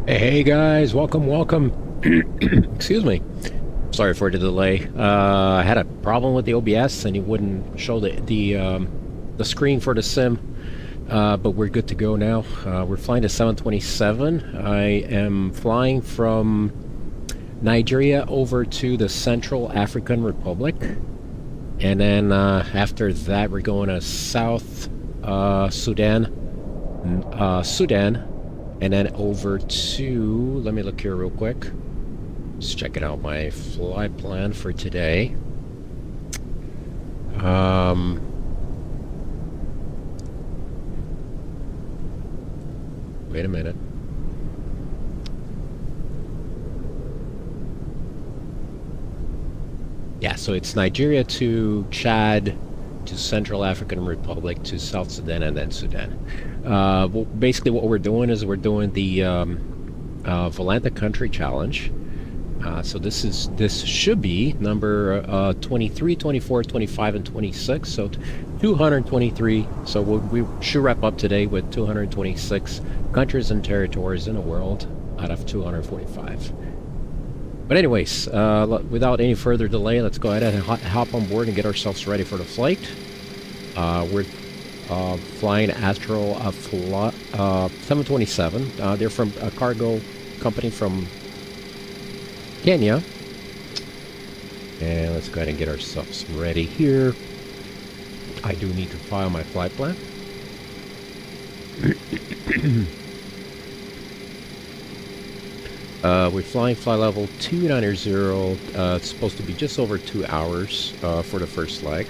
Hey guys, welcome. Excuse me. Sorry for the delay. I had a problem with the OBS and it wouldn't show the screen for the sim. But we're good to go now. We're flying to 727. I am flying from Nigeria over to the Central African Republic, and then after that we're going to South Sudan, and then over to, let me look here real quick. Just checking out my flight plan for today. Wait a minute. Yeah, so it's Nigeria to Chad, to Central African Republic, to South Sudan, and then Sudan. Well, basically what we're doing is we're doing the Volanta Country Challenge. So this should be number 23, 24, 25, and 26. So 223. So we should wrap up today with 226 countries and territories in the world out of 245. But anyways, without any further delay, let's go ahead and hop on board and get ourselves ready for the flight. We're flying Astro 727. They're from a cargo company from Kenya. And let's go ahead and get ourselves ready here. I do need to file my flight plan. We're flying flight level 290. It's supposed to be just over 2 hours for the first leg.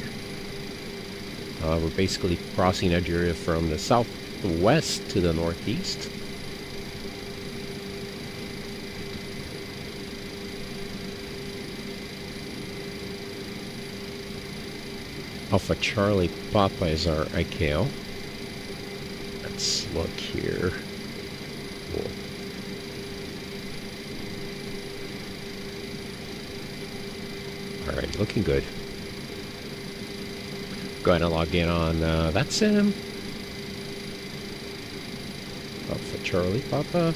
We're basically crossing Nigeria from the southwest to the northeast. Alpha Charlie Papa is our ICAO. Let's look here. Cool. Alright, looking good. Go ahead and log in on VATSIM. Alpha Charlie Papa.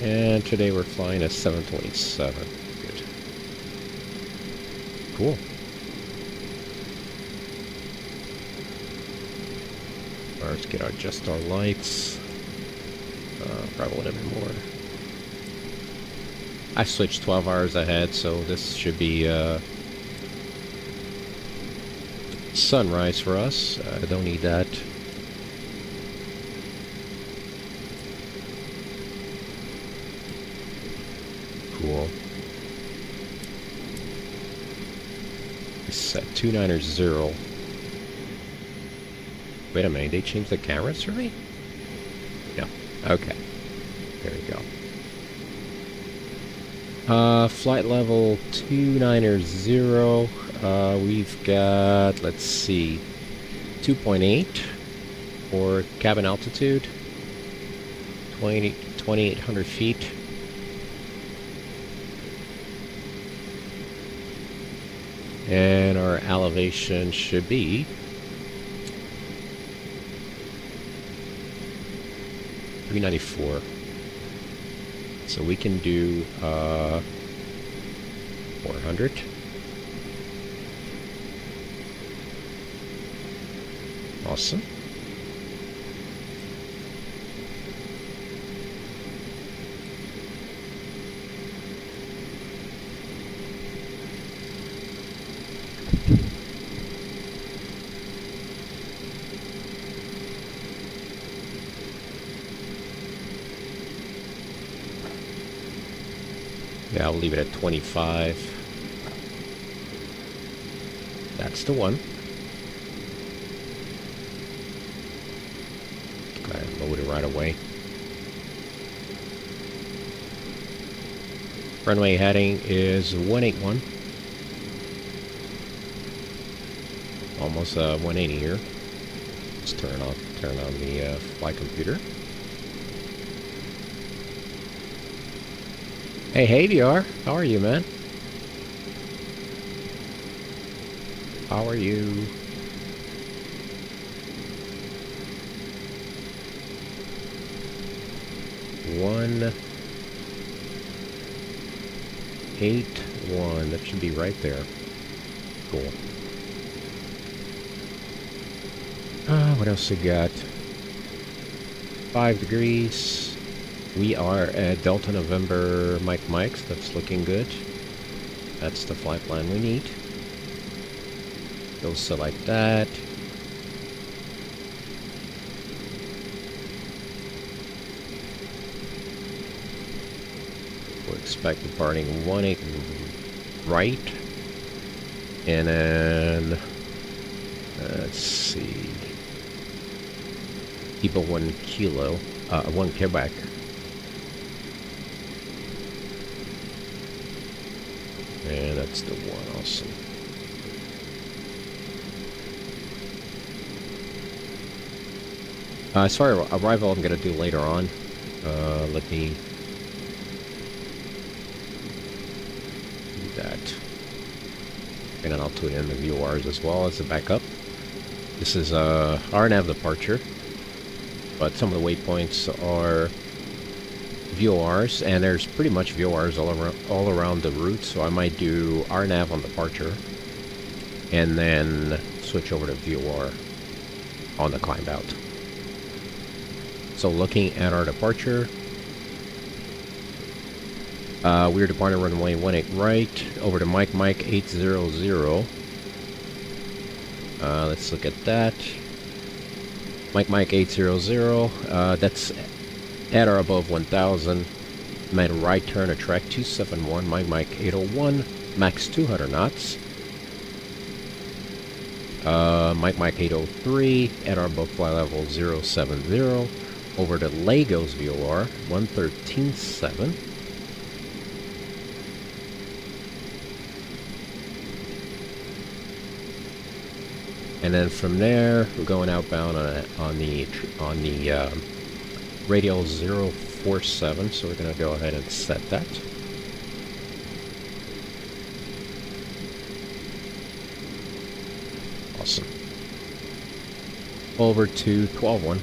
And today we're flying a 727. Good. Cool. Let's adjust our lights. Probably a little bit more. I switched 12 hours ahead, so this should be sunrise for us. I don't need that. Cool. Set 290. Wait a minute, they changed the cameras for me? No. Okay. There we go. Flight level 290. We've got, let's see, 2.8 for cabin altitude, 2,800 feet. And our elevation should be 394. So we can do 400. Awesome. Yeah, I'll leave it at 25. That's the one. Go ahead and load it right away. Runway heading is 181. Almost 180 here. Let's turn on the flight computer. Hey VR, how are you, man? How are you? 81. That should be right there. Cool. What else we got? 5 degrees. We are at Delta November Mike, so that's looking good. That's the flight plan we need. Go select that. We'll expect departing 18 right. And then, let's see. Keep a 1 kilo, 1 Quebec. And that's the one, awesome. As far as arrival, I'm going to do later on. Let me do that. And then I'll put in the VORs as well as a backup. This is RNAV departure, but some of the waypoints are VORs, and there's pretty much VORs all around the route, so I might do RNAV on departure, and then switch over to VOR on the climb out. So looking at our departure, we're departing runway 18 right, over to Mike 800. Let's look at that. Mike 800, that's at or above 1000. Made a right turn at track 271, Mike 801, max 200 knots. Mike 803, at or above flight level 070. Over to Lagos VOR 113.7. And then from there, we're going outbound on the radial 047. So we're going to go ahead and set that. Awesome. Over to 12.1.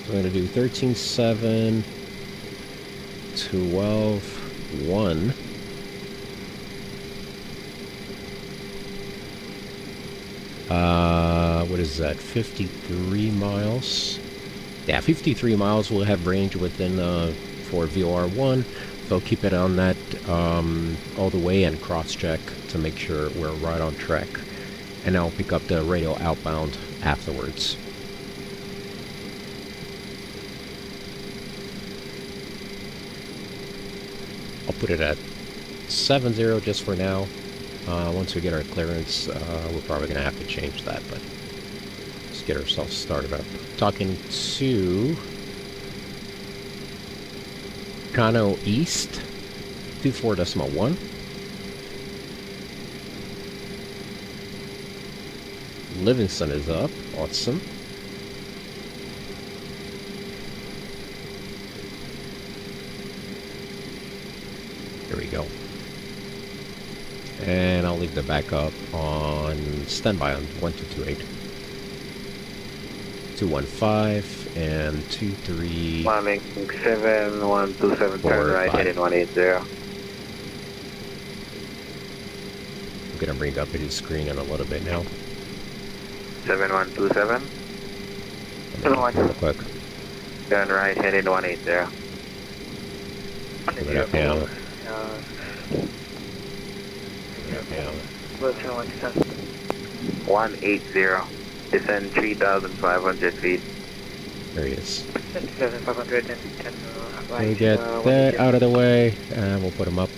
So we're going to do 13.7, 12.1. What is that? 53 miles. Yeah, 53 miles will have range within for VOR1. So keep it on that all the way and cross-check to make sure we're right on track. And I'll pick up the radial outbound afterwards. I'll put it at 70 just for now. Once we get our clearance, we're probably going to have to change that, but let's get ourselves started up. Talking to Kano East, 24.1. Livingston is up, awesome. Here we go. And I'll leave the backup on standby on 1228. 215 and 23. Climbing 7127, turn right, heading 180. I'm gonna bring up his screen in a little bit now. 7127. Real quick. Turn right, heading 180. Give it up now. Yeah. 180. Descend 3,500 feet. There he is. 3,500 and 10 right. We get that out of the way, and we'll put him up.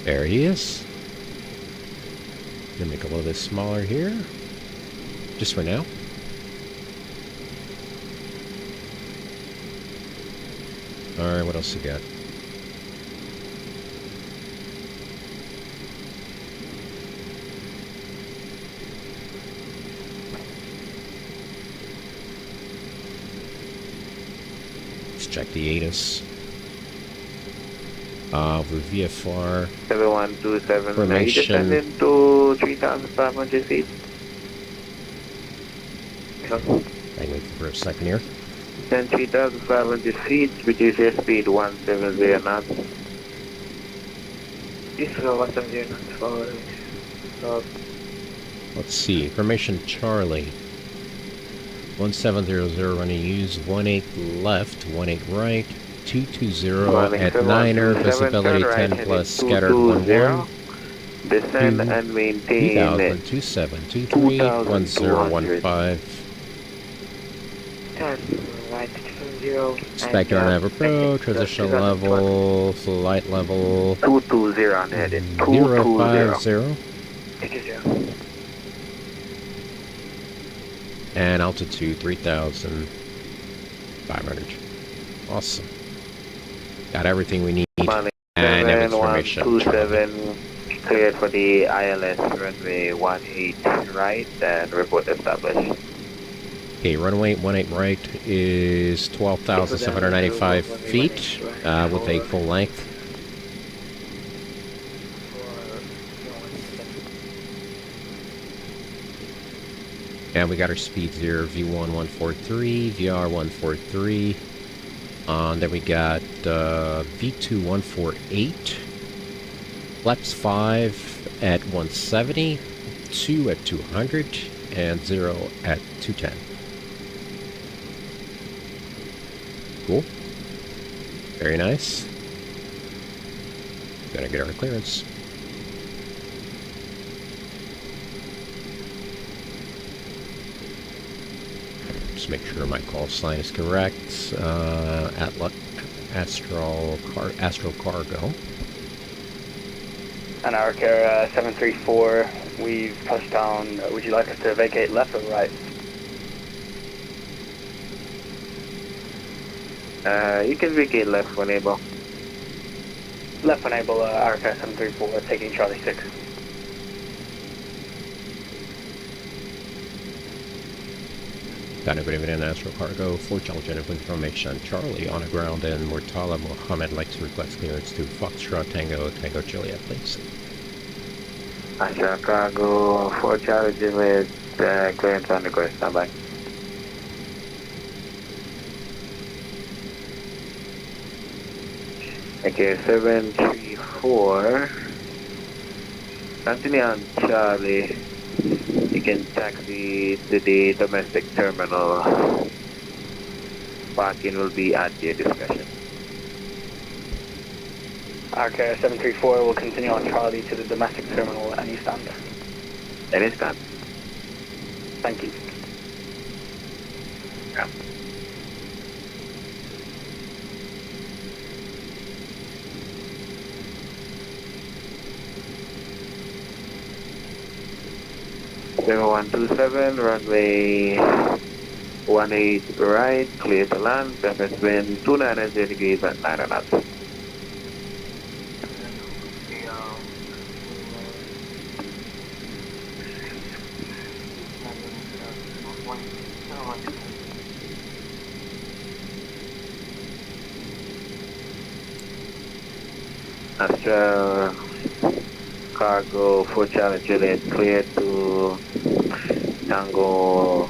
There he is. Gonna make a little bit smaller here, just for now. Alright, what else we got? Let's check the ATIS. For VFR 7127. formation. Descending to 3,500 feet. Hang with for a second here. 3,500 feet, reduce your speed 170 knots. This is 170 knots forward. So, Let's see. Information Charlie. 1700 running use 18 left, 18 right, 220 at 9er, visibility 10 plus, scattered 11. Descend and maintain 2723 1015. turn right 20. Expect our nav approach, transition level, flight level 220 on heading. 050. 20. And altitude 3,500. Awesome. Got everything we need. And information. 127 cleared for the ILS runway 18 right and report established. Okay, runway 18 right is 12,795 feet with a full length. And we got our speeds here, V1 143, VR 143. Then we got V2 148, flaps 5 at 170, 2 at 200, and 0 at 210. Cool. Very nice. Gotta get our clearance. Just make sure my call sign is correct. Astro Cargo. And our Arca 734, we've touched down. Would you like us to vacate left or right? You can vacate left when able. Left when able, Arca 734, taking Charlie 6. Good evening, Astro Cargo. For Intelligent information, Charlie on the ground and Murtala Mohammed likes to request clearance to Foxtrot Tango Juliet, please. Astro Cargo, for Charlie Juliet, clearance on the course, standby. Okay, 734. Continue on Charlie. You can taxi to the domestic terminal. Parking will be at your discretion. Arca 734 will continue on Charlie to the domestic terminal at any stand. Any stand. Thank you. Yeah. Zero 127, runway 18 right, clear to land, surface wind 290 degrees at 9 knots. Astro Cargo for Charlie Juliet, clear to Tango,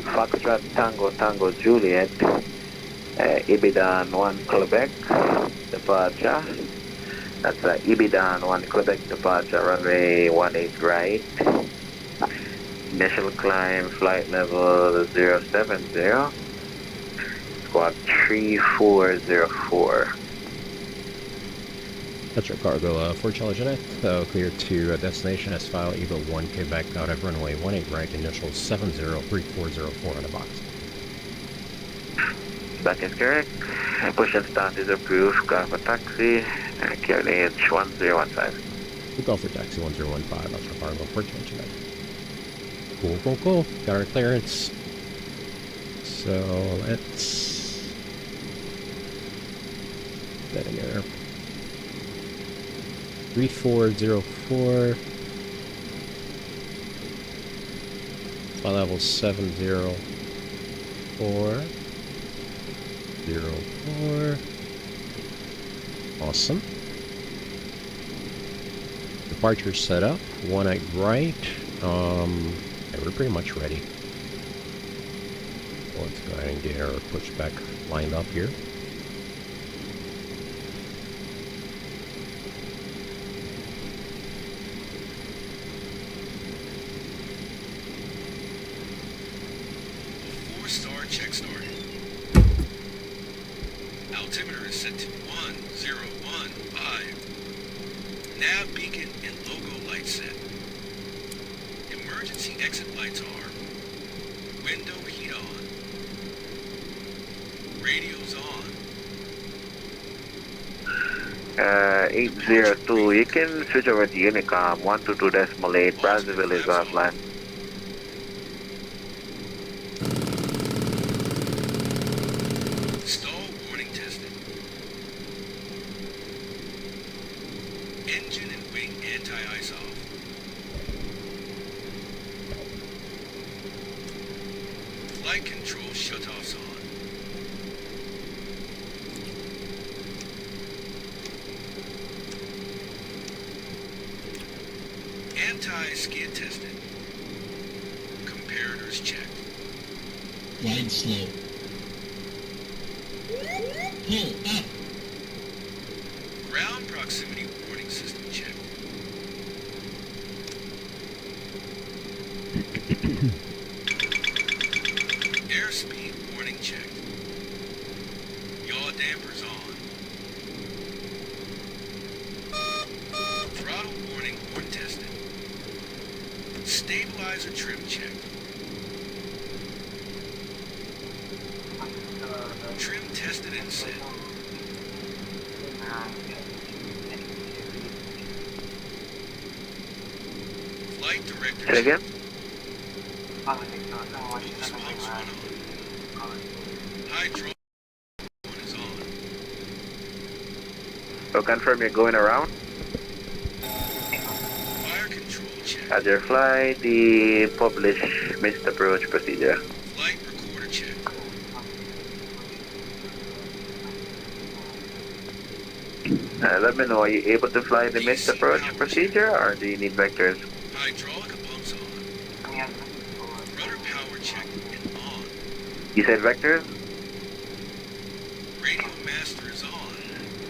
Foxtrot Tango Juliet, Ibadan 1 Quebec departure. That's Ibadan 1 Quebec departure, runway 18 right. Initial climb, flight level 070, squawk 3404. Astro Cargo, for Intelligent, clear to destination as file Eagle 1 Quebec out of runway 18 right, initial 703404 on the box. That is correct. Push and start is approved. Call for taxi. QNH 1015. We'll go for taxi 1015, Astro Cargo, for Intelligent. Cool. Got our clearance. So let's get in there. 3404. Flight level 704. 04. Awesome. Departure set up. 18 right. Yeah, we're pretty much ready. So let's go ahead and get our pushback lined up here. Four-star check started. Altimeter is set to 1015. Nav beacon and logo light set. Emergency exit lights are window heat on. Radio's on. 802, you can switch over to Unicom, 122.8, Brazzaville is offline. Stall warning tested. Engine and wing anti-ice off. Flight control shutoffs on. Anti-skid tested. Comparators checked. Glide slow. Pull up. Ground proximity warning system checked. Airspeed warning checked. Yaw dampers on. Throttle warning horn tested. Stabilizer trim checked. Trim tested and set. Flight director Say again? Boost pumps run on. Hydraulic one is on. So confirm you're going around. Fire control check. As you fly, the publish missed approach procedure. Flight recorder check. Let me know, are you able to fly the missed approach procedure or do you need vectors? Hydraulic pumps on. Rudder power check and on. You said vectors? Radio master is on.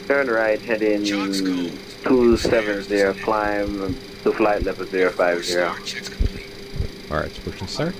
Turn right, heading Chocks cold. 270, climb to flight level 050. Four-star checks complete. Alright, let's push and start.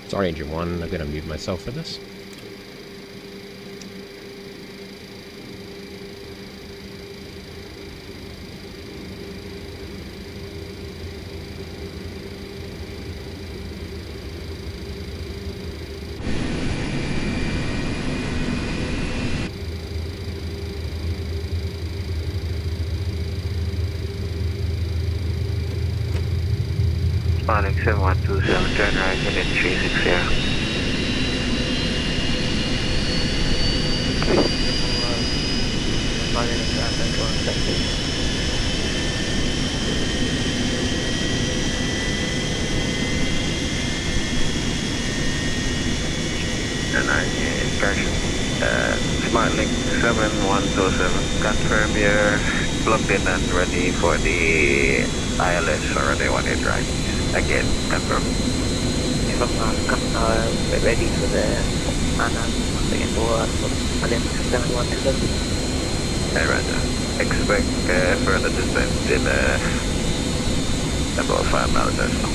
Sorry, Engine 1, I'm gonna mute myself for this. Spawning 7127, turn right, heading 360. And I correction. SmartLink 7127. Confirm you're plugged in and ready for the ILS or ready on it, right? Again, confirm. If I'm ready for the second board for the 7127. And roger. Expect further descent in about 5 miles or so.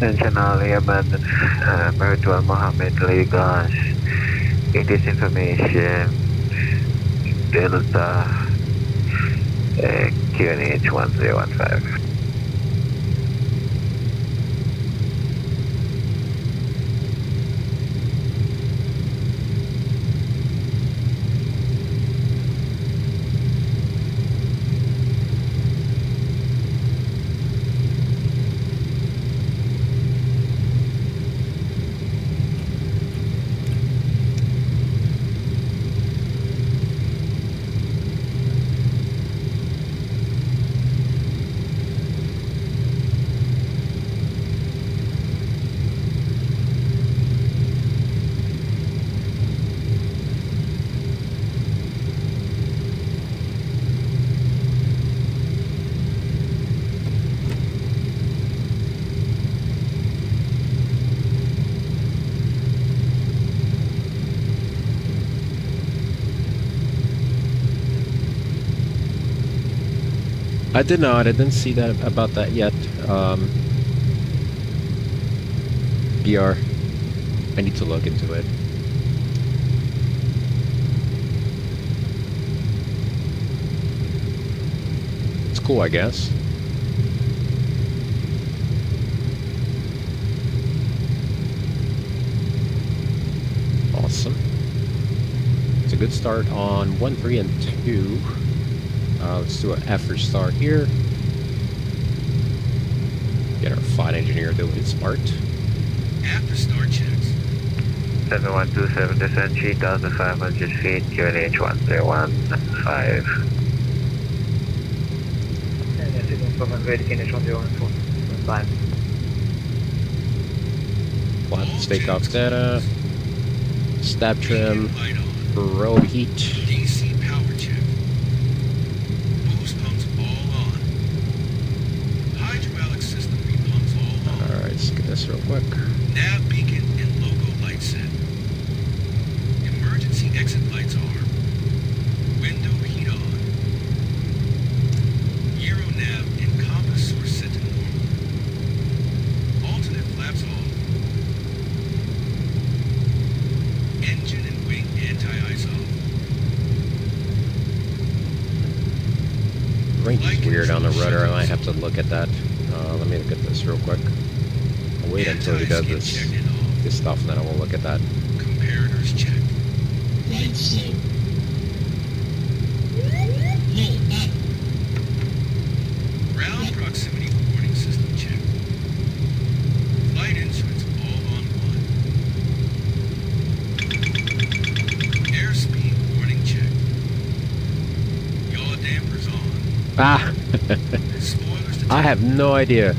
Intentionally abandoned Virtual Mohammed Lagos. It is information Delta QNH 1015. I did not. I didn't see that about that yet. BR. I need to look into it. It's cool, I guess. Awesome. It's a good start on 1, 3, and 2. Let's do an effort start here. Get our flight engineer doing his part. After start checks. 7127 descent 3,500 feet, QNH 1015. And then signal from ready finish 1015. Flat takeoff data. Stab trim. Light on. Road heat. DC power check. Boost pumps all on. Hydraulic system repumps all on. Alright, let's get this real quick. Nav beacon and logo light set. Emergency exit lights are. Window heat on. Euro nav and compass source set to normal. Alternate flaps off. Engine and wing anti-ice off. Range is weird on the rudder. I might have to look at that. Let me look at this real quick. I'll wait until he does Anti-skid check and off. this stuff, and then I will look at that. Comparators check. Right slow. Pull up. Ground proximity warning system check. Flight instruments all on one. Airspeed warning check. Yaw dampers on. Ah! Spoilers to I have no idea.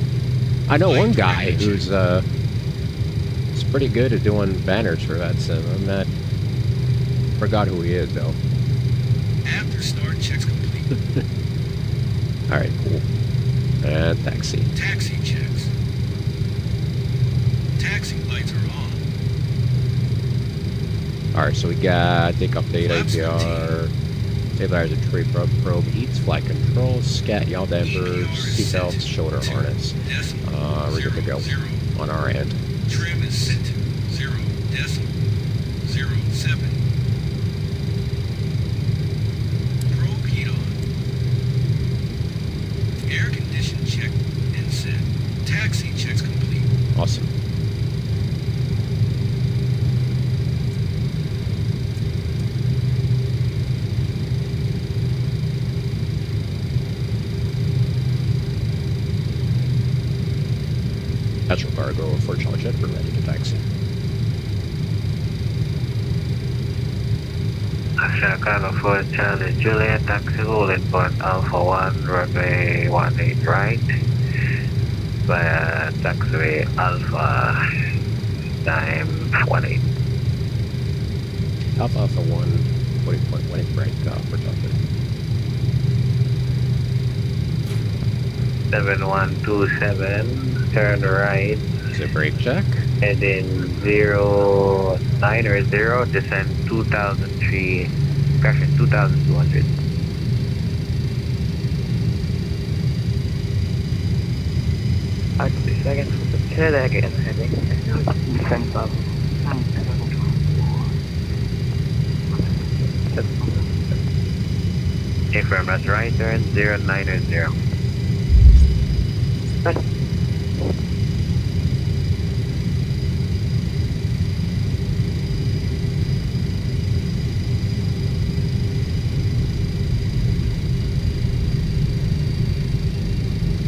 I know one guy who's is pretty good at doing banners for VATSIM. I'm not. Forgot who he is though. After start checks complete. All right, cool. And taxi. Taxi checks. Taxi lights are on. All right, so we got takeoff data, Flaps APR, stabilizer tree probe, heats, flight control, scat, yaw dampers, seatbelts, shoulder harness. We're good to go on our end. Trim is set to 0.07. Probe heat on. Air condition check and set. Taxi checks complete. Awesome. Natural cargo for charge jet, we're ready to taxi. National Cargo for Charlie Juliet, taxi holding point Alpha 1, runway 18 right, via taxiway Alpha 918. Alpha 1, holding point 18 right, for charge jet. 7127, turn right, Zip brake check. heading 0900, descend 2003, correction 2200. Alright, 2 seconds for the tail again, heading. Descent up. Affirm, that's right, turn 0900.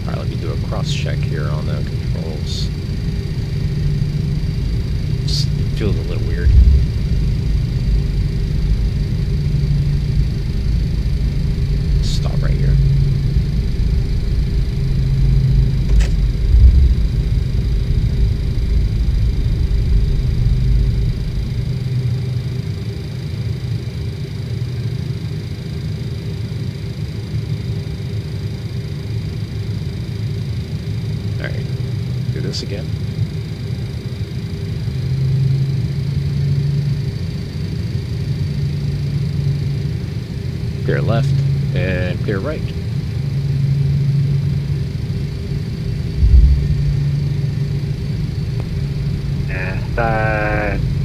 Alright, let me do a cross check here on the controls. Just feels a little weird. Stop right here. Alright, do this again. Clear left and clear right.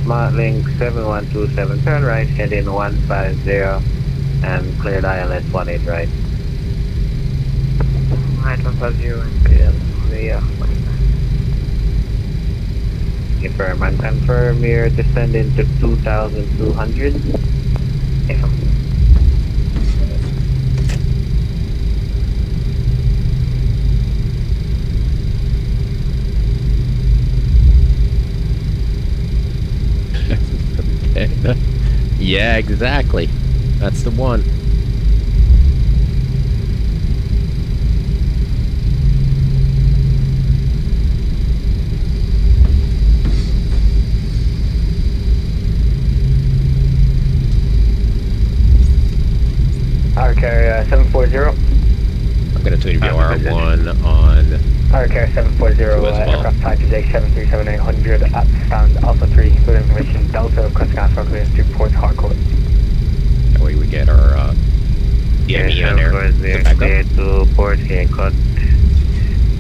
Smart Link 7127, turn right, heading 150, and cleared ILS 18 right. Right, 150 and clear the Affirm and confirm you're descending to 2200. Affirm. Yeah, exactly. That's the one. Our carrier 740. I'm going to tune VR1 on Our carrier 740, as well. aircraft type is A737-800 at stand Alpha 3, good information, Delta, cross transfer clearance to Port Harcourt. That way we get our DME on there to back Clear up. to Port Harcourt.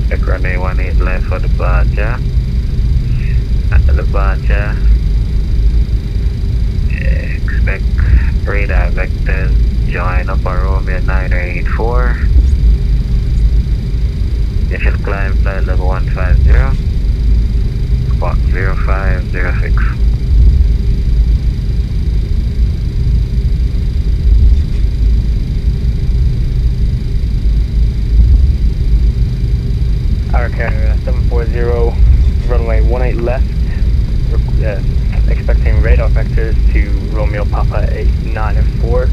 Check runway 18 left for departure. At the departure, expect radar vectors join Upper Romeo 984. Initial climb flight level 150. Squawk 0506. Our carrier 740, runway 18 left, expecting radar vectors to Romeo Papa 894,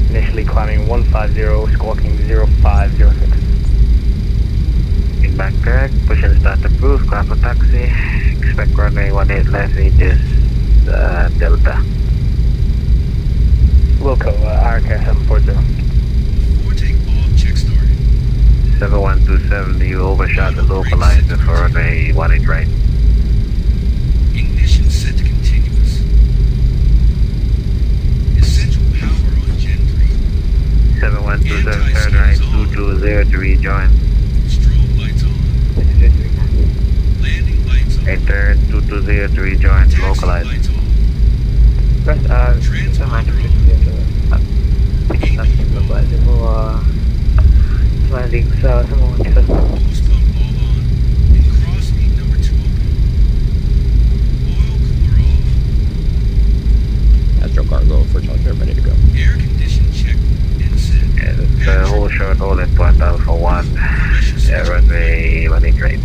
initially climbing 150, squawking 0506. Back correct, push and start approved, climb for taxi. Expect runway 18 left, Aegis Delta. Wilco, our carrier 740. Before takeoff, check started. 7127, you overshot the localizer for runway 18 right. Ignition set to continuous. Essential power on jet. 27, turn right, 220 to rejoin. Strobe lights on. Landing lights on. Enter 220 to rejoin, Taxi localize. lights on. Transponder smiling sa mga isa. Hose pump all on. And cross speed number 2 open. Oil cooler off. Astro cargo for Charger, ready to go. Air condition check and set. Yeah, it's hold short, hold in point Alpha 1. Yeah, runway 18 right.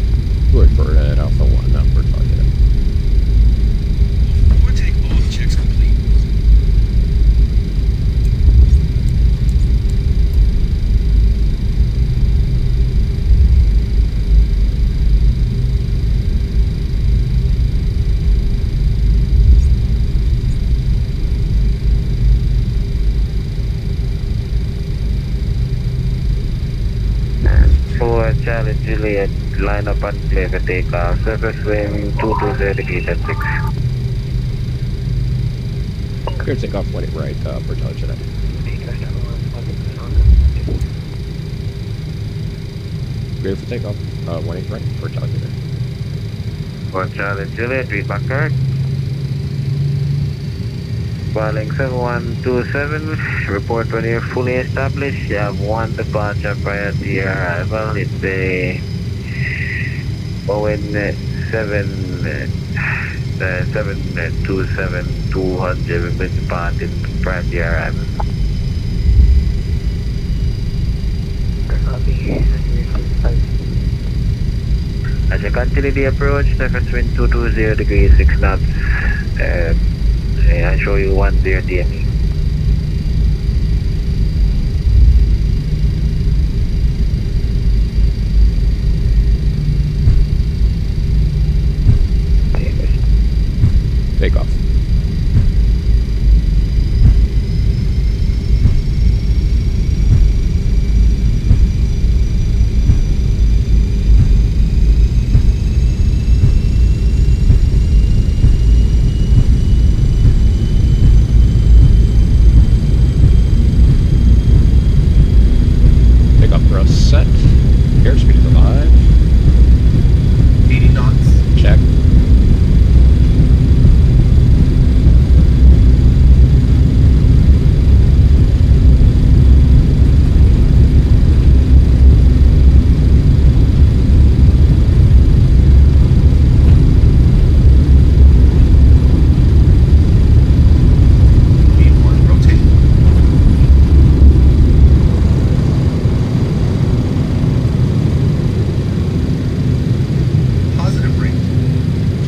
Good for Alpha 1, not for Charger. Before takeoff, checks complete. For Charlie Juliet, line up and clear for takeoff. Surface wind 220 degrees at 6. Clear takeoff, when it right for Charger. Clear for takeoff, when it right for Charger. For Charlie Juliet, read back correct. Calling 7127, report when you're fully established. You have one departure prior to your arrival. It's a Boeing 727-200. We've been departed prior to your arrival. As you continue the approach, surface wind 220 degrees 6 knots. I'll show you 10 DME. Take off. Set. Airspeed is alive. 80 knots. Check.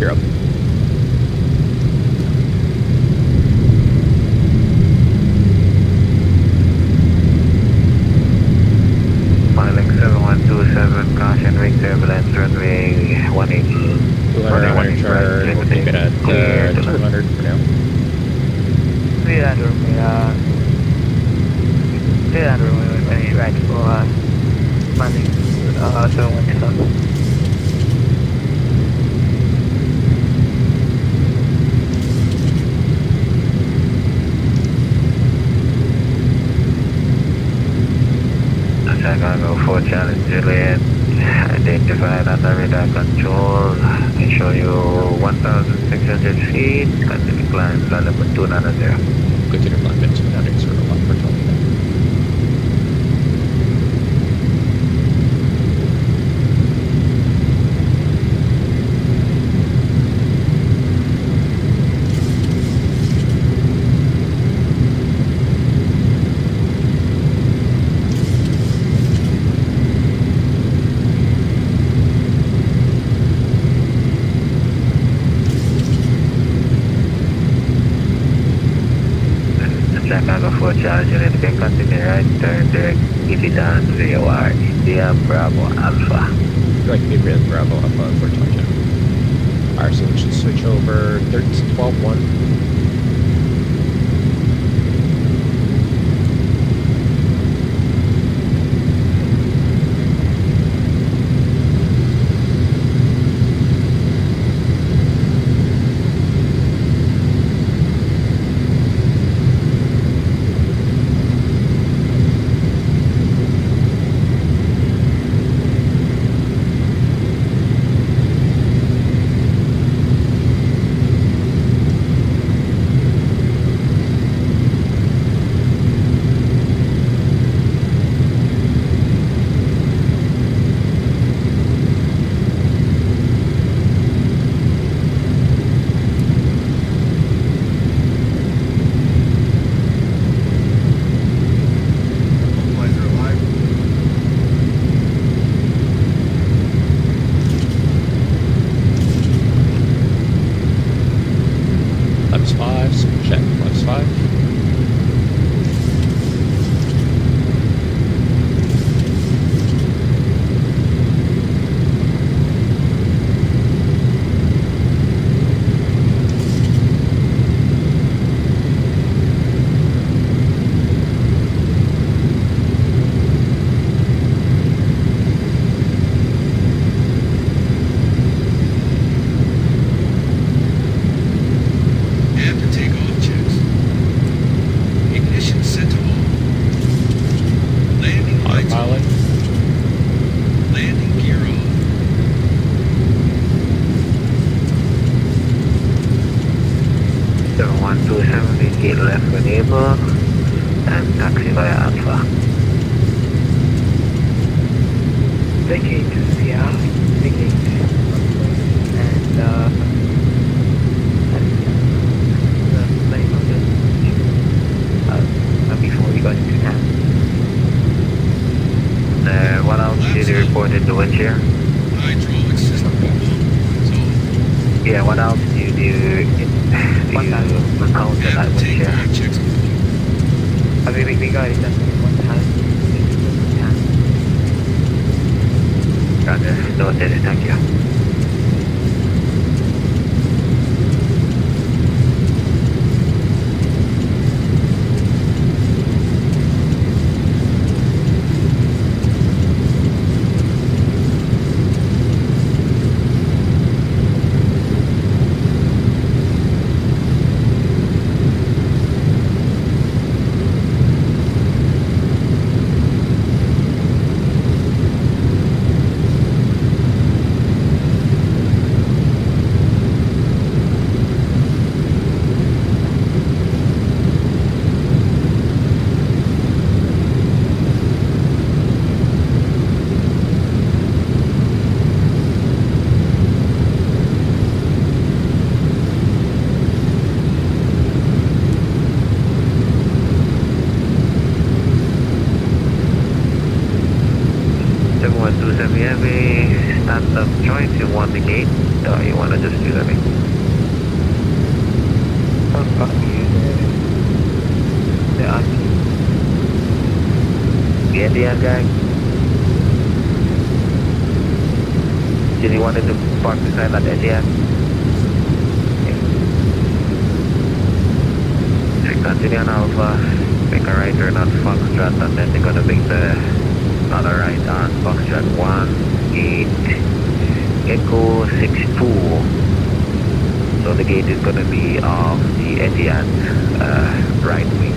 Cheer up. Miling 7127, caution wing turbulence, runway 180. 200 on your chart. We'll take it at 200 for now. 300 when you right for smiling 717. Chicago 4 Challenge Juliet, identified under radar control. I show you 1,600 feet, continue climb, land up at 290. Continue climb into 290, sort of for Charger. Chicago 4 Charge Unit, can continue right turn direct, keep it on VOR, India Bravo Alpha. Go ahead, keep it Bravo Alpha for Charger. Alright, so we should switch over 12-1. pilot. Landing gear on. 127, gate left enable, and taxi via Alpha. Vacate to CR, vacate, and the plane on the before we got into town. What altitude you reported the wind shear? Hydraulic system resolved. Yeah, what altitude do you encounter that wind Take shear? point checks complete. I mean, we got it done one time. Roger, noted, thank you. Stand up joint, you want the gate, or you want to just use everything? The RP. The Indian guy? Did you want to park beside that Indian? Continue on Alpha, make a right turn on Foxtrot, and then they're going to make another right on Foxtrot 18 Echo 62. So the gate is going to be off the Etihad's right wing.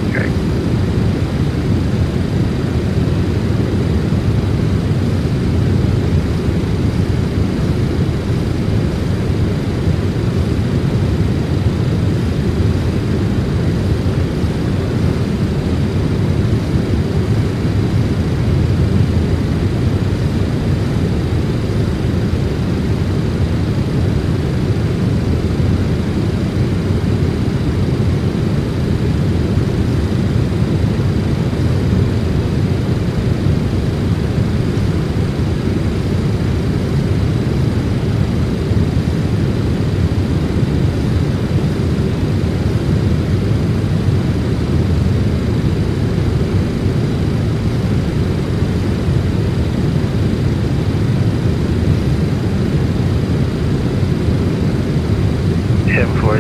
Okay.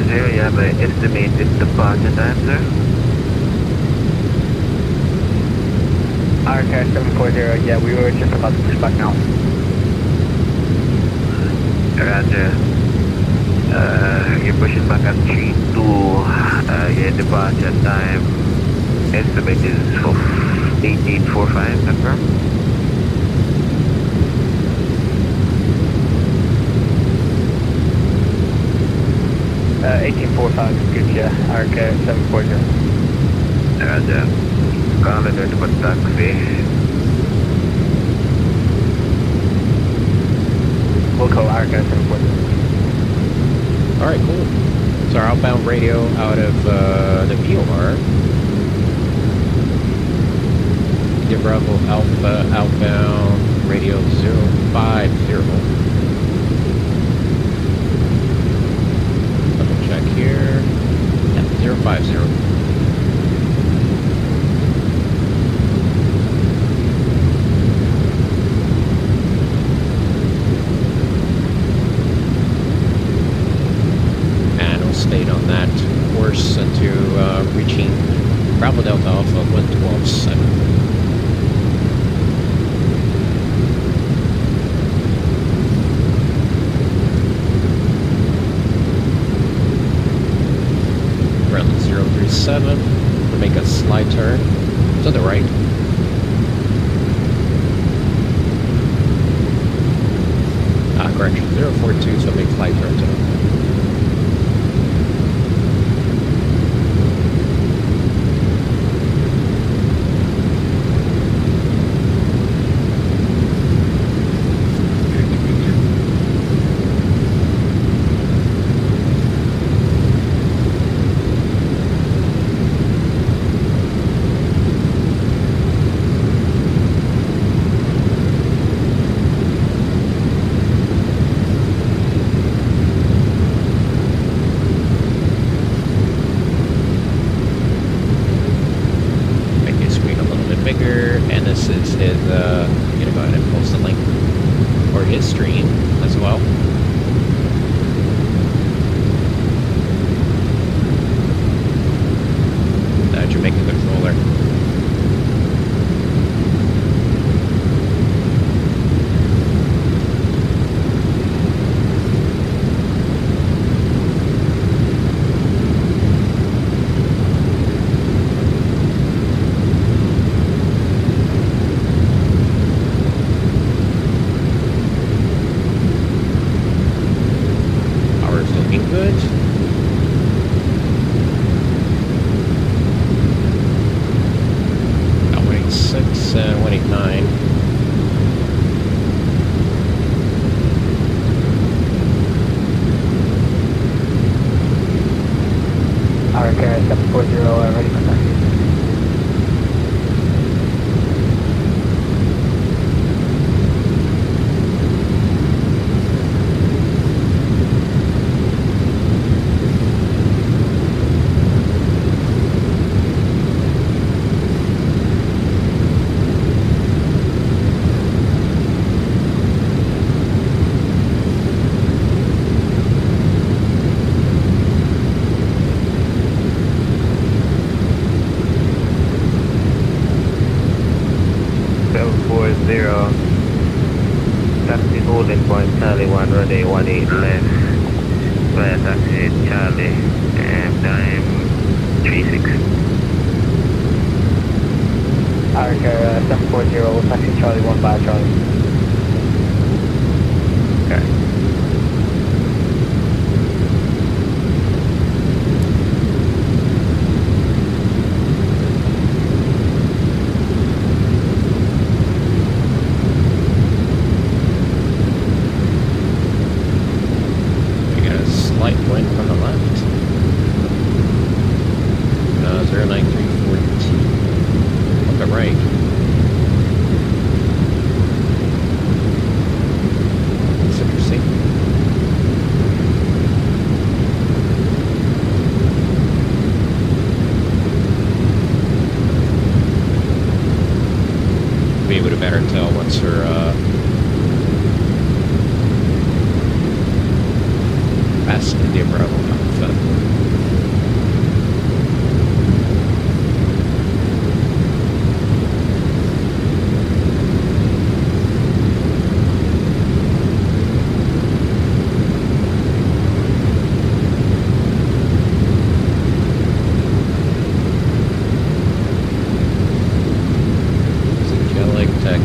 You have an estimated departure time, sir? RK 740, yeah, we were just about to push back now. Roger. You're pushing back at 3-2. Your departure time estimate is for 1845, confirm? 1845 is good, yeah. RK 740. Roger. Calendar to put taxi. We'll call RK 740. Alright, cool. It's our outbound radio out of the VOR. Give Bravo Alpha outbound radio 050. Double check here. Yeah, 050. Stayed on that course into reaching Bravo Delta Alpha 112.7. 047 to make a slide turn to the right. Correction, 042, so make slide turn to the right. And this is his, I'm gonna go ahead and post a link for his stream as well. Jamaican controller. Good. 186 and 189. Our carrier 740, ready for taxi. Taxi holding point Charlie 1 ready 18 left via taxi Charlie and I'm 36. Our carrier 740, taxi Charlie 1 by Charlie. Okay. Slight wind from the left. 09342. On the right. That's interesting. Be able to better tell once her past the umbrella outfit. Angelic Tech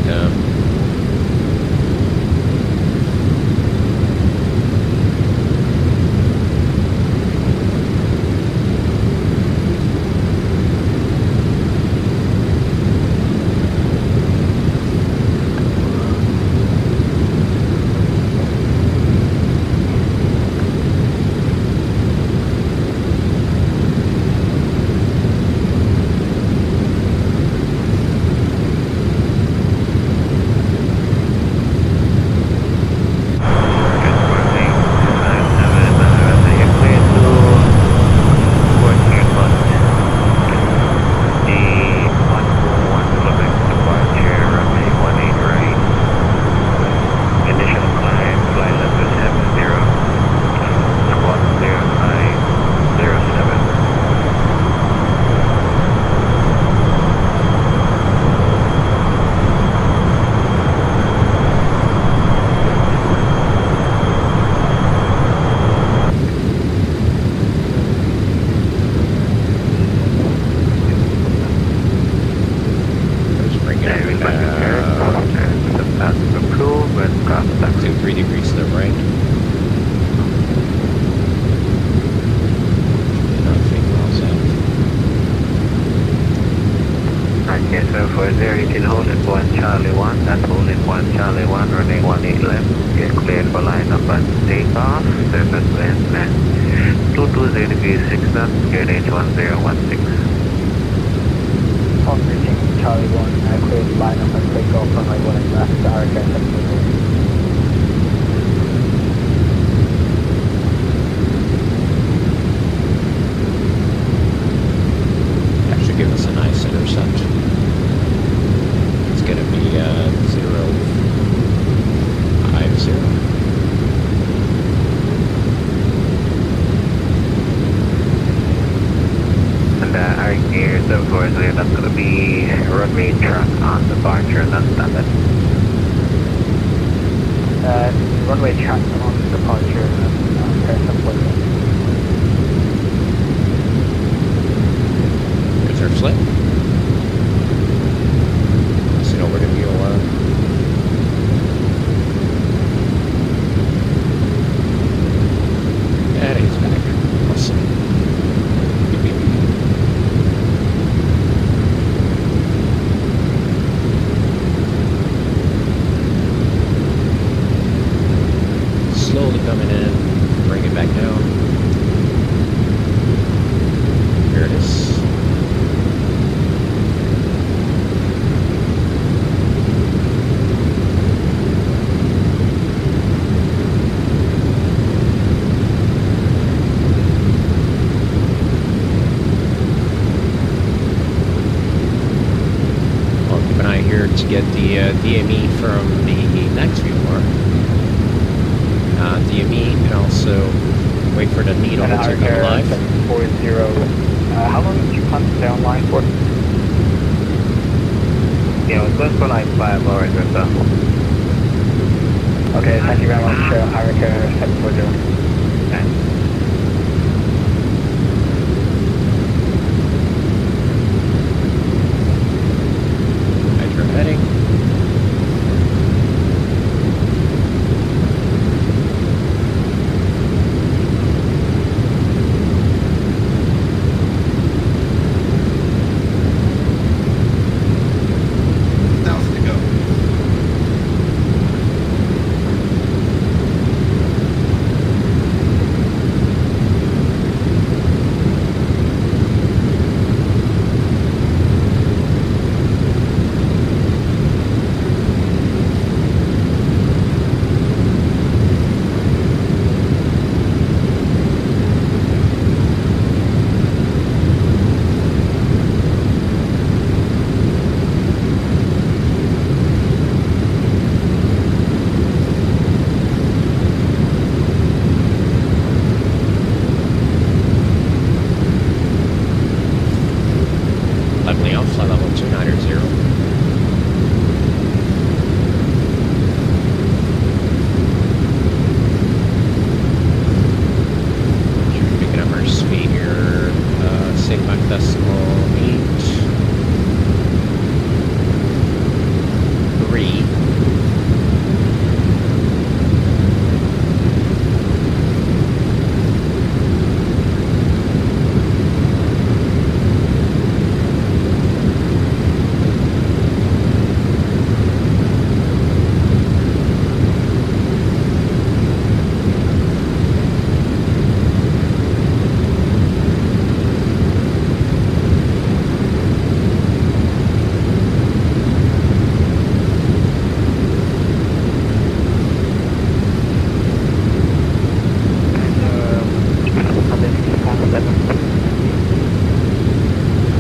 940, you can hold it 1 Charlie 1, that's holding 1 Charlie 1, running 18 left, get cleared for line up and take off, surface wind, 220 degrees 6 knots, gear H1016. On reaching Charlie 1, clear the line up and take off runway 18 left, RK 740. That should give us a nice intercept. It's going to be 050. And our gears, of course, we're not going to be runway track on departure, that's standard. Runway track on departure, RK 740. There's our flip. Sit over to VOR. And he's back. Awesome. Beep, beep, beep. Slowly coming in. Bring it back down. Here it is. To get the DME from the next VOR. DME, and also wait for the needle And to come live. 740, how long did you plan to stay online for? You know, it's good for like 5 hours or so. Okay, thank you very much, Harrica 740. Heading. Leveling off, flight level 290. Picking up our speed here, Sigma decimal 8, 3.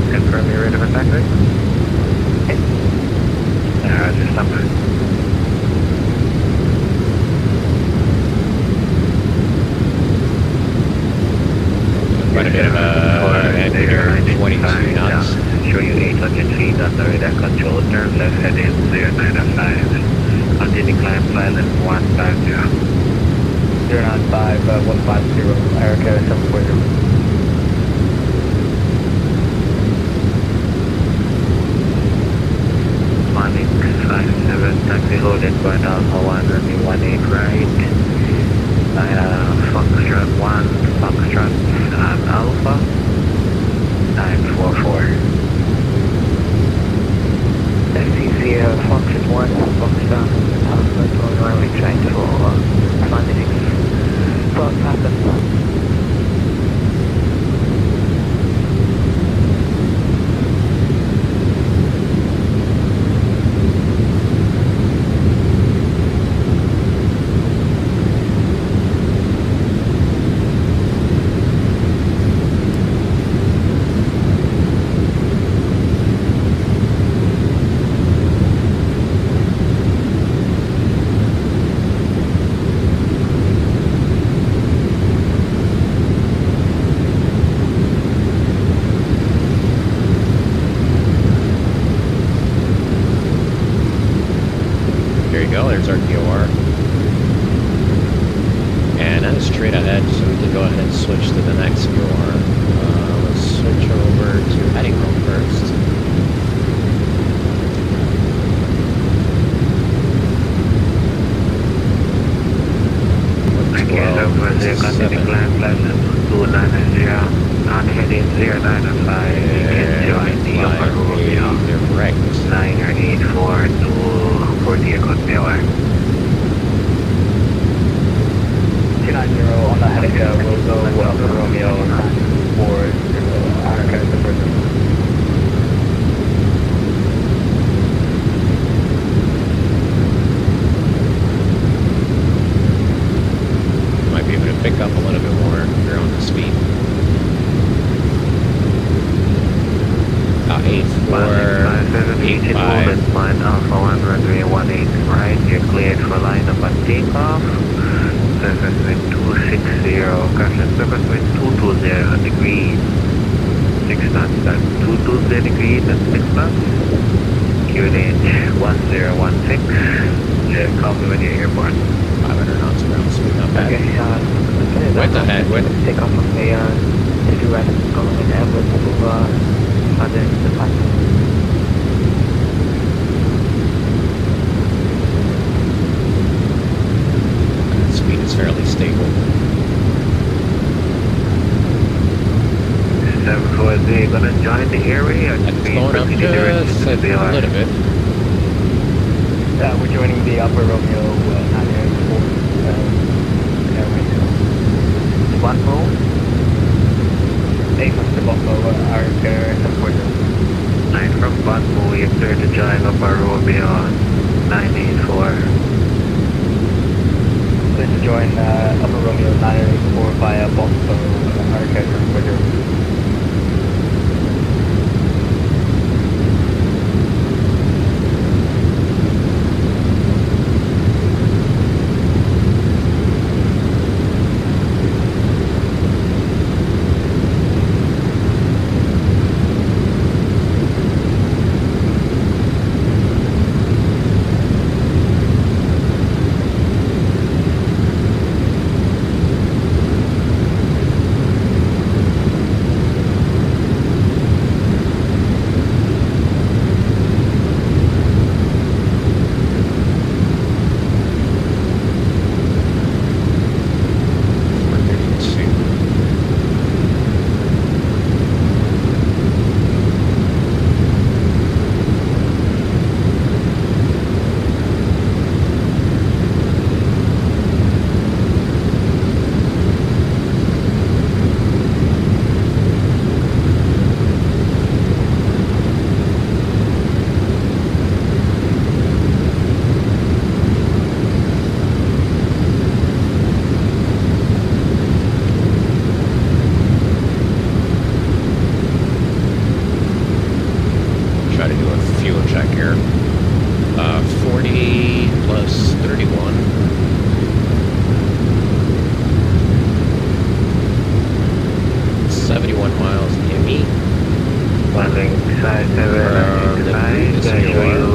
Confirm you're ready for taxi? Just number. Quite a bit of a header, 22 knots. Show you 800 feet on the radar control, turn left heading 095. Continue climb flight left 150. 095, 150, Erica 740. Morning 57, taxi loaded by Alpha 1, running 18 right. Foxtrot 1, Foxtrot Alpha, 944. you are. Let's switch over to heading room first. Again, over there, continue climb Pleasant 290 on heading 095. You can join the upper Romeo Direct. 984 to 48 Hotel. 290 on the heading we'll go Upper Romeo 940 Arca Supporter. Might be able to pick up a little bit more if you're on the speed. 8485. Movement line Alpha 1 runway 18 right. You're cleared for line up and takeoff. Surface wind 260. Caution surface wind 220 degrees. 6 knots. That's 220 degrees and 6 knots. QNH 1016. Yeah, call me when you're airborne. 500 knots ground speed, not bad. Okay, Wait the head, wait. take off from the US government airport to other department. Speed is fairly stable. 740, gonna join the area. It's going up just a little bit. We're joining the Upper Romeo 984 airways. One move. 8 from the Buffalo Arca Supporter. 9 from Banbu, you're clear to join Upper Romeo 984. Let's join Upper Romeo 984 via Buffalo Arca Supporter. Try to do a fuel check here. 40 plus 31. .71 miles ME. Landing side 795. This I show you.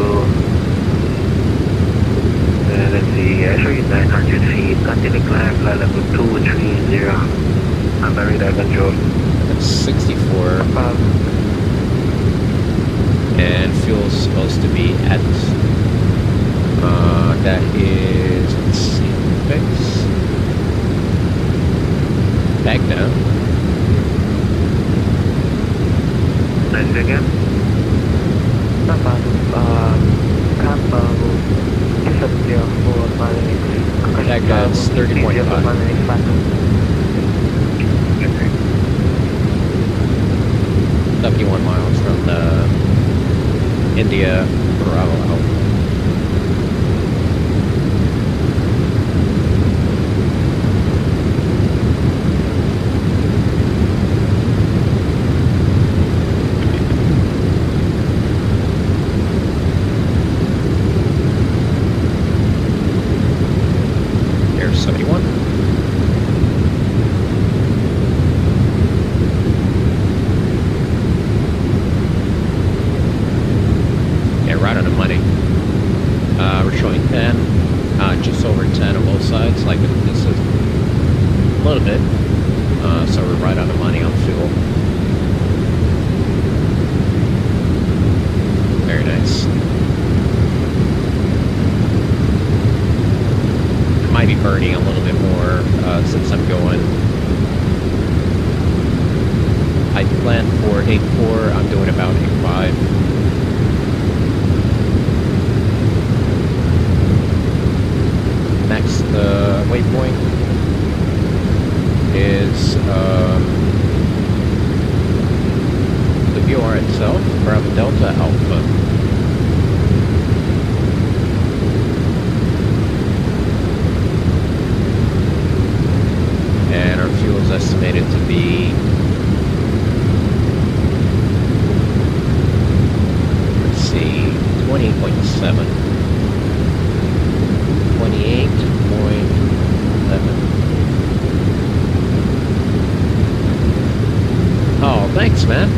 Let's see, I show you 900 feet. Continue climb, flight level 230. Under radar control. That's 64. And fuel's supposed to be at that is, let's see, fix back down. Nice again. Back down, it's 30.5. 71 miles from the India Bravo out. There's 71. Right on the money. We're showing 10, just over 10 on both sides. Like this is a little bit. so we're right on the money on fuel. Very nice. Might be burning a little bit more since I'm going. I planned for 8.4, I'm doing about 8.5. Next waypoint is the VOR itself, Bravo Delta Alpha. And our fuel is estimated to be, let's see, 28.7. 28.11. Oh, thanks, man.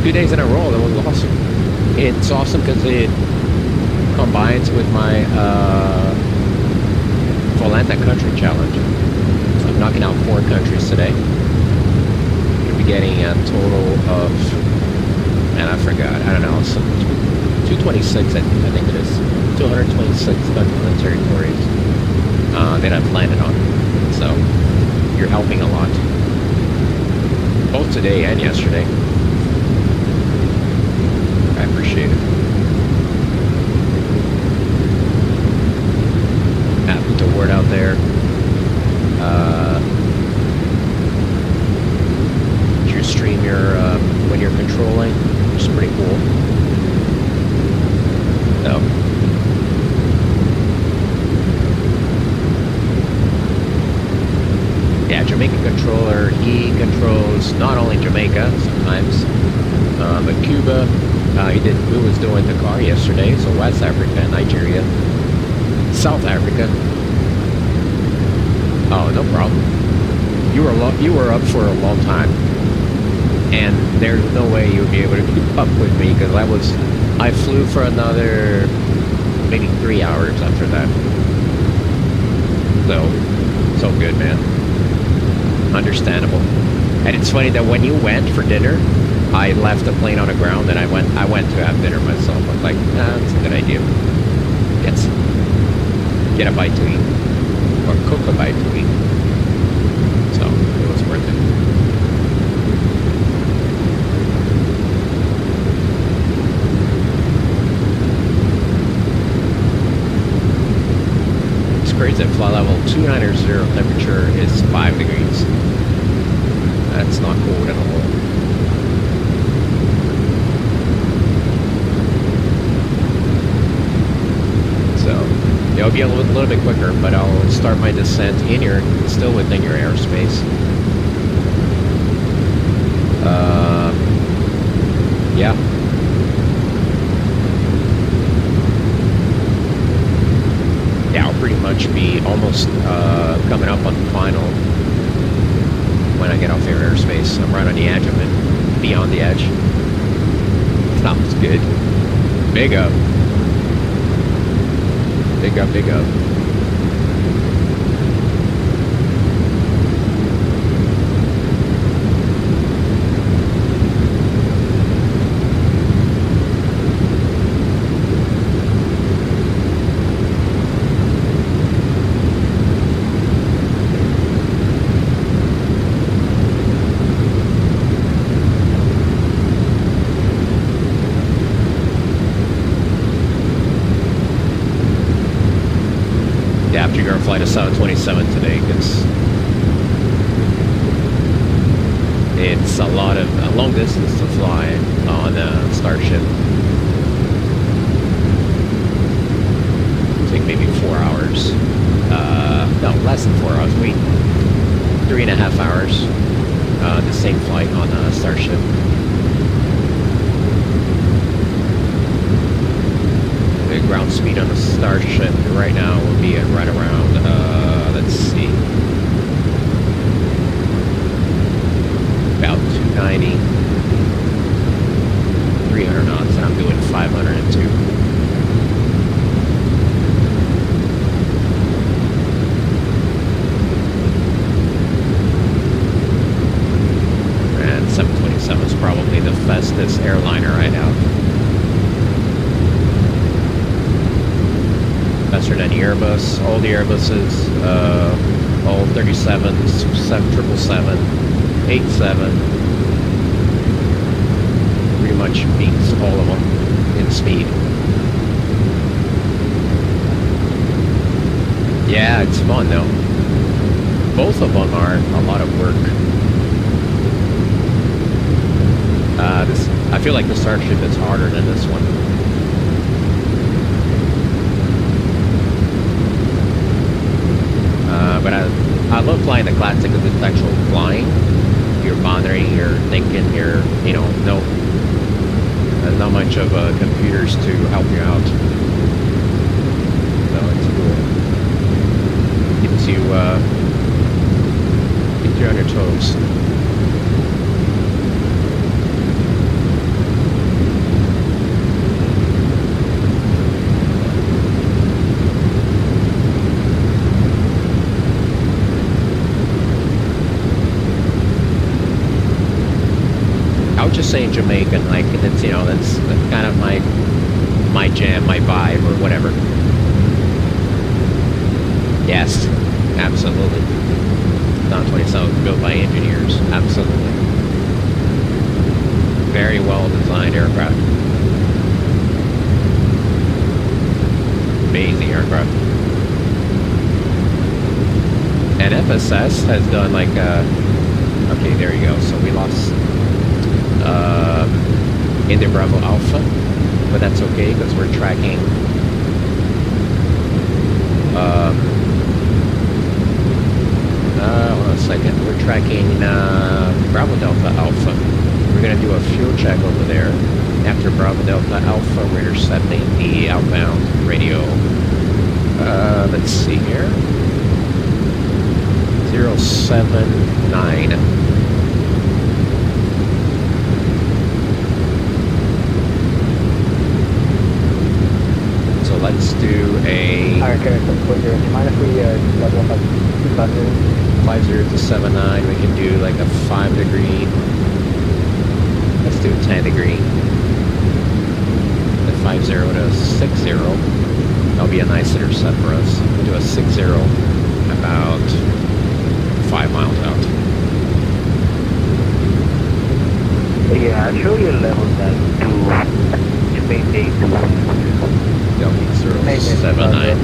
2 days in a row, that was awesome. It's awesome because it combines with my Volanta Country Challenge. So I'm knocking out 4 countries today. Gonna be getting a total of, man, I forgot. I don't know, some 226. I think it is 226 countries and territories that I've landed on. So you're helping a lot, both today and yesterday. I appreciate it. Put the word out there. You stream your when you're controlling, which is pretty cool. So. Yeah, Jamaica controller, he controls not only Jamaica sometimes, but Cuba. He was doing the car yesterday, so West Africa, Nigeria, South Africa. Oh, no problem. You were up for a long time, and there's no way you would be able to keep up with me because I flew for another maybe 3 hours after that. So good, man. Understandable. And it's funny that when you went for dinner, I left the plane on the ground and I went to have dinner myself. I was like, that's a good idea. Get a bite to eat. Or cook a bite to eat. So it was worth it. It's crazy that flight level 290 temperature is 5 degrees. That's not cold at all. It'll be a little bit quicker, but I'll start my descent still within your airspace. Yeah. Yeah, I'll pretty much be almost coming up on the final when I get off your airspace. I'm right on the edge of it, beyond the edge. Sounds good. Big up. Big up, big up. After your flight of 727 today, because it's a long distance to fly on Starship. Take maybe 4 hours. No, less than 4 hours. Wait, 3.5 hours. The same flight on Starship. The ground speed on the Starship right now will be at right around, let's see, about 290, 300 knots, and I'm doing 502. manifest this airliner right now. Faster than the Airbus, all the Airbuses, all 37s, 777, 87, pretty much beats all of them in speed. Yeah, it's fun though. Both of them are a lot of work. I feel like the Starship is harder than this one. But I love flying the classic because it's actual flying. You're monitoring, you're thinking, you're, you know, not much of computers to help you out. So it's cool. Keeps you on your toes. I would just say Jamaican, like, it's, you know, that's kind of my jam, my vibe, or whatever. Yes, absolutely. Not 27 built by engineers, absolutely. Very well designed aircraft. Amazing aircraft. And FSS has done like, okay, there you go. So we lost India Bravo Alpha, but that's okay because we're tracking hold on a second, we're tracking Bravo Delta Alpha. We're going to do a fuel check over there. After Bravo Delta Alpha, we're intercepting the outbound radio. Let's see here, 079. Let's do a Okay, so do you mind if we level up 50 to 79. We can do like a 5 degree. Let's do a 10 degree. The 50 to 60. That'll be a nice intercept for us. We'll do a 60 about 5 miles out. Yeah, I'll show you a level that to maintain. Delta 079.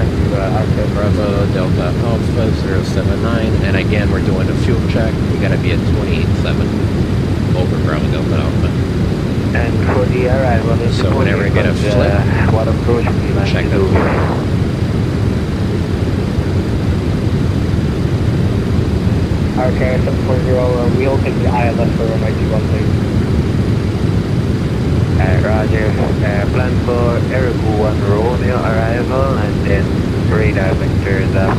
Bravo Delta Alpha 079. And again, we're doing a fuel check. We gotta be at 28.7 over Bravo Delta Alpha. And for the arrival, so whenever we get a flip, what approach we like check to the do? fuel. Okay, 740, we'll take the ILS for MIT 1 please. Roger. Plan for Erigo 1 Romeo arrival and then radar vectors up.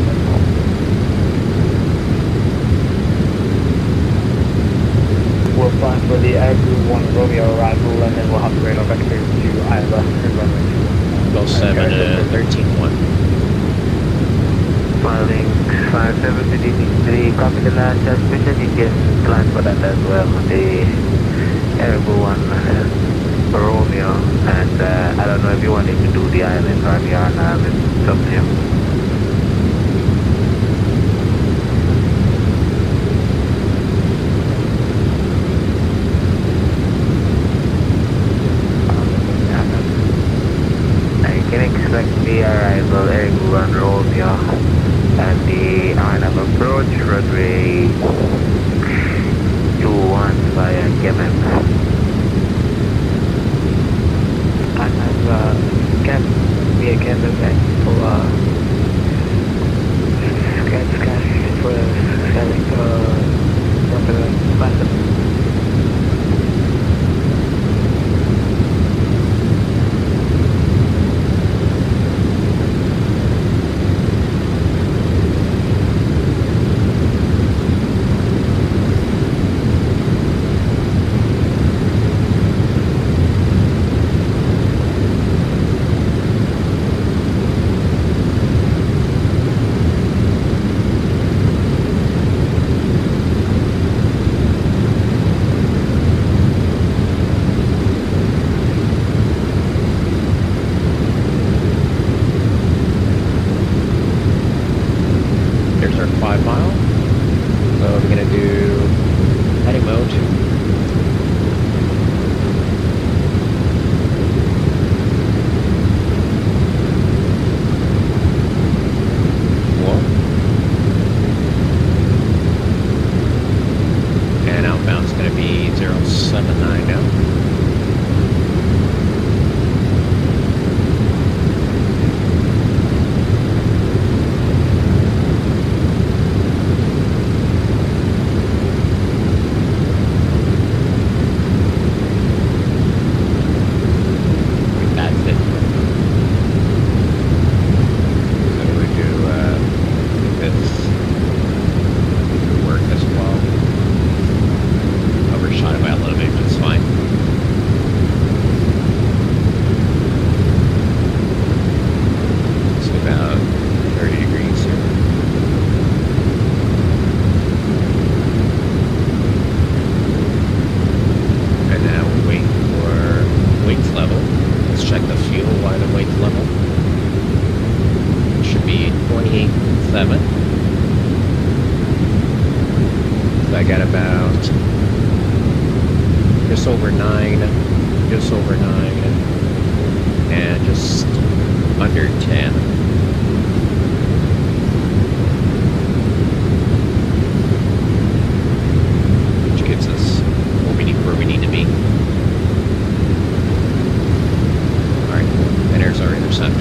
We'll plan for the Erigo 1 Romeo arrival and then we'll have the radar vectors to ILS and runway 21. 07 13.1. Filing 5733, copy the last transmission. You can plan for that as well. The Erigo 1 Romeo, and I don't know if you wanted to do the island or the RNAV, it's up to you. I can expect the arrival Erigo 1 Romeo and the RNAV approach runway 21 via Yemen. Can be a candidate for 79 now. That's it. So we do this work as well. Overshot it by a little bit, but it's fine. It's about 30 degrees here. And now we wait for weight level. Let's check the fuel line of weight level. It should be 28.7. So I got about just over 9, and just under 10. Which gives us where we need to be. Alright, and there's our intercept.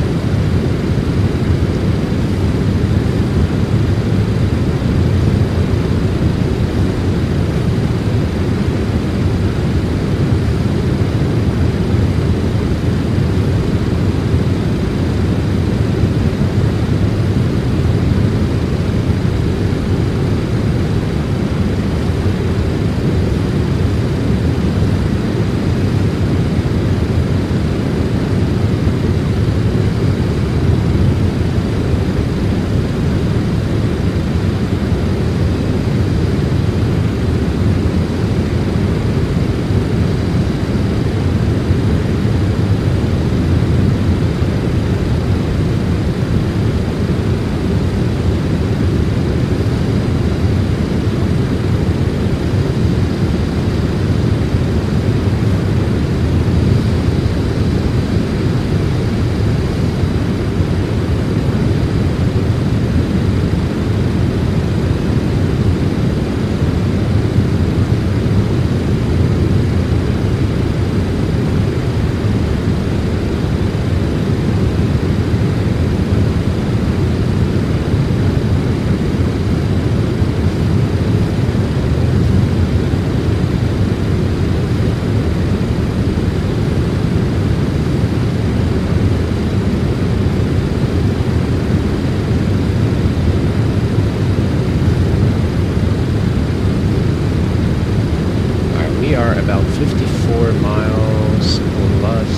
About 54 miles plus,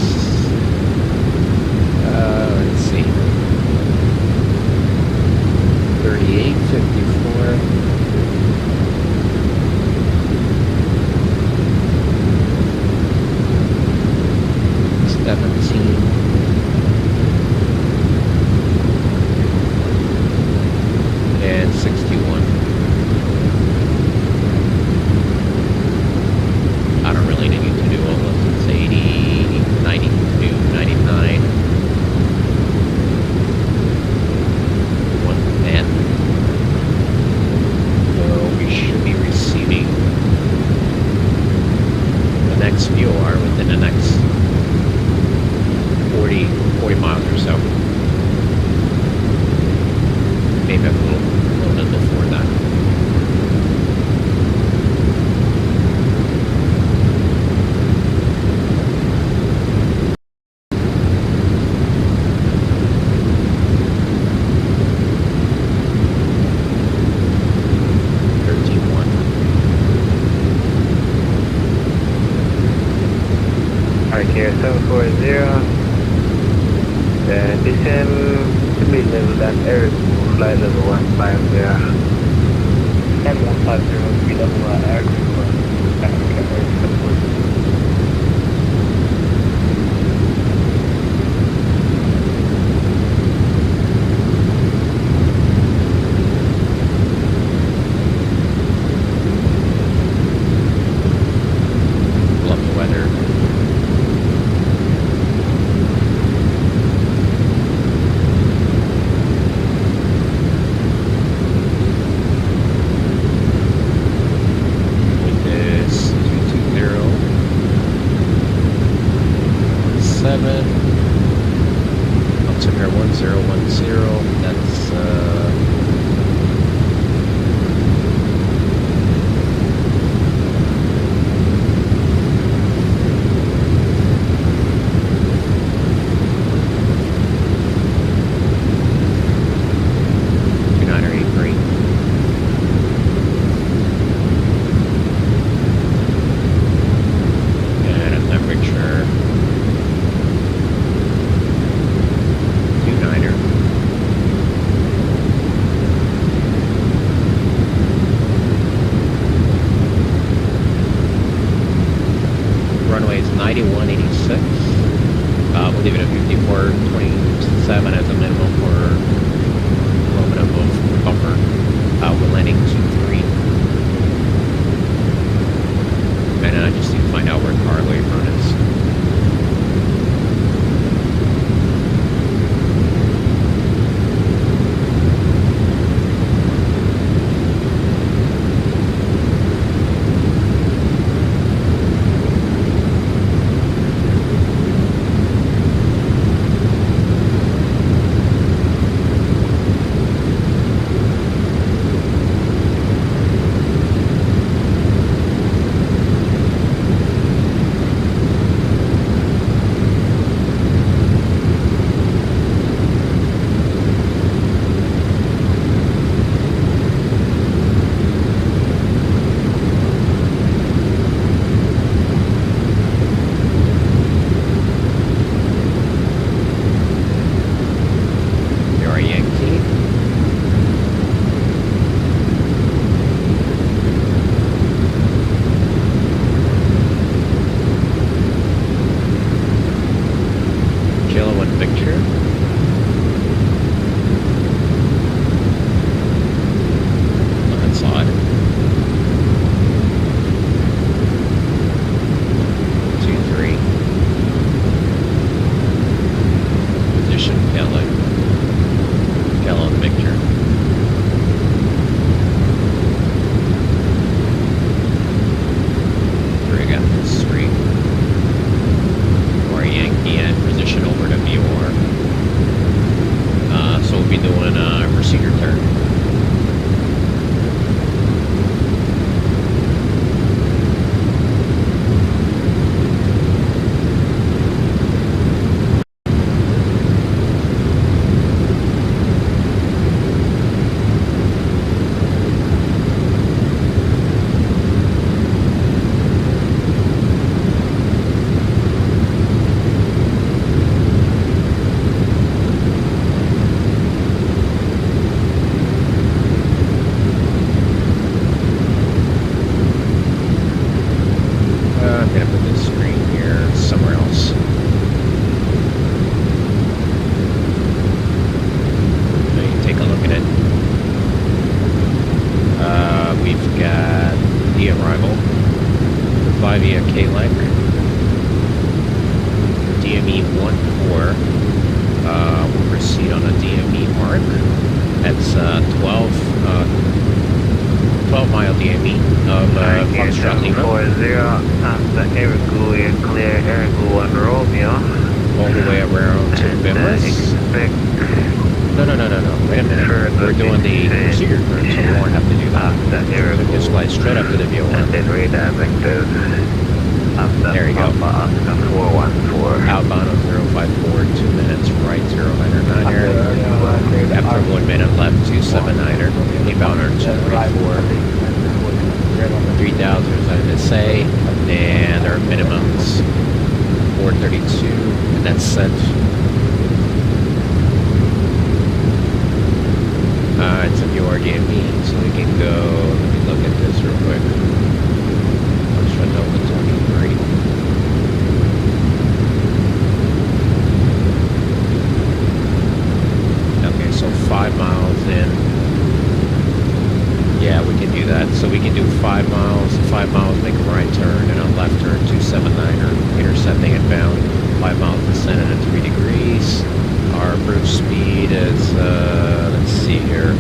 let's see, 38, 54, 17, and 61. I don't really need to do all of them. It's 80, 92, 99, 110. So we should be receiving the next VOR within the next 40 miles or so. Maybe a little bit before that. Here 740, descend to mid-level at air flight level 150. And 150, speed level air Love the weather. With this 225 27. Altimeter 1010. That's runway is 9186. We'll leave it at 5427 as a minimum for aluminum of bumper. We're landing 23. And I just need to find out where cargo apron is. via K-Link, DME-14, we'll proceed on a DME mark. That's 12-mile DME of Foxtrot Lima. 40, after Erigu, clear Erigu 1 Romeo. All the way around to Bimless. No. Wait a minute. We're doing the procedure turn, so we won't have to do that. So just fly straight up to the VO1. And then radar vectors. There you go. Oscar 414. Outbound of 054, 2 minutes, right 099er. After 1 minute left, 279er. Inbound on 234. 3,000 is IMSA. And our minimums 432. And that's set. It's a URDME, so we can go, let me look at this real quick. Let's run Delta 23. Okay, so 5 miles in. Yeah, we can do that. So we can do 5 miles, 5 miles, make a right turn, and a left turn, 279er, intercepting inbound, 5 miles descending at 3 degrees. Our approach speed is, let's see here,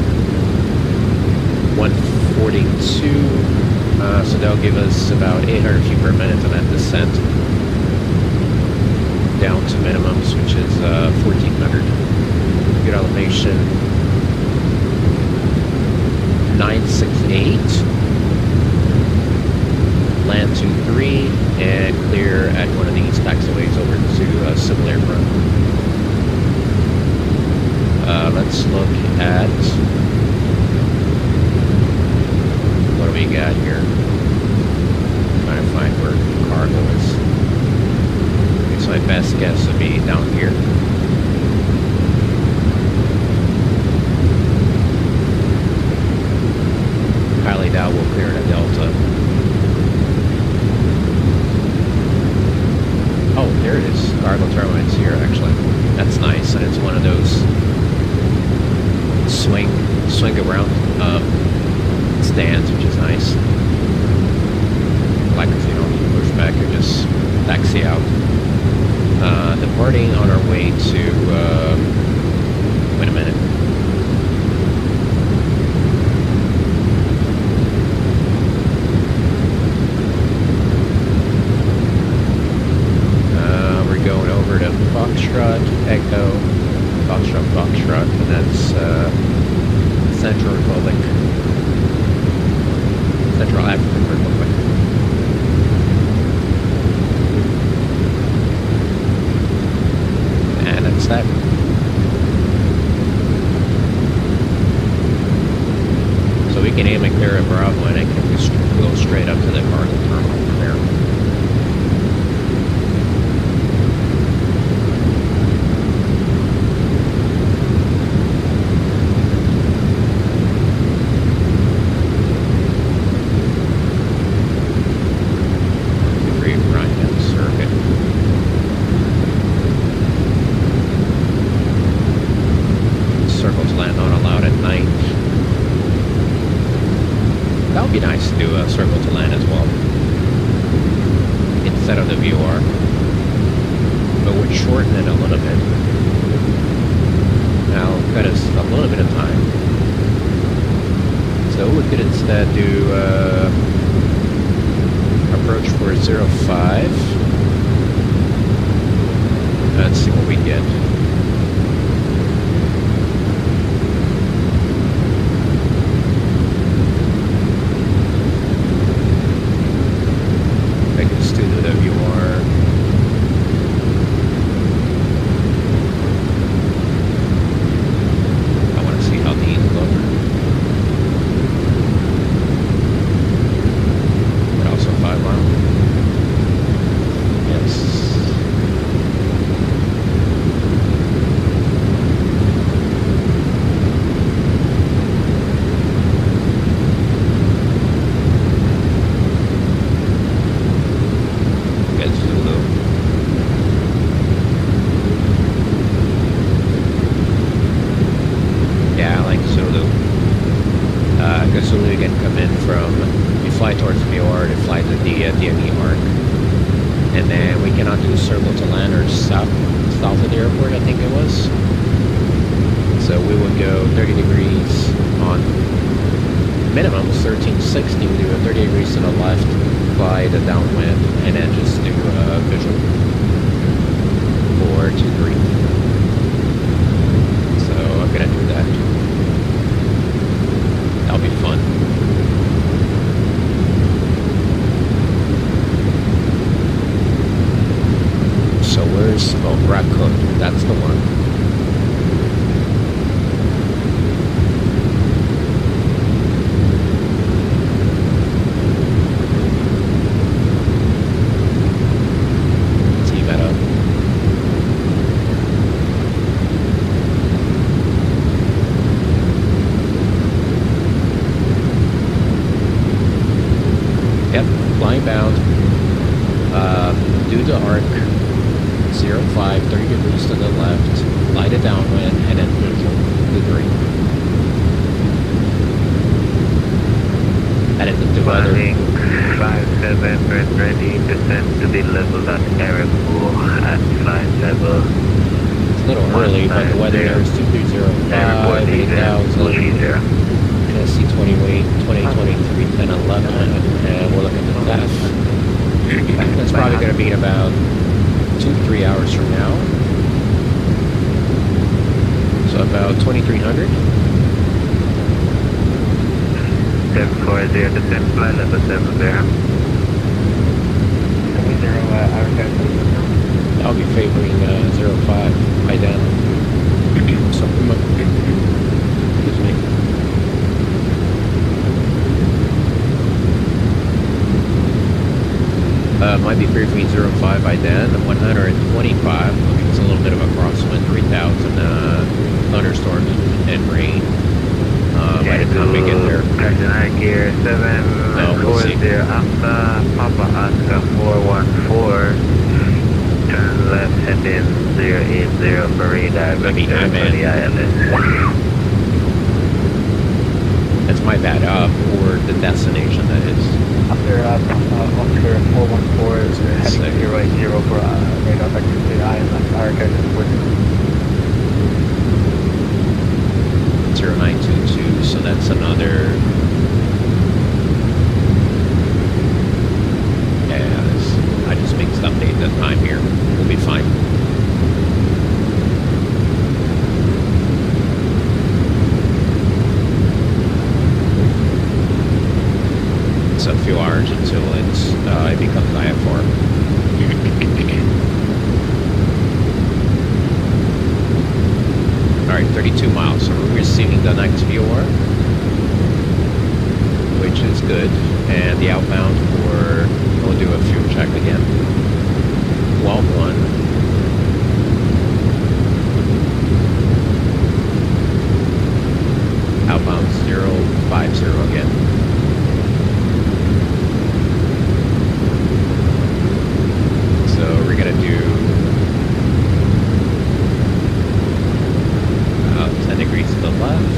142, so that'll give us about 800 feet per minute on that descent. down to minimums, which is 1400. Good elevation 968. Land 23 and clear at one of these taxiways over to Civil Airport. Let's look at what do we got here. Trying to find where cargo is. So my best guess would be down here. Highly doubt we'll clear in a delta. Oh, there it is. Cargo terminal is here, actually. That's nice, and it's one of those swing around stands, which is nice. Like if you don't need to push back, you just taxi out. Departing on our way to, wait a minute. We're going over to Foxtrot, Echo, Foxtrot, and that's Central Republic, Central African Republic. And that's that. So we can aim and clear at Bravo, and it can just go straight up to the cargo terminal from there. Circle to land as well instead of the VOR, but would shorten it a little bit. Now cut us a little bit of time, so we could instead do approach for 05. Let's see what we get. Minimum is 1360, we do a 30 degrees to the left, fly the downwind, and then just do a visual 423. So I'm gonna do that. That'll be fun. So where's, oh, Raccoon, that's the one. Bound, do the arc 05, 30 degrees to the left, light it downwind, and then visual the green. And then the weather. 57, ready, descend to the level at Airpool at flight level. It's a little early, but the weather there is 2305, 8,000. Tennessee 20 weight, 2023, 10, 11, and we're looking at the TAF. That's probably going to be about 3 hours from now. So about 2300. 740 to 10 flight level 7 there. 70 our calculation. I'll be favoring 05 high down. So, excuse me. Might be favoring 05 high down, 125. It's a little bit of a crosswind, 3000 thunderstorms and rain. By the time we get there. Captain Gear 740 after Papa Oscar 414. Turn left heading 080 for redirect for the ILS. That's my bad, for the destination, that is. After Oscar 414 is heading 080 for radar back to the ILS, our calculation. 0922, so that's another. I just mixed up the time here. We'll be fine. It's a few hours until it becomes IFR. Alright, 32 miles. So we're receiving the next VOR, which is good. And the outbound we'll do a fuel check again. 12-1. Outbound 050 again. So we're gonna do 10 degrees to the left.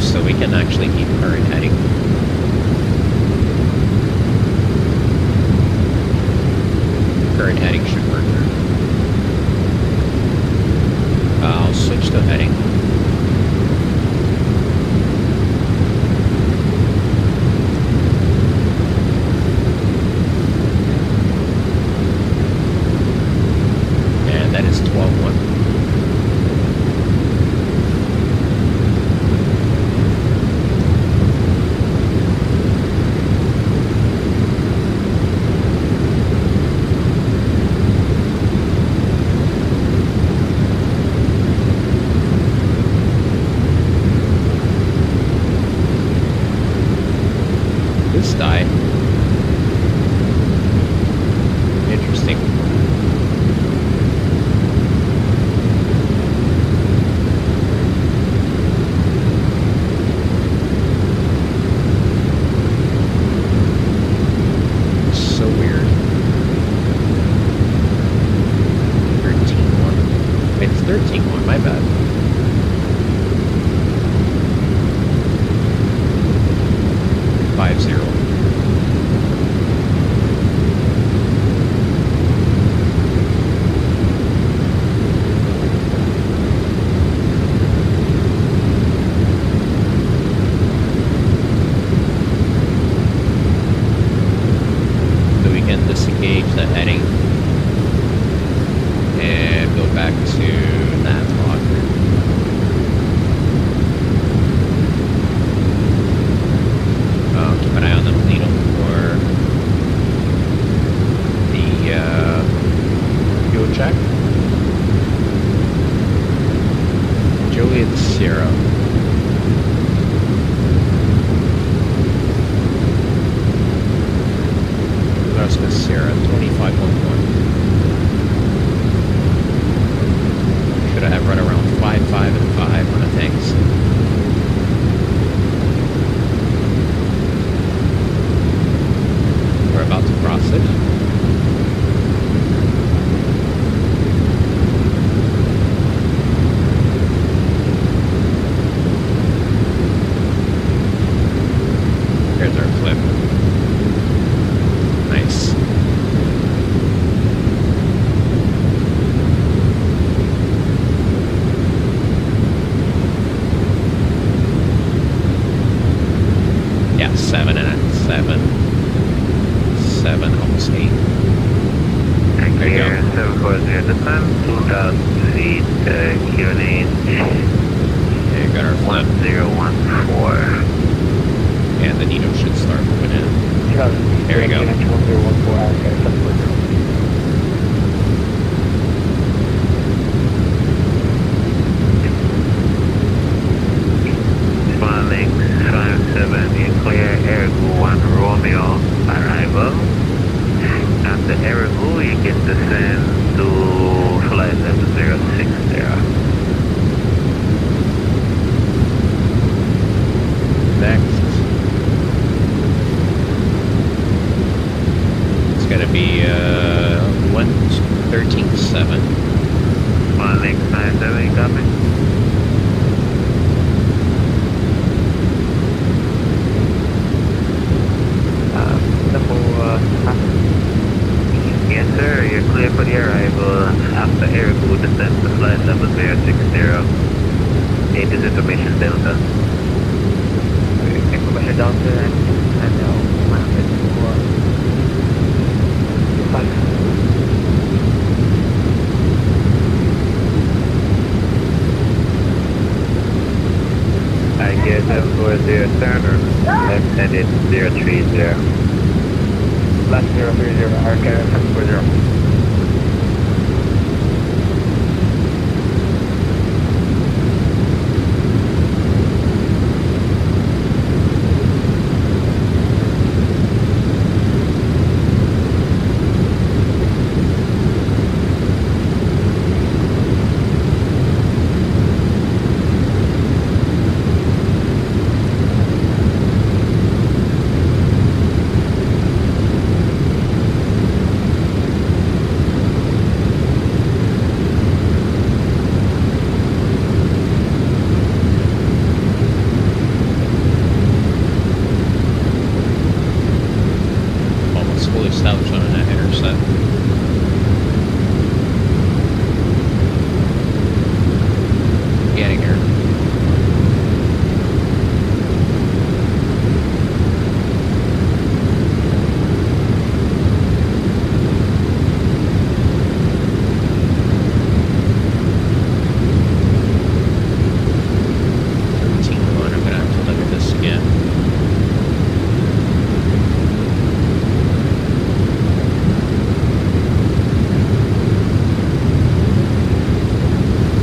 So we can actually keep current heading. Current heading should work. I'll switch to heading. And that is 12-1. Die. Interesting. So weird. 13-1. It's 13-1, my bad. Disengage the heading and go back to that log. Keep an eye on the needle for the fuel check. Juliet Sierra. Sierra 25.1. Should have run around 5.5 and 5 on the tanks. We're about to cross it. descent 2,000 feet, QNH Okay, got our flap. 1014. And the needle should start moving in. 2000 feet. There you go. QNH 1014, RK 740. Smiling 57, you clear Airgu 1 Romeo arrival. After Airgu, you can descend to flight level 060. Next. It's gonna be 113.7. Smiling 57, you coming? Yes, sir. You're clear for the arrival. After Airgu, descend to flight level 060. Need this information, Delta. Information down to and map it for 5. I guess 740 turner. Left headed 030. Left 030, RK 740. Almost fully established on that intercept. Getting her. I'm gonna have to look at this again.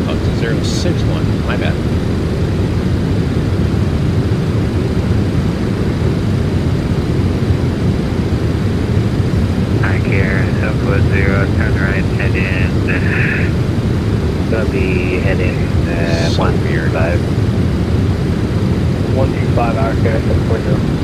Up to 061. My bad. I care 740, turn right, head in. Gonna be heading So weird. 135. 125, RK 740.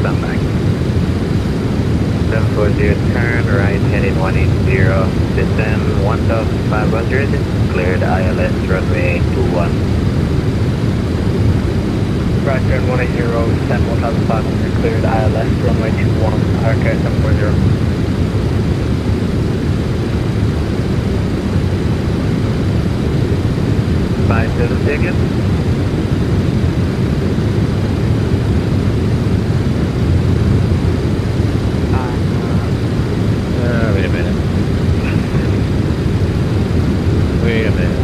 Stand back. 740, turn right, heading 180. Descend 1,500. Cleared ILS runway 21. Right turn 180, descend 1500, cleared ILS, runway 21, RK 740. 57 seconds. Wait a minute. Wait a minute.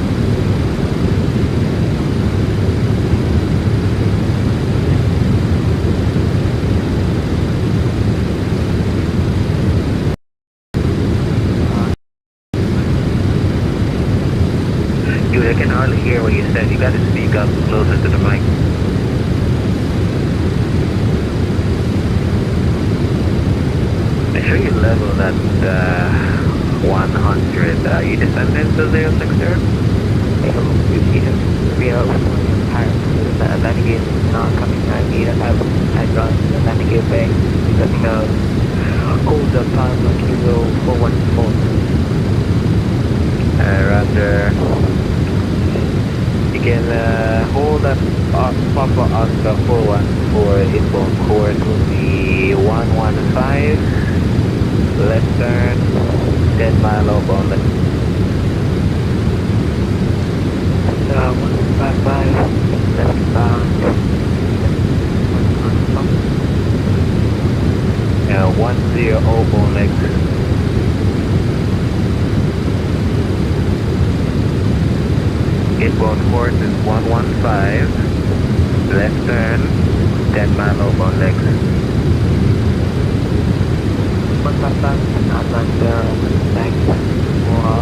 I can hardly hear what you said. You got to speak up closer to the mic. Make sure you level that 100. Are you descending to 060? We are higher. Navigate coming 9 meters. I run the navigate back. Let me know. Hold the time on kilo 414. Roger. You can hold that Papa on the 414 inbound course will be 115. Left turn, 10 mile outbound left. 155. Left bound. 10 outbound left. Inbound course is 115, left turn, 10 mile outbound next. 155, outbound there, thanks for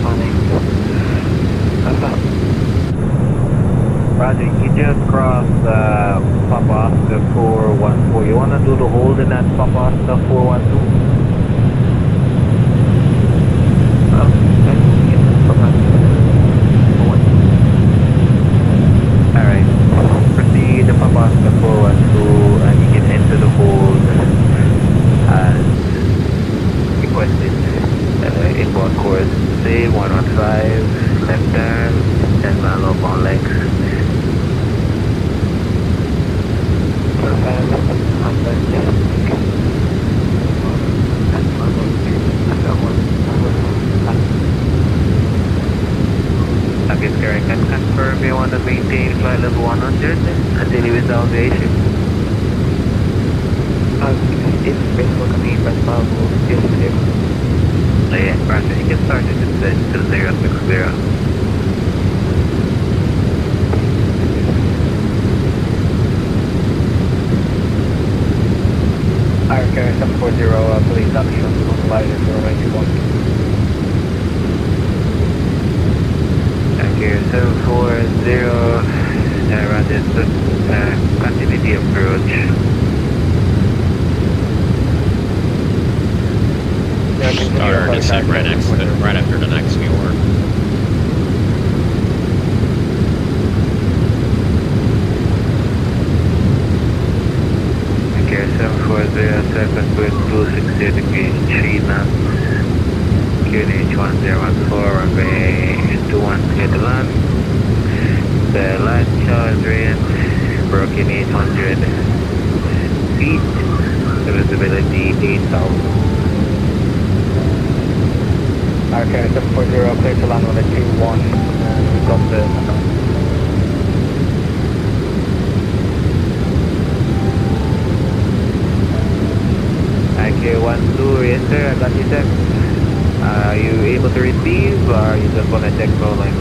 running. Roger, you just crossed Papa Oscar 414. You want to do the hold in that Papa Oscar 412? Alright, proceed to Papa Oscar 412 and you can enter the hold as requested. Inbound course say 115, left turn, 10 mile up on legs. Target correct and confirm you want to maintain flight level 100 until you resolve the issue. It's basically coming from Pablo, yes, Yeah, Roger, you can start it descent to 060. Okay, 740, police action on flight 091. Thank you, 740, Roger, continue the approach. Start our descent right after the next viewer. Okay, 740, circle with 260 degrees, 3 knots, QNH 1014, runway 21, clear to land. The line charge range, broken 800 feet, visibility 8,000. Okay, 740, clear to land on the 21, and we've got the... Okay, 12, yes sir, I got you sir. Are you able to receive or are you just gonna check rolling?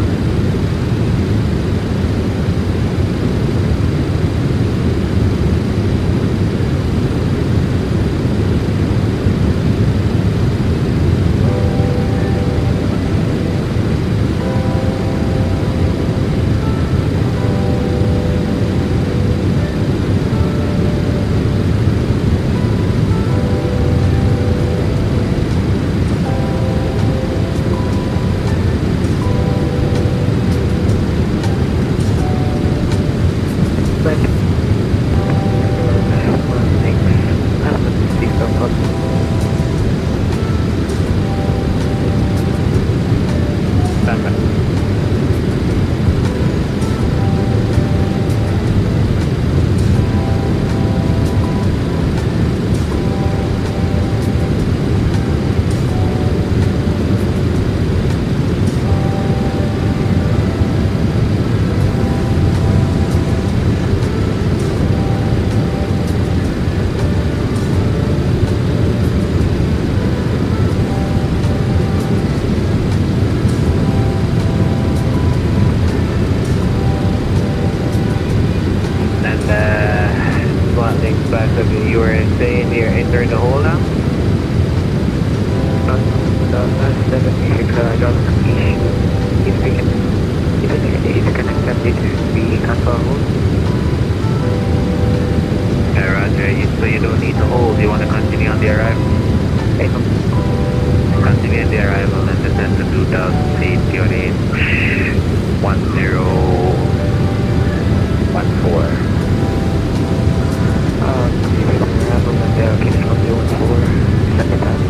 You were saying you're entering the hole now? The 76, just east, If you can accept it, we cancel hold. Roger. So you don't need to hold. You want to continue on the arrival? Hey, no. Continue on the arrival and descend to 2,000 feet, unit 1014. Continue the arrival and they are keeping on the 14. Second time.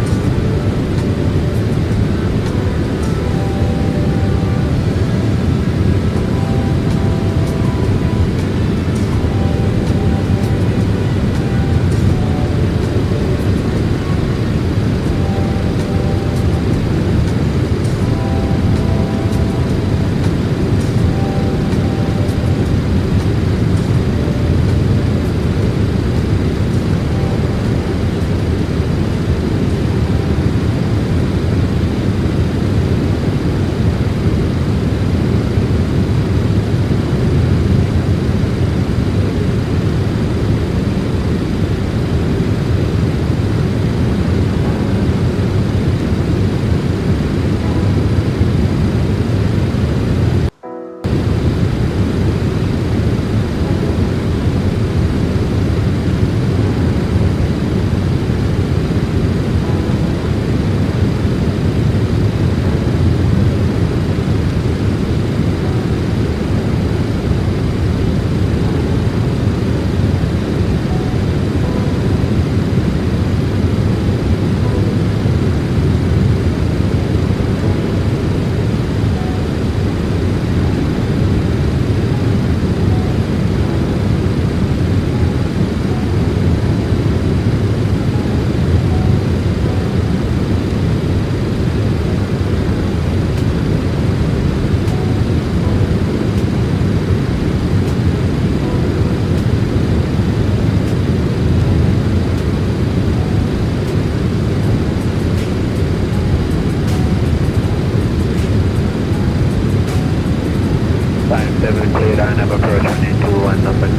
Clear on approach 121 number 2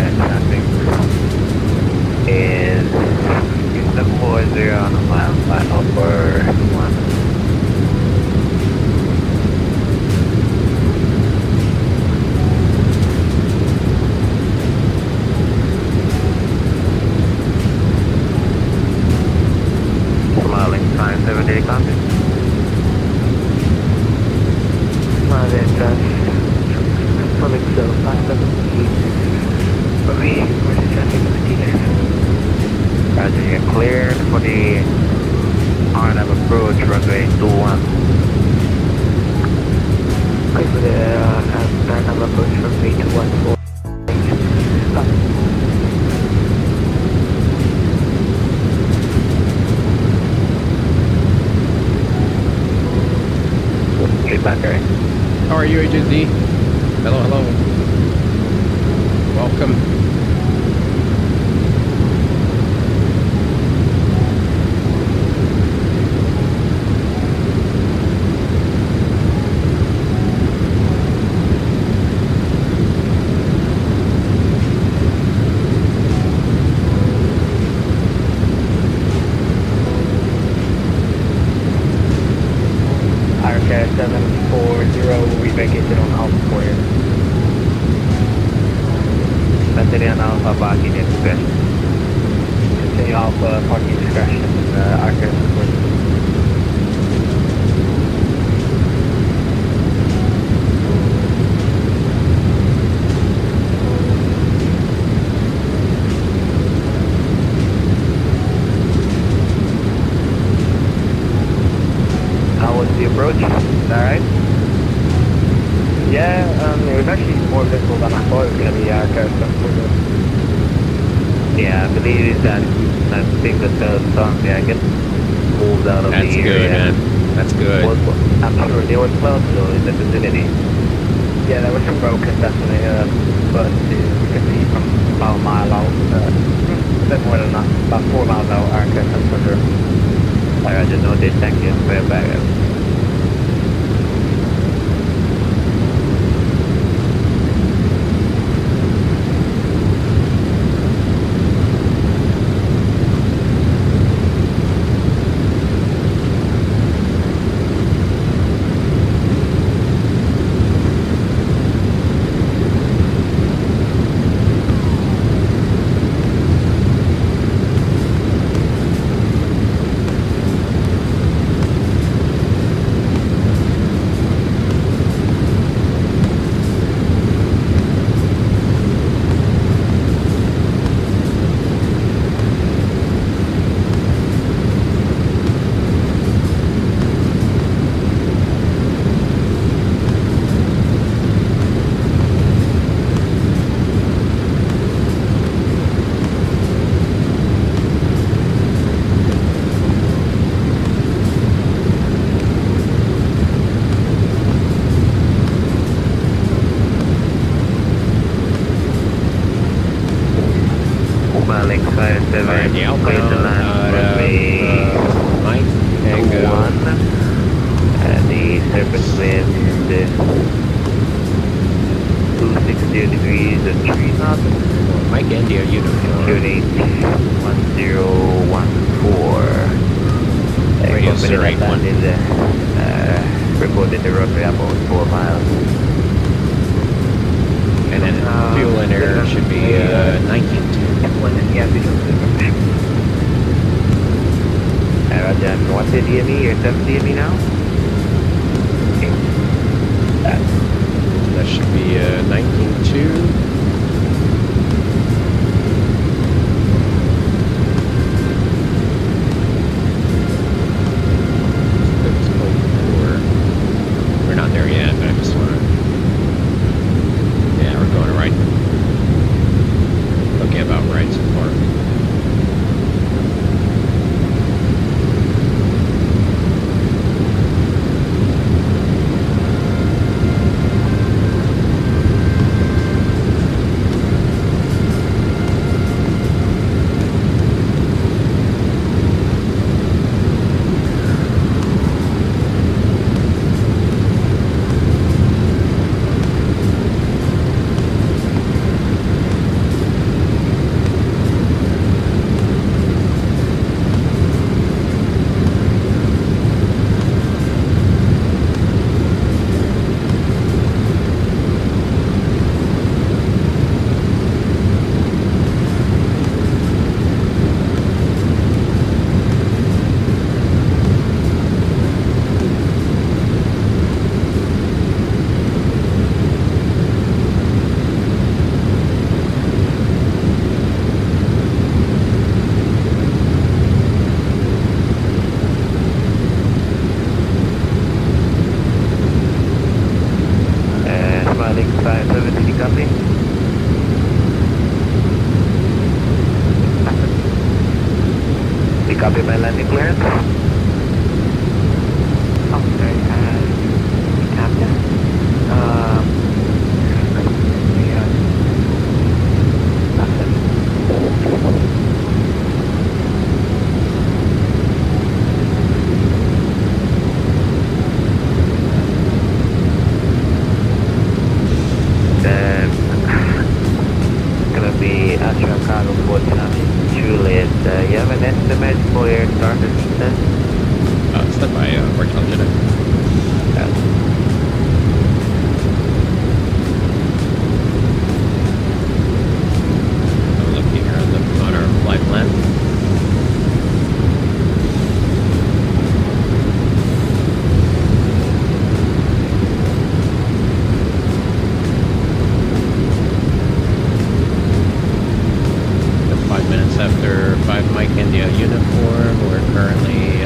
and traffic is the 40 on a mile final for 1. Smiling 570 copy. Smiling Public so 570. Where's the traffic indicator? Roger, you're cleared for the RNAV approach, runway 21. Okay, for the RNAV approach from 314. Feedback, right? How are you, Agent D? Hello, hello. Welcome. RK 740, we vacated on Alpha for you. Continue on Alpha parking discretion. Continue Alpha parking discretion, RK 740. How was the approach? Alright? Yeah, it was actually more visible than I thought it was going to be, RK 740. Yeah, I believe that I think the sun there gets moved out of That's the good, area. man. That's good. I'm sure there was clouds though in the vicinity. Yeah, there was some broken definitely, but you can see from about a mile out, a bit more than that, about 4 miles out, RK 740. Alright, just noted. Thank you for your backup. the outbound Clear to land, out runway of Mike, Tango, 21. The surface wind 260 degrees and 3 knots. Mike India uniform. Unit 1014. Radio Company that 081. landed, reported the runway about 4 miles. And then fuel and air should be 19.2. Yeah, visual super. Roger, and what's the DME? You're 7 DME now? That should be 19.2. We're not there yet, but I just want to. Yeah, we're going right. Looking about right so far. Smiling 570 copy. We copy my landing clearance. Okay, captain. Gonna be Astra Cargo 49 Juliet. You have an estimate for your start distance? It's done by Portal Jedi. I'm looking here on our flight plan. After 5 Mike India uniform, we're currently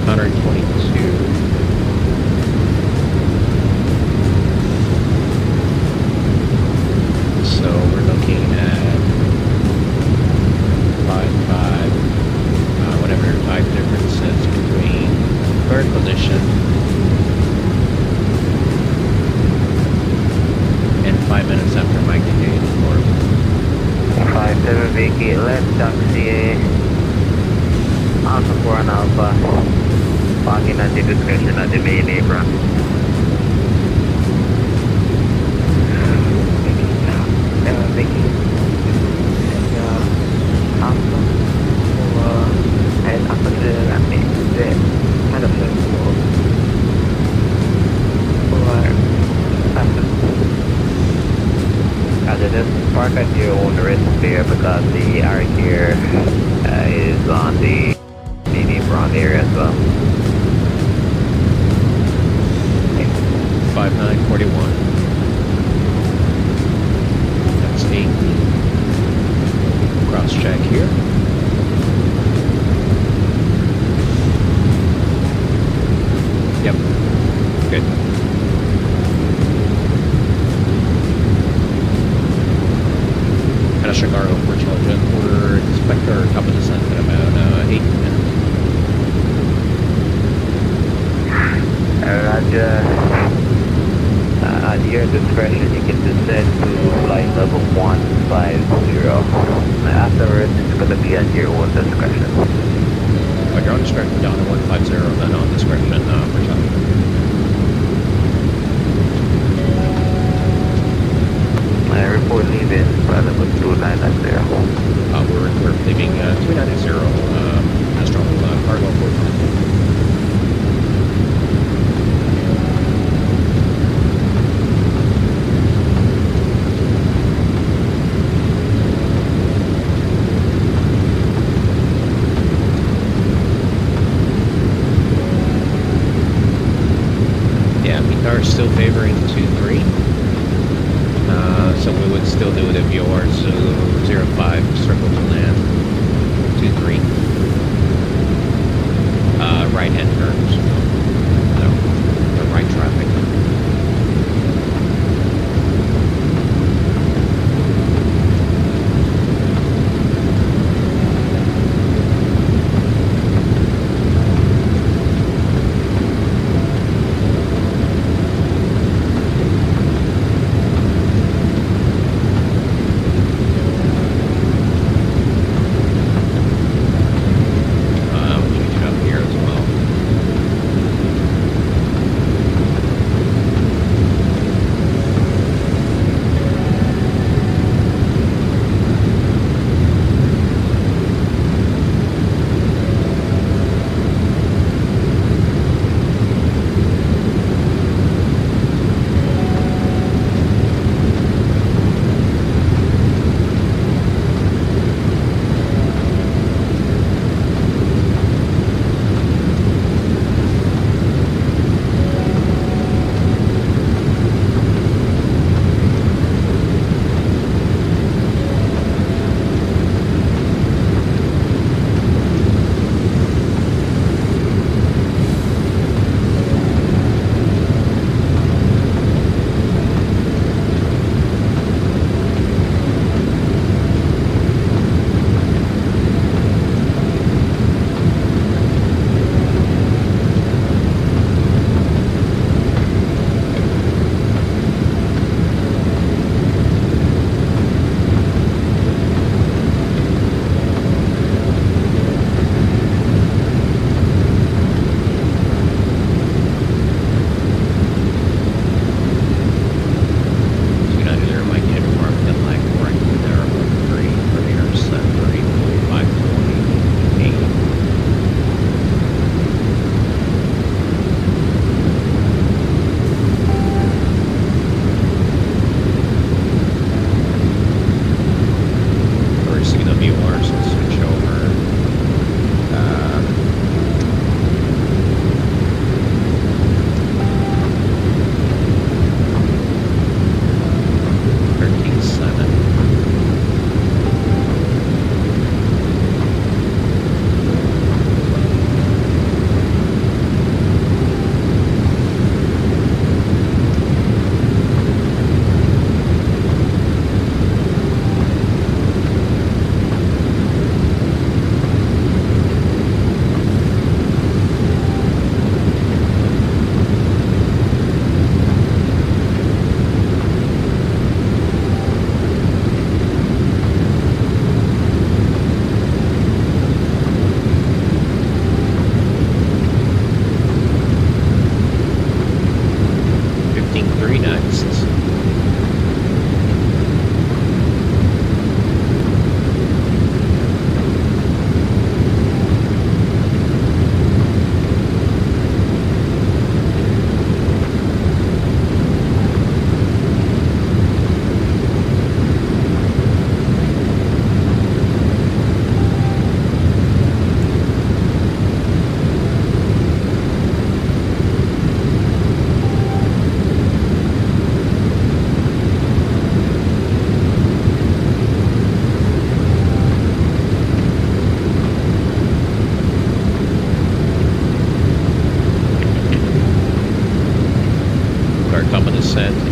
122. So we're looking at 5, whatever 5 differences between current position and 5 minutes after Mike India uniform. 57 vacate left taxi Alpha 4 and Alpha. Parking at the discretion of the main apron. Just park at your own risk there because the arc here is on the apron area as well. 5941. That's 8. Cross check here. Yep. Good. Chicago for children. We're expect our top of descent in about 8 minutes. Roger. At your discretion, you can descend to flight flight level 150. Afterwards, it's going to be at your own discretion. But you're on discretion down to 150, then on discretion for time. Report leaving flight level 290. We're leaving 290, Astro cargo 45. Are still favoring 2-3, so we would still do it if yours 05 circle to land 2-3 right hand turns, no, the right traffic.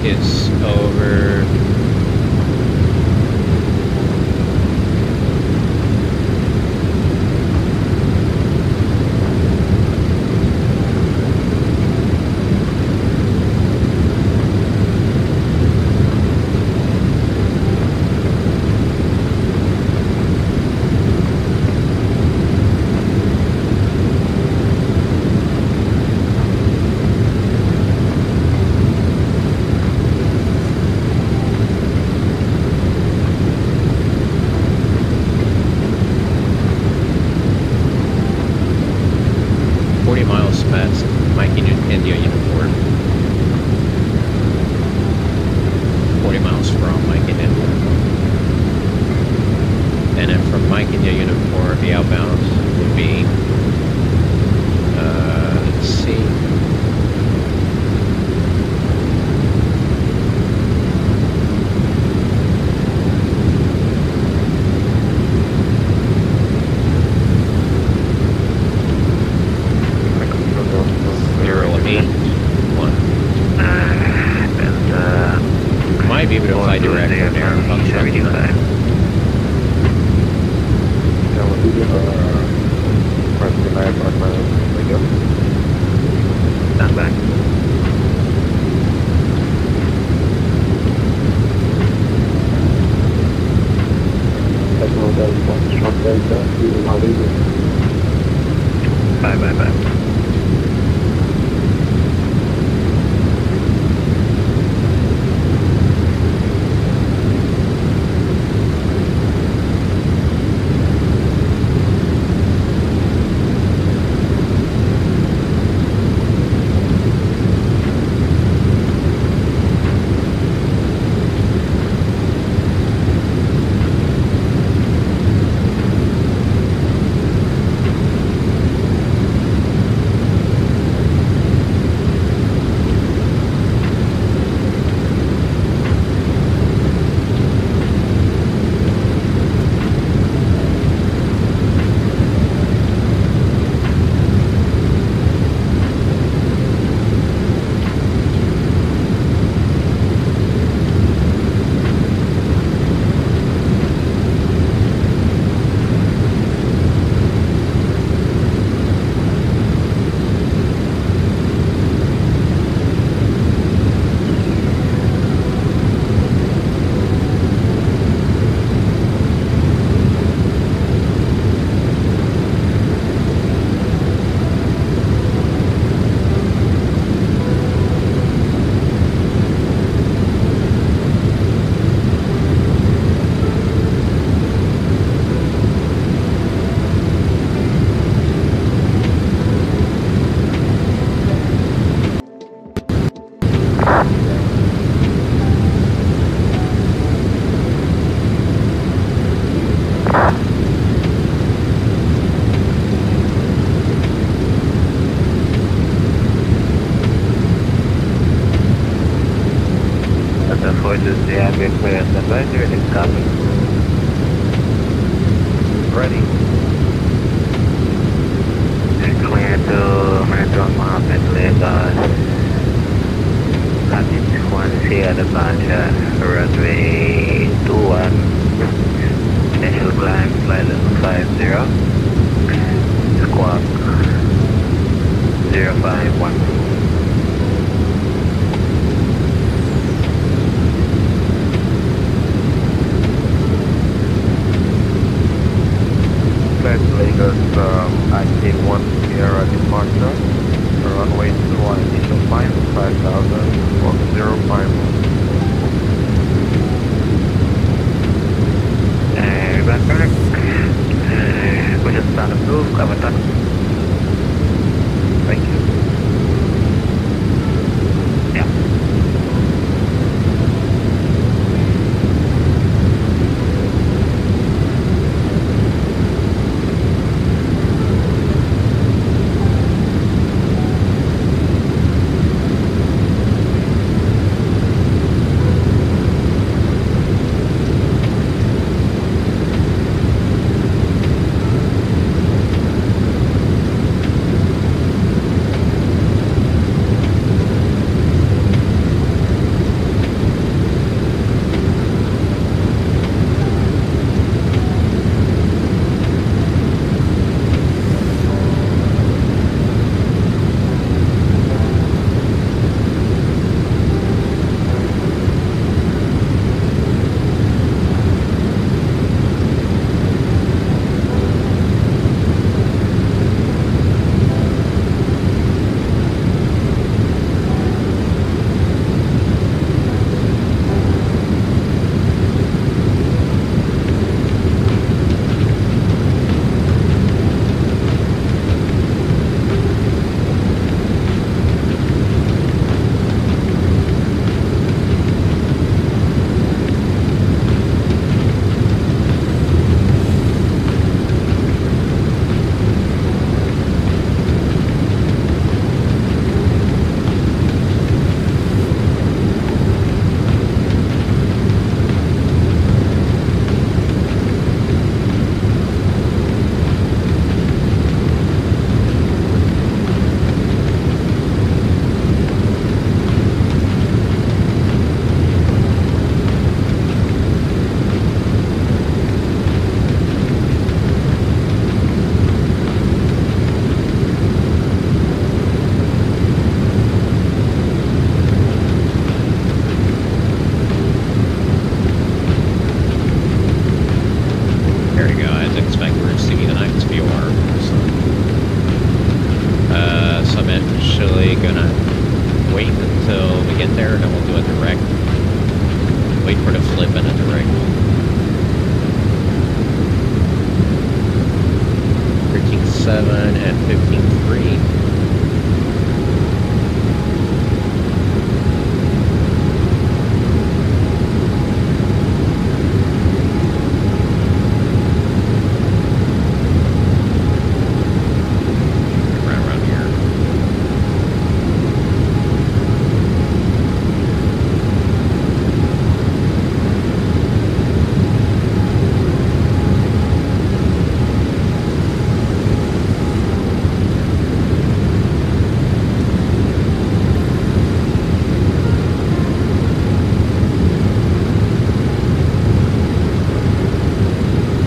is over. 40 miles past Mike India Uniform. 40 miles from Mike India Uniform. And then from Mike India Uniform, the outbound would be, let's see. Might be able to fly direct from there, about 79. Stand back. Bye. Forces, the ambient clearance advisory is coming. Ready. Clear to Metro Mohammed Lagos. Captain 1 here departure, runway 21. Initial climb, flight level 50. Squawk 051. Lagos, IT1 Sierra departure, runway 21 initial climb, 5,000, walk 051. Back. We just stand approved, cover that. Thank you. actually gonna wait until we get there, and then we'll do a direct. Wait for the flip and a direct. 13.7 and 15.3. Around here.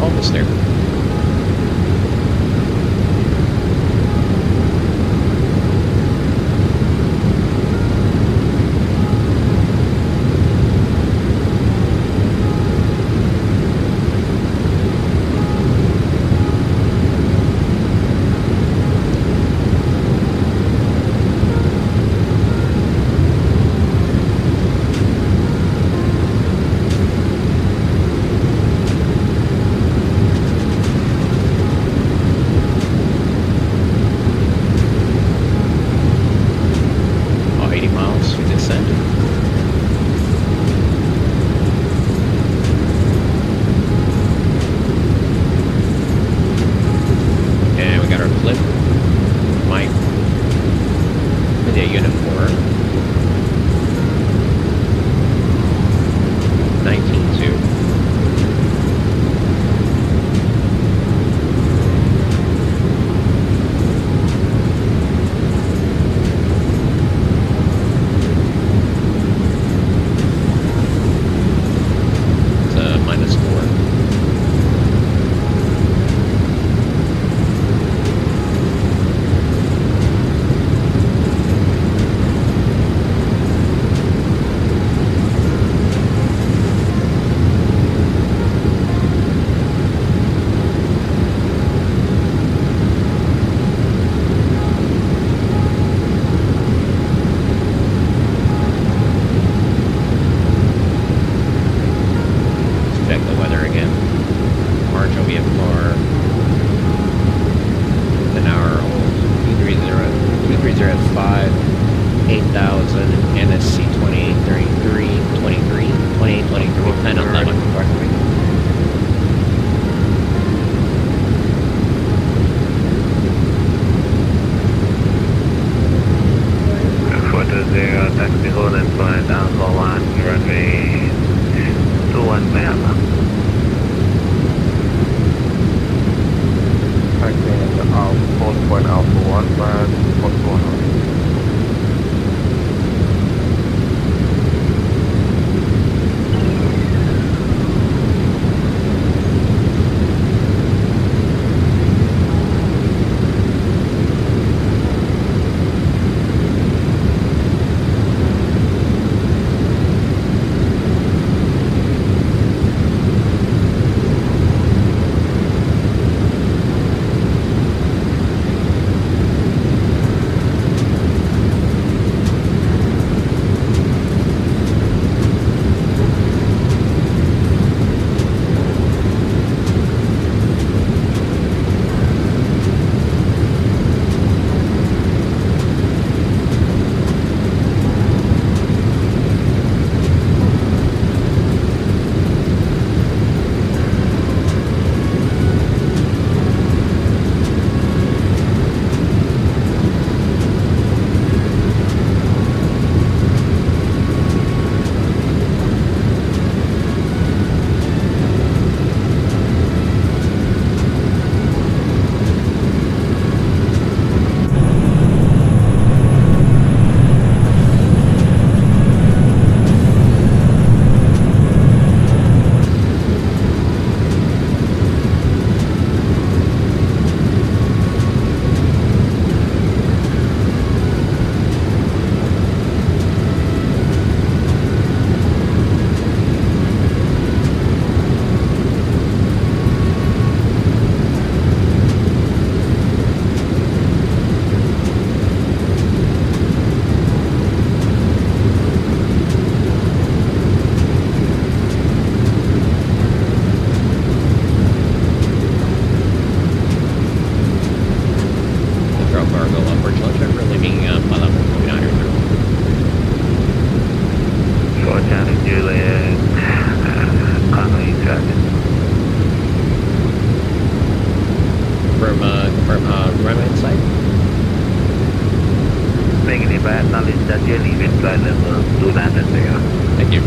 Almost there. Oh, 80 miles to descend. And we got our flip. Mike. Yeah, unit 4. 19.2. -4. Check the weather again. March will be a far an hour old. 230 at 5, 8,000, NSC 2833, 23, 28, 23, 10, 11. Taxi hold and fly down for 1, runway 21 ma'am. Taxiing Alpha, point Alpha 1, what's going on? cargo upward launch over, leaving level 49er through. For Charlie Juliet, Connolly traffic. Confirm runway inside. Negative, I acknowledge that you're leaving flight level 290. Thank you.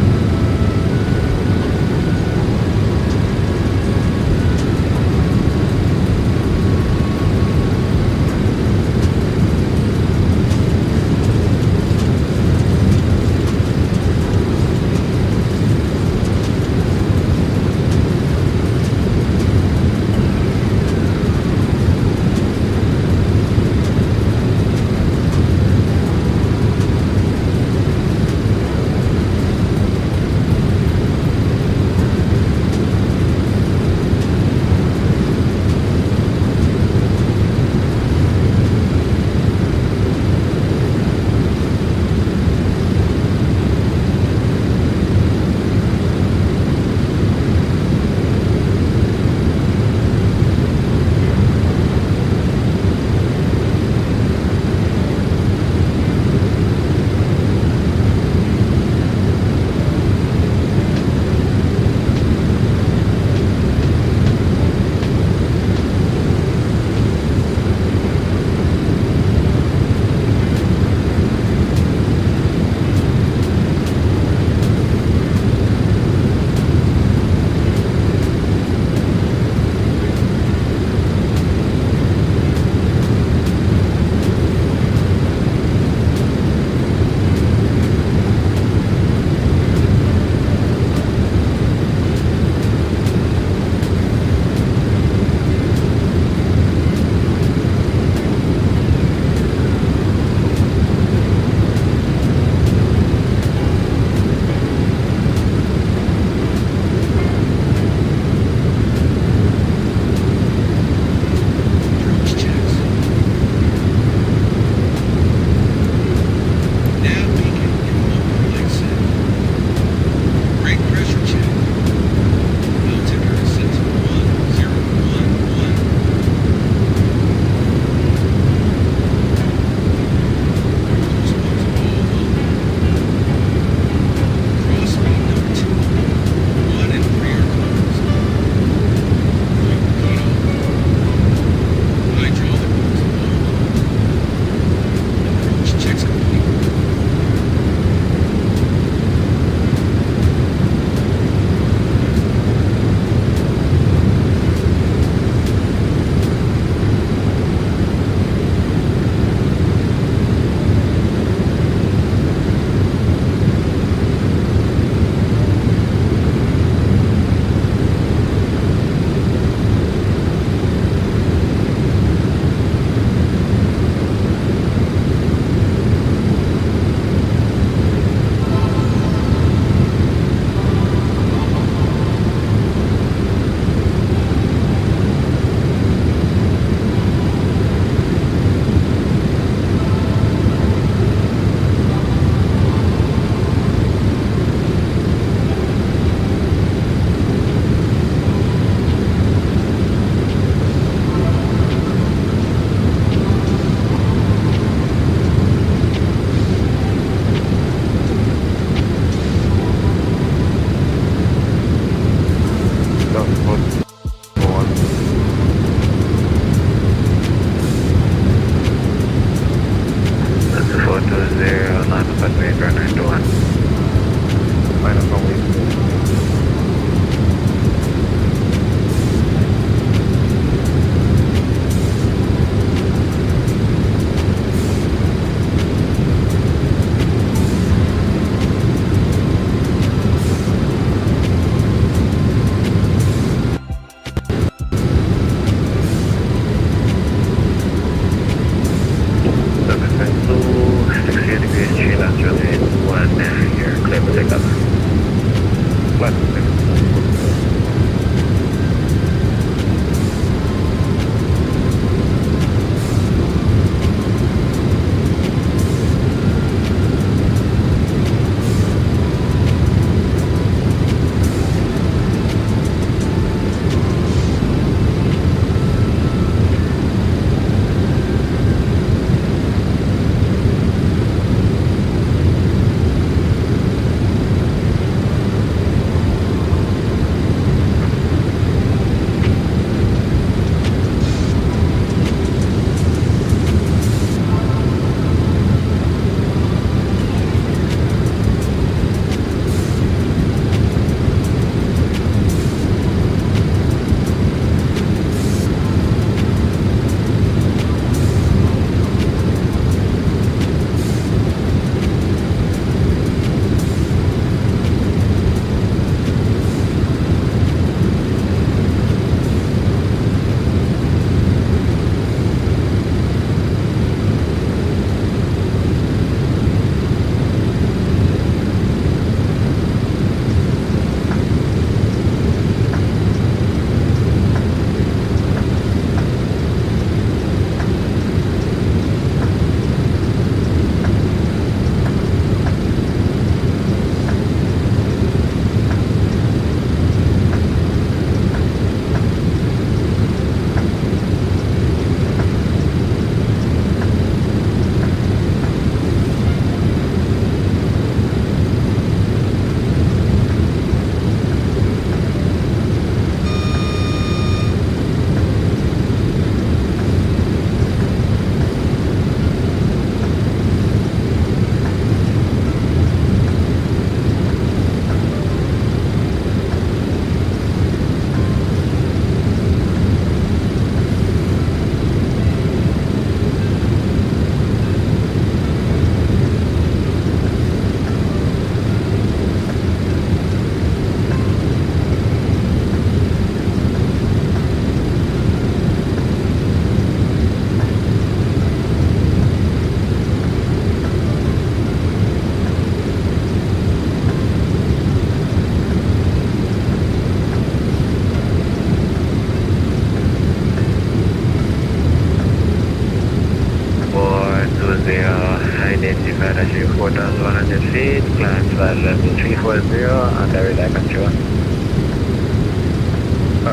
identified as you 4,100 feet, climb flight level 340 under radar control.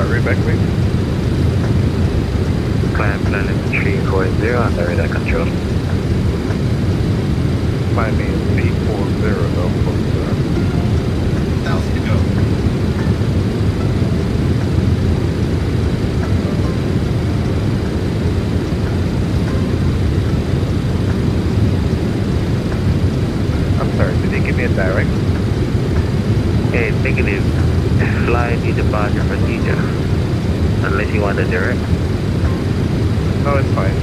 Read back, please. Climb flight level 340 under radar control. Find me speed 40 though. 1,000 to go. I'm sorry, did they give me a direct? Hey, negative. Fly the departure procedure. Unless you want a direct. No, it's fine.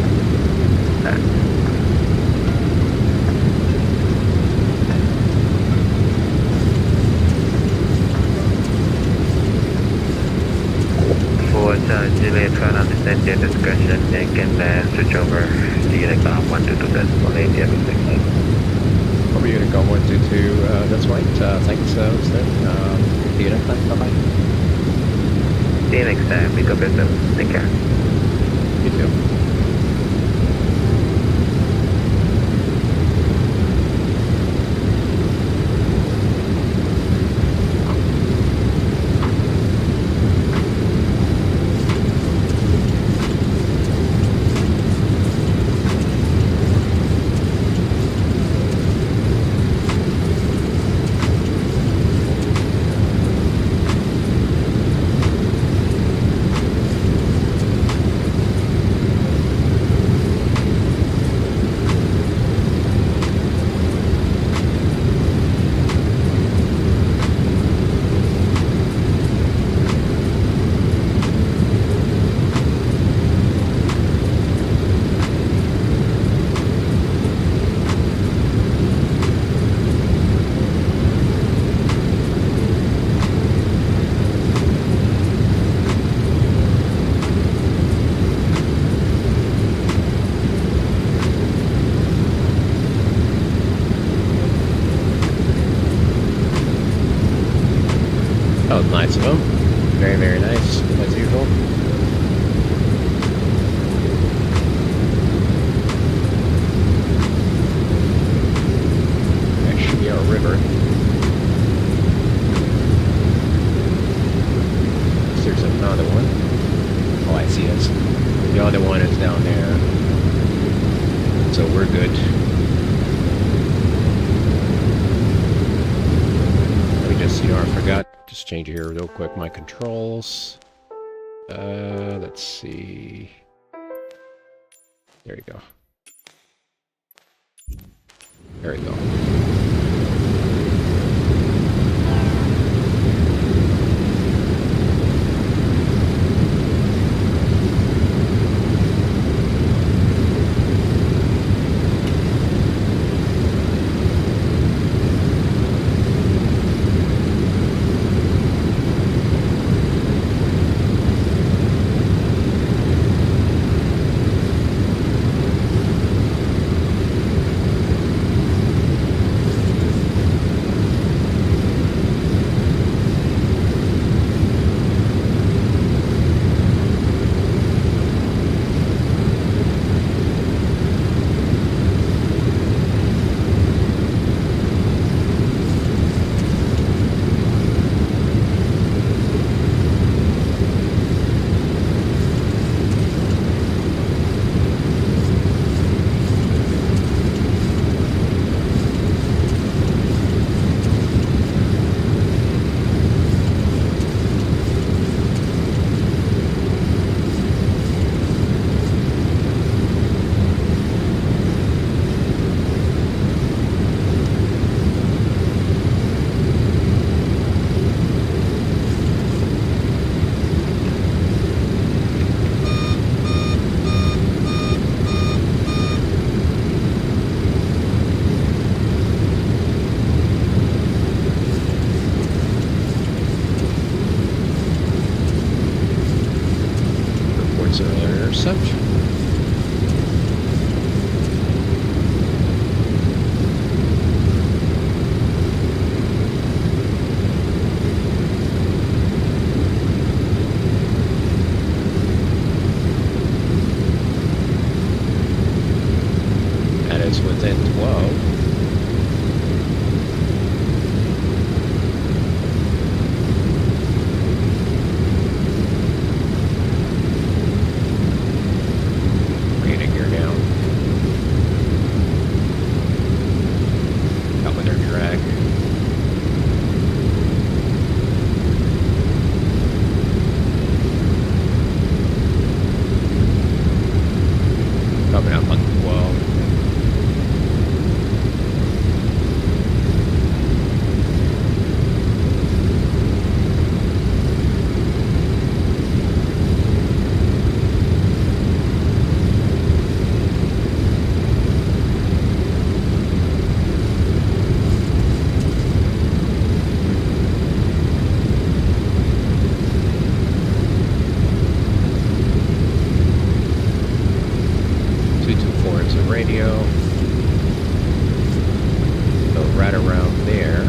For delay, try to understand your discussion. They can switch over to Unicom 122.8 everything. Over Unicom 122, that's right. Thanks, Stan. See you next time. Bye-bye. See you next time. Pick up yourself. Take care. You too. That was nice of him. Very, very nice, as usual. That should be our river. There's another one. Oh, I see it. The other one is down there. So we're good. Let me just, I forgot. Just change here real quick my controls. Let's see. There you go. There we go. Interception. It's within 12. Bringing gear down. Out with our drag. Coming up on 12. Radio. So right around there.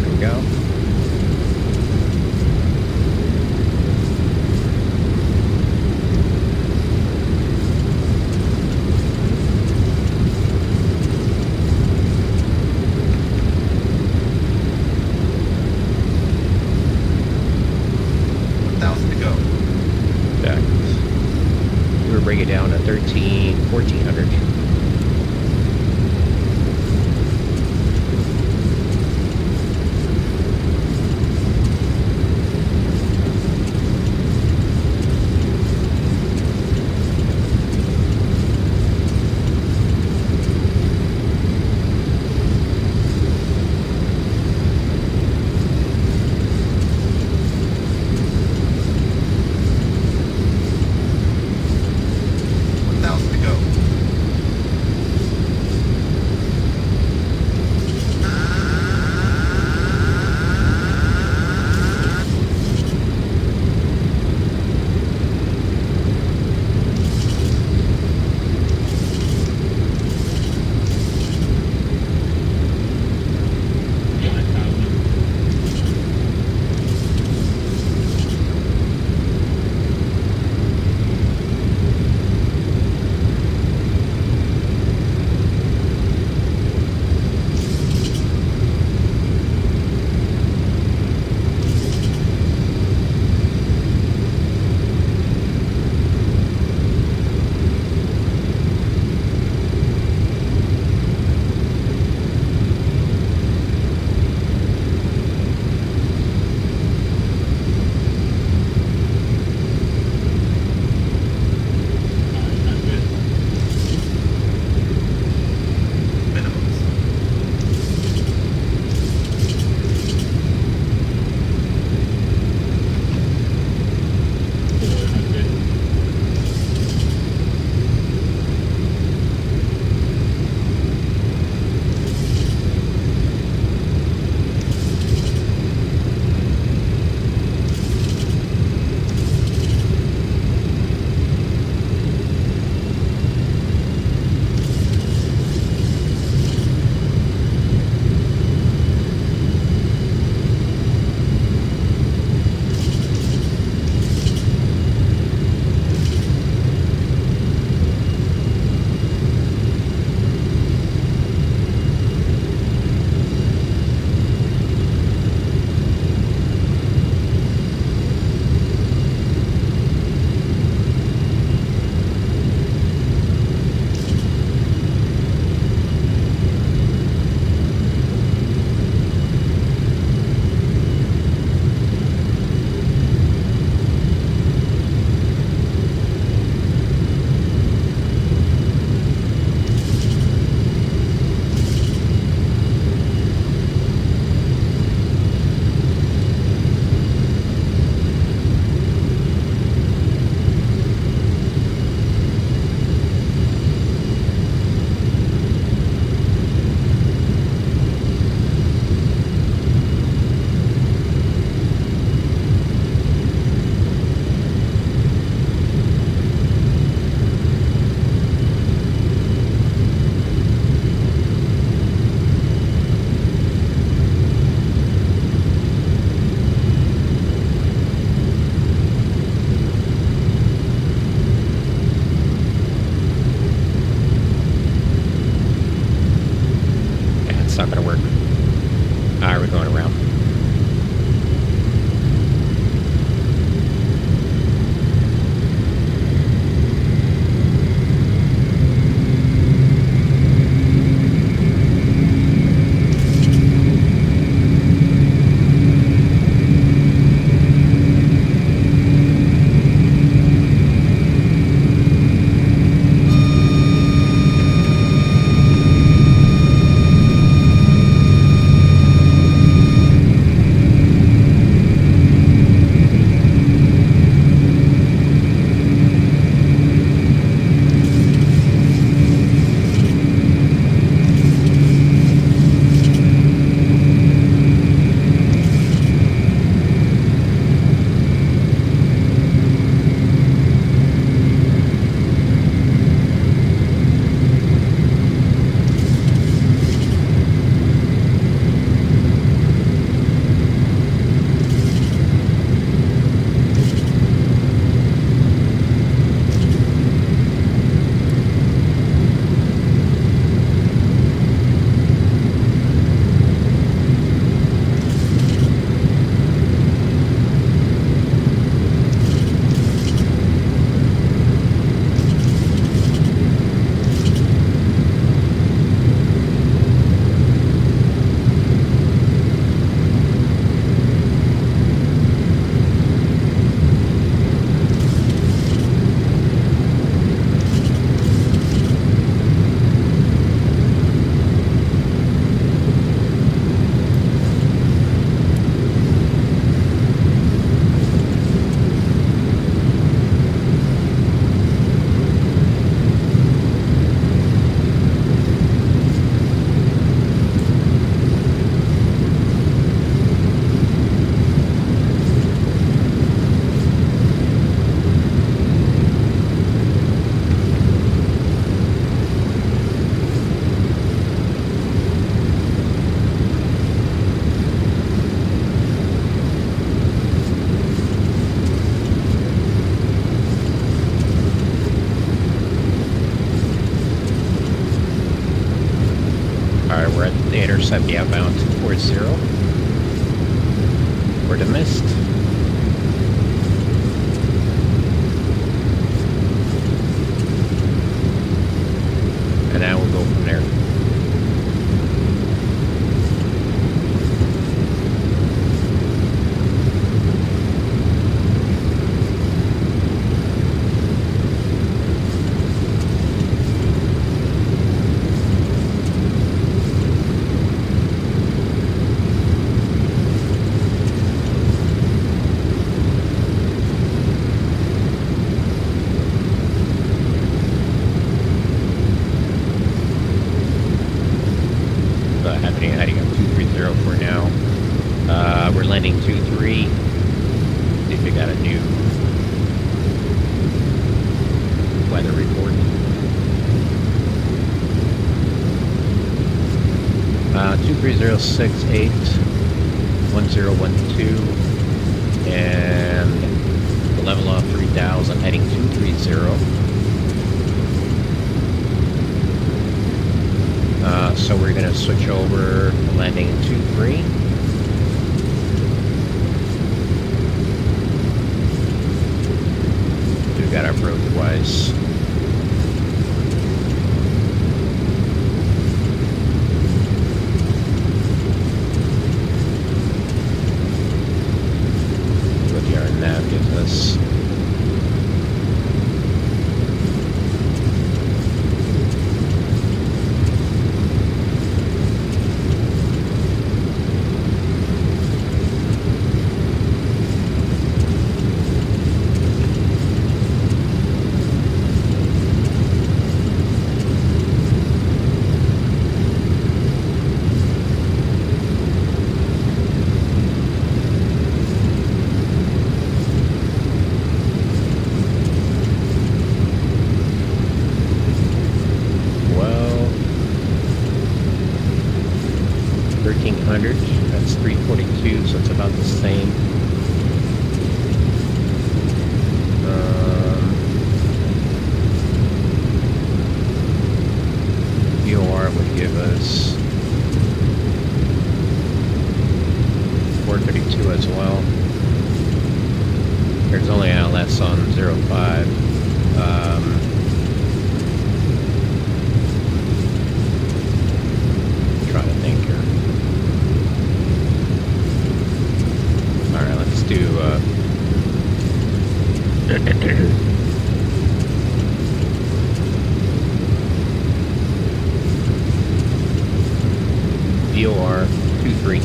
There we go. Bring it down to 1400. the intercept the outbound 240 for the mist. And now we'll go from there. Heading up 230 for now. We're landing 23. See if we got a new weather report. 23068 1012 and level off 3000 heading 230. So we're going to switch over, landing in 23. We've got our roadwise. What the our nav gives us. That's 342, so it's about the same. VOR would give us 432 as well. There's only ILS on 05. Trying to think here. Alright, let's do VOR 23.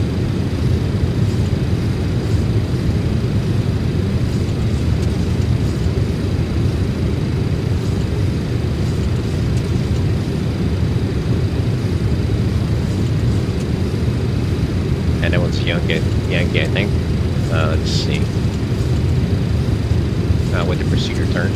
And that one's Yankee, I think. Let's see. With the procedure turn.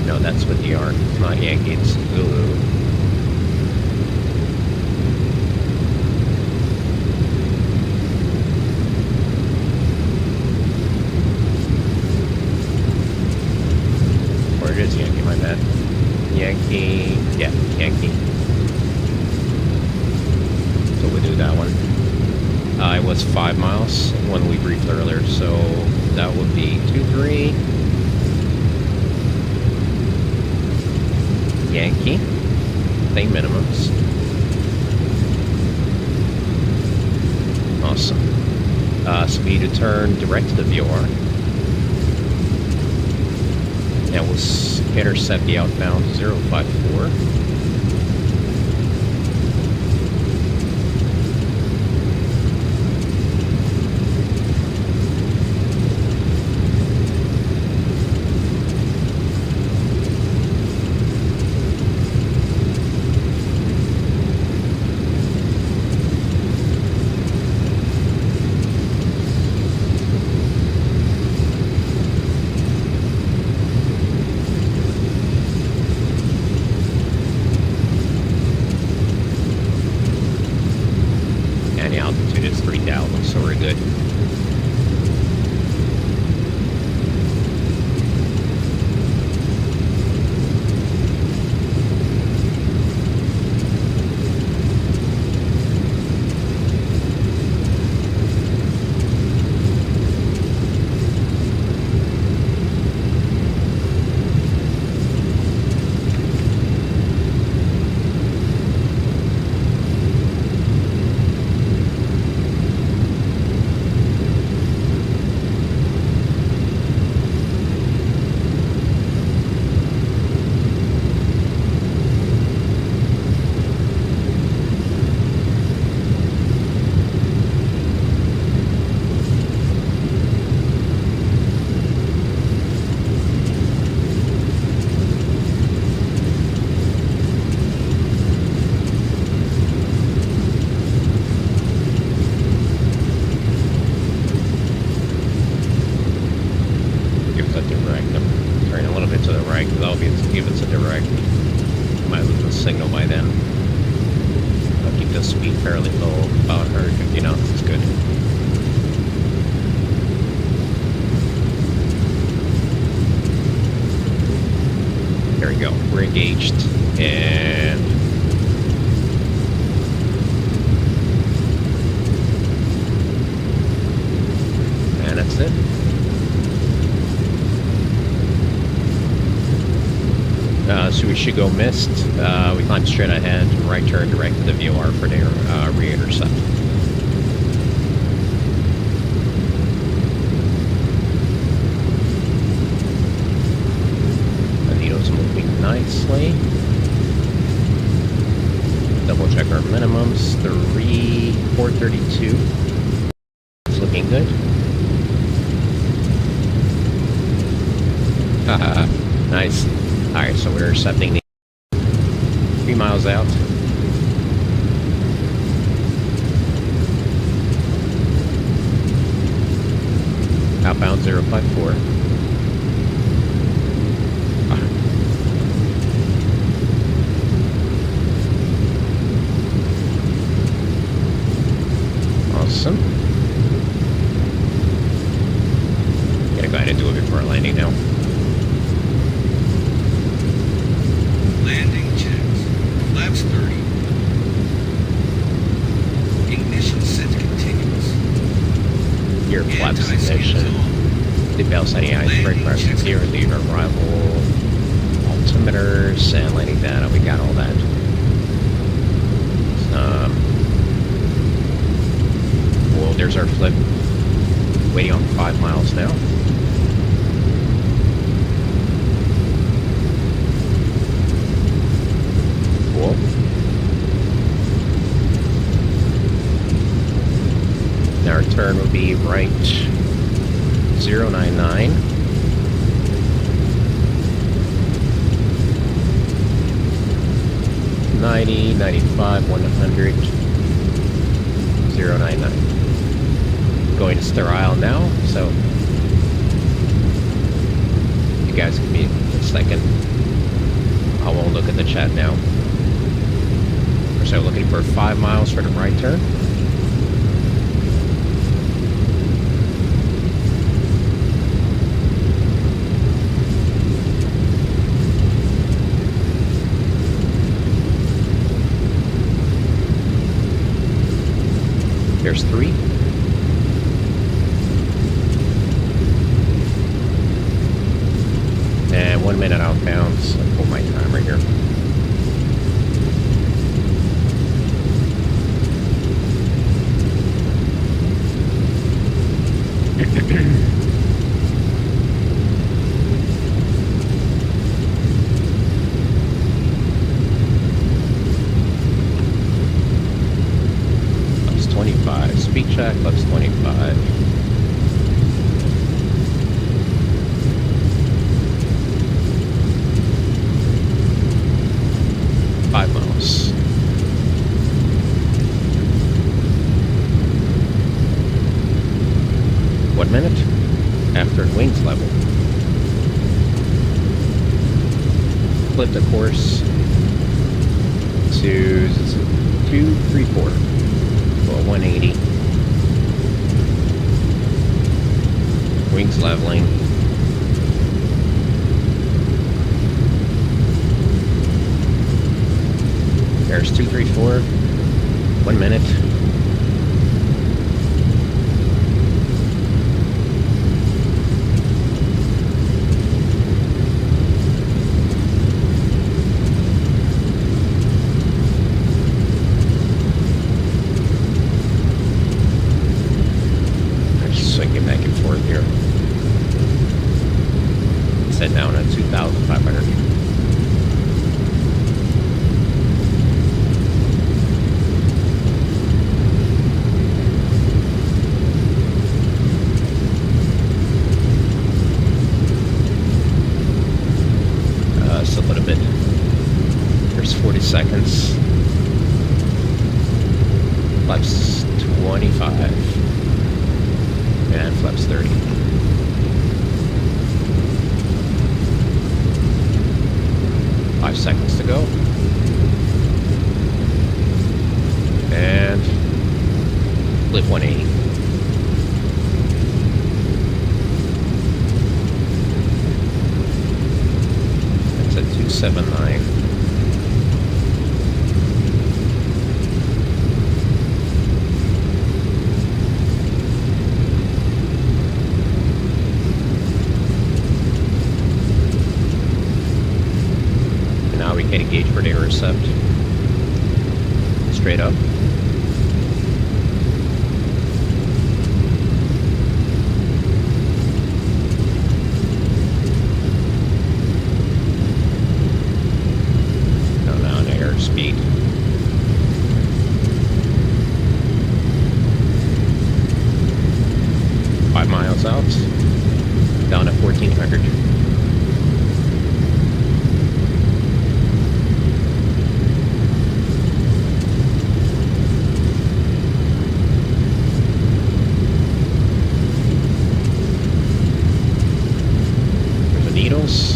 No, that's with the ARC. It's not Yankee, it's Zulu. Or it is Yankee, my bad. Yankee, yeah, Yankee. So we'll do that one. It was 5 miles when we briefed earlier, so that would be 23. Yankee, same minimums. Awesome. Speed to turn direct to the VOR. Now we'll intercept the outbound 054. might lose the signal by then. I'll keep the speed fairly low, about 150 knots is good. There we go, we're engaged, and that's it. So we should go mist. We climb straight ahead and right turn direct to the VOR for their re-intercept. The needle's moving nicely. Double check our minimums. 432. It's looking good. Haha, nice. Alright, so we're intercepting the 3 miles out. Outbound 054. Awesome. Gotta go ahead and do it before landing now. Landing checks. Flaps 30. Ignition set continuous. Gear flaps ignition. The bell setting ice brake pressure 0, lead arrival. Altimeters and landing data. We got all that. Well, there's our flip. Waiting on 5 miles now. Cool. Now our turn will be right 099. $90, $95, $100, $099. Going to sterile now, so you guys give me a second. I won't look at the chat now. So looking for 5 miles for the right turn. There's 3. And 1 minute outbound, so I'll pull my timer here. Plus 25. Speed check, plus 25. Miles. 1 minute after wings level. Flip the course to 234. Well, 180. Wings leveling. There's 234. 1 minute. I'm just swinging back and forth here. Set down at 2,500. A little bit. There's 40 seconds. Flaps 25. And flaps 30. 5 seconds to go. And flip 180. That's a 279. And now we can engage for the intercept. Straight up. Speed. Five miles out, down to 1400. There's the needles.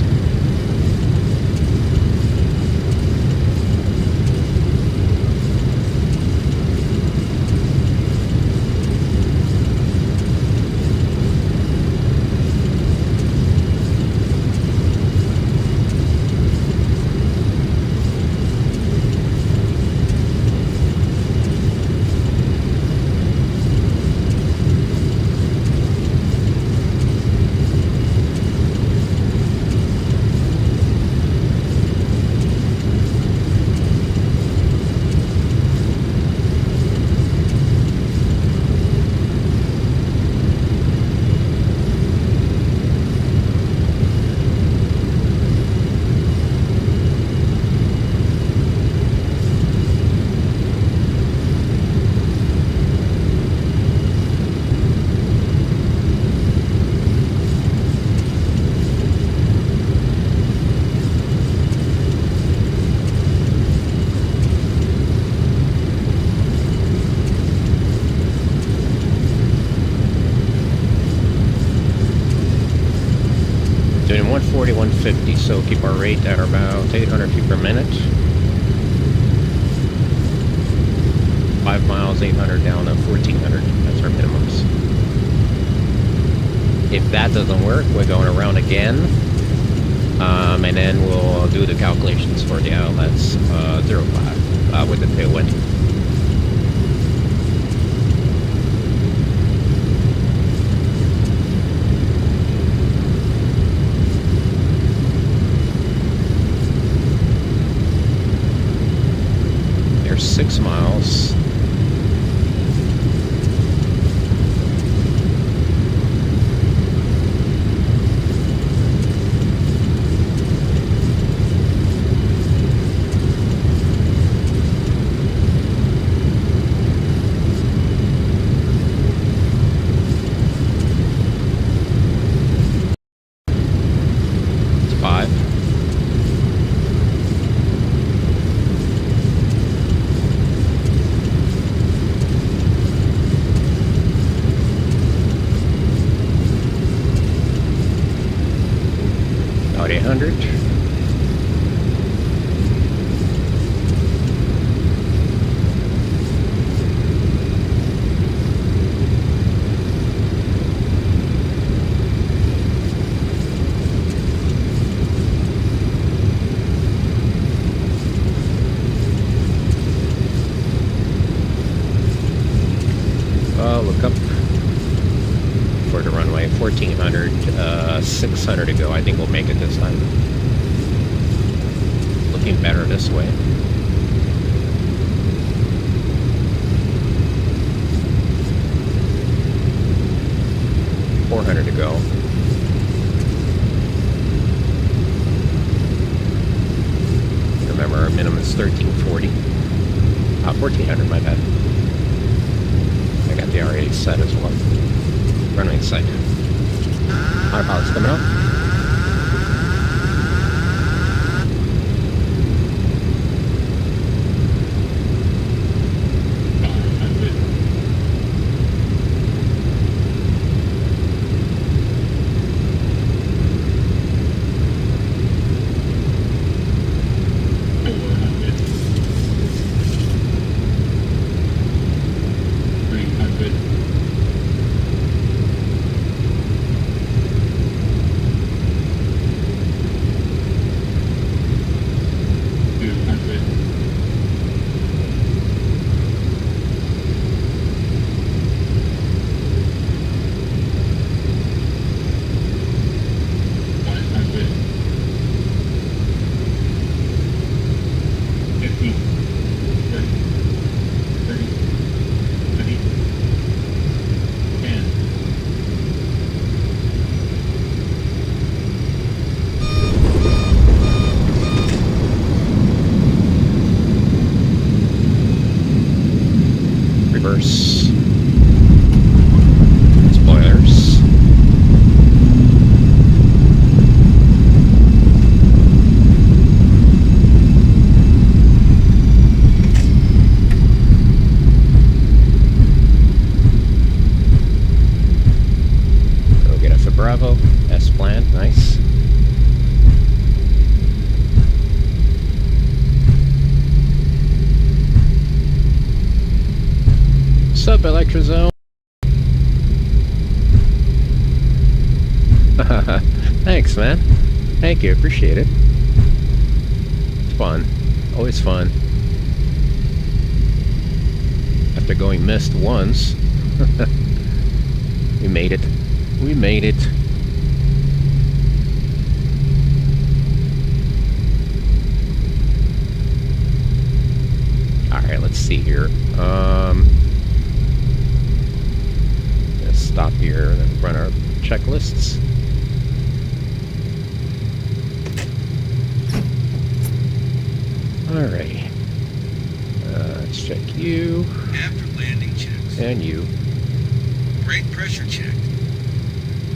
Doing 140, 150, so keep our rate at about 800 feet per minute. 5 miles, 800 down to 1400. That's our minimums. If that doesn't work, we're going around again. And then we'll do the calculations for the outlets 05 with the tailwind. There's 6 miles. About 800. Look up for the runway, 1400, 600 to go. I think we'll make it this time. Looking better this way. $400 to go. Remember, our minimum is 1340. 1400, my bad. I got the RA set as well. Runway set. 100 pilots coming up. What's up, Electrozone? Thanks, man. Thank you, appreciate it. It's fun. Always fun. After going missed once. We made it. We made it. Alright, let's see here. Let's stop here and then run our checklists. Alright. Let's check you. After landing checks. And you. Brake pressure checked.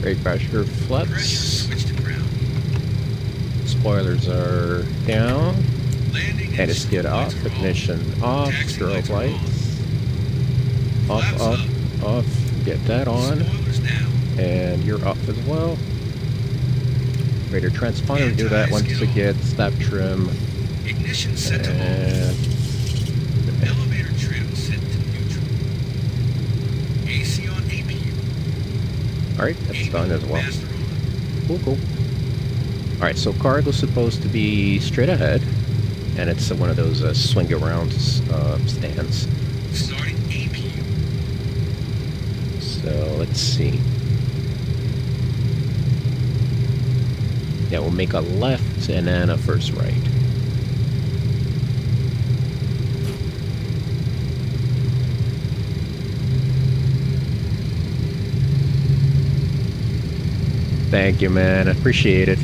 Brake pressure Pressure flex. switched to ground. Spoilers are down. Landing Head is skid off. lights are Ignition off. Taxi Strobe lights are lights. Off, Flaps off, up. off. Get that on. Spoilers down. And you're off as well. Radar transponder, do that once Anti-skid it gets step trim. Ignition set to off. And Elevator trim set to neutral. AC on APU. alright, that's APU done as well. master on. Cool, cool. Alright, so cargo's supposed to be straight ahead. And it's one of those swing around stands. Starting APU. So let's see. Yeah, we'll make a left and then a first right. Thank you, man. I appreciate it.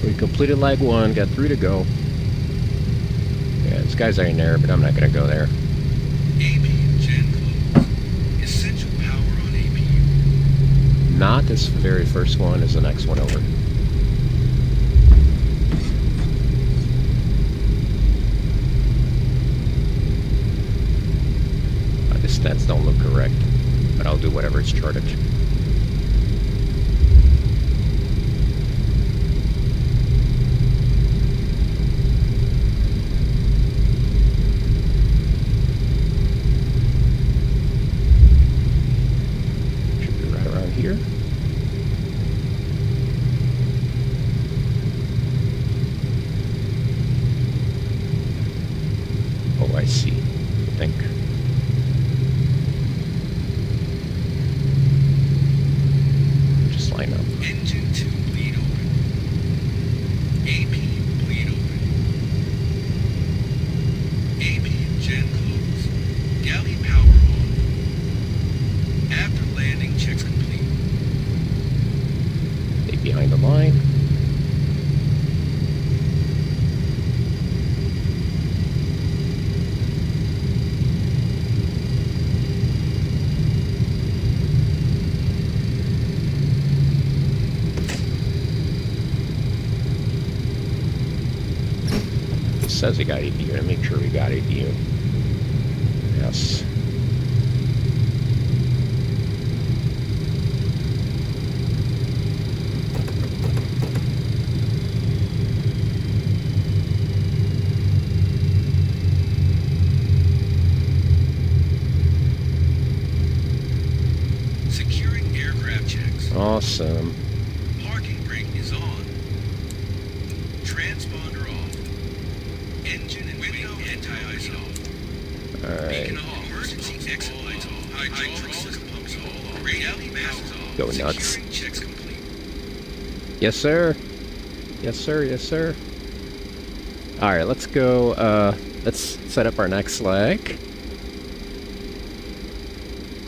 We completed leg 1, got 3 to go. Yeah, this guy's in there, but I'm not gonna go there. APU gen closed. Essential power on APU. Not this very first one, is the next one over. The stats don't look correct, but I'll do whatever it's charted. Should be right around here. Oh, I see. I think. Just line up. Engine 2 bleed open. APU bleed open. APU gen closed. Galley power on. After landing checks complete. Stay behind the line. It says he got APU, and make sure we got APU. Yes. Securing aircraft checks. Awesome. Parking brake is on. Transponder off. Engine and window anti-ice off. Alright. Beacon off. Emergency exit lights off. Hydraulic pumps off. Radial masses off. Go nuts. Securing checks complete. Yes, sir. Yes, sir. Yes, sir. Alright, let's go. Let's set up our next leg.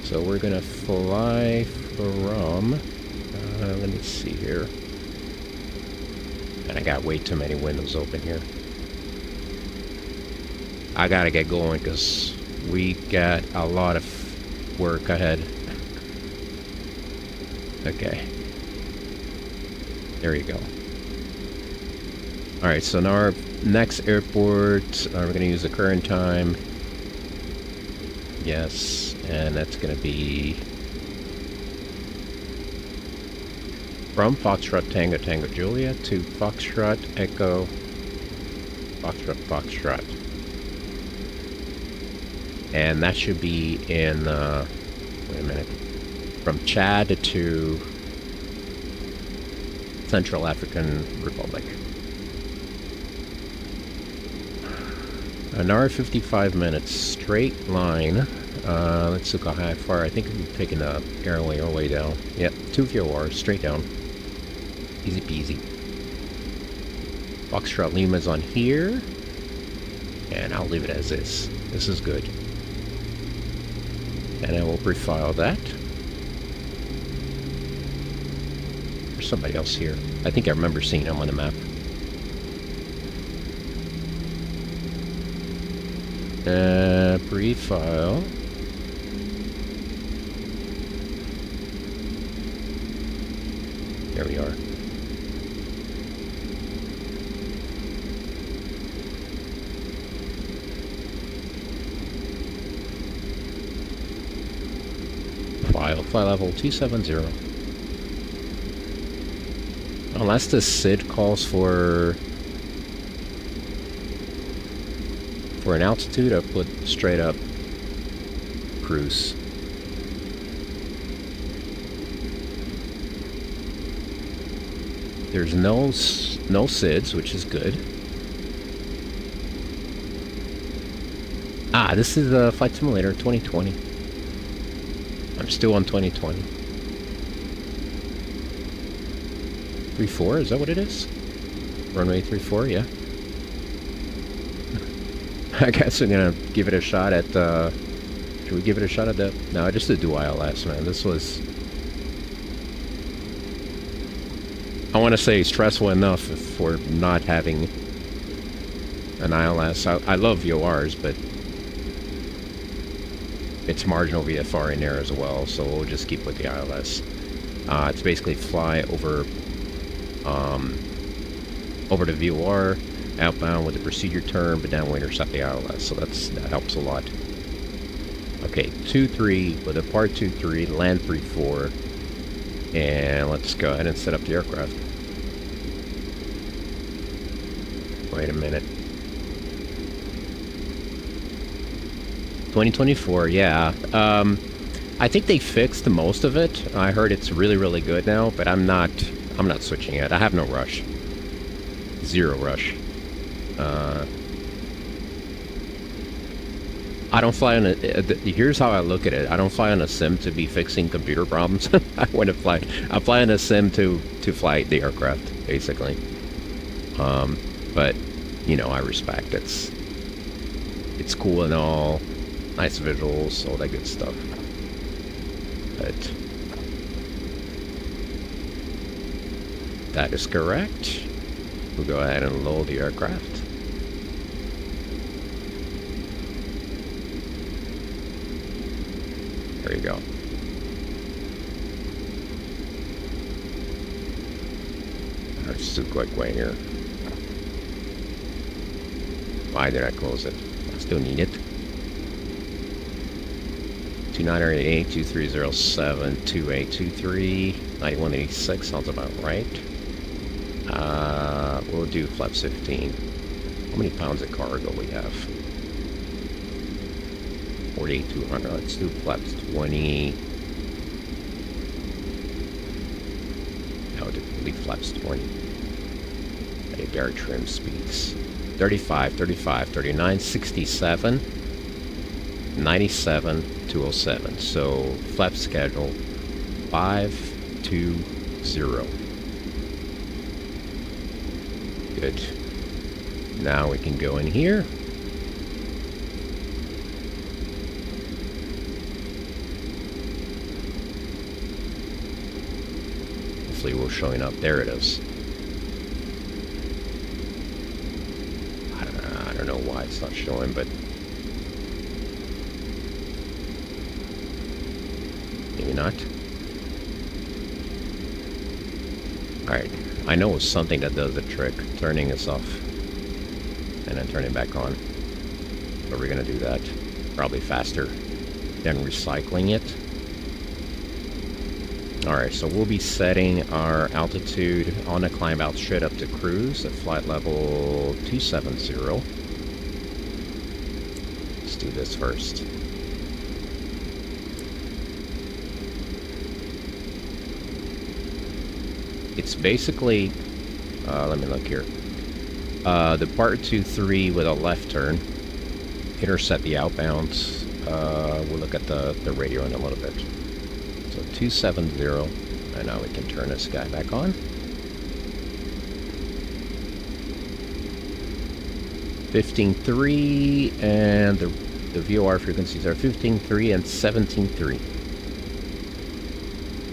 So we're gonna fly from. Let me see here. And I got way too many windows open here. I gotta get going because we got a lot of work ahead. Okay. There you go. Alright, so now our next airport, we're going to use the current time. Yes, and that's going to be from Foxtrot Tango Tango Juliet to Foxtrot Echo Foxtrot. And that should be in, wait a minute, from Chad to Central African Republic. An hour 55 minutes, straight line. Let's look how far. I think we've taken the airway all the way down. Yep, 2 VORs, straight down. Easy peasy. Foxtrot Lima's on here. And I'll leave it as is. This is good. And I will prefile that. There's somebody else here. I think I remember seeing him on the map. Prefile. There we are. File level 270. Unless the SID calls for an altitude, I'll put straight up cruise. There's no SIDs, which is good. Ah, this is the Flight Simulator 2020. I'm still on 2020. 34, is that what it is? Runway 34, yeah. I guess I'm gonna give it a shot at, should we give it a shot at that? No, I just did do ILS, man. This was, I want to say, stressful enough for not having an ILS. I love VORs, but it's marginal VFR in there as well, so we'll just keep with the ILS. It's basically fly over over the VOR, outbound with the procedure turn, but downwind intercept the ILS, so that helps a lot. Okay, 2-3 with a part 2-3, land 3-4, and let's go ahead and set up the aircraft. Wait a minute. 2024, yeah. I think they fixed most of it. I heard it's really, really good now, but I'm not switching it. I have no rush. Zero rush. I don't fly on a... here's how I look at it. I don't fly on a sim to be fixing computer problems. I fly on a sim to fly the aircraft, basically. But, you know, I respect it's cool and all. Nice visuals, all that good stuff. But that is correct. We'll go ahead and load the aircraft. There you go. It's too quick way here. Why did I close it? I still need it. 2988, 2307, 2823, 9186 sounds about right. We'll do flaps 15. How many pounds of cargo we have? 48,200. Let's do flaps 20. No, we'll do flaps 20. Okay, air trim speeds. 35, 35, 39, 67, 97, 207. So flap schedule 520. Good. Now we can go in here. Hopefully we're showing up. There it is. I don't know why it's not showing, but maybe not. Alright, I know it's something that does the trick, turning this off and then turning back on. But we're gonna do that probably faster than recycling it. Alright, so we'll be setting our altitude on a climb out straight up to cruise at flight level 270. Let's do this first. It's basically, let me look here. The part 2-3 with a left turn. Intercept the outbounds. We'll look at the radio in a little bit. So 270, and now we can turn this guy back on. 15.3, and the VOR frequencies are 15.3 and 17.3.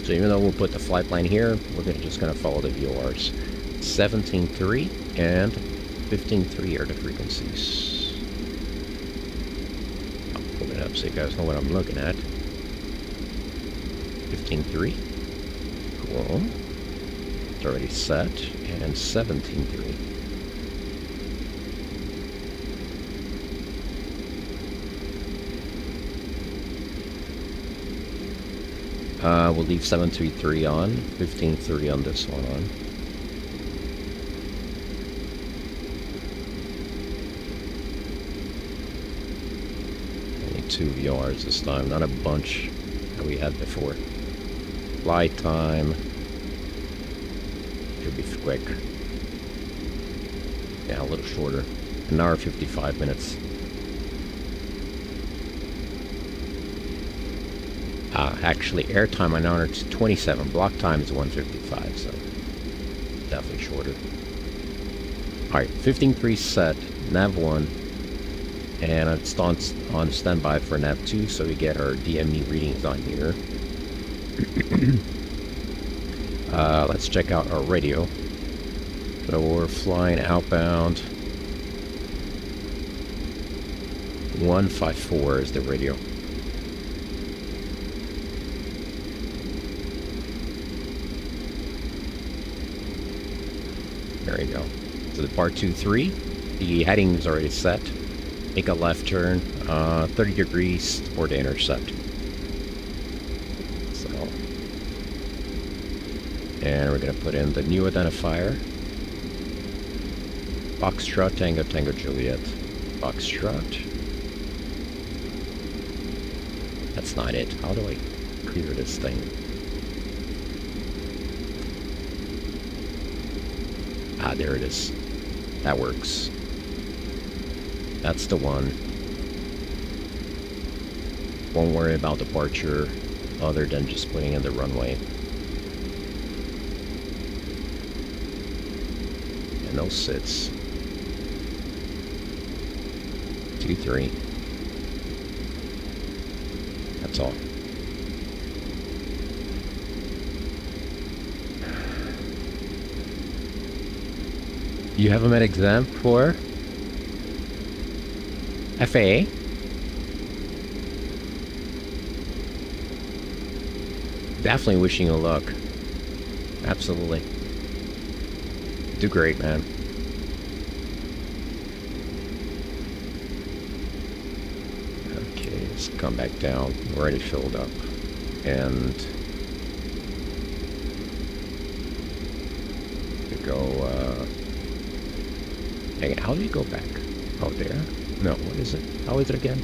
So even though we'll put the flight plan here, we're just going to follow the VORs. 17.3 and 15.3 are the frequencies. I'll pull it up so you guys know what I'm looking at. 15.3. Cool. It's already set. And 17.3. We'll leave 733 on, 15.3 on this one on. Only 2 VRs this time, not a bunch that we had before. Flight time should be quick. Yeah, a little shorter. An hour 55 minutes. Actually, airtime on hour 27. Block time is 155, so definitely shorter. Alright, 15.3 set, nav 1, and it's on standby for nav 2, so we get our DME readings on here. Let's check out our radio. So we're flying outbound. 154 is the radio. There you go. So the part 2-3, the heading is already set. Make a left turn, 30 degrees for the intercept. So, and we're gonna put in the new identifier. Foxtrot, Tango, Tango, Juliet. Foxtrot. That's not it. How do I clear this thing? Ah, there it is. That works. That's the one. Won't worry about departure other than just putting in the runway. And no sits. 2-3. That's all. You have a med exam for FAA? Definitely wishing you luck. Absolutely. Do great, man. Okay, let's come back down. We're already filled up. And to go, Dang, how do you go back? Oh, there? No, what is it? How is it again?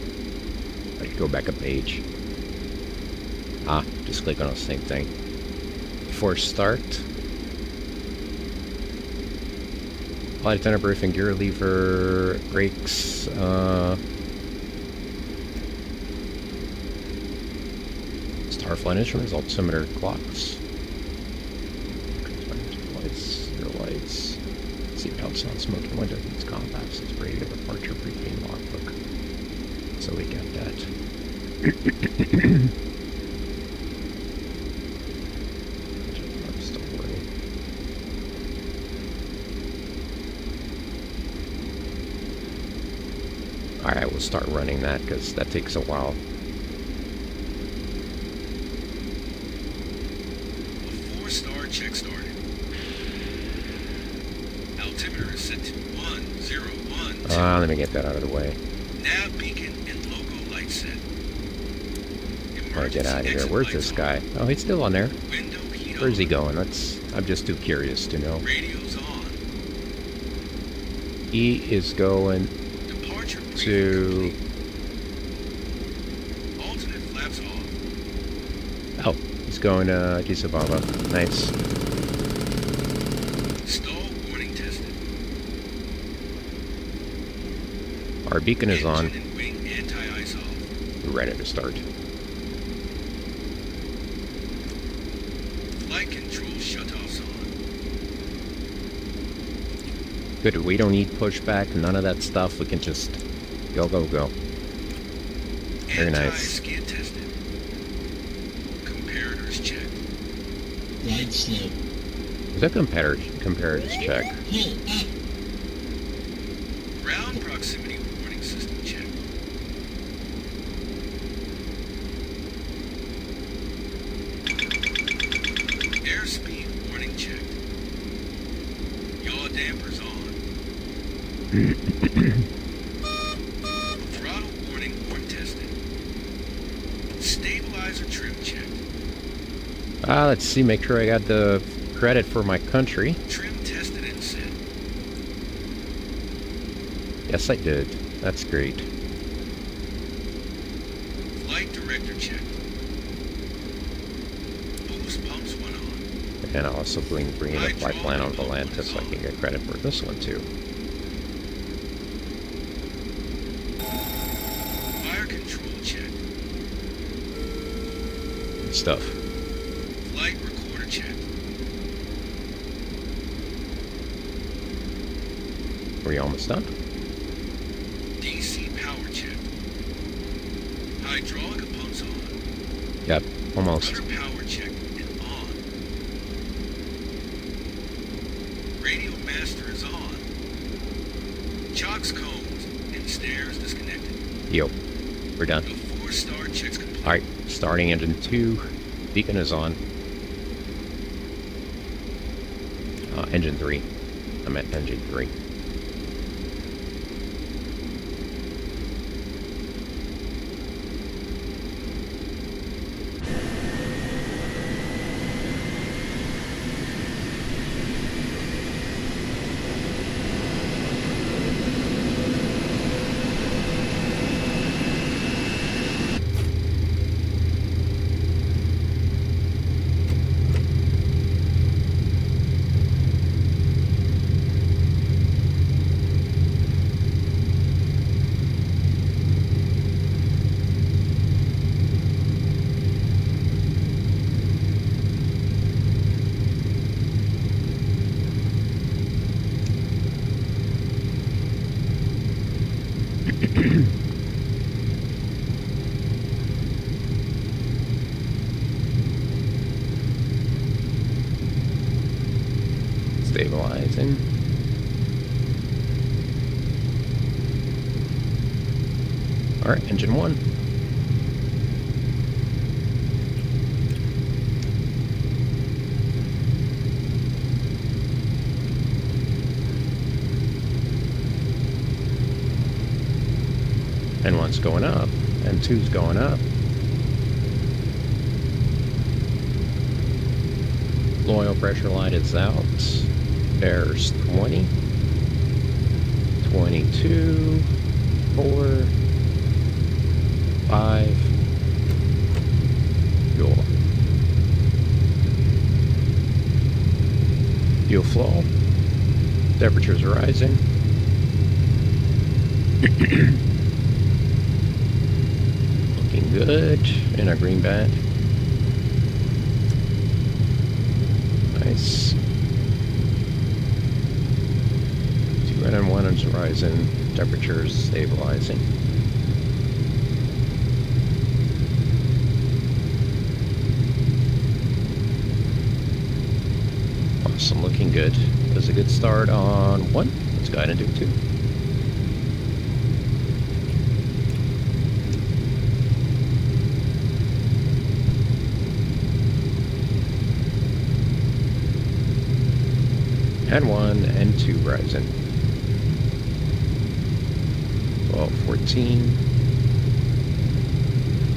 I can go back a page. Ah, just click on the same thing. Before start. Flight attendant briefing, gear lever, brakes, star flight instruments, altimeter, clocks. Lights, your lights. Seatbelts on, smoking window, it's compass, it's radio, departure, briefing, logbook. So we got that. I'm still working. Alright, we'll start running that because that takes a while. A 4-star check started. Altimeter is set to 101. Let me get that out of the way. Nav beacon and logo light set. I'll get out of here. Where's this guy? Oh, he's still on there. Window Where's he going? I'm just too curious to know. Radio's on. He is going Departure briefing to... complete. Alternate flaps off. Oh, he's going to Addis Ababa. Nice. Stall warning tested. Our beacon is on. Engine and wing anti-ice off. We're ready to start. Flight control shutoffs on. Good, we don't need pushback, none of that stuff. We can just go, go, go. Very nice. Anti-skid tested. Comparators checked. Right slope. Is that comparators check? Pull up. Ground proximity warning system checked. Airspeed warning checked. Yaw dampers on. Throttle warning tested. Stabilizer trim checked. Let's see, make sure I got the credit for my country. Trim tested and set. Yes, I did. That's great. Flight director checked. Boost pumps went on. And I'll also bring in a flight plan on Volanta so I can get credit for this one too. Fire control checked. Good stuff. Flight recorder checked. Are we almost done? DC power checked. Hydraulic pumps on. Yep, almost. Rudder power checked and on. Radio master is on. Chocks cones and stairs disconnected. Yo, we're done. The 4-star checks complete. Alright, starting engine 2. Beacon is on. Engine 3. I'm at engine 3. Stabilizing. Alright, engine 1. And 1's going up, and 2's going up. Oil pressure light is out. There's 20, 22, 4, 5, fuel. Fuel flow. Temperatures are rising. Looking good in a green band. Nice. 2 and 1 is rising. Temperatures stabilizing. Awesome, looking good. That was a good start on 1. Let's go ahead and do 2. And 1 and 2 rising. 12, 14.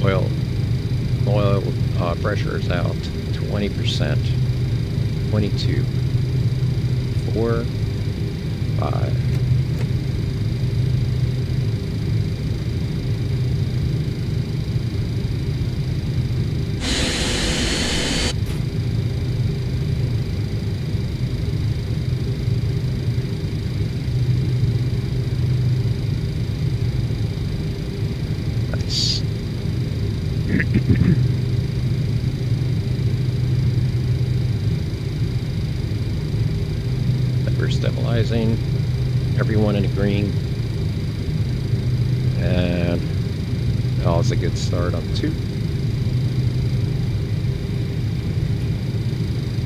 Oil pressure is out 20%. 22, 4, 5. Nice. We're stabilizing, everyone in green, and that was a good start on 2.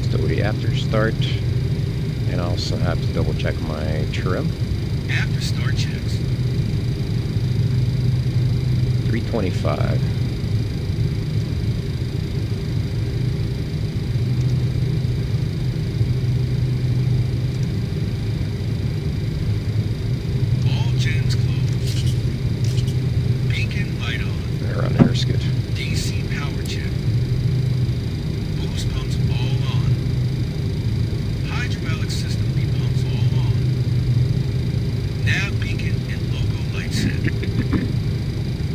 Still the after start, and I also have to double check my trim. After start checks. 325. All gens closed. Beacon light on. Air on there is good. DC power check. Boost pumps all on. Hydraulic system pumps all on. Nav beacon and logo light set.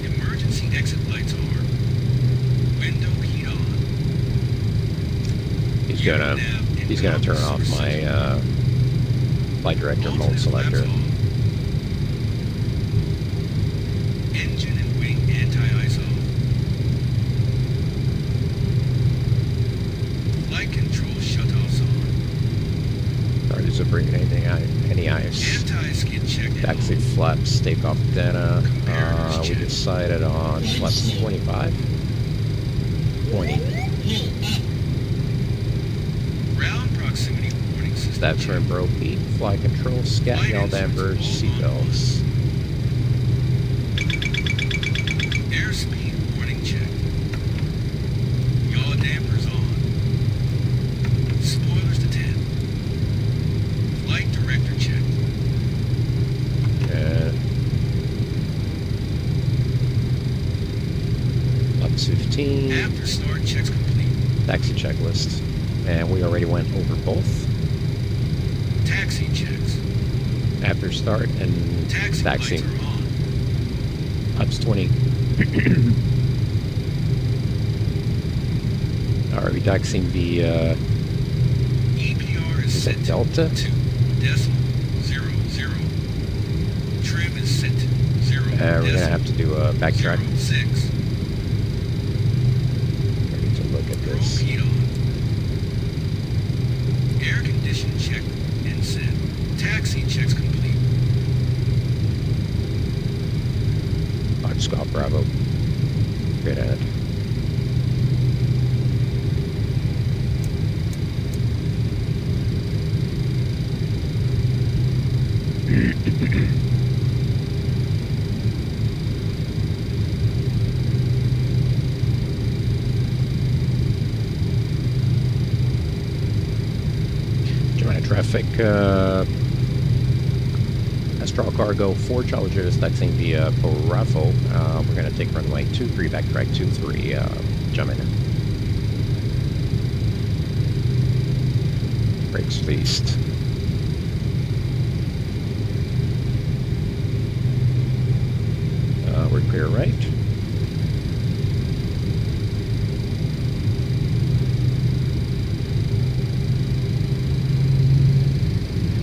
Emergency exit lights are. Window heat on. He's gonna turn off my flight director mode selector. Engine and wing anti-ice off. Flight control shutoffs on. Sorry, is it bringing any ice? Anti-skid check and Taxi off. flaps, takeoff antenna. We decided on flaps 25, 20. Ground proximity warning system. Stab check. trim broke heat, flight control, scat yaw dampers, seatbelts. Airspeed warning check. Yaw dampers on. Spoilers to 10. Flight director check. Up to 15. After start checks complete. Taxi checklist. And we already went over both. Taxi checks. After start and Taxi taxi. lights are on. Up to 20. Alright, we taxiing the EPR is is set that Delta? to 2.00. Trim is set to 0. We're gonna have to do a backtrack. 06. I need to look at Roll this. heat on. Air condition check and set. Taxi checks complete. Foxtrot Bravo. Straight ahead. Join traffic. Astral Cargo 4 Chargers taxiing via Bravo. We're going to take runway 23, backtrack 23, jump in. Brakes released. We're clear right.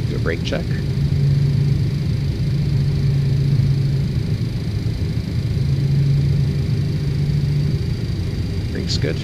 Do a brake check. Brake's good.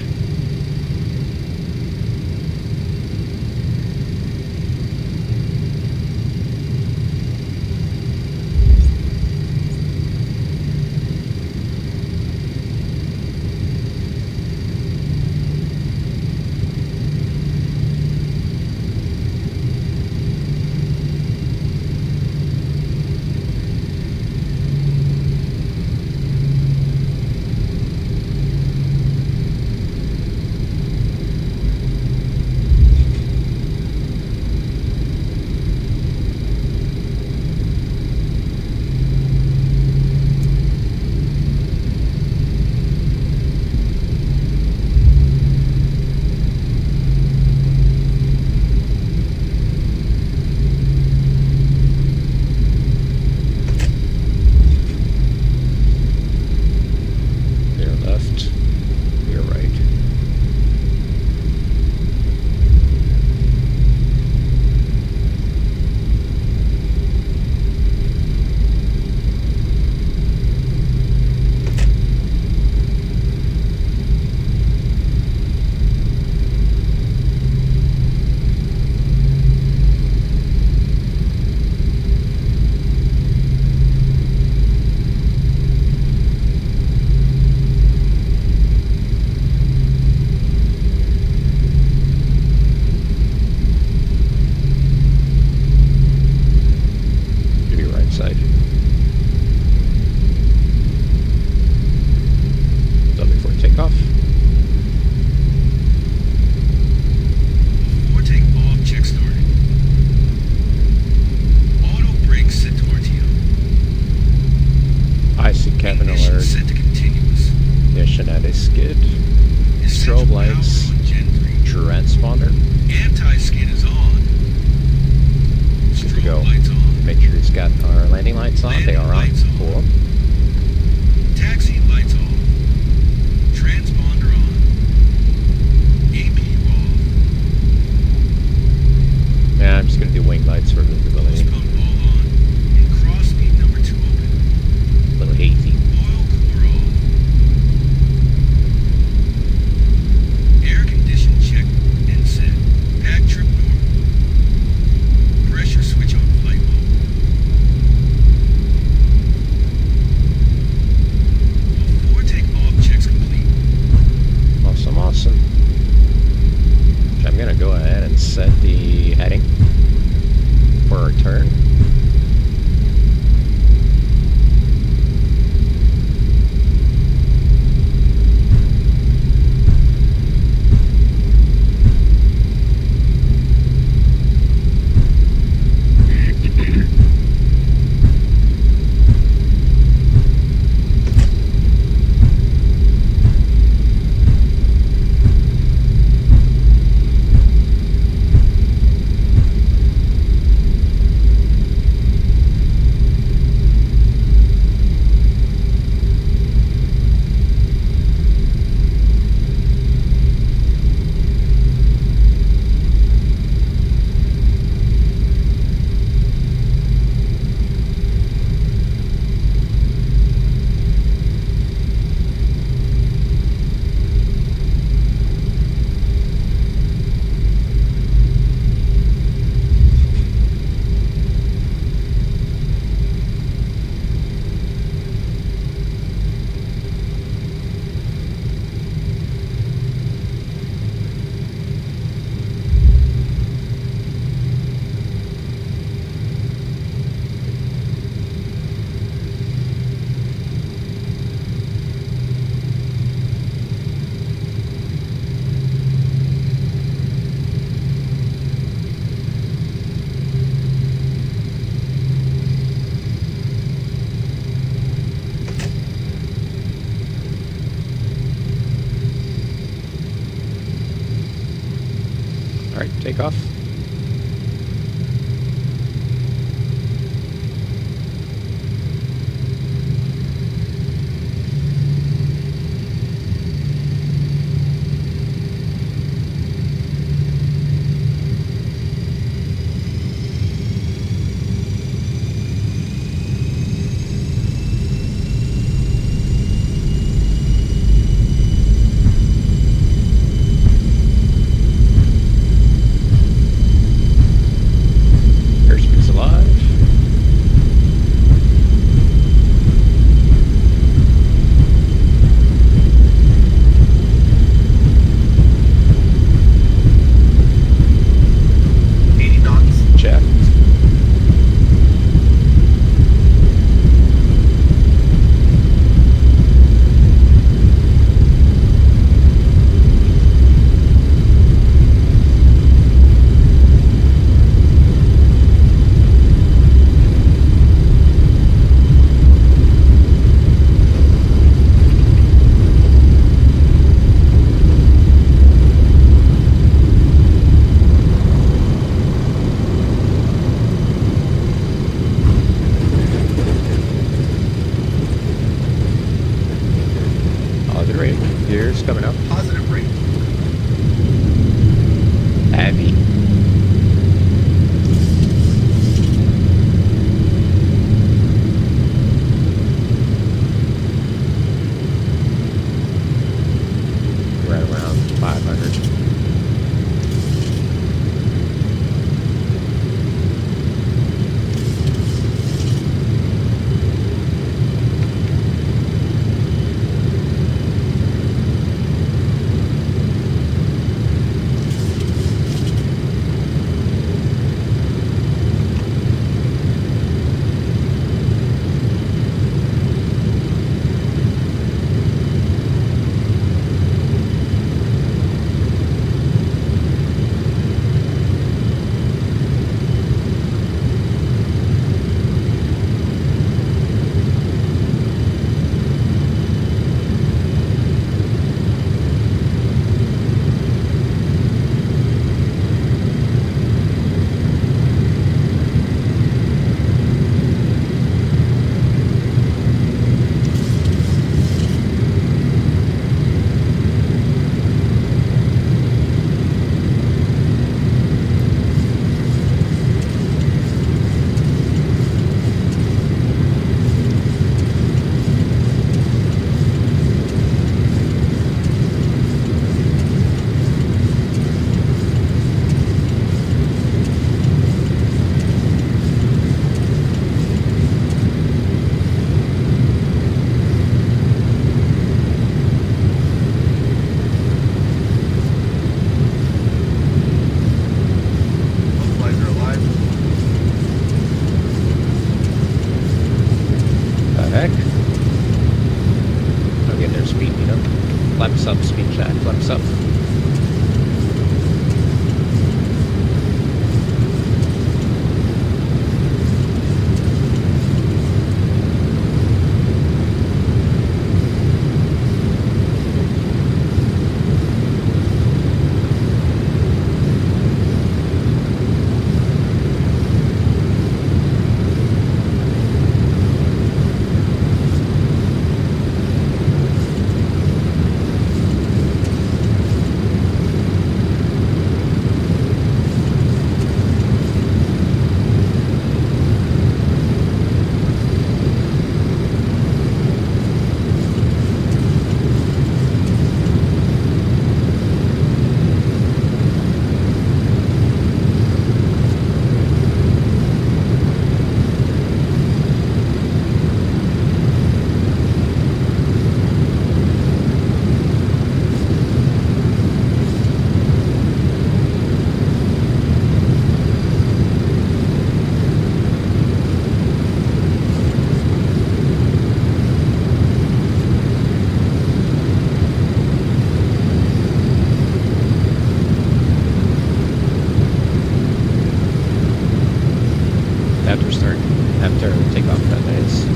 After start. After takeoff, that is.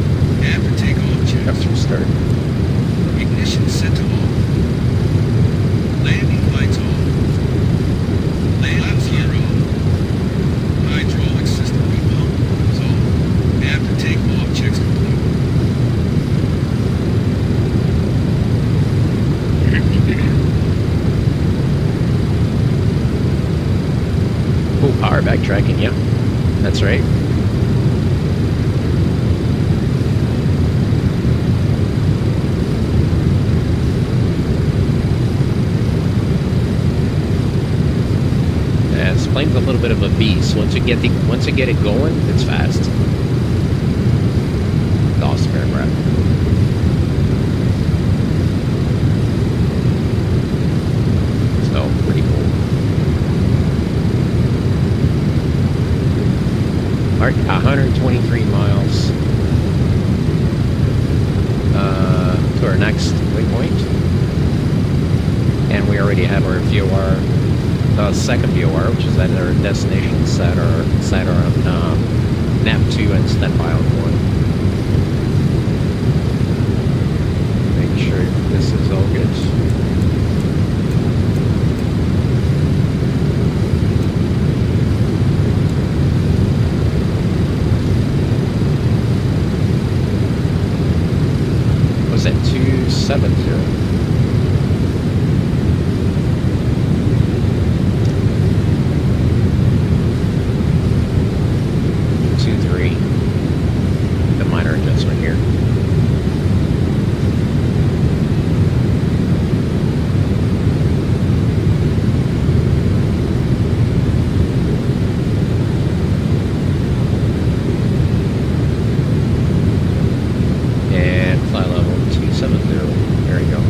After takeoff, checks. After start. Ignition set to off. Landing lights off. Landing gear off. Hydraulic system components off. After takeoff, checks complete. Oh, power backtracking, yeah. That's right. Yeah, this plane's a little bit of a beast. Once you get it going, it's fast. It's awesome aircraft. So pretty cool. All right, 123 miles to our next waypoint, and we already have our VOR, second VOR, which is at our destination, set our nav 2 and standby on 1. Make sure this is all good. Was that 270? The minor adjustment here. And flight level 270. There we go.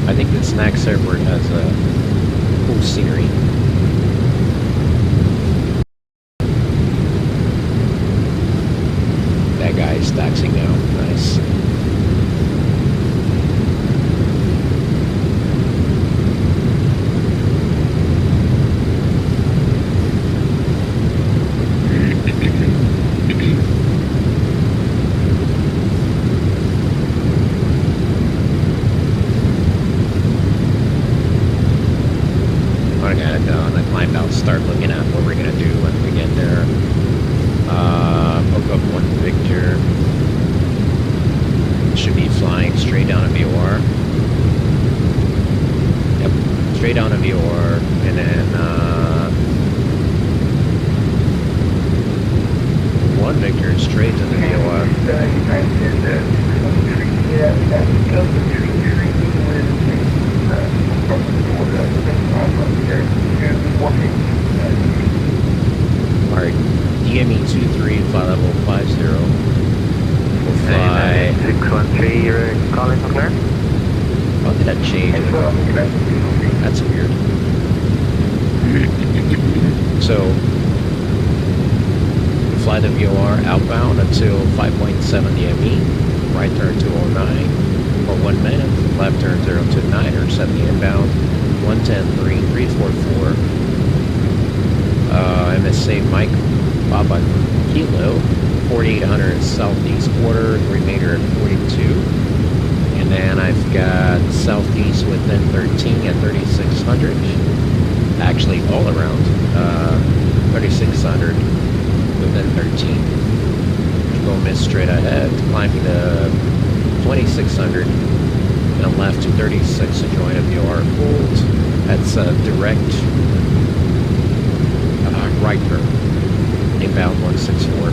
I think this next airport has a cool scenery. That guy is taxiing now. Nice. I climbed out, start looking at what we're gonna do when we get there. Hook up 1 Victor. Should be flying straight down to VOR. Yep, straight down to VOR, and then 1 Victor straight to the VOR. Alright, DME-23, flight level 50. We'll fly... 613, you're calling from where? How did that change? That's weird. So, fly the VOR outbound until 5.7 DME, right turn 209 for 1 minute, left turn 029 or 70 inbound, 110.3, 344. MSA Mike Baba Kilo, 4800 southeast quarter, remainder at 42. And then I've got southeast within 13 at 3600. Actually, all around 3600 within 13. Go miss straight ahead, climbing to 2600 and left to 36 to join a VOR hold. That's direct right turn, inbound 164.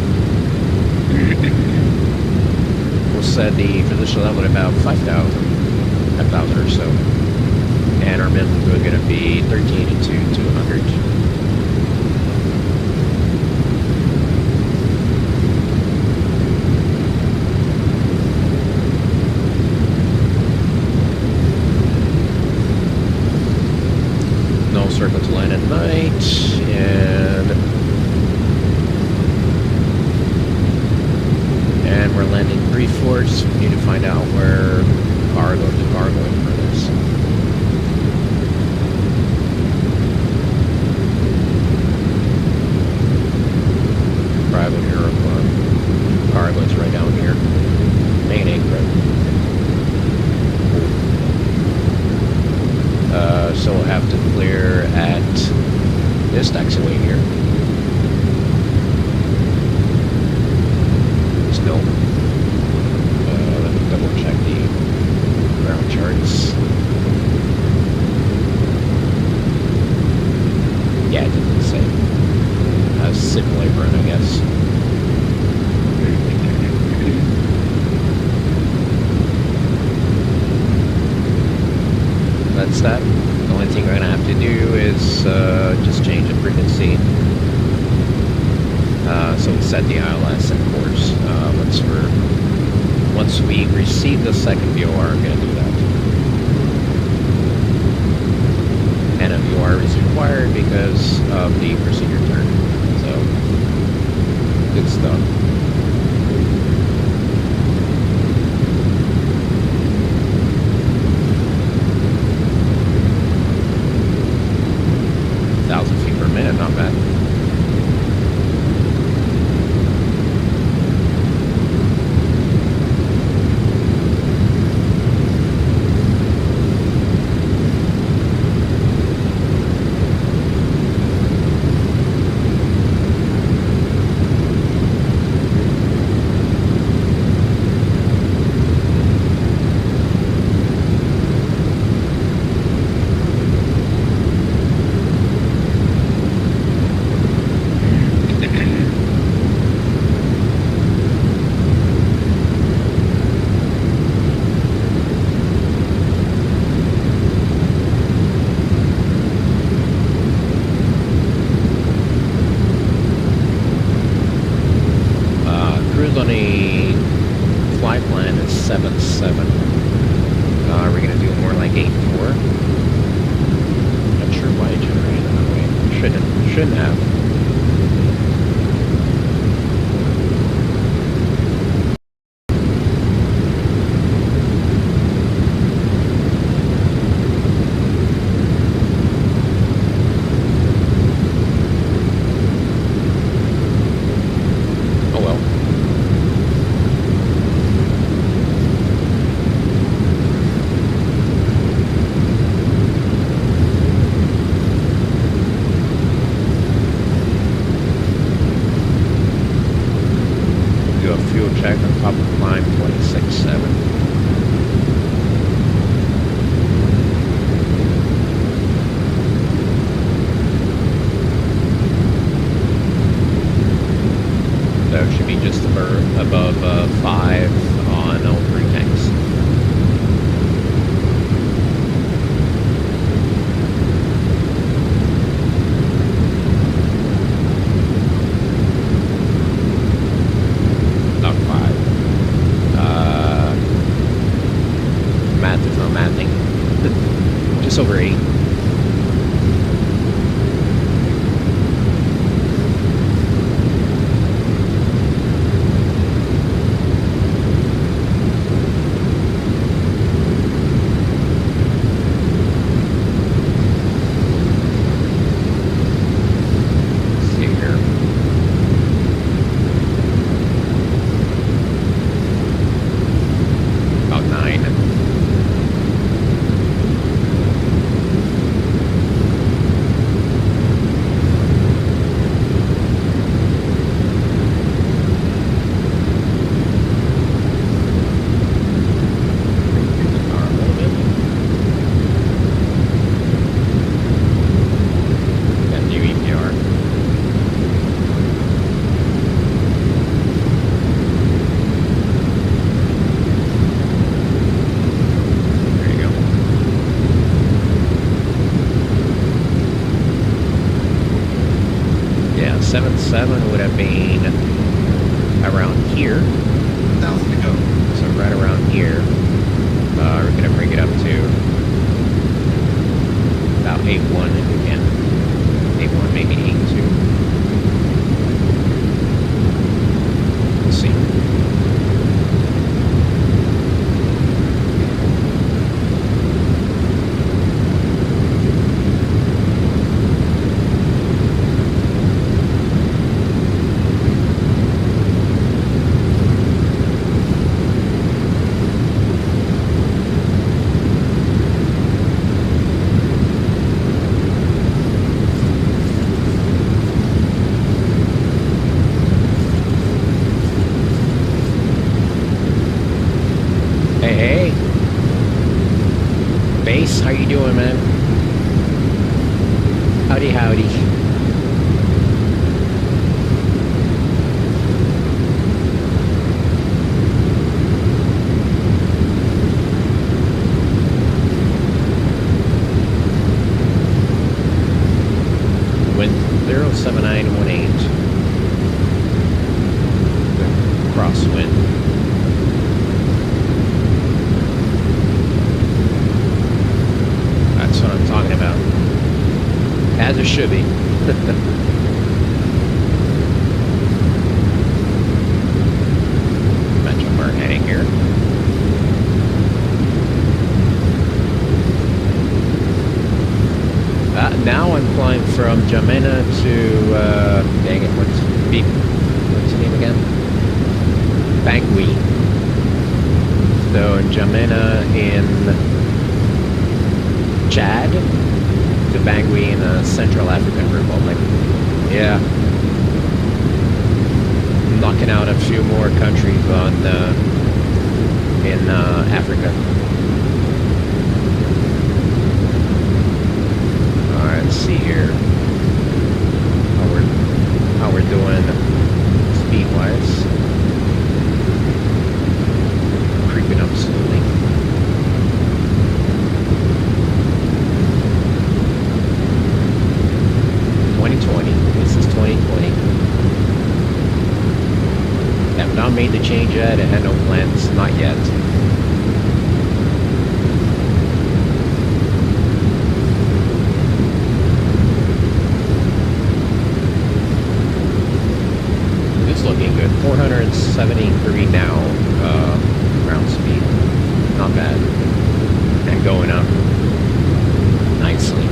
We'll set the position level at about 5,000 or so. And our minimum we're going to be 1382, 200. No circle to line at night, and we're landing 3-4. We need to find out where cargo to cargo for this. Private airport. Cargo is right down here. Main apron. So we'll have to clear at this taxiway here. Still, let me double check the ground charts. Yeah, it didn't say. Sim laboring, I guess. That's that. The only thing we're gonna have to do is just change the frequency. So we set the ILS and course. Once we receive the second VOR, we're gonna do that. And a VOR is required because of the procedure turn. So good stuff. Minute, not bad. On a flight plan is 7-7. We're gonna do more like 8-4. Not sure why it generated that way. Shouldn't have. Check on top of climb 26.7. So it should be just above 5 on all 3 tanks. Just over 8. See here. About 9. Yeah, 7.7 would have been around here. 1,000 to go. So right around here. We're going to bring it up to about 8.1 if we can. 8.1, maybe 8.2. Let's see. Hey, hey. Base, how you doing, man? Howdy, howdy. Wind 07918. Crosswind. That's what I'm talking about. As it should be. Metro Bird heading here. Now I'm flying from Jamena to, dang it, what's the name again? Bangui. So in Jamena in Chad to Bangui in the Central African Republic. Yeah. Knocking out a few more countries on in Africa. Alright, let's see here how we're doing speed wise. Creeping up slowly. This is 2020. Have not made the change yet. I had no plans, not yet. It's looking good. 473 now, ground speed. Not bad. And going up nicely.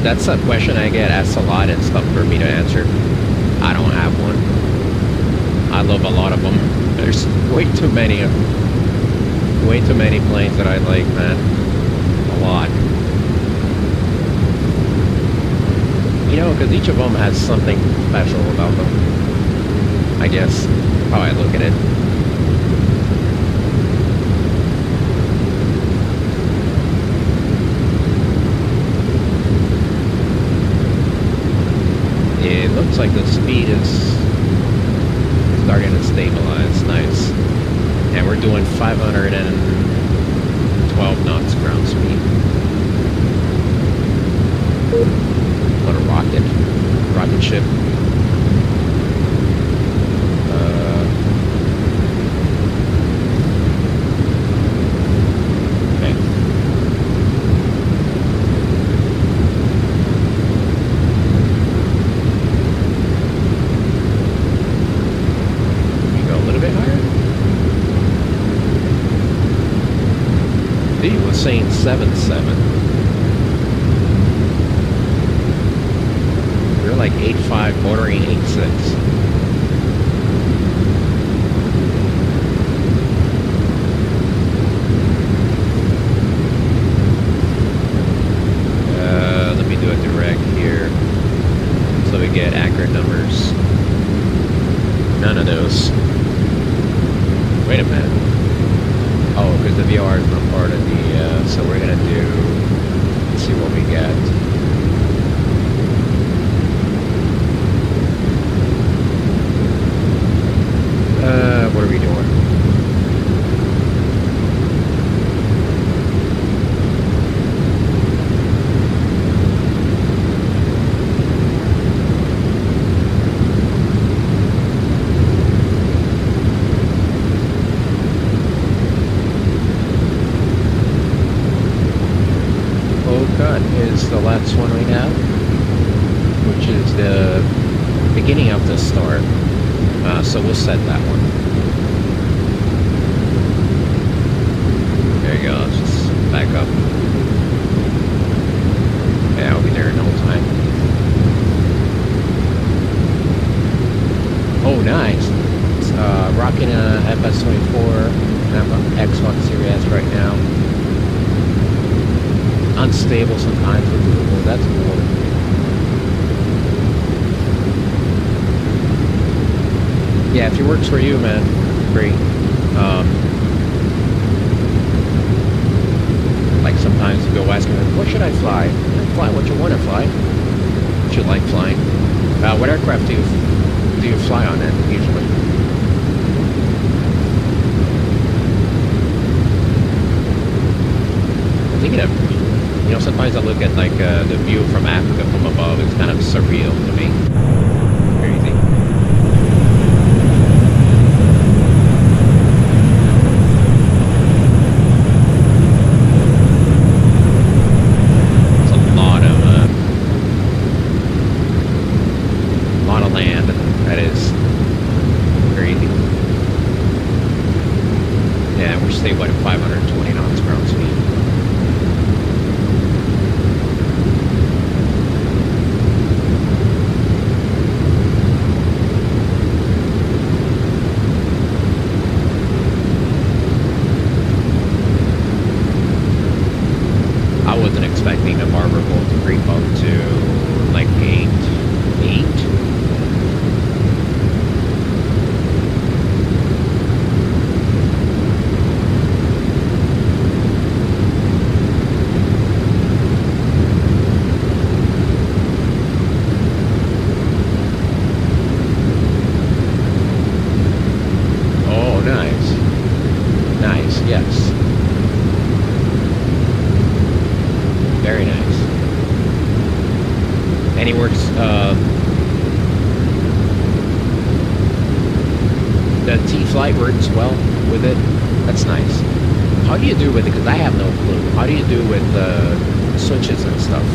That's a question I get asked a lot and stuff for me to answer. I don't have one. I love a lot of them. There's way too many of them. Way too many planes that I like, man. A lot. You know, because each of them has something special about them. I guess, how I look at it. It looks like the speed is starting to stabilize. Nice. And we're doing 512 knots ground speed. What a rocket ship. Okay. You go a little bit higher. He was saying 7.7. We're like 8.5, bordering 8.6. Let me do a direct here so we get accurate numbers. None of those. Wait a minute. Oh, because the VR is not part of the, so we're gonna do, let's see what we get. What are we doing? Is the last one we have, which is the beginning of the start. So we'll set that one. There you go. Let's just back up. unstable sometimes with Google. That's cool. Yeah, if it works for you, man, great. Like sometimes people ask me, what should I fly? Fly what you want to fly. What you like flying. What aircraft do you fly on it usually? I think sometimes I look at like the view from Africa from above. It's kind of surreal to me. Crazy. Land. That is crazy. Yeah, we're staying at 520 knots ground speed. I wasn't expecting the barber pole to creep up to like 8. Yes. Very nice. And he works, the T-Flight works well with it. That's nice. How do you do with it? Because I have no clue. How do you do with switches and stuff?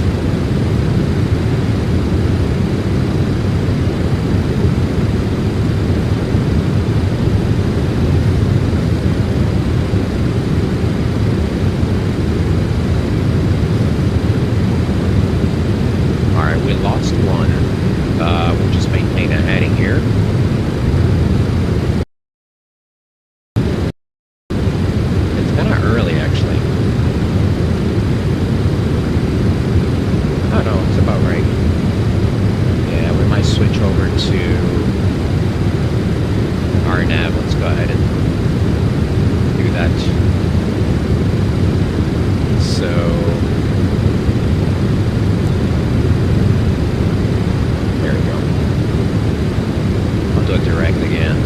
We'll just maintain a heading here. It's kind of early, actually. Oh no, it's about right. Yeah, we might switch over to our nav. Let's go ahead and do that. So direct again.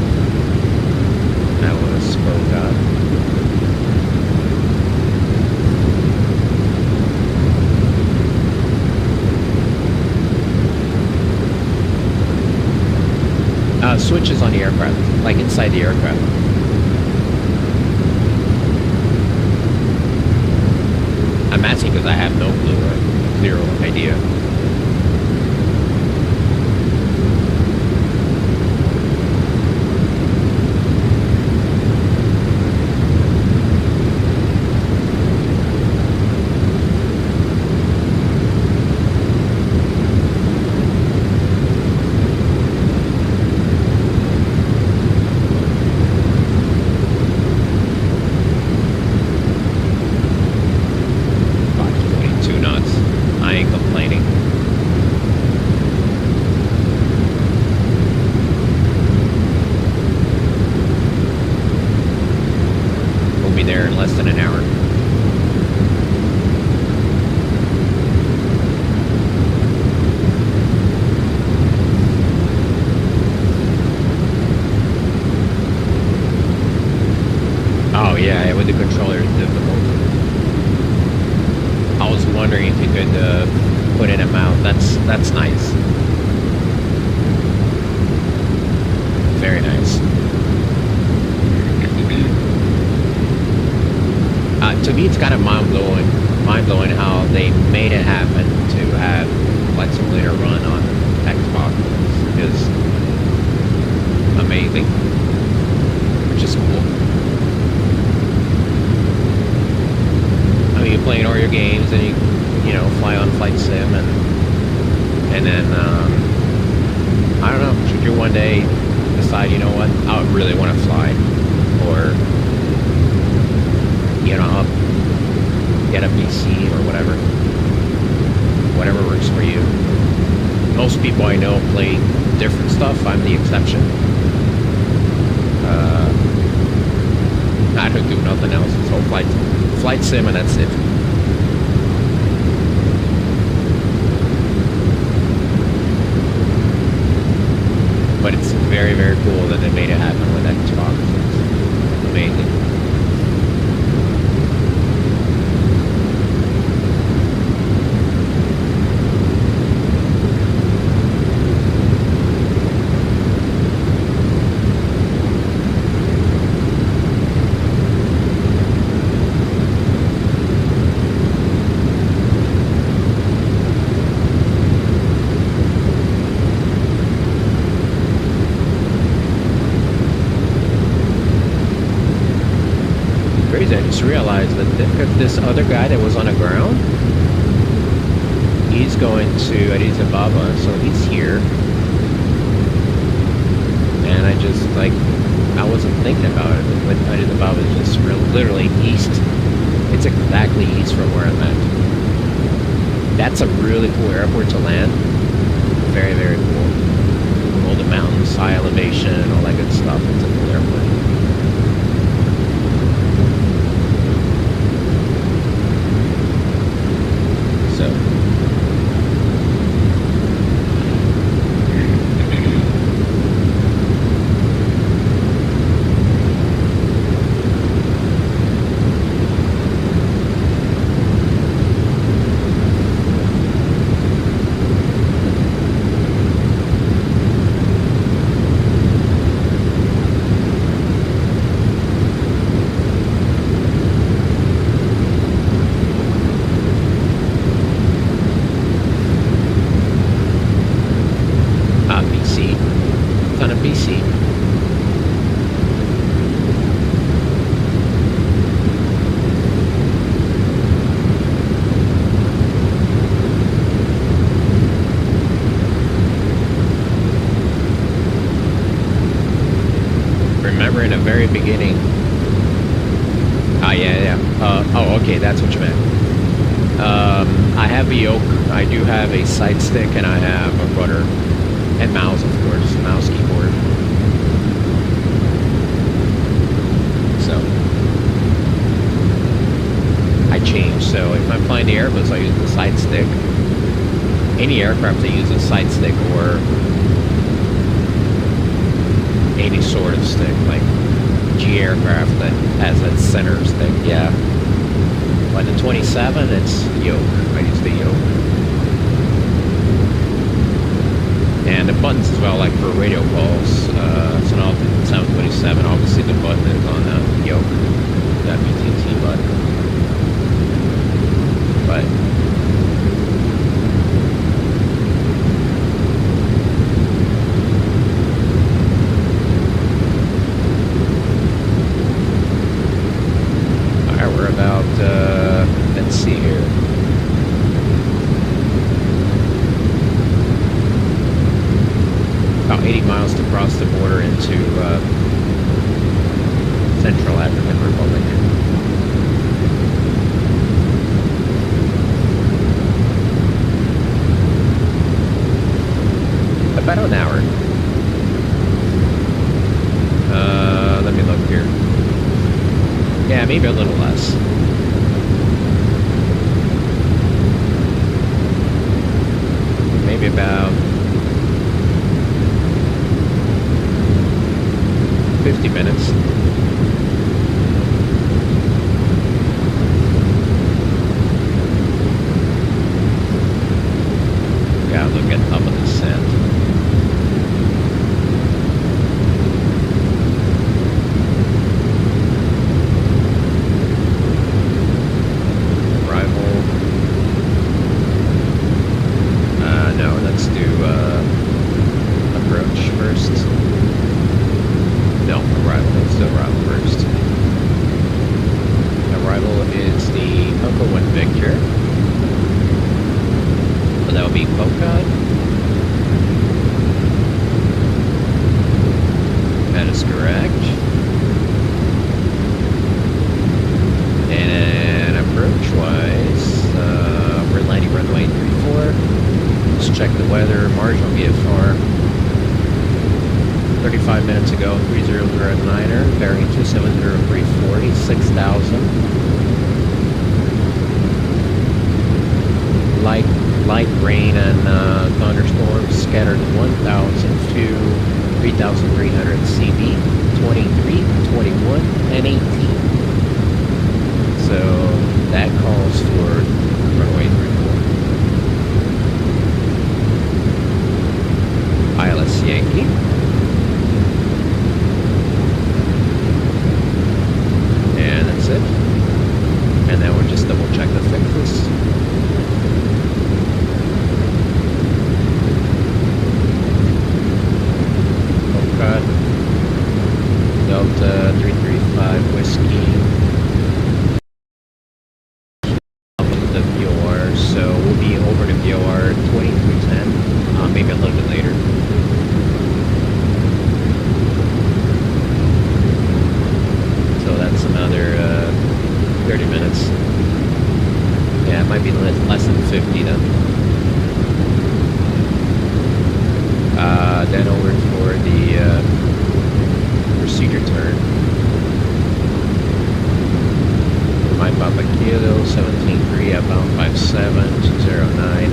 That was spoke up. Switches on the aircraft, like inside the aircraft. I'm asking because I have no clue, zero idea. There in less than an hour. Oh yeah, with the controller it's difficult. I was wondering if you could put in a mount. That's nice. Very nice. To me, it's kind of mind-blowing how they made it happen to have Flight Simulator run on Xbox. It's amazing, which is cool. I mean, you're playing all your games and you know, fly on Flight Sim and then I don't know. Should you one day decide, you know what, I would really want to fly, or you know, get a PC or whatever. most people I know play different stuff. I'm the exception. I don't do nothing else. It's whole flight sim, and that's it. But it's very, very cool that they made it happen with Xbox. It's amazing. I just realized that this other guy that was on the ground, he's going to Addis Ababa, so he's here. And I just, like, I wasn't thinking about it, but Addis Ababa is just literally east. It's exactly east from where I'm at. That's a really cool airport to land. Very, very cool. All the mountains, high elevation, all that good stuff. It's a cool airport. Remember in the very beginning. Oh, okay, that's what you meant. I have a yoke, I do have a side stick, and I have a rudder. And mouse, of course, mouse, keyboard. So, I change. So if I'm flying the Airbus, I use the side stick. Any aircraft that uses a side stick or any sort of stick, like G aircraft that has that center stick, yeah. But the 27, it's yoke. I use the yoke. And the buttons as well, like for radio calls. It's an Altitude 727. Obviously, the button is on the yoke, that BTT button. But we're about, let's see here. About 80 miles to cross the border into Central African Republic. About an hour. Let me look here. Yeah, maybe a little less. Maybe about 50 minutes. Gotta look at up of the descent. check the weather. Marginal VFR. 35 minutes ago, 3009er, bearing 270-340, 6,000. Light rain and thunderstorms scattered 1,000 to 3,300 CV, 23, 21, and 18. So that calls for runway 34. ILS Yankee. And that's it. And then we'll just double check the fixes. Delta 335 Whiskey. The VOR, so we'll be over the VOR 2310, maybe a little bit later. So that's another 30 minutes. Yeah, it might be less than 50 then. Then over for the procedure turn. My Papa Kilo 17.3 outbound 57-209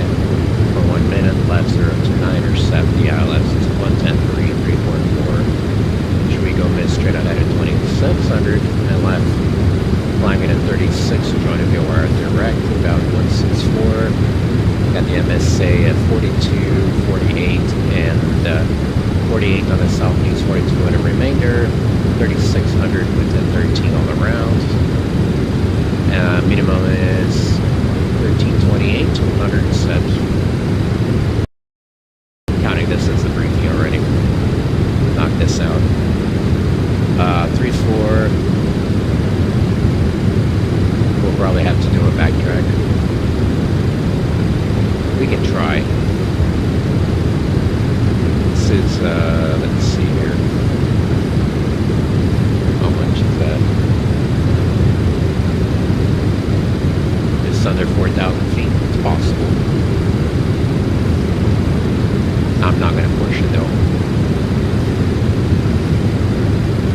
for 1 minute, left 029 or 70 ILS is 110.3 344. Should we go mid straight ahead at 2600 and left climbing at 36, join a VOR direct about 164. Got the MSA at 42, 48, and 48 on the southeast, 42 on the remainder, 3600 with a 13 all around. Minimum is 1328, 200 set. Counting this as the briefing already. Knock this out. 3-4. We'll probably have to do a backtrack. We can try. This is, let's see here. How much is that? It's under 4,000 feet. It's possible. I'm not going to push it though.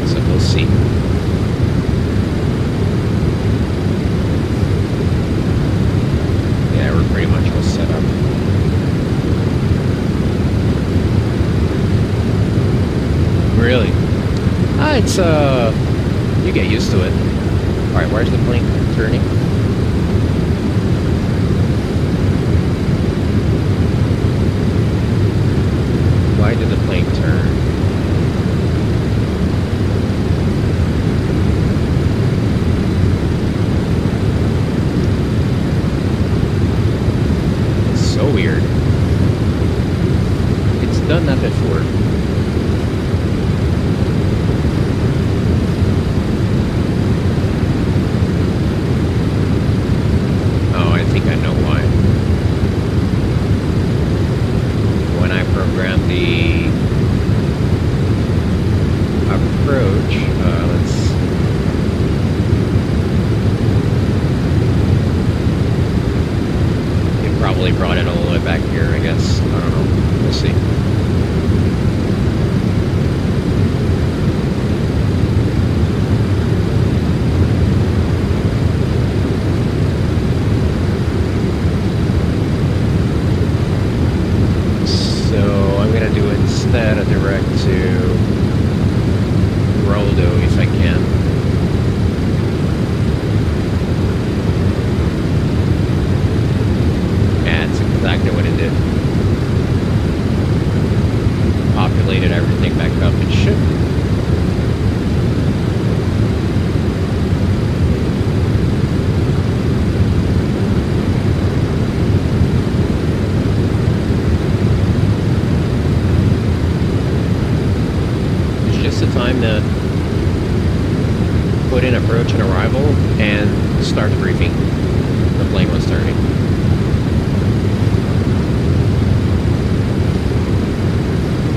So we'll see. Yeah, we're pretty much all set up. Really? It's, you get used to it. Alright, where's the plane turning? Why did the plane turn? It's so weird. It's done that before. The approach, it probably brought it all the way back here, I guess. I don't know. We'll see. Instead a direct to Roldo if I can. Yeah, that's exactly what it did. Populated everything back up. It should. Time to put in approach and arrival and start the briefing. The plane was turning.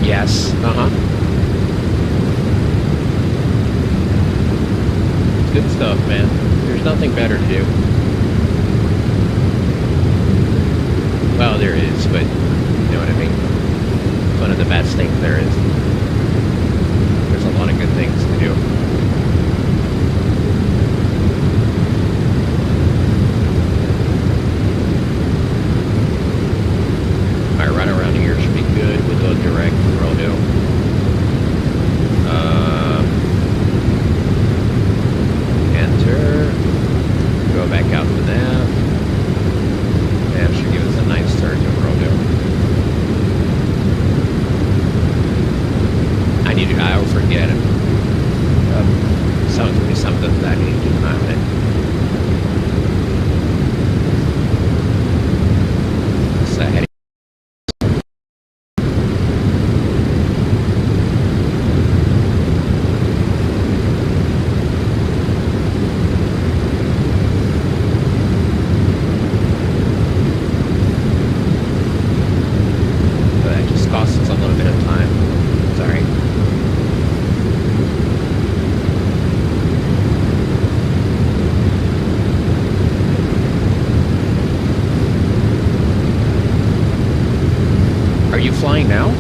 Yes. Good stuff, man. There's nothing better to do. Well, there is, but driving. It's one of the best things there is. There's a lot of good things to do. Alright, right around here should be good. We'll go direct rodeo. Enter. Go back out to nav. That should give us a nice turn to rodeo. I always forget it. Something that I need to keep an eye on it. So heading. That just costs us a little bit of time. Sorry. Are you flying now?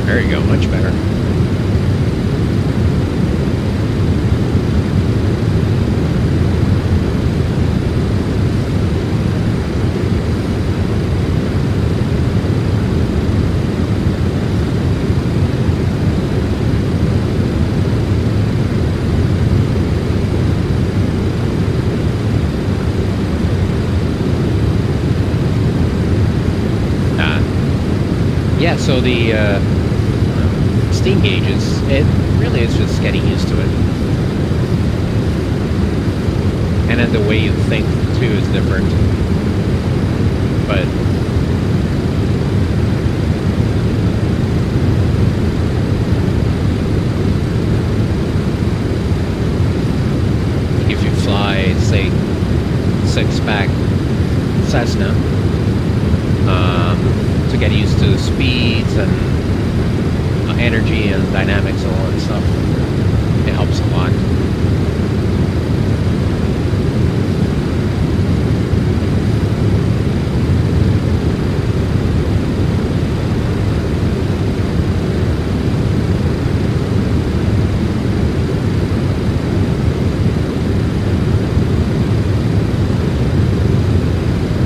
There you go, much better. Yeah, so the steam gauges, it really is just getting used to it. And then the way you think too is different. But if you fly, say, 6-pack Cessna, to get used to speeds and energy and dynamics and all that stuff, it helps a lot.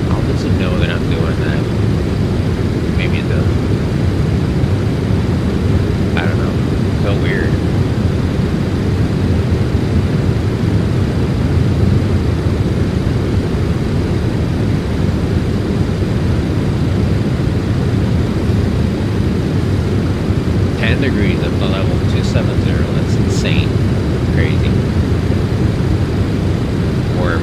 How does it know that I'm doing that? Maybe it does. I don't know. So weird. Degrees at the level 270. That's insane. Crazy. Warm.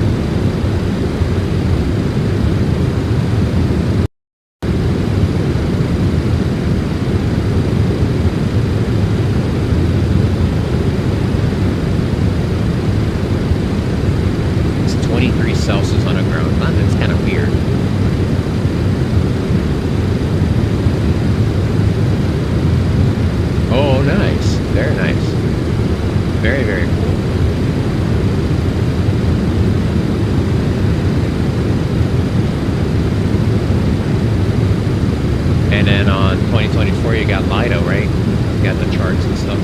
It's 23 Celsius on the ground. That's kind of weird. Oh, nice. Very nice. Very, very cool. And then on 2024, you got Lido, right? You got the charts and stuff.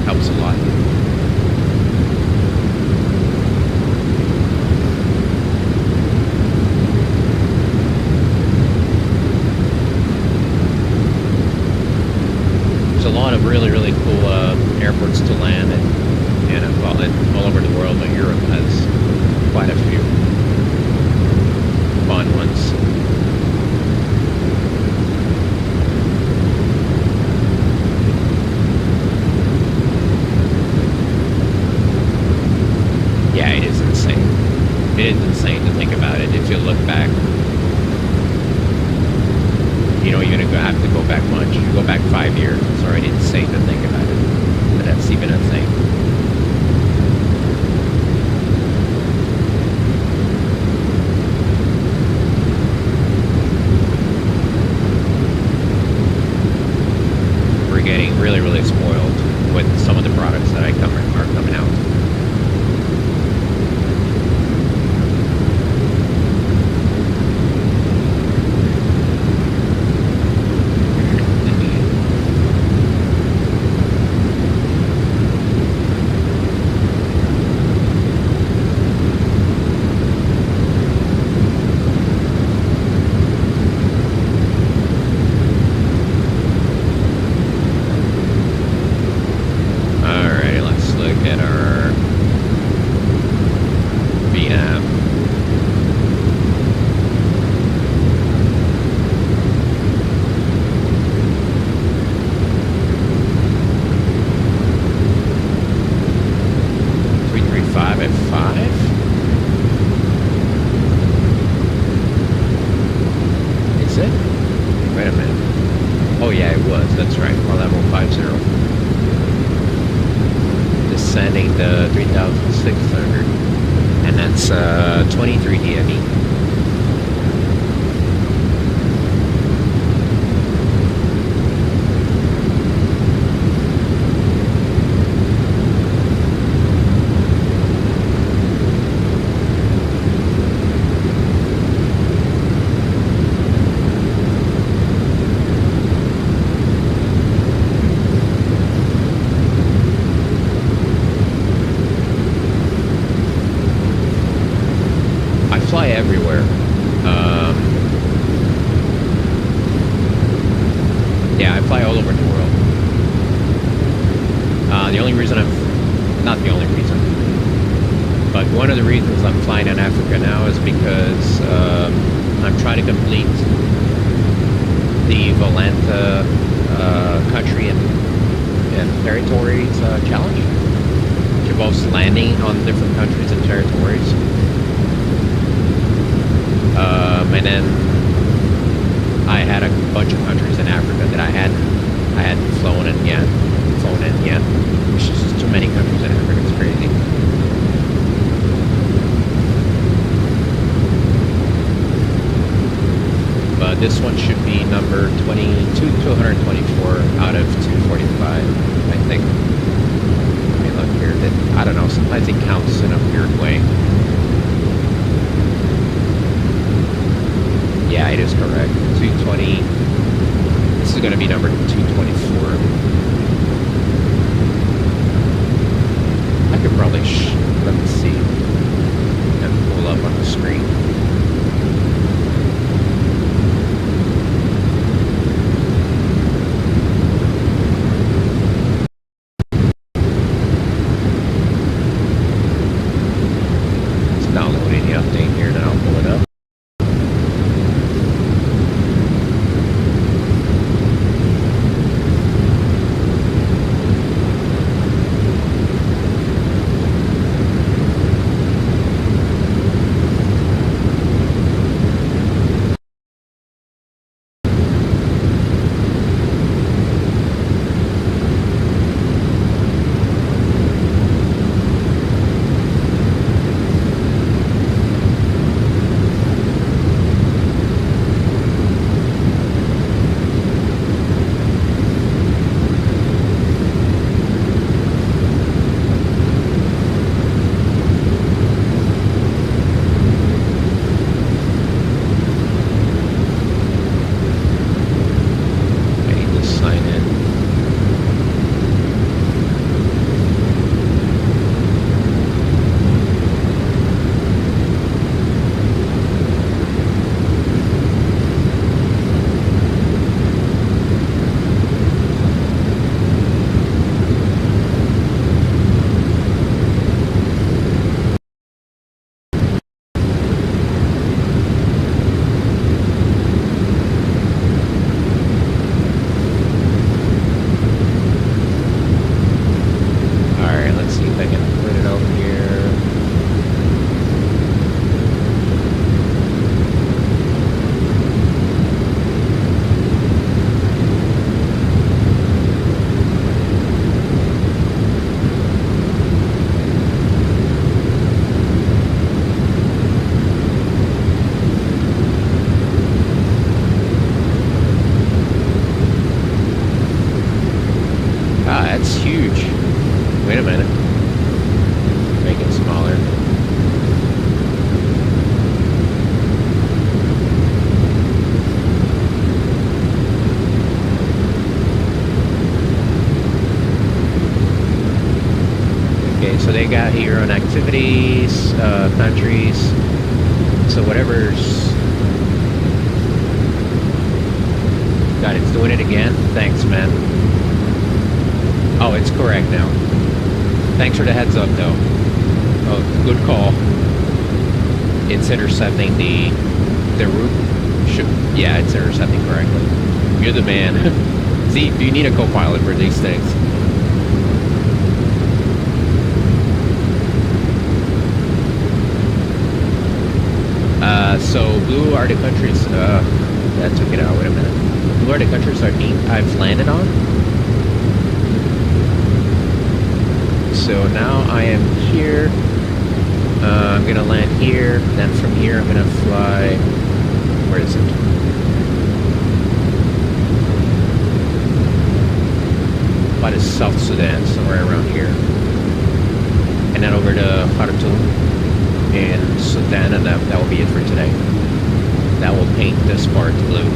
Helps a lot. There's a lot of really, really cool airports to land at, and all over the world, but Europe has quite a few fun ones. Yeah, it is insane. It is insane to think about it. If you look back, you know, you're gonna have to go back much. You go back 5 years. It's already insane to think about it. But that's even insane. does, that's right, for level 50. Descending to 3,600. And that's 23 DME. Fly everywhere. Yeah, I fly all over the world. The only reason not the only reason, but one of the reasons I'm flying in Africa now is because I'm trying to complete the Volanta country and territories challenge, which involves landing on different countries and territories. And then I had a bunch of countries in Africa that I hadn't flown in yet. There's just too many countries in Africa. It's crazy. But this one should be number 224 out of 245, I think. Let me look here. I don't know. Sometimes it counts in a weird way. Yeah, it is correct. 220. This is going to be number 224. I could probably let me see and pull up on the screen. It's downloading the update here, then I'll pull it up. That's huge. Wait a minute. Make it smaller. Okay, so they got here on activities, countries. So whatever's... God, it's doing it again? Thanks, man. Oh, it's correct now. Thanks for the heads up, though. Oh, good call. It's intercepting the route. Yeah, it's intercepting correctly. You're the man. See, do you need a co-pilot for these things? So blue are the countries. That took it out. Wait a minute. where the countries I've landed on. So now I am here. I'm gonna land here. Then from here I'm gonna fly. Where is it? Fly to South Sudan, somewhere around here, and then over to Khartoum in Sudan, and that will be it for today. That will paint this part blue.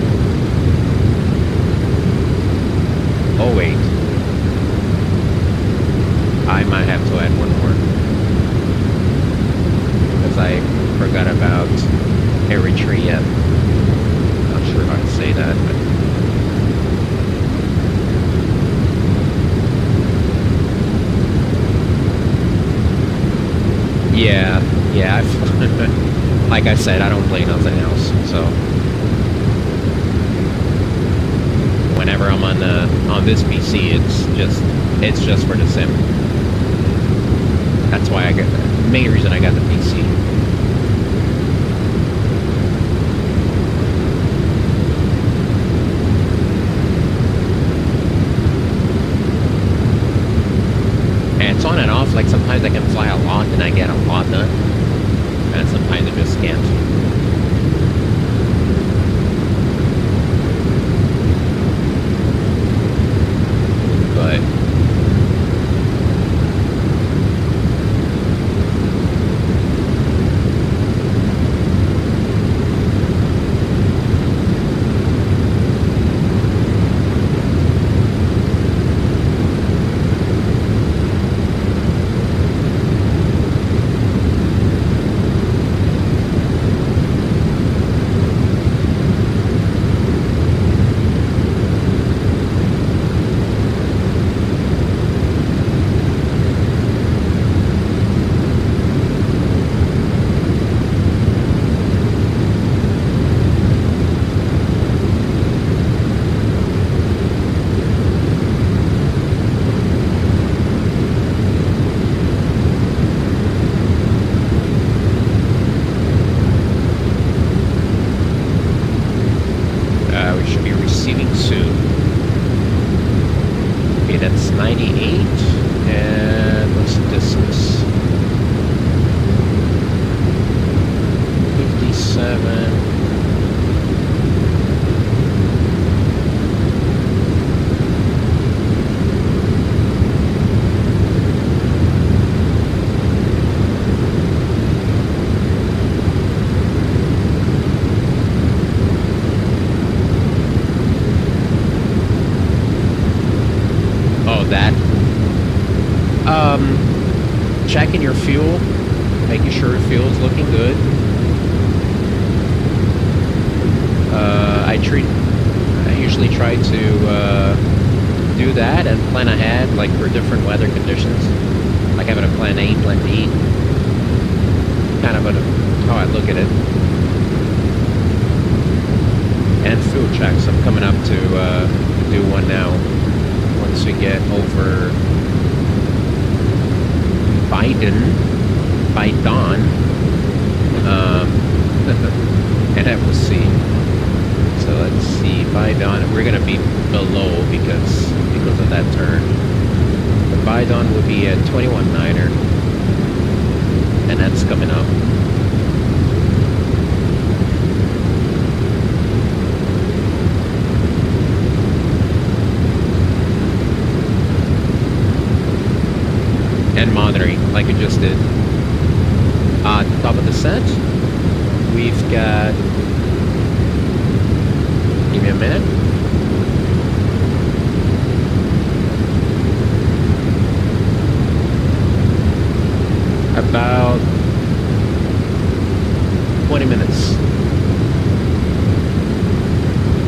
Oh wait, I might have to add one more because I forgot about Eritrea. Not sure how to say that, but yeah, like I said, I don't play nothing else, so whenever I'm on this PC, it's just for the sim. That's why I got the main reason I got the PC. And it's on and off. Like sometimes I can fly a lot and I get a lot done, and sometimes I just can't. But we should be receiving soon. Okay, that's 98, and what's the distance? 57. That checking your fuel, making sure your fuel is looking good. I usually try to do that and plan ahead, like for different weather conditions, like having a plan A, plan B, kind of how I look at it. And fuel checks, I'm coming up to do one now. Once we get over Biden, and then we'll see. So let's see, Biden, we're gonna be below because of that turn. The Biden will be at 21.9er, and that's coming up. And monitoring, like we just did. Top of the set, we've got, give me a minute. About 20 minutes.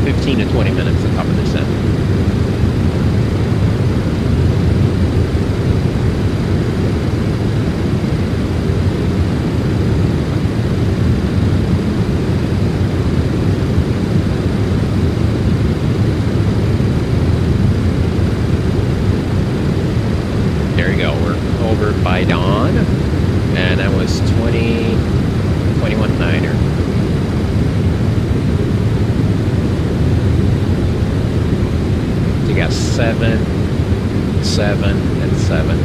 15 to 20 minutes at top of the set. By dawn, and that was 21.9er. 7, 7, and 7.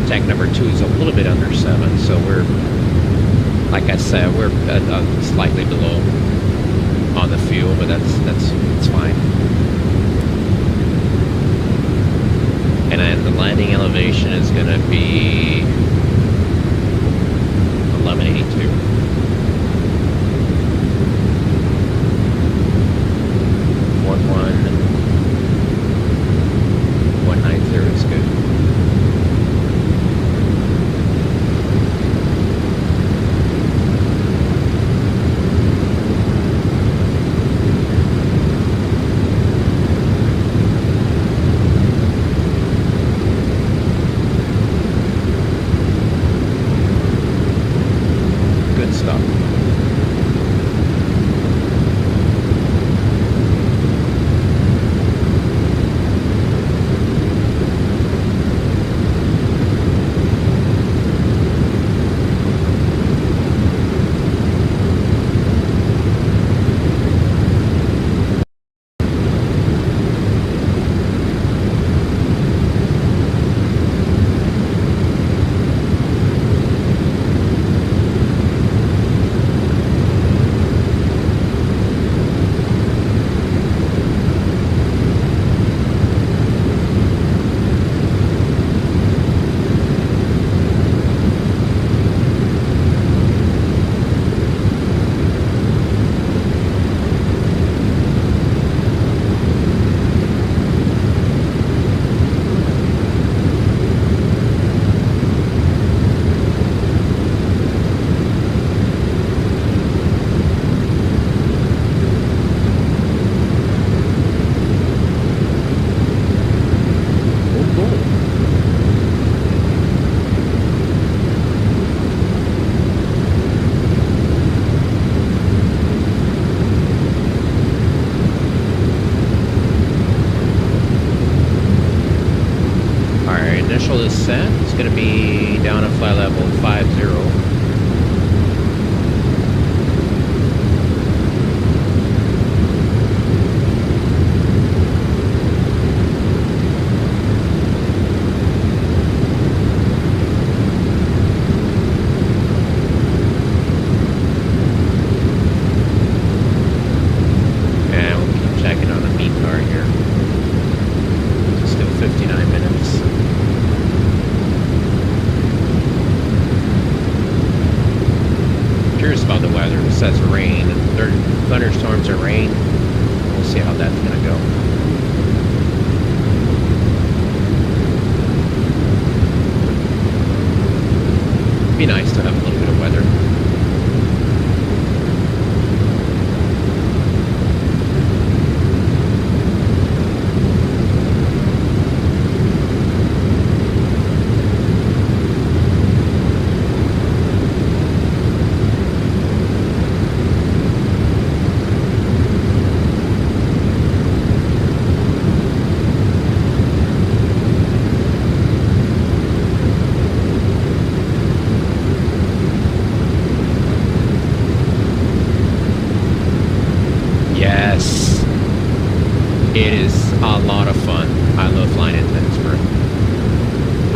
Tank number 2 is a little bit under 7, so we're, like I said, we're slightly below on the fuel, but that's fine. And then the landing elevation is going to be 1182. One 190 is good. Good stuff. Initial descent is going to be down at flight level 50. And we'll keep checking on the meat car here. Still 59 minutes. Curious about the weather. It says rain, thunderstorms and rain. We'll see how that's gonna go. Be nice to have a little bit of weather. Yes, it is a lot of fun. I love flying in Pittsburgh.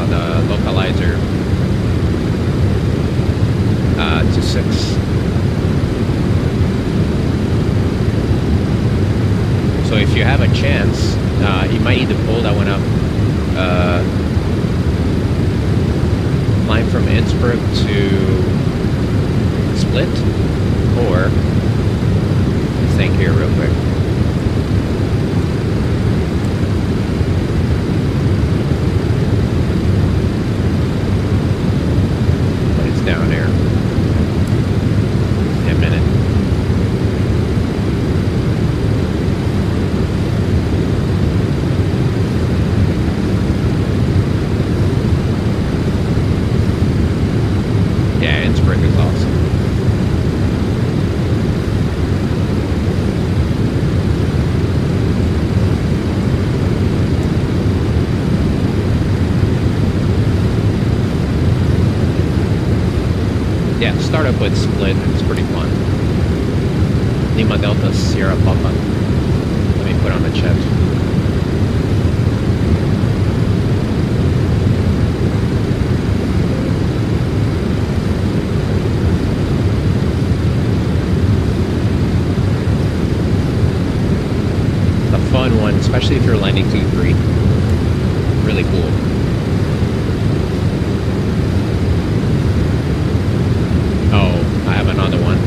The localizer 26. So if you have a chance, you might need to pull that one up. Flying from Innsbruck to Split, or think here real quick. But it's down there. In a minute. Yeah, Innsbruck is awesome. Yeah, start up with Split. It's pretty fun. Lima Delta Sierra Papa. Let me put on the chat. It's a fun one, especially if you're landing 2-3. Really cool. Oh, I have another one.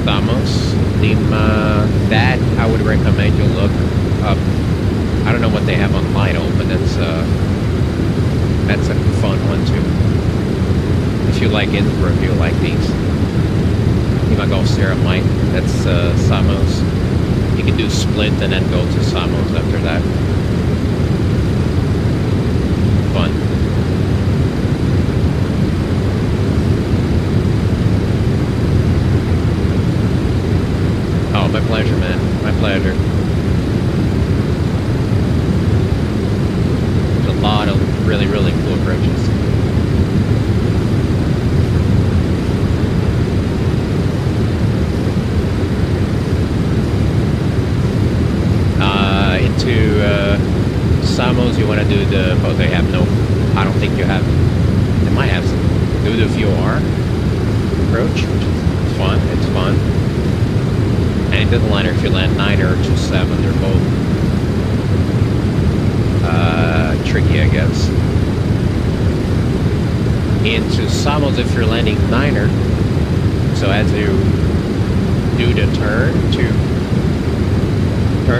Thamos, Lima. That I would recommend you look up. I don't know what they have on Lido, but that's a fun one too. If you like Innsbruck, you'll like these. Lima Golf Sierra Mike. That's Samos. You can do Split and then go to Samos after that. Fun. Oh, my pleasure, man. My pleasure. There's a lot of really, really cool approaches. Into Samos, you want to do the... Oh, they have no... I don't think you have... They might have some... Do the VOR approach, which is fun. It's fun. And it doesn't matter if you land 9 or 2-7, they're both tricky, I guess. Into Samos, if you're landing 9er, so as you do the turn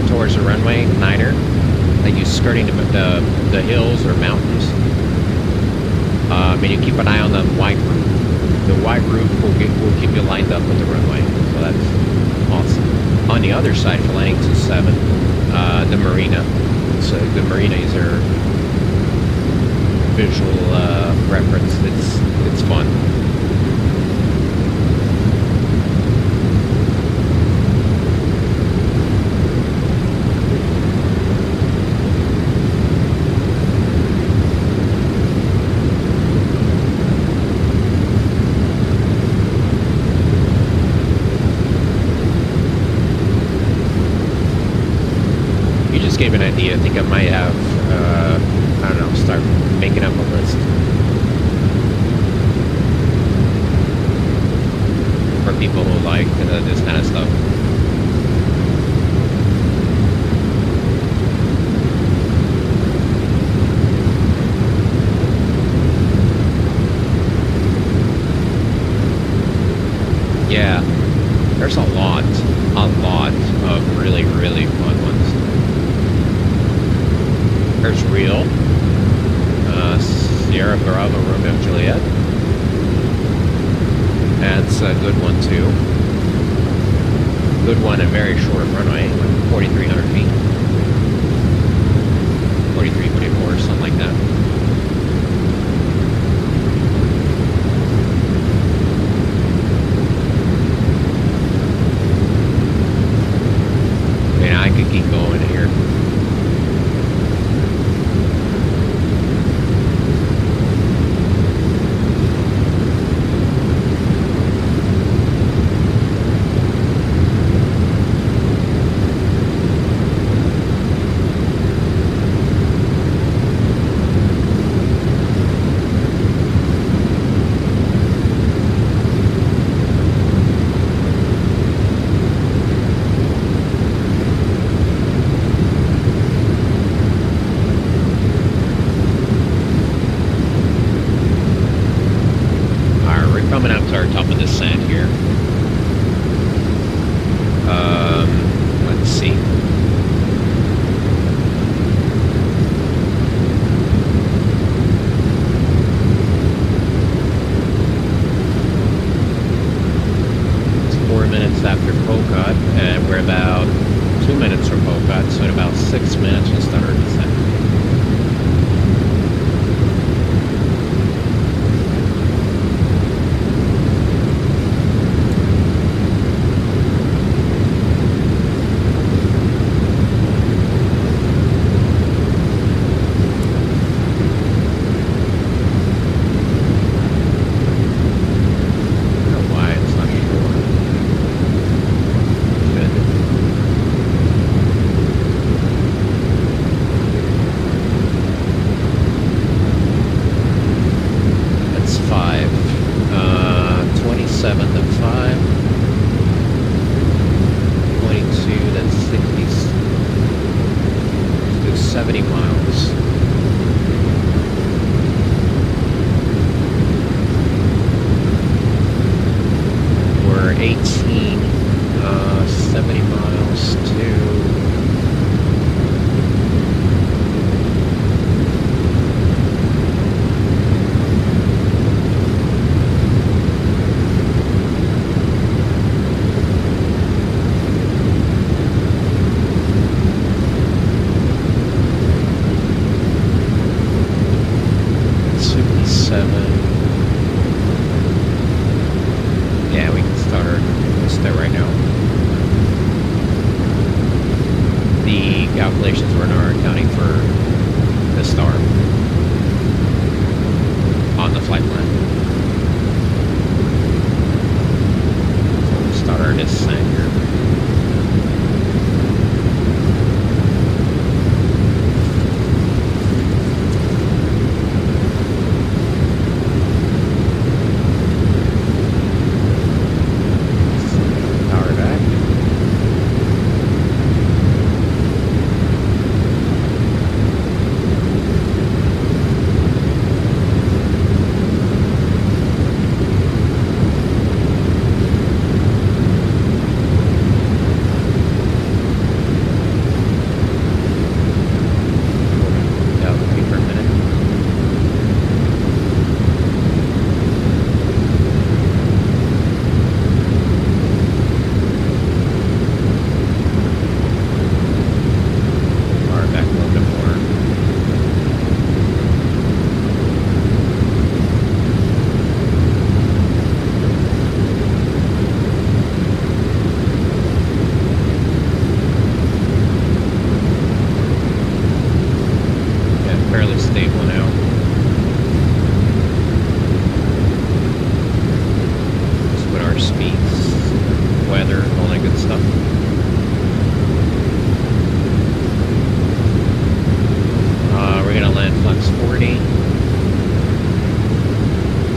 towards the runway, 9er, like you skirting the hills or mountains, and you keep an eye on the white roof. The white roof will keep you lined up with the runway, so that's awesome. On the other side, if you're landing to 7, the marina. So the marina is your visual reference. It's fun. Gave an idea. I think I might have, I don't know, start making up a list for people who like this kind of stuff. Yeah, there's a lot of really, really fun ones. There's Real, Sierra Bravo Romeo Juliet. That's a good one too. Good one, a very short runway, 4,300 feet. 43, 44, something like that. Yeah, I could keep going here. Top of the sand here. Let's see. It's 4 minutes after Polcott, and we're about 2 minutes from Polcott, so in about 6 minutes we'll start our descent. 18, 70 miles to... Yeah, we can start. Let's start right now. The calculations were not accounting for the star on the flight plan. So we'll start our descent here.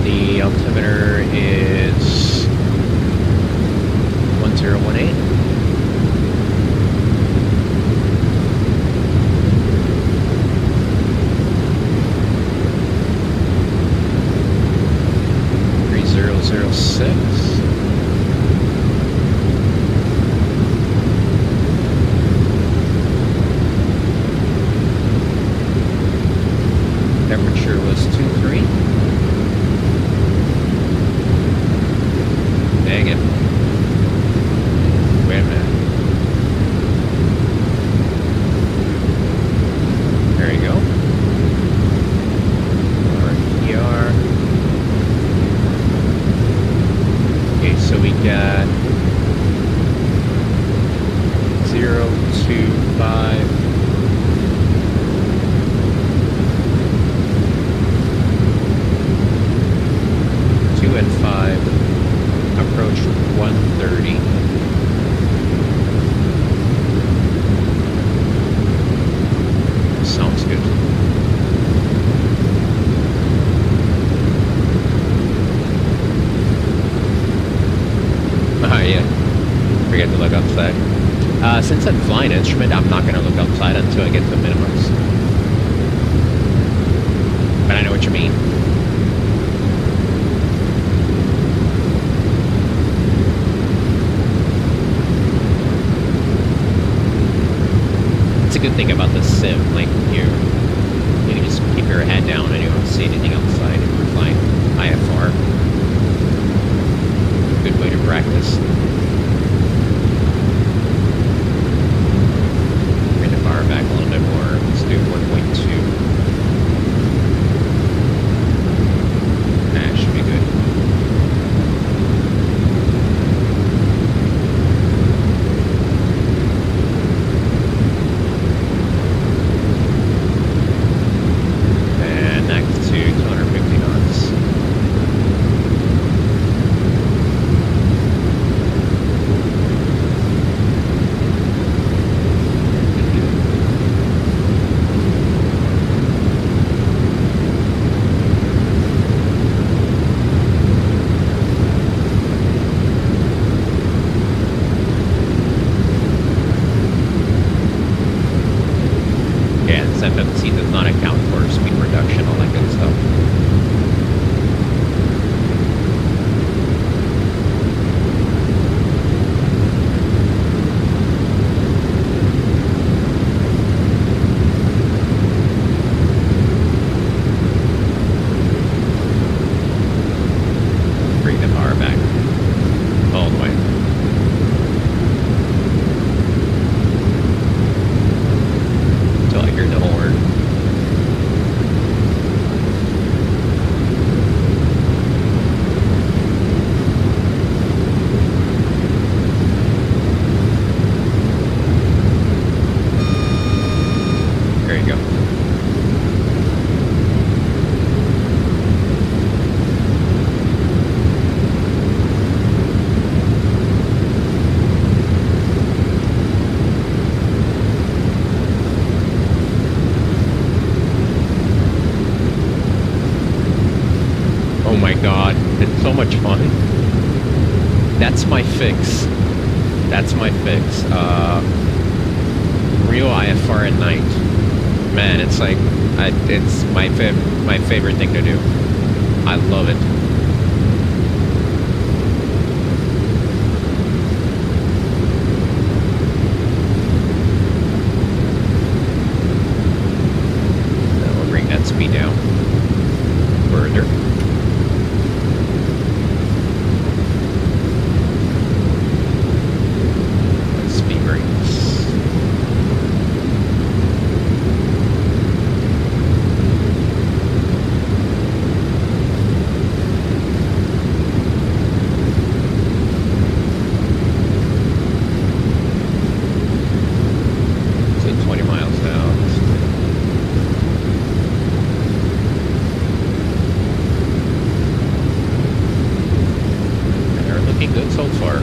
The altimeter is 1018. Temperature was 23. Dang it. Wait a minute. There you go. RER. Okay, so we got 025. 2 and 5, approach 130. Sounds good. Yeah, forget to look outside. Since I'm flying instrument, I'm not going to look outside until I get to minimums. But I know what you mean. It's a good thing about this sim, like you can just keep your head down and you don't see anything outside if you're flying IFR. Good way to practice. Bring the power back a little bit more. Let's do 1.2. That should be good. And next to 250 knots. bring the power back all the way. Until I hear the horn. There you go. Oh my god, it's so much fun. That's my fix. That's my fix. Real IFR at night. Man, it's like, it's my favorite thing to do. I love it. Now we'll bring that speed down further. Speed brakes. So 20 miles out. They're looking good so far.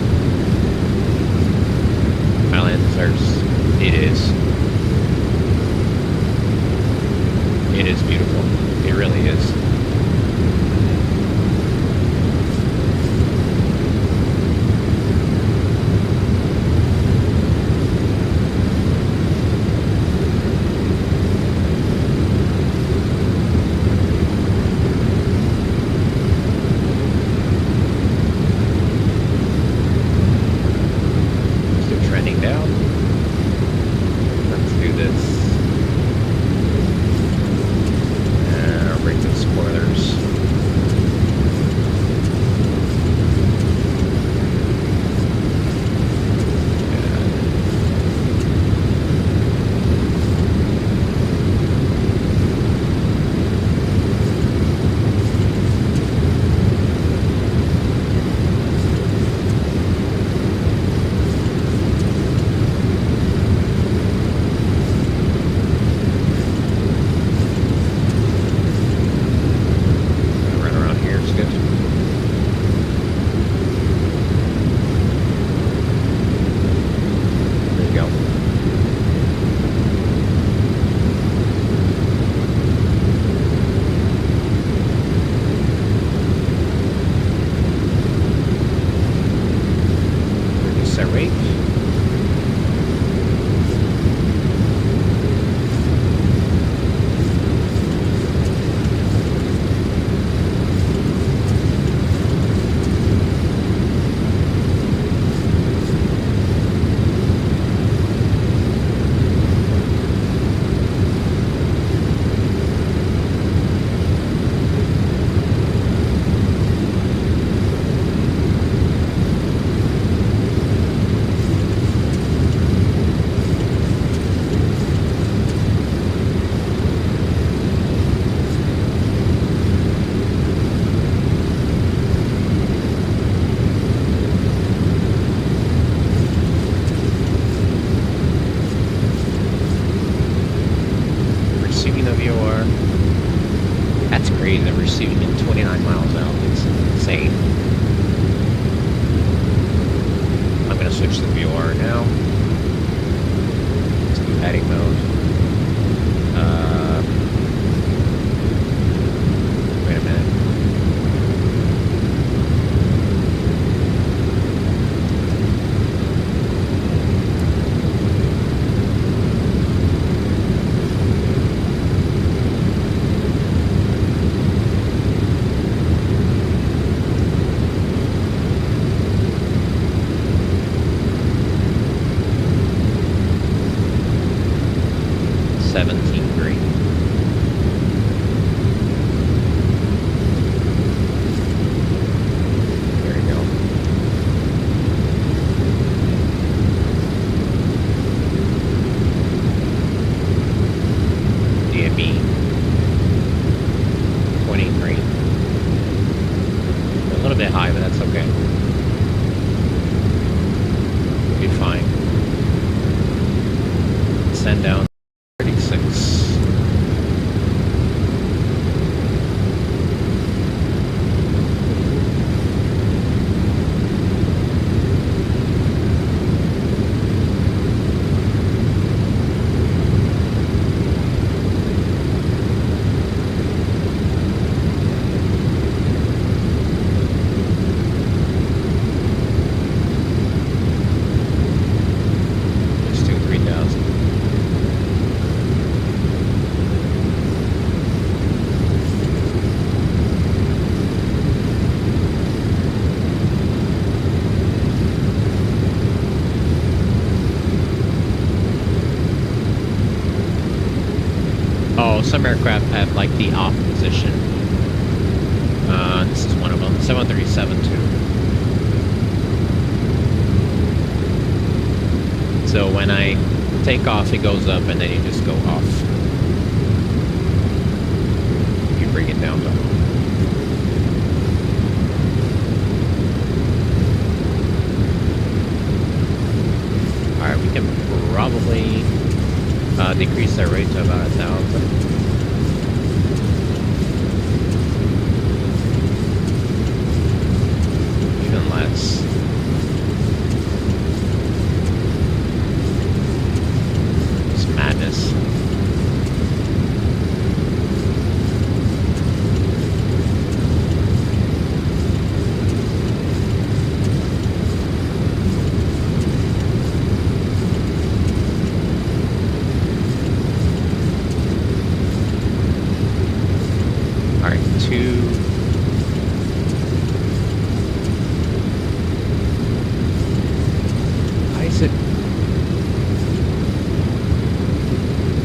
It is. It is beautiful. It really is. Still trending down. Let's do this. And I'll break those spoilers. Run around here is good. There you go. Reduce that rate. Receiving the VOR. That's great. They're receiving it 29 miles out. It's insane. I'm going to switch to VOR now. Let's do heading mode. Wait a minute. but that's okay. We'll be fine. Send down 36. Some aircraft have like the off position. This is one of them. 737 too. So when I take off, it goes up, and then you just go off. You bring it down to off. All right, we can probably decrease our rate to about 1,000. Less. It's madness. All right, 2.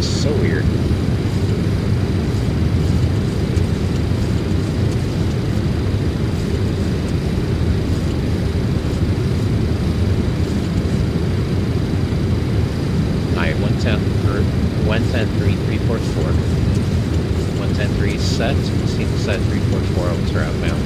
So weird. Alright, 110.344. 110.3 set. Seems set 344 over to outbound.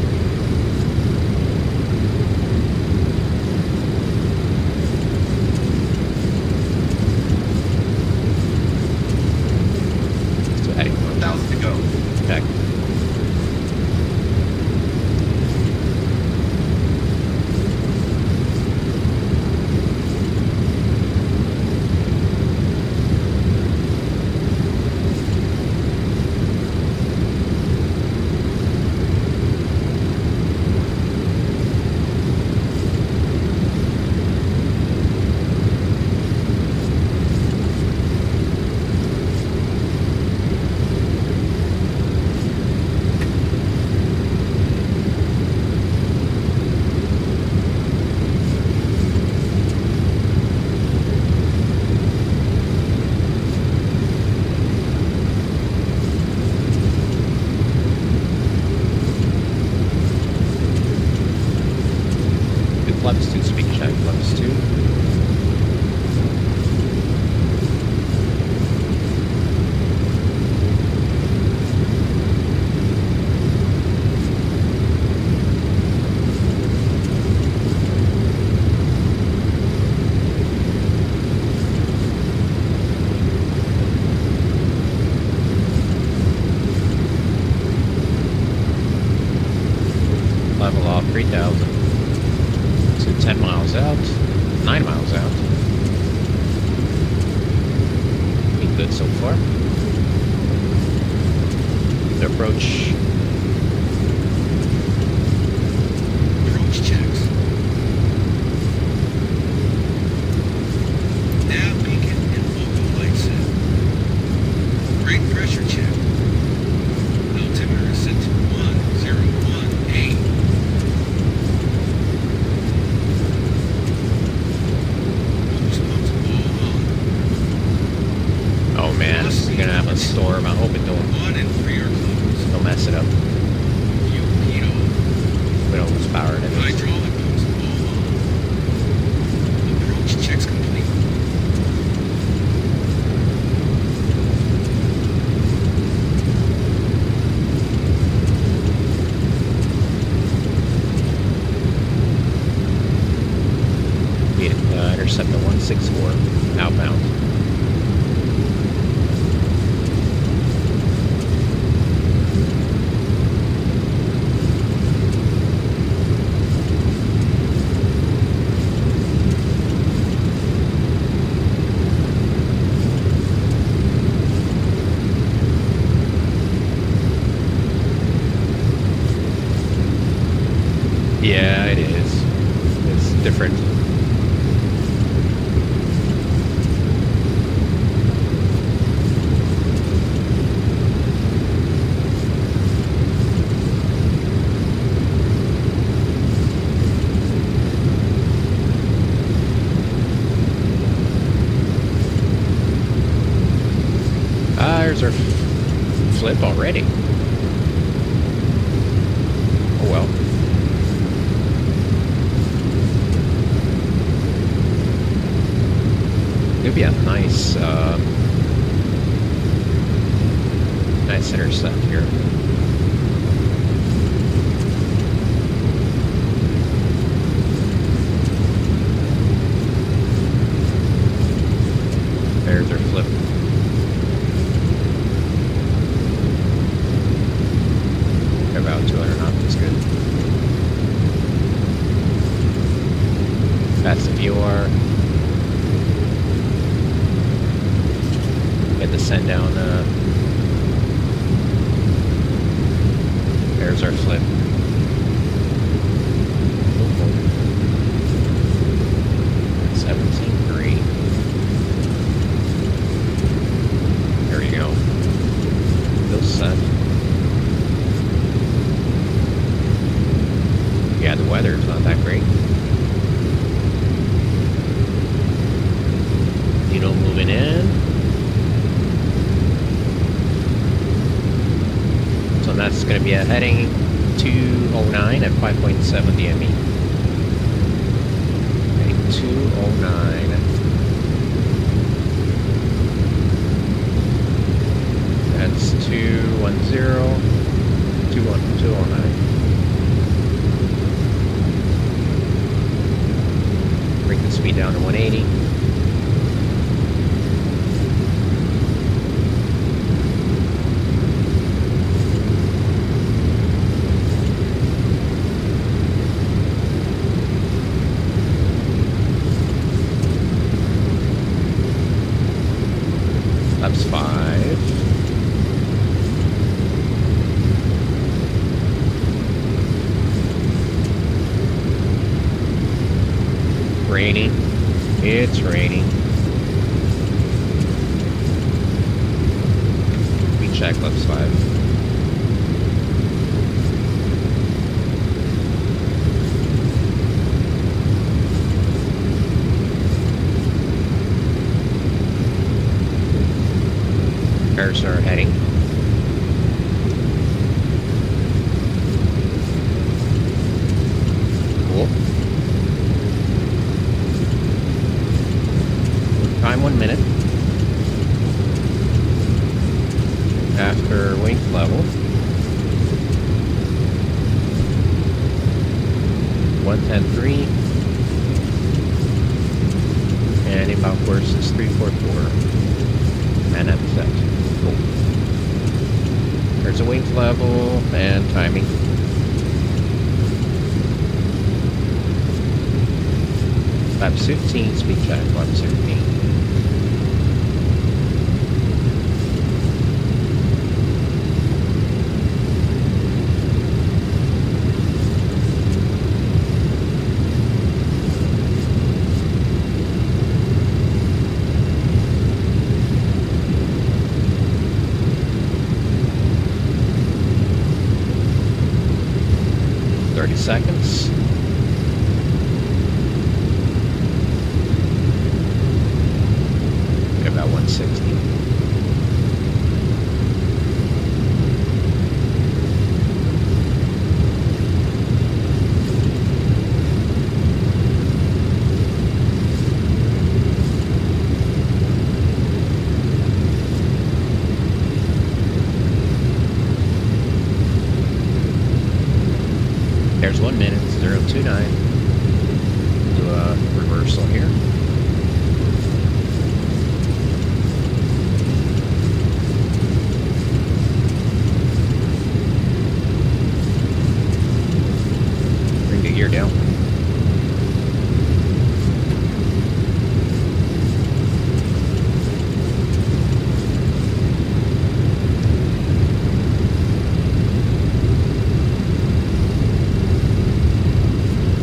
Flaps 2, speed check, flaps 2. Level off 3,000. 10 miles out, 9 miles out. Been good so far. The approach. Approach checks. Nav beacon and focal light set. Brake pressure check. Altimeter set to 1018. Oh man, you're gonna have a storm. I hope it don't. 1 and 3 are closed. Don't mess it up. Fuel heat on. We don't lose power in it. Hydraulic pumps all on. Approach checks complete. intercept at 164 outbound. Yeah, it is. It's different. There's our flip already. Oh well. It'd be a nice, nice intercept here. There's our flip. About 200 knots is good. That's the VOR. Get the send down. There's our flip. 17.3. There you go. Feels set. Yeah, the weather's not that great. You know, moving in. So that's going to be a heading 209 at 5.7 DME. Heading 209. That's 210, 209. Bring the speed down to 180. Laps 5. Raining. It's raining. We check laps 5. There's our heading. Cool. Time 1 minute. After wing level. 110.3. And inbound course is 344. And that's set. Cool. There's a wing level and timing. Lap 15, speed check, lap 17. Seconds. About 160. There's 1 minute, 029. Do a reversal here. gear down.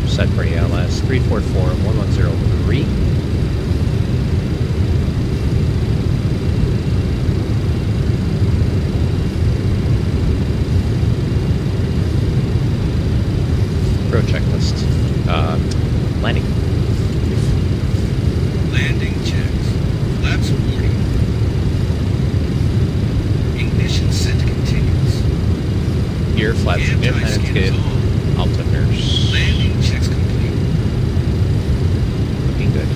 Set for ALS 344-1103. Road checklist. Landing. Landing checks. Laps 40. Ignition set to continuous. Gear flaps and Anti-skid kit. is on. Altimeters. Landing checks complete. Looking good.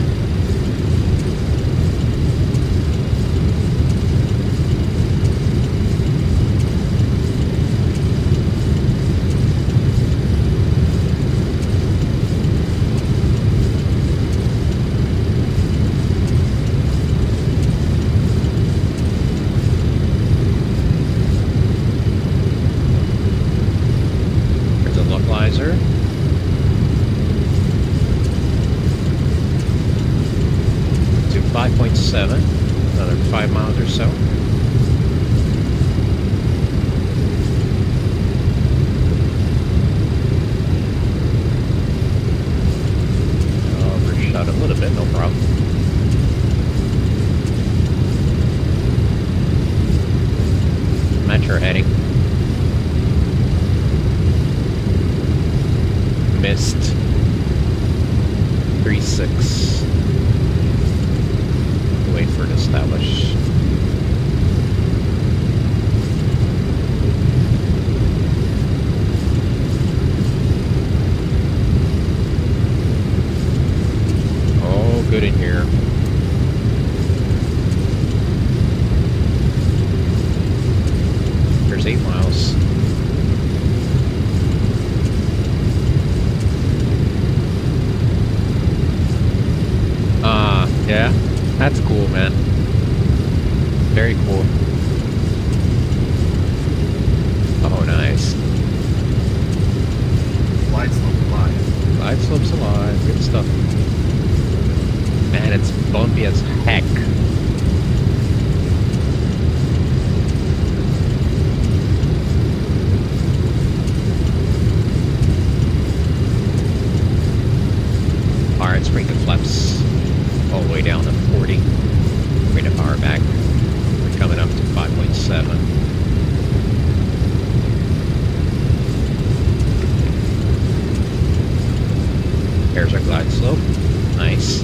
There's a localizer. To 5.7, another 5 miles or so. Overshot a little bit, no problem. Metro heading. Missed 3.6. Wait for it to establish. Oh, good in here. There's 8 miles. Yeah, that's cool, man. Very cool. Oh, nice. Glide slope alive. Glide slopes alive. Good stuff. Man, it's bumpy as heck. Alright, let's bring the flaps all the way down to 40. Bring the power back. We're coming up to 5.7. There's our glide slope. Nice.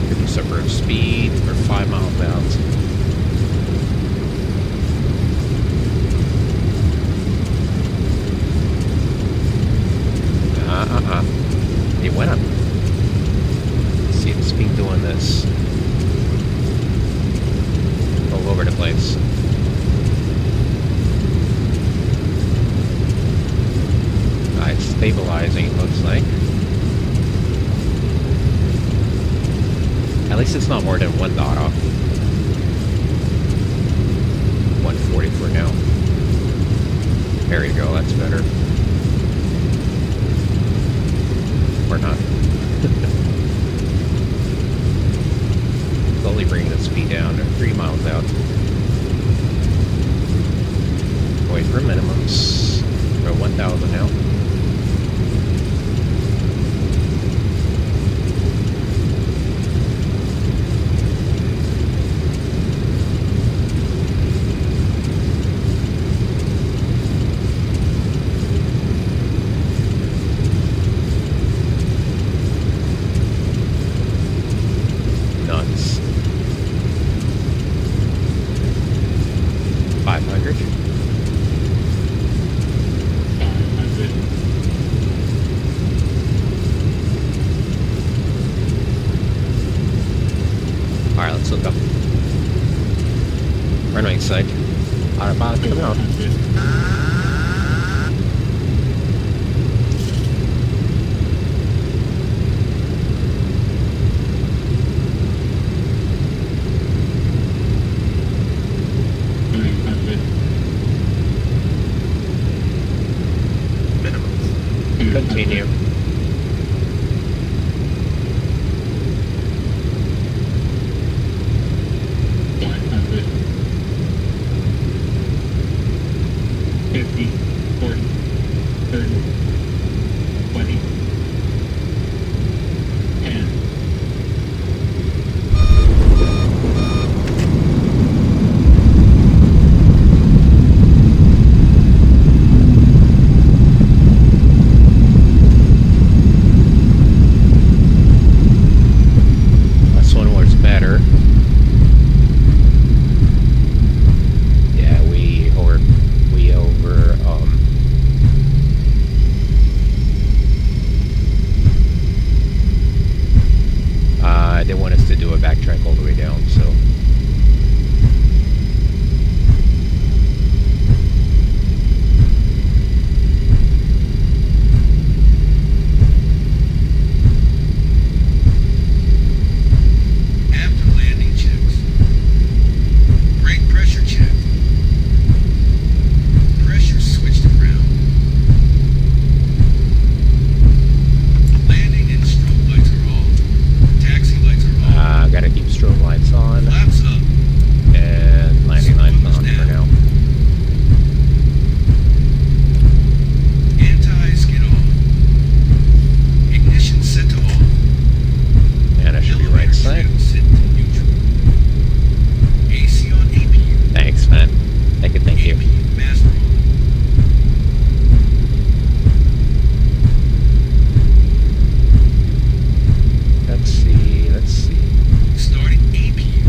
Reduce our burst speed for 5 miles out. It went up. Let's see the speed doing this. All over the place. It's stabilizing, it looks like. At least it's not more than 1 dot off. 140 for now. There you go, that's better. Or not. Slowly bringing the speed down to 3 miles out. Wait for minimums. Go 1,000 now. Nuts. 500. 500. Alright, let's look up. Runway side. Autopilot coming out. 500. Continue. Last one was better. Yeah, we over they want us to do a backtrack all the way down, so After landing checks. Brake pressure check. Pressure switch to ground. Landing and strobe lights are off. Taxi lights are off. gotta keep strobe lights on Flaps up. and 99 on for now. Anti-skid off. Ignition set to off. And I should be right Elevator side. trim set to neutral. AC on APU. Thanks, man. Thank you. APU master on. Let's see. Starting APU.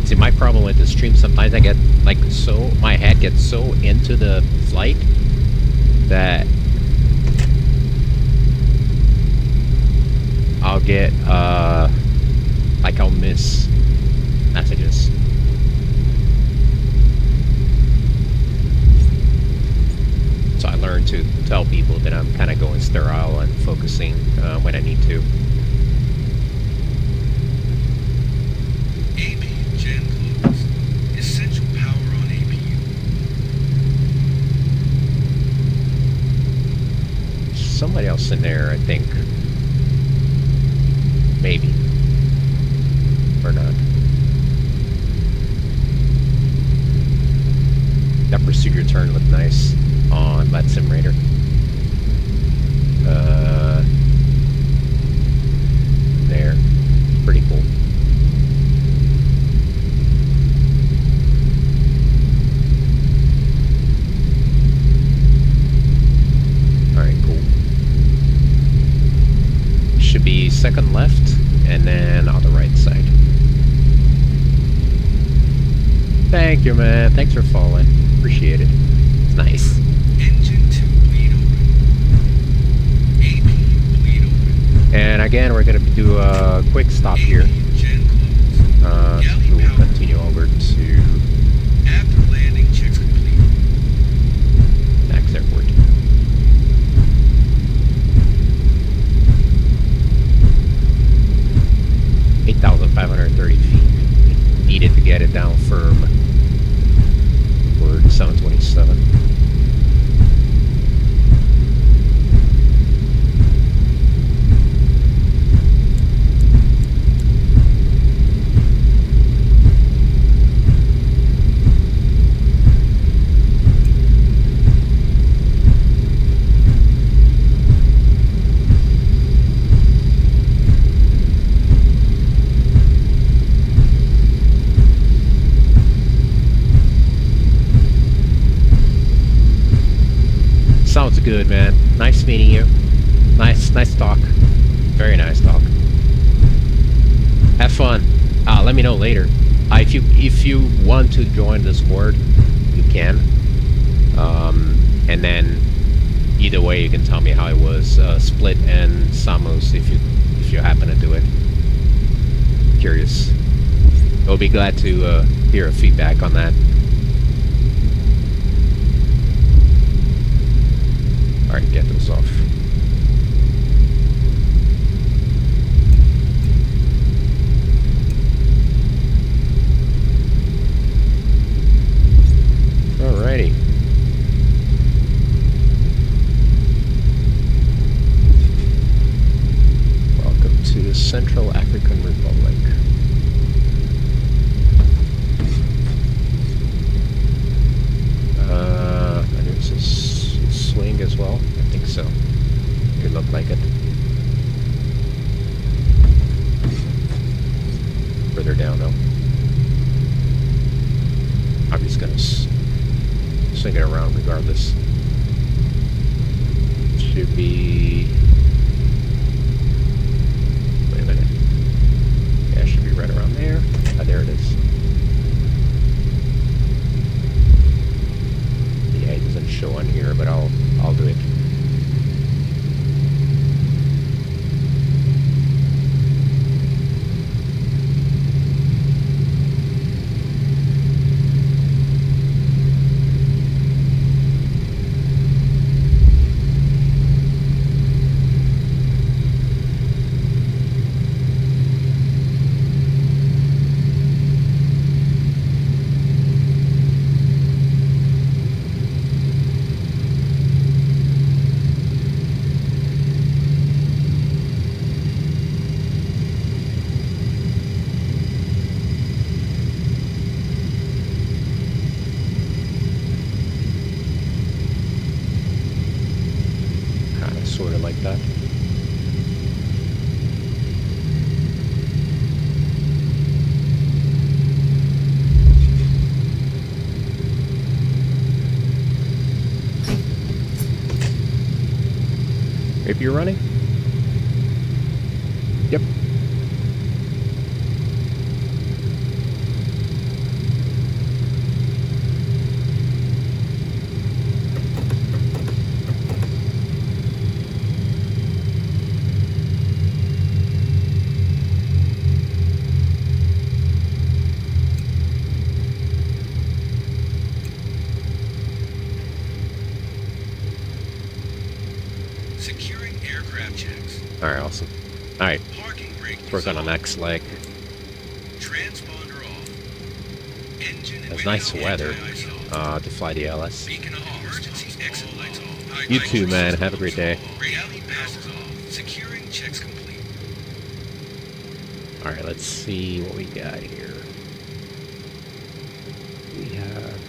See, my problem with the stream, sometimes I get like my head gets so into the flight that I'll get like I'll miss messages. So I learned to tell people that I'm kind of going sterile and focusing when I need to. APU gen closed. Essential power on APU. Somebody else in there, I think. Maybe. Or not. That procedure turn looked nice on VATSIM Raider. There. Pretty cool. Alright, cool. Should be second left, and then on the right side. Thank you, man. Thanks for following. Appreciate it. It's nice. Engine 2 bleed open. APU bleed open. And again, we're gonna do a quick stop here. APU gen closed. So Galley we'll power. continue over to After landing checks complete. Max Airport. (8,530 feet) needed to get it down firm for 727. Sounds good, man. Nice meeting you. Nice talk. Very nice talk. Have fun. Let me know later. If you want to join this board, you can. And then either way, you can tell me how it was split and Samos if you happen to do it. Curious. I'll be glad to hear a feedback on that. Alright, get those off. Alrighty. as well? I think so. It looked like it. Further down though. I'm just gonna swing it around regardless. Should be... Wait a minute. Yeah, it should be right around there. Ah, there it is. Yeah, it doesn't show on here, but I'll do it. Sort of like that. If you're running? Yep. Securing aircraft checks. Alright, awesome. Alright, Parking brake. let's work on the next leg. Transponder off. Engine and It's nice window weather anti-ice to fly the LS. Beacon off. Emergency exit lights off. You too, man. Have a great day. Rally passes off. Securing checks complete. Alright, let's see what we got here. We have...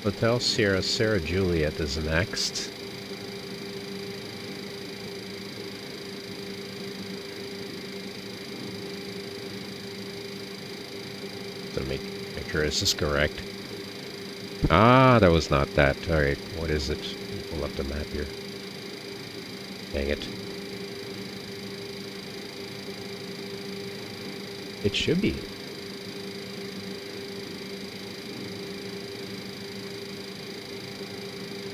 Hotel Sierra Sarah Juliet is next. So make sure this is correct. Ah, that was not that. Alright, what is it? Pull up the map here. Dang it. It should be.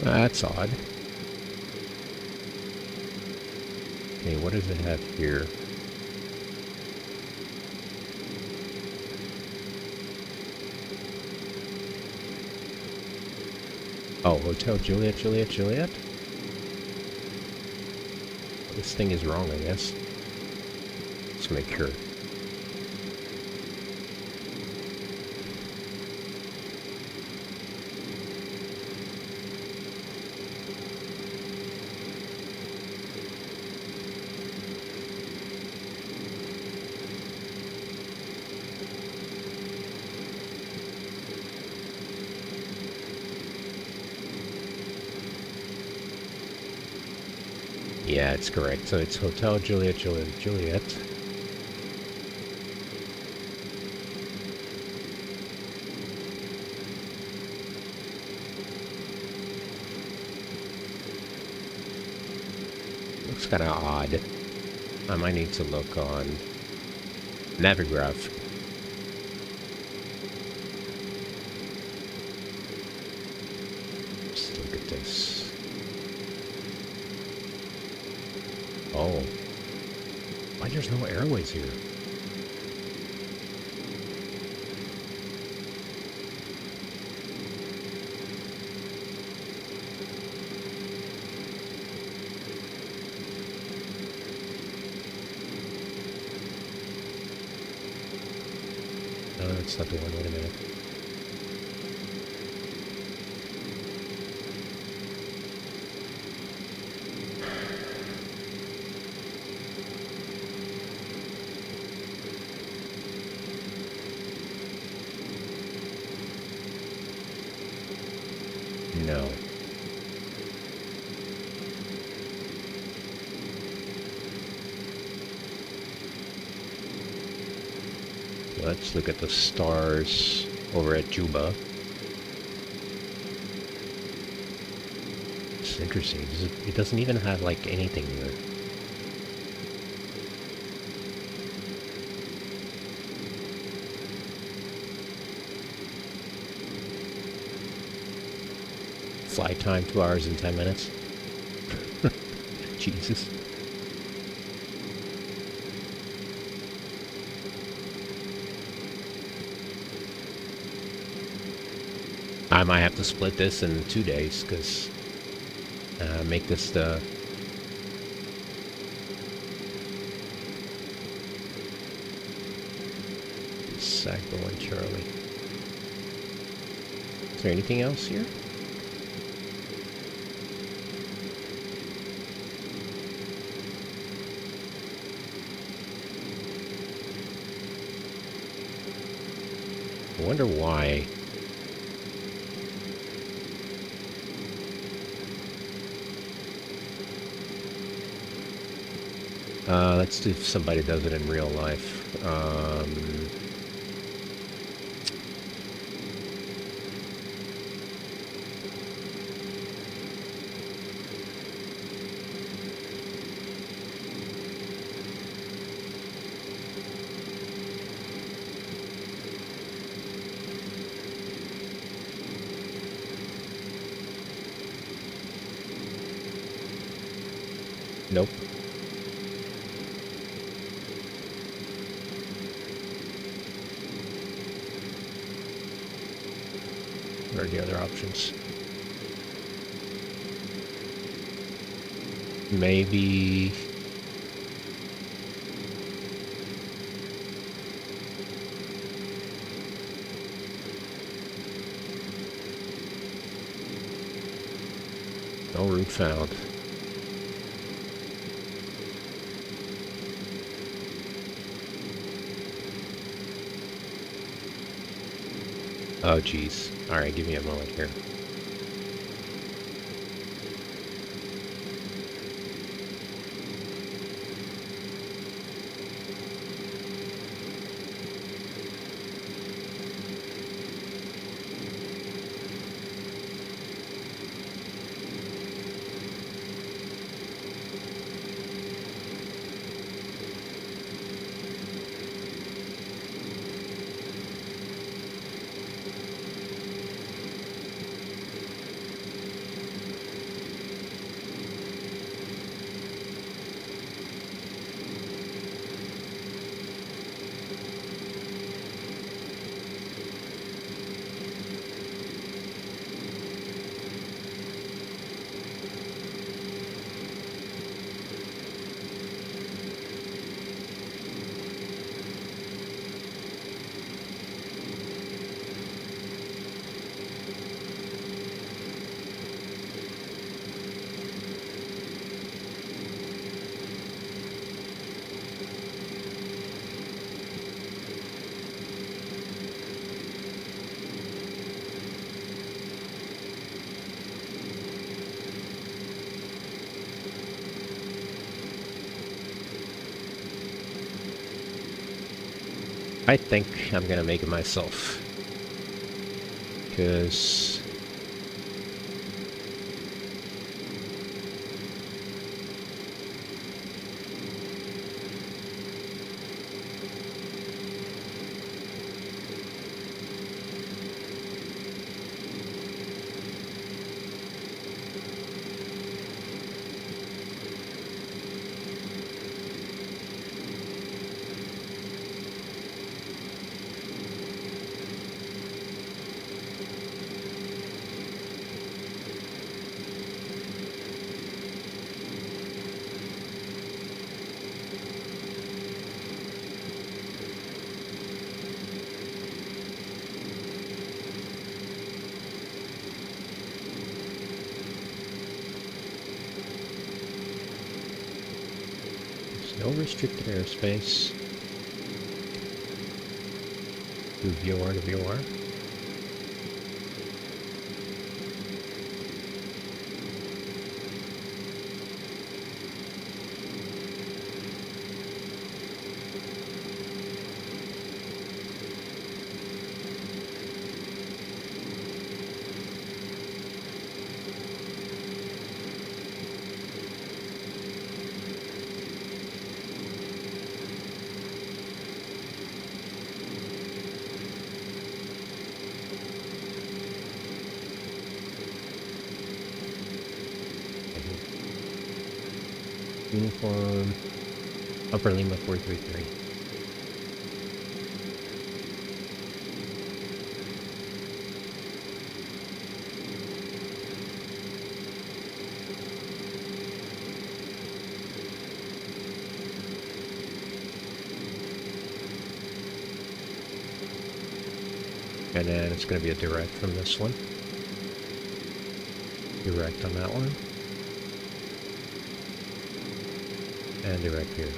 That's odd. Okay, what does it have here? Oh, Hotel Juliet, Juliet, Juliet? This thing is wrong, I guess. Let's make sure. Yeah, it's correct. So it's Hotel Juliet, Juliet, Juliet. Looks kind of odd. I might need to look on Navigraph. Let's look at this. Oh. Why there's no airways here? No, that's not the one. Wait a minute. No. Let's look at the stars over at Juba. It's interesting. It doesn't even have like anything here. Flight time 2 hours and 10 minutes. Jesus. I might have to split this in 2 days, because make this the... Sackville and Charlie. Is there anything else here? I wonder why. Let's see if somebody does it in real life. Nope. What are the other options? Maybe... No route found. Oh, geez. Alright, give me a moment here. I think I'm gonna make it myself. Because... no restricted airspace. Do VOR to VOR. Uniform Upper Lima 433. And then it's going to be a direct from this one. Direct on that one. And direct here.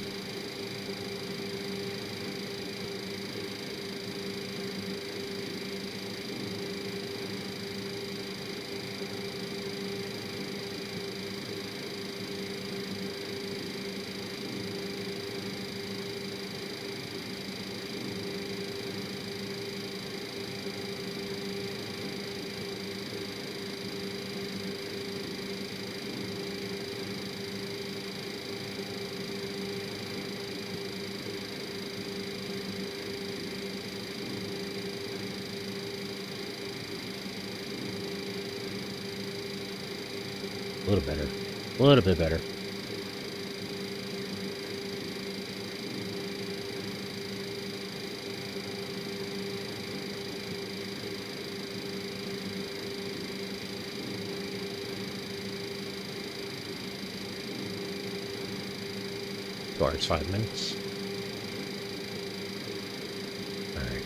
A little better. A little bit better. Guards 5 minutes. Alright.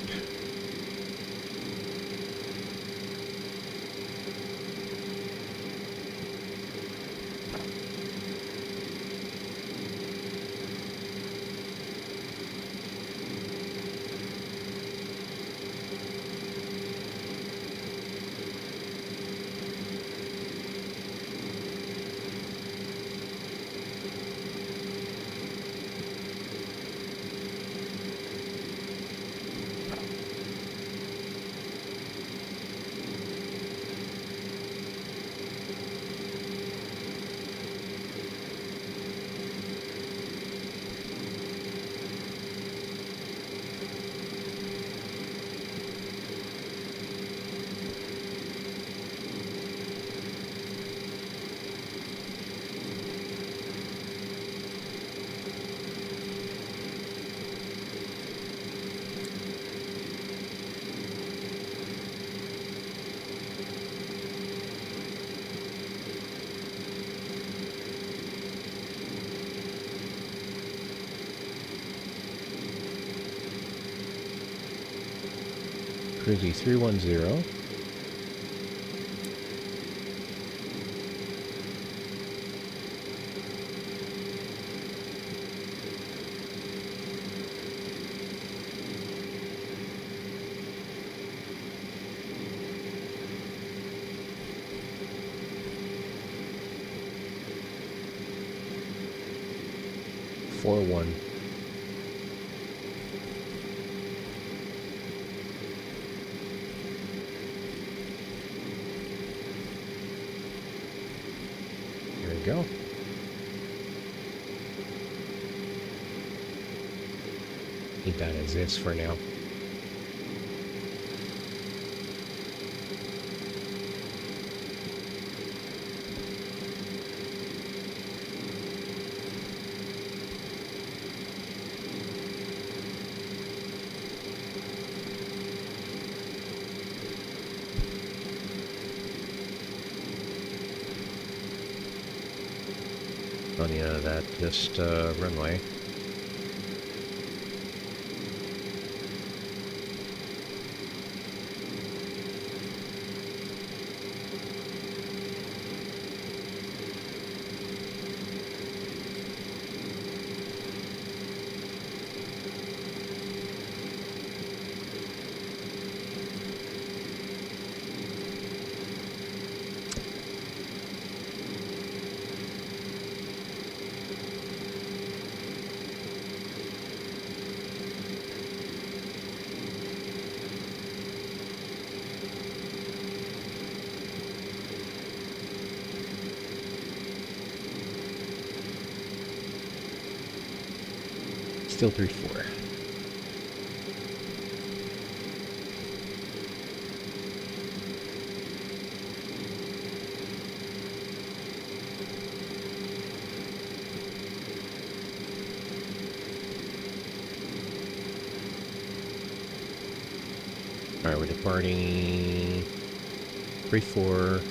Cruisy 310. Four one. Go. Leave that as is for now. Plenty of that, just runway. Still 3-4. Alright, we're departing 3-4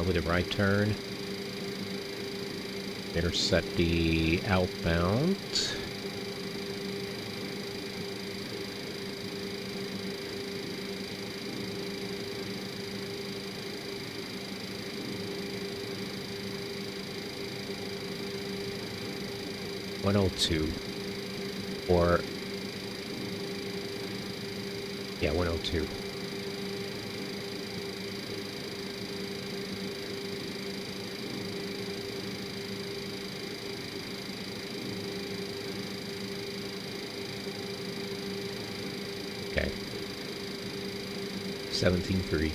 with a right turn. Intercept the outbound. (102) or yeah, 102. Okay. 17.3.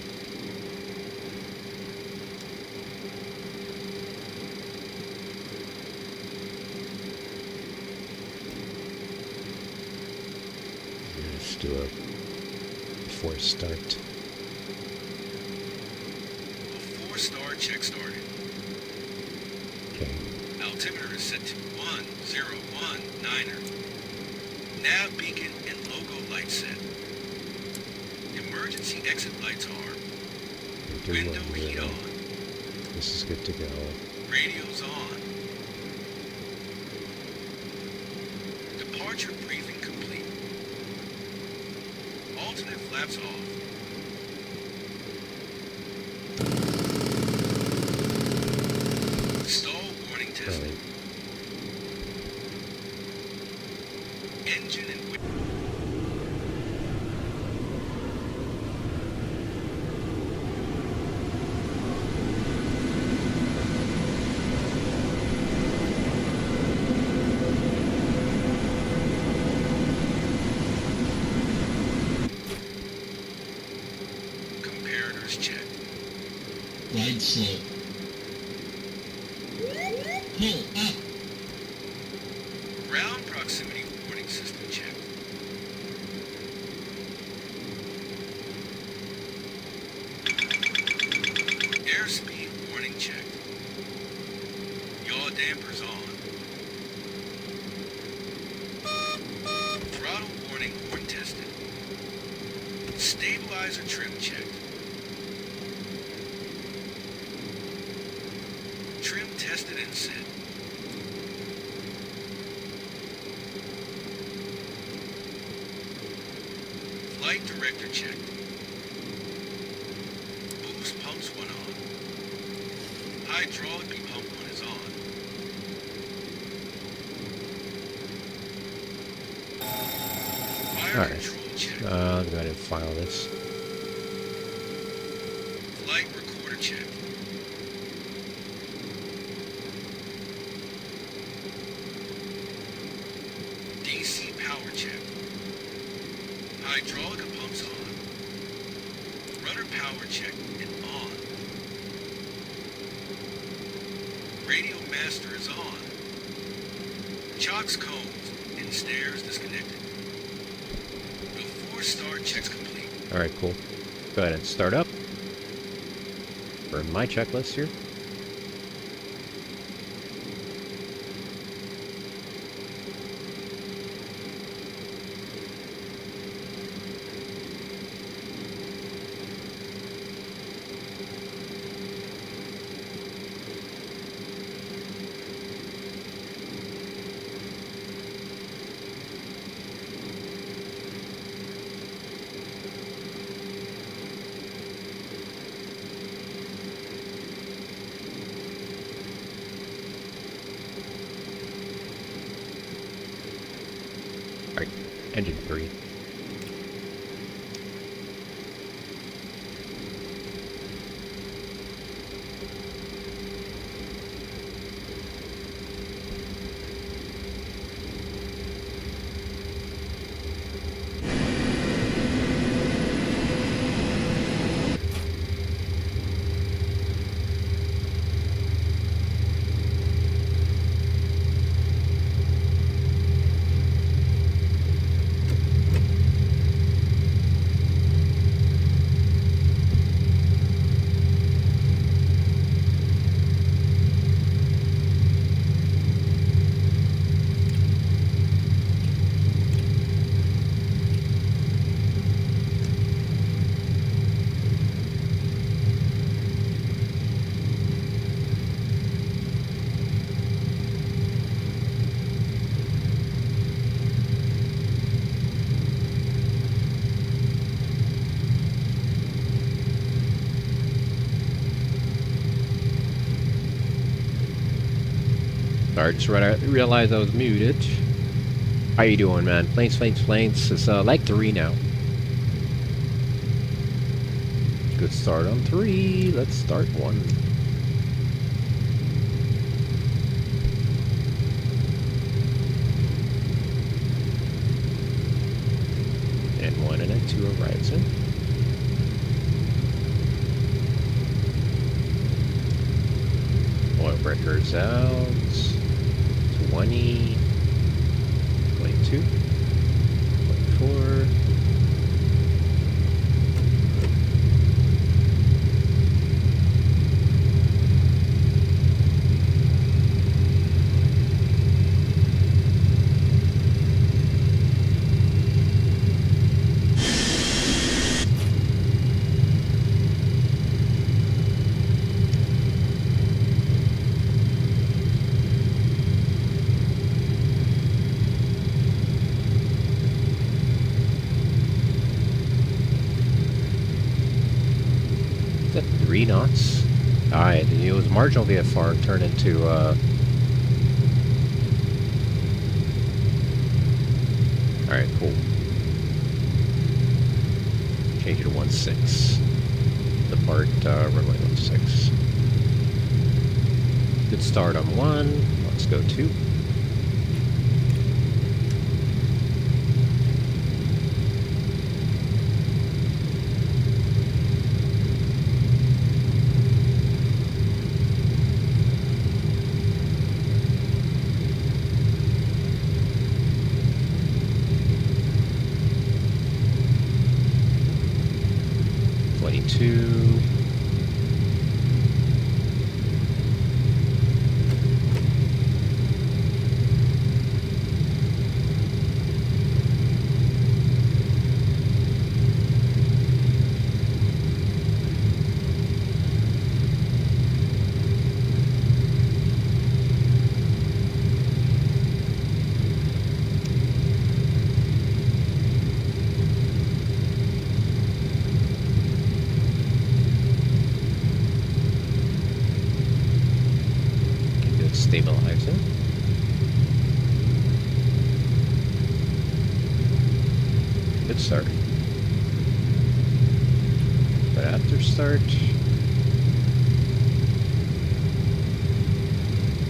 Let's do a before start. Before start, check started. Okay. Altimeter is set to 1019er. Nav beacon and logo light set. Emergency exit lights are window heat on. This is good to go. Radio's on. Departure briefing complete. Alternate flaps off. Stall warning tested. Engine and comparators checked. Ride slow. Pull up. Ground proximity warning system checked. Airspeed warning checked. Yaw dampers on. Throttle warning horn tested. Stabilizer trim checked. Trim tested and set. Flight director checked. Boost pumps 1 on. Hydraulic pump 1 is on. Fire Alright. control checked. I'll go ahead and file this. Flight recorder checked. DC power checked. Hydraulic pumps on. Rudder power checked and on. Radio master is on. Chocks cones and stairs disconnected. Before start checks complete. Alright, cool. Go ahead and start up. For my checklist here. Alright, engine 3. Sorry, just realized I was muted. How you doing, man? Planes. It's like 3 now. Good start on 3. Let's start 1. And 1 and a 2 arrives in. Oil breakers out. 20. 22. 24. 3 knots. Alright, it was marginal VFR turned into alright, cool. Change it to 1.6. Depart runway 16. Good start on 1. Let's go 2. Stabilizing. Good start. But after start,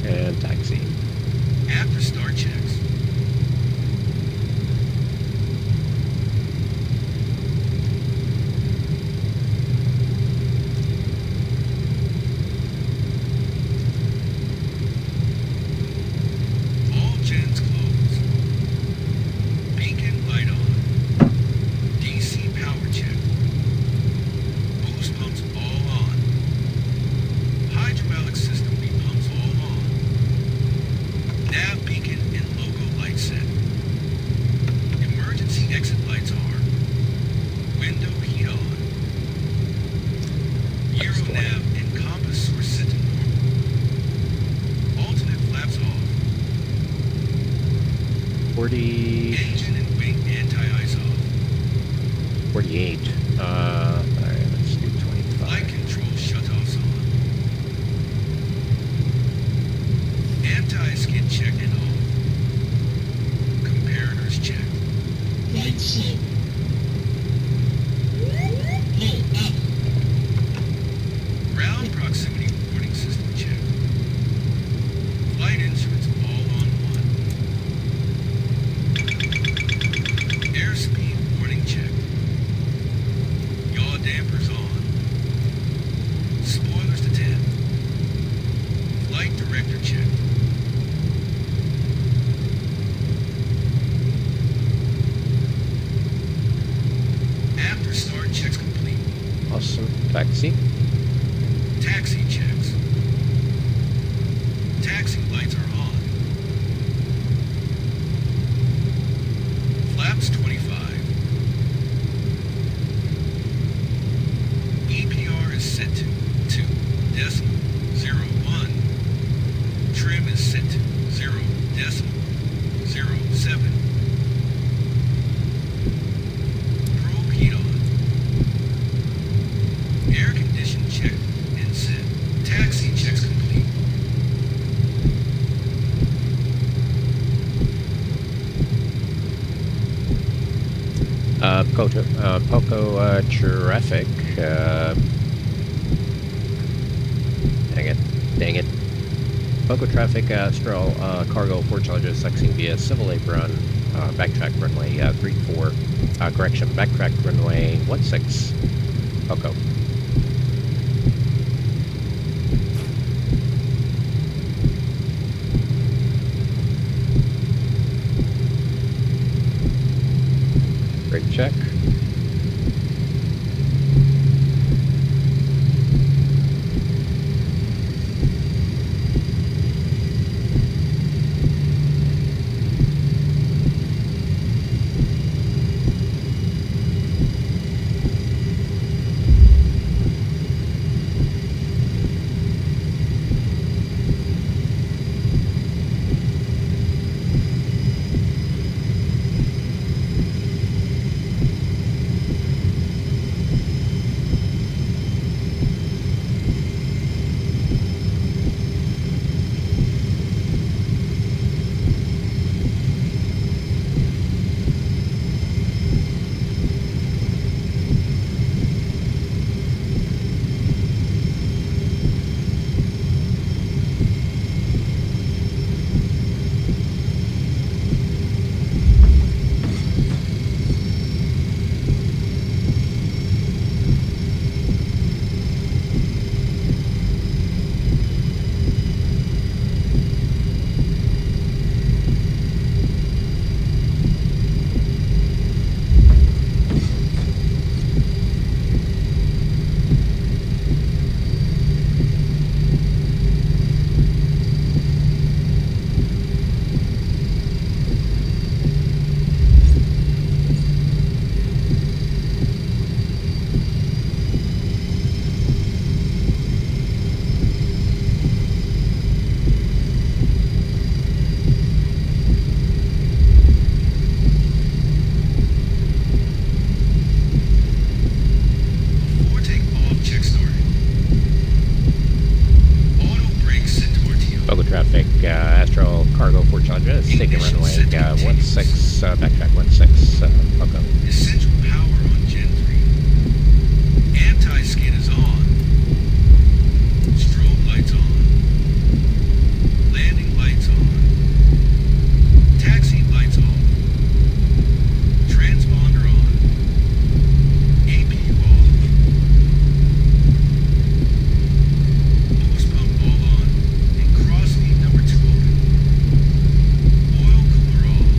and taxi. After start checks. Nav and compass source set to normal. Alternate flaps off. 40. Engine and wing anti-ice off. 48. Alright, let's do 25. Flight control shutoffs on. Anti-skid check and off. Comparators checked. Right slope. Pull up. Ground proximity warning system check. Flight instruments all on 1. Airspeed warning checked. Yaw dampers on. Spoilers to 10. Flight director checked. After start checks complete. Awesome. Taxi. Taxi checks. Taxi lights are on. Flaps 25. EPR is set to 2.01. Trim is set to 0.07. Probe heat on. Air condition check. Poco traffic. Dang it. Poco traffic, Astral cargo 4 charges exiting via civil apron, backtrack runway 34. Correction, backtrack runway 16. Poco. Brake check. Before takeoff, check starting. Auto brakes set to RTO. Poco traffic, Astral cargo 4 charges, taking runway 16, backtrack 16, Poco. Essential power on Gen 3. Anti-skid is on. Strobe lights on. Landing lights on. Taxi lights off. Transponder on. APU off. Hose pump all on. And cross feed number 2 open. Oil cooler off.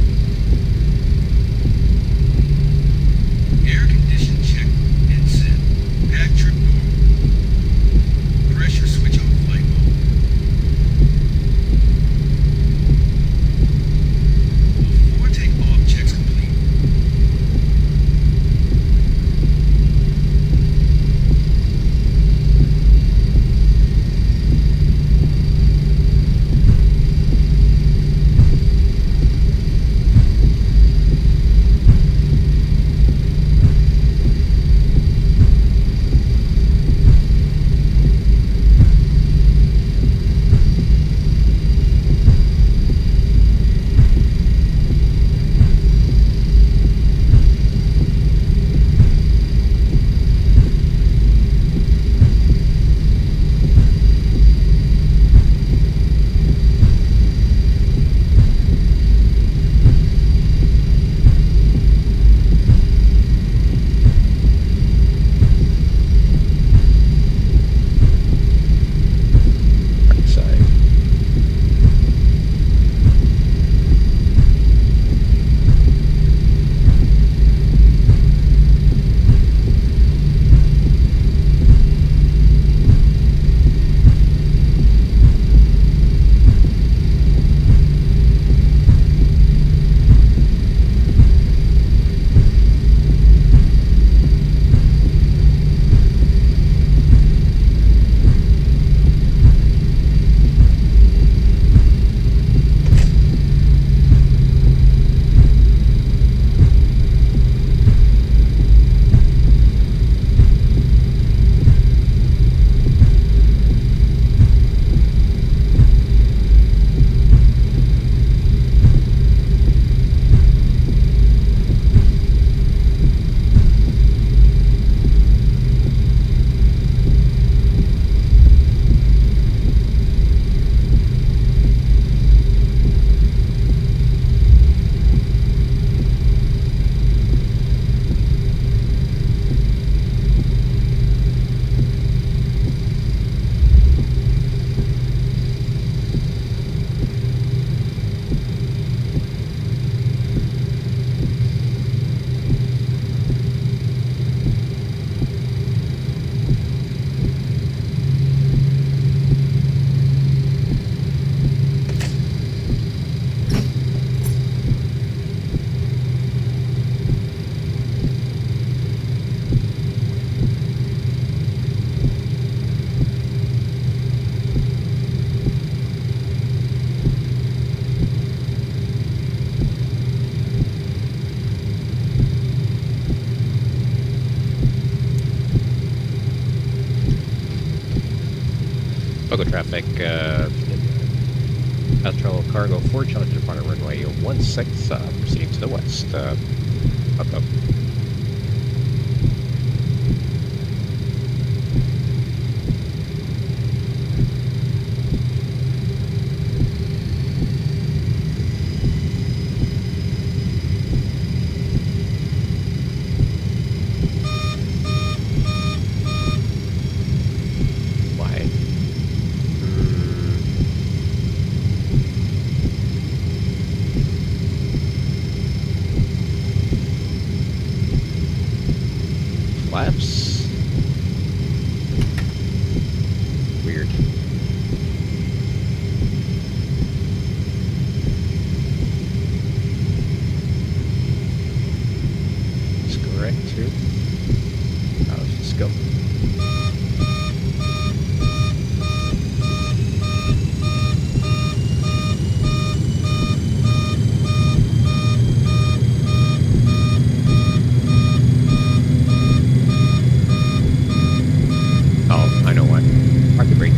cargo traffic. Astro Cargo 4 Challenge departure runway 16, proceeding to the west. Up, up. Why? Flaps. Weird. Is correct too. Let's just go. Oh, I know why. Park the brakes.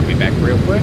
I'll be back real quick.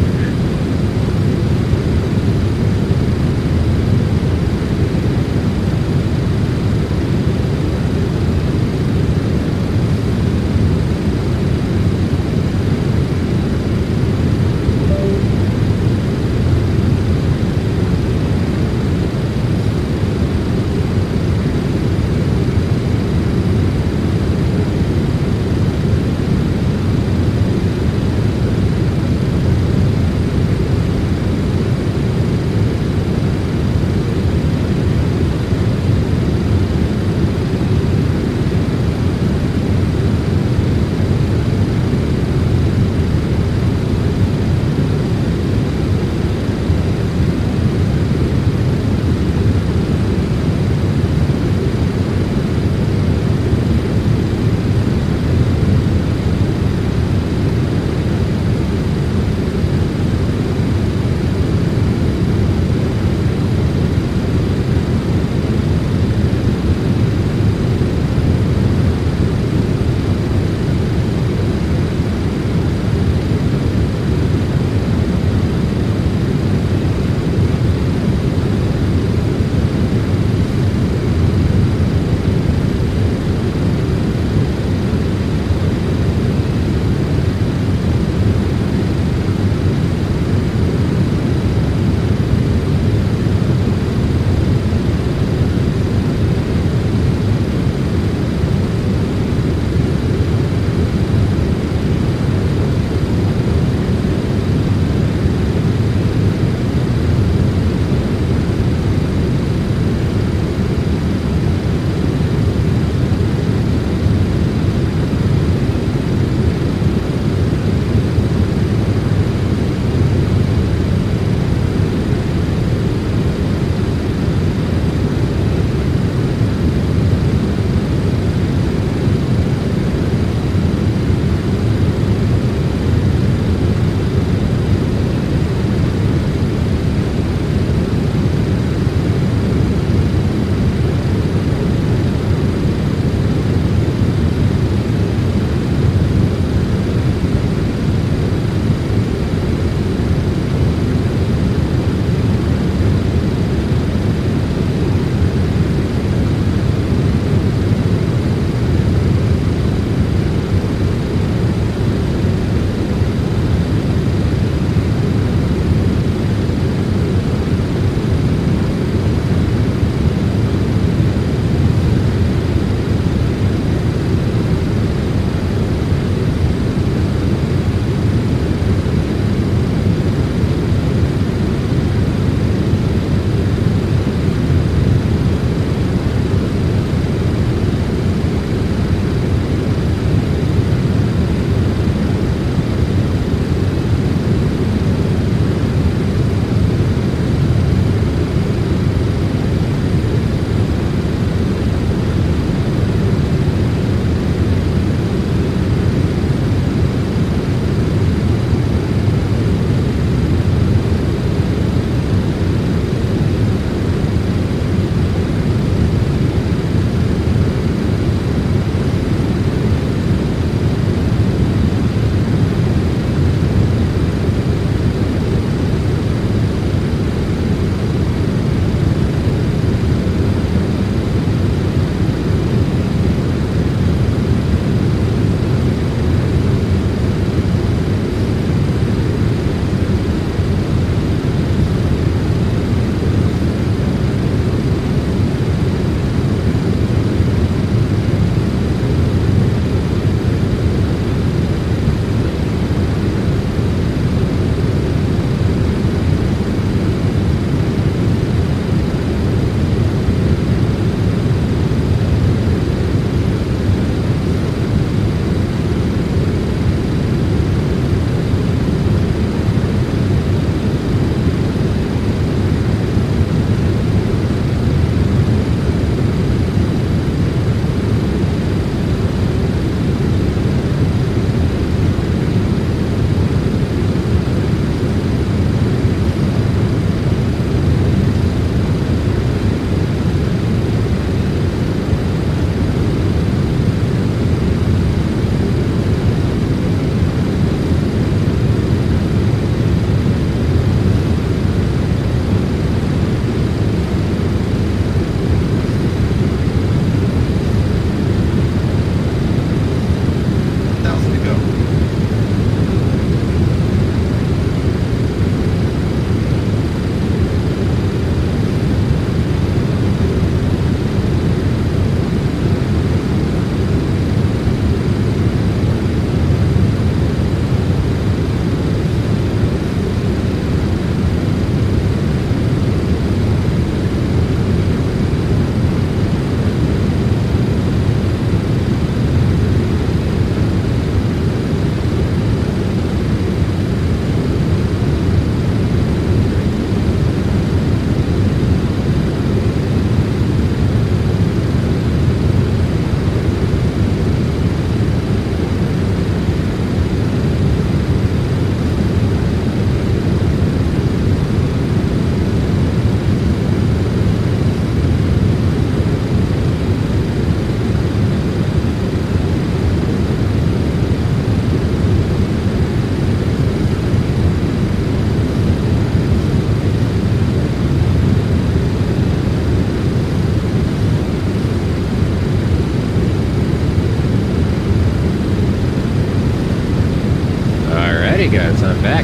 Hey guys, I'm back.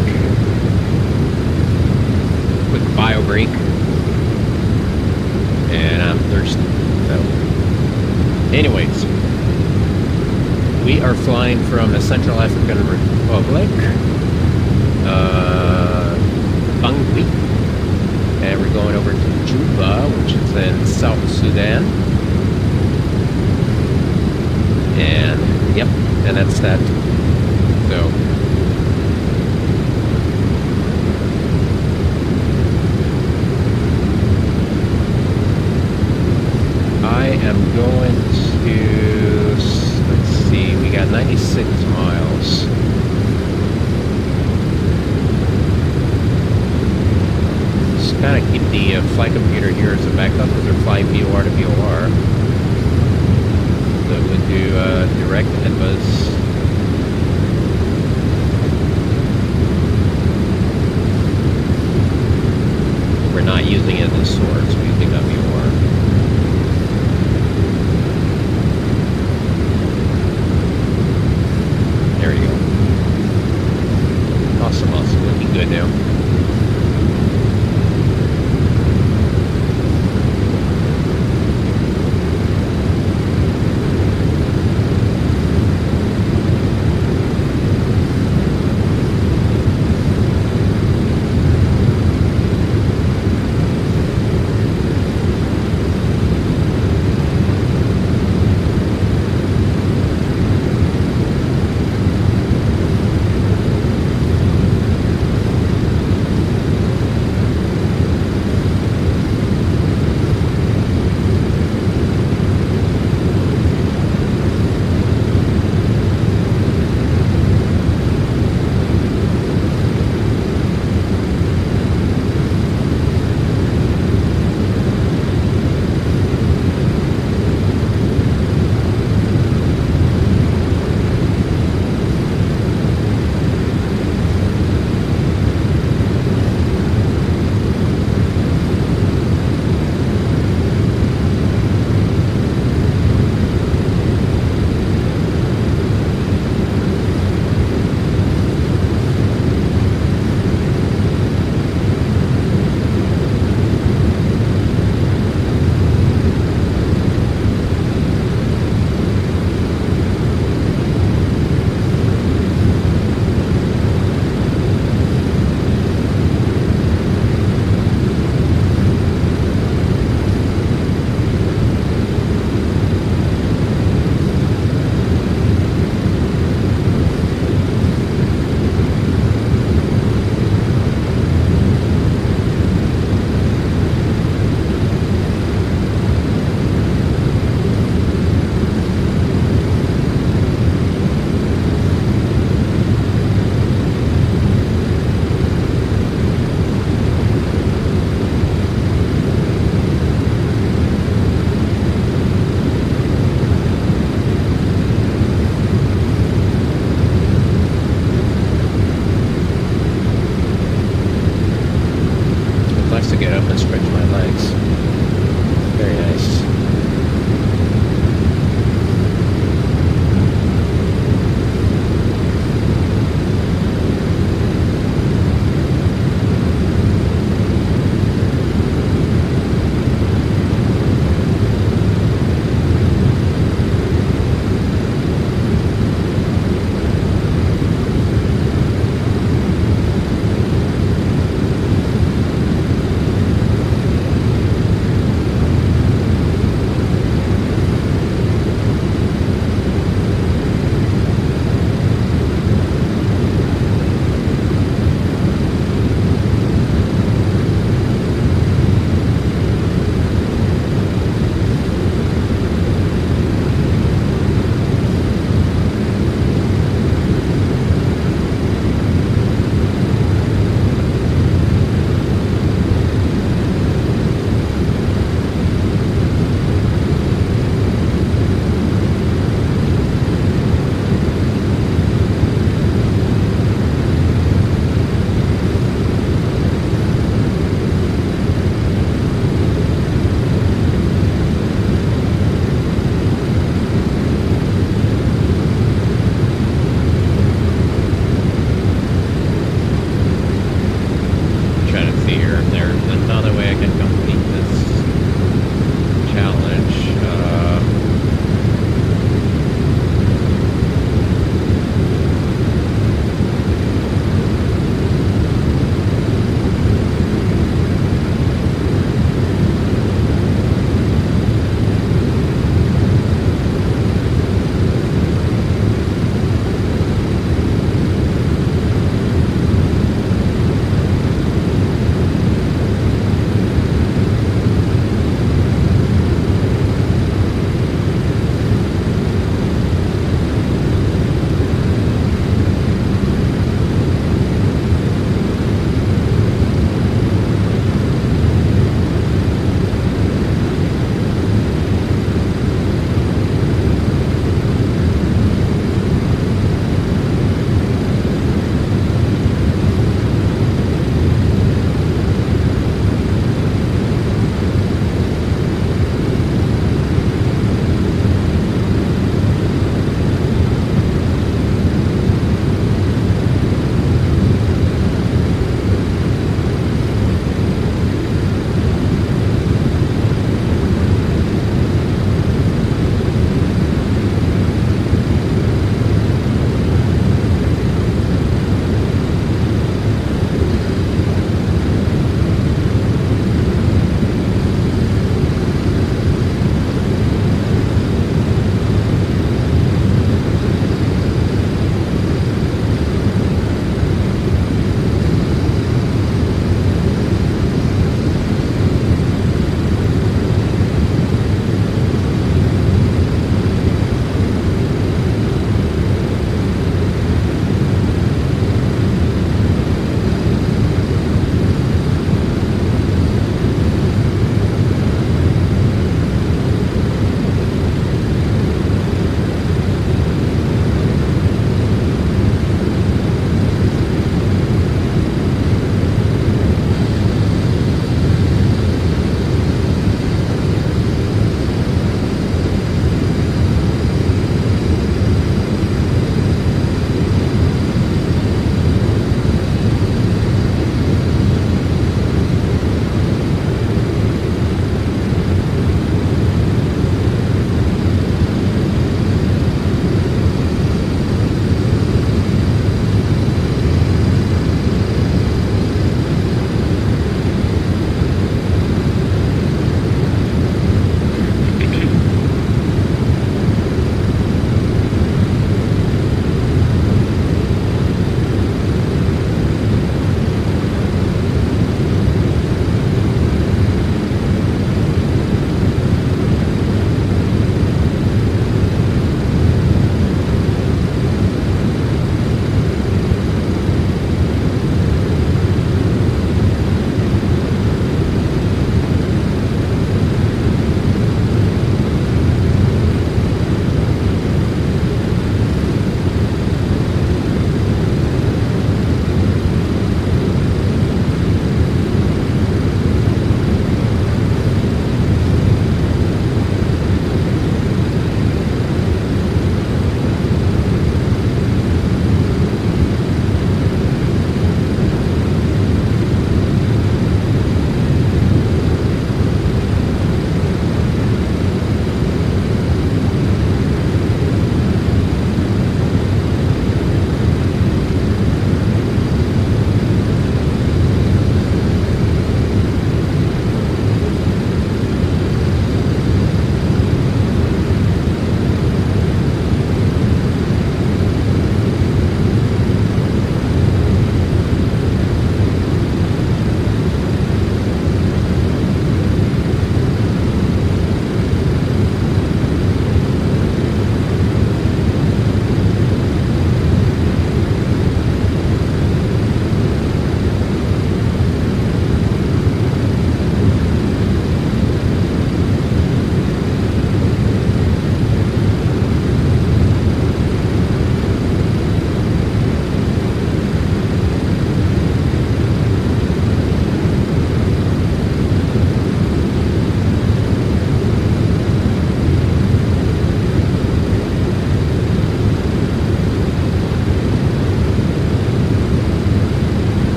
Quick bio break. And I'm thirsty. So, anyways, we are flying from the Central African Republic, Bangui, and we're going over to Juba, which is in South Sudan. And yep, and that's that. So I am going to, let's see, we got 96 miles. Just kind of keep the flight computer here as a backup because we're flying VOR to VOR. So we'll do direct NBUS. We're not using it as a source, we're using WR. There you go. Awesome, awesome. Looking good now.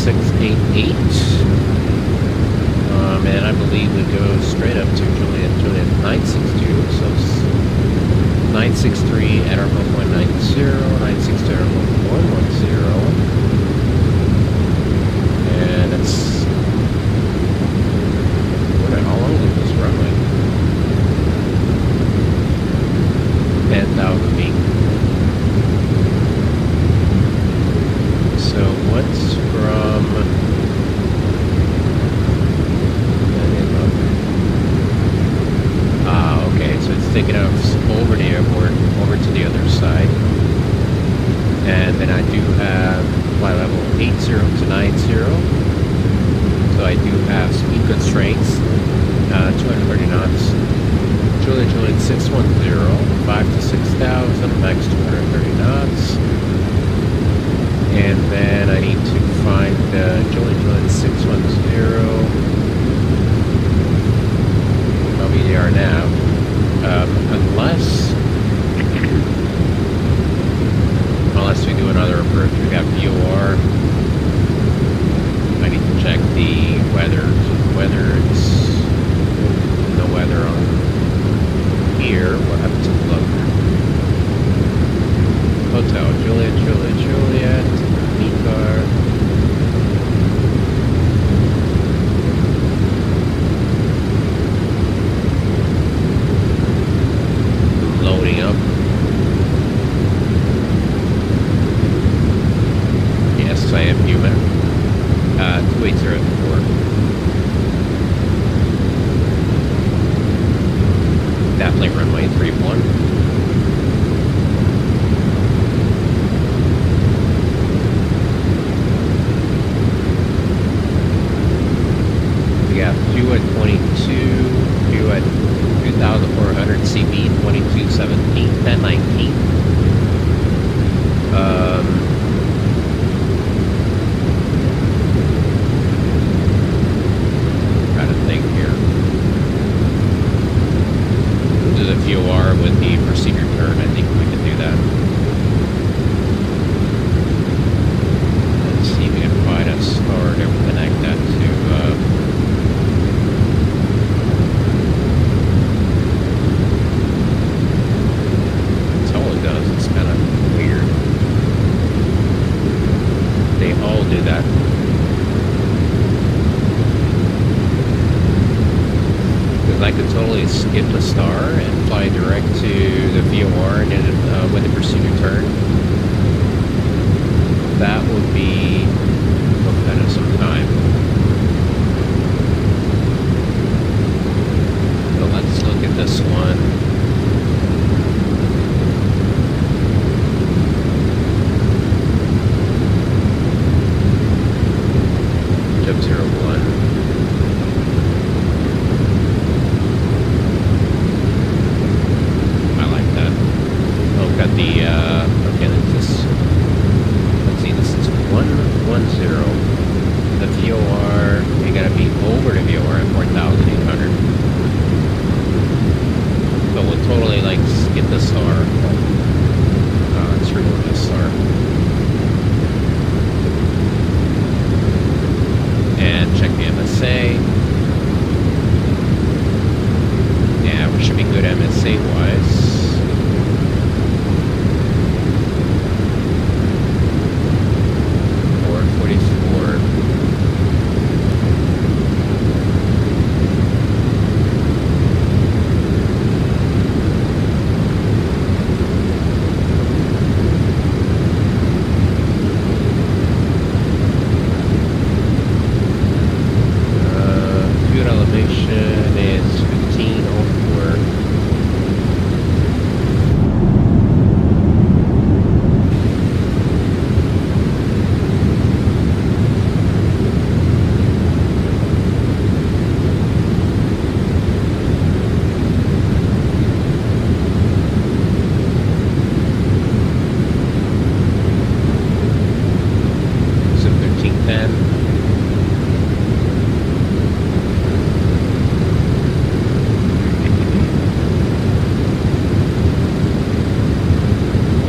688. And I believe we go straight up to Juliet 962. So 963 at our 1.90, 962 at our 1.10. And it's... how long is this runway? 10,000 feet. So what's from... okay, so it's taking us over the airport, over to the other side. And then I do have flight level 80 to 90. So I do have speed constraints, 230 knots. Juliet 610, 5 to 6,000, max 230 knots. And then I need to find Juliet 610. Probably they are now. Unless we do another approach, we got VOR. I need to check the weather. Whether it's no weather on here, we'll have to look. Hotel Juliet, Meecar. Loading up. Yes, I am human. 2804. Definitely runway 31. We got fuel at 22, fuel at 2,400 CB, 2217, 1019. Trying to think here. Do the VOR with the procedure turn. I think we can do that. Let's see if we can find a start and connect that to that's all it does. It's kind of weird. They all do that. I could totally skip the star and fly direct to the VOR and then with the procedure turn. That would be kind of some time. So let's look at this one. Jump 01. Okay, let's see, this is 110. The VOR, you gotta be over the VOR at 4,800. So we'll totally, like, skip the star. Let's remove the star. And check the MSA. Yeah, we should be good MSA-wise.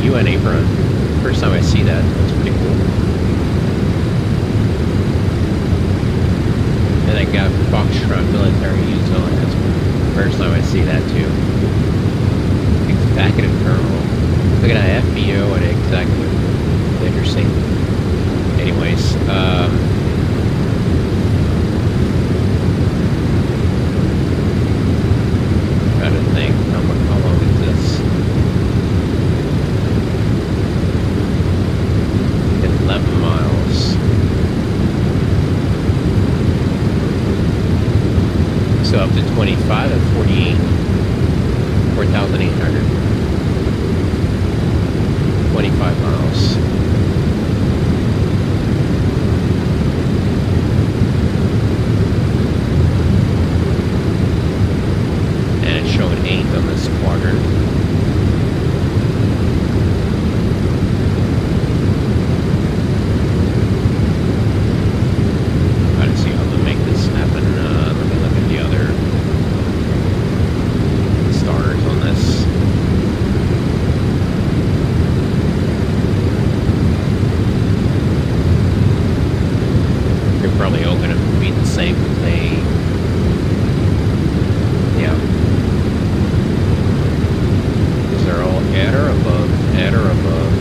UN apron. First time I see that. That's pretty cool. got Foxtrot military use on. That's the first time I see that too. Executive Colonel. Look at that FBO and executive. Interesting. Anyways, trying to think how long is this? 11 miles. So up to 25 and 48. 4,800. 25 miles. And it's showing 8 on this quadrant. I don't see how to make this happen. Let me look at the other stars on this. They're probably all going to be the same because they're all at or above, at or above.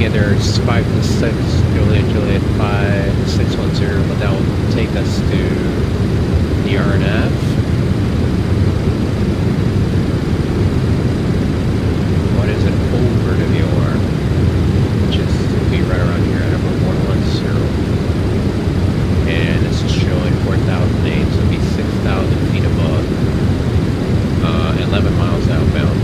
There's 5 to 6, Juliet 5, 610, but that will take us to the RNF. What is it over to VOR? Which is to be right around here at about 110. And this is showing 4,008, so it'll be 6,000 feet above. 11 miles outbound.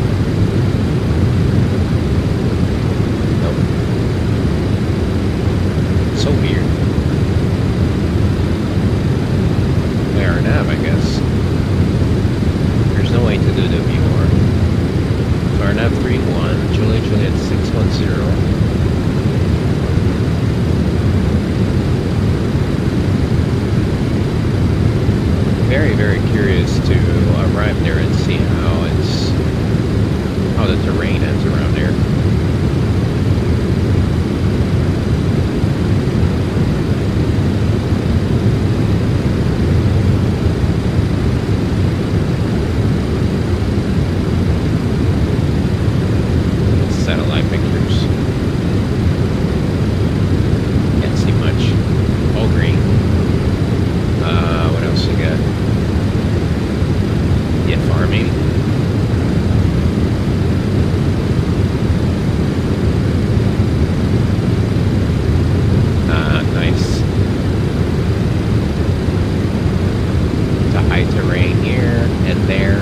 So weird. We are nav, I guess. There's no way to do the VOR. So our nav 31, Juliet 610. Very, very curious to arrive there and see how the terrain is around there. Satellite pictures. Can't see much. All green. What else we got? IVAR maybe? Nice. It's a high terrain here and there.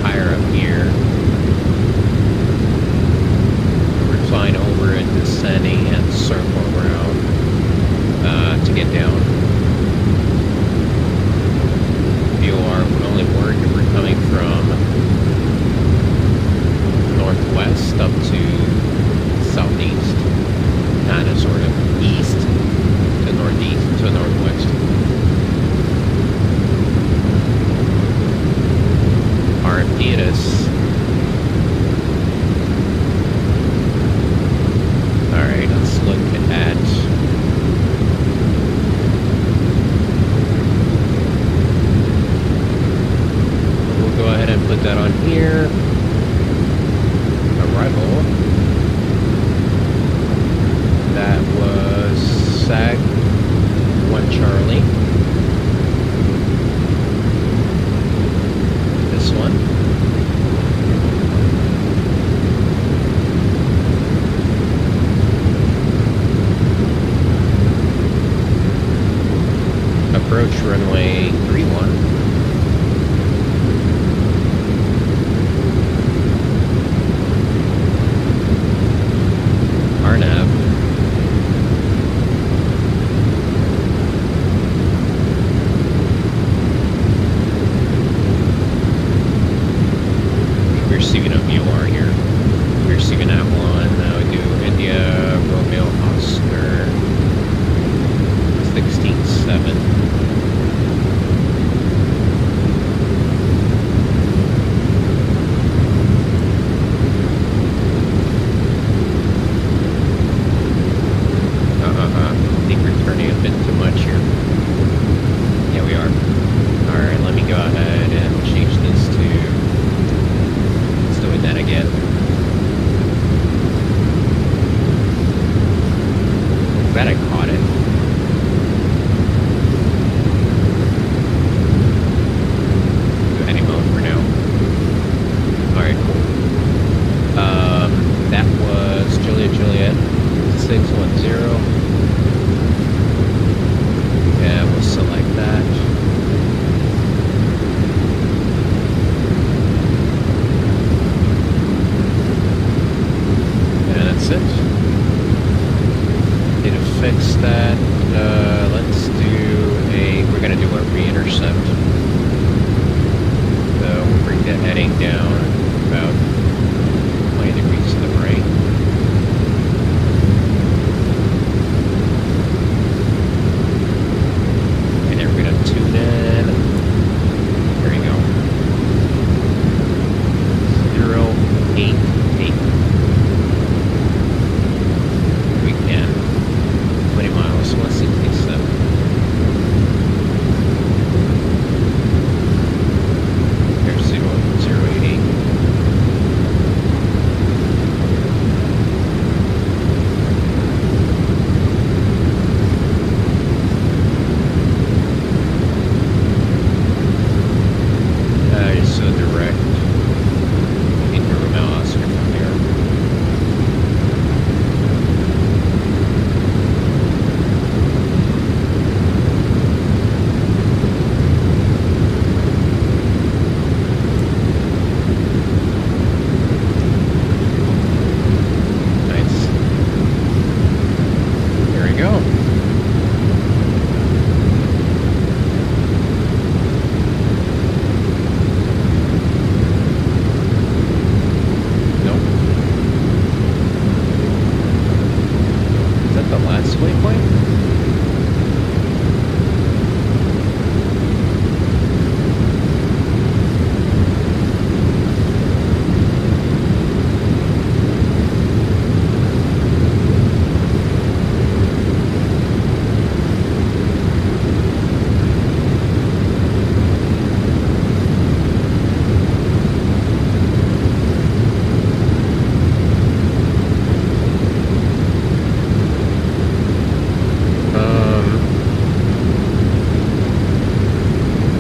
Higher up here. Flying over and descending and circle around to get down. VOR would only work if we're coming from northwest up to southeast, kind of sort of east to northeast to northwest. RFD it is. Alright, let's look at we'll go ahead and put that on here. Arrival. That was SAG 1 Charlie. This one. we're receiving a VOR here. We're receiving at 1. Now we do India, Romeo, Oscar, 16-7. I think we're turning a bit too much here. Yeah, we are. Alright, let me go ahead and change this to... Let's do that again. Glad I caught it. Do any mode for now. Alright, cool. That was Juliet 610. Yeah, we'll select that. And that's it. Need to fix that. Let's do we're gonna do a re-intercept. So we'll bring the heading down about 20 degrees to the right. And then we're gonna tune in. There we go. 088. We can. 20 miles, 167. There's 088. It's so direct. You can Romeo Oscar from here. Nice. There we go. Nope. Is that the last waypoint?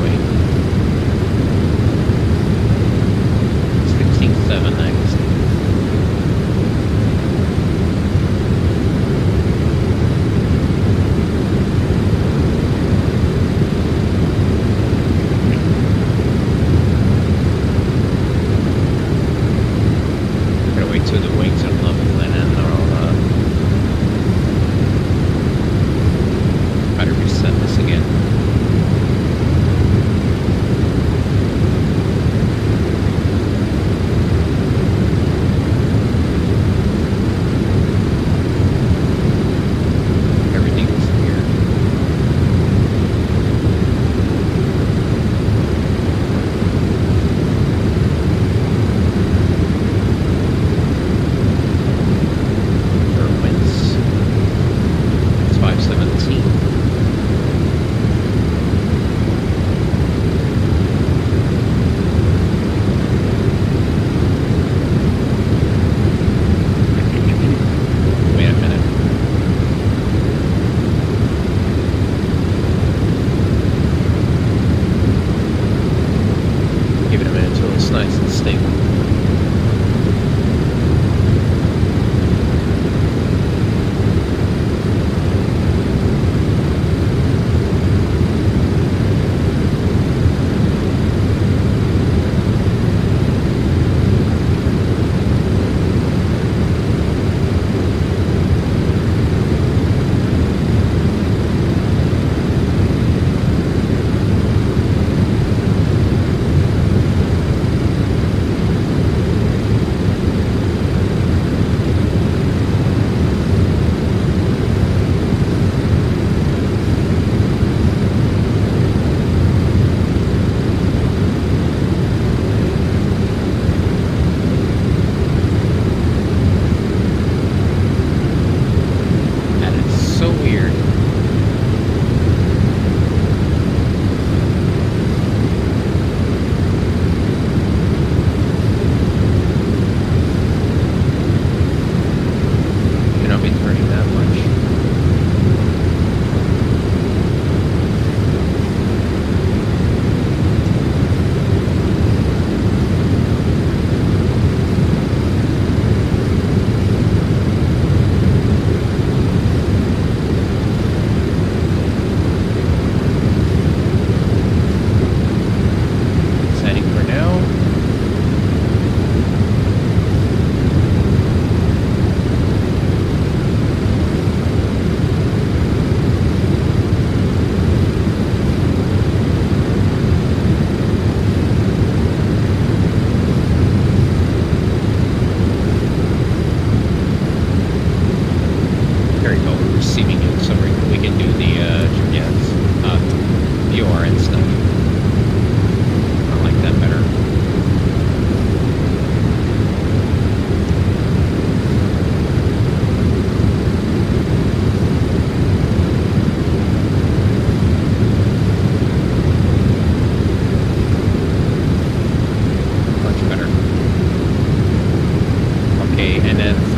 Wait. 16-7 next. Gotta wait till the wings are level and then I'll try to reset this again. Everything is here. Winds. It's 517. Wait a minute. Give it a minute until it's nice and stable.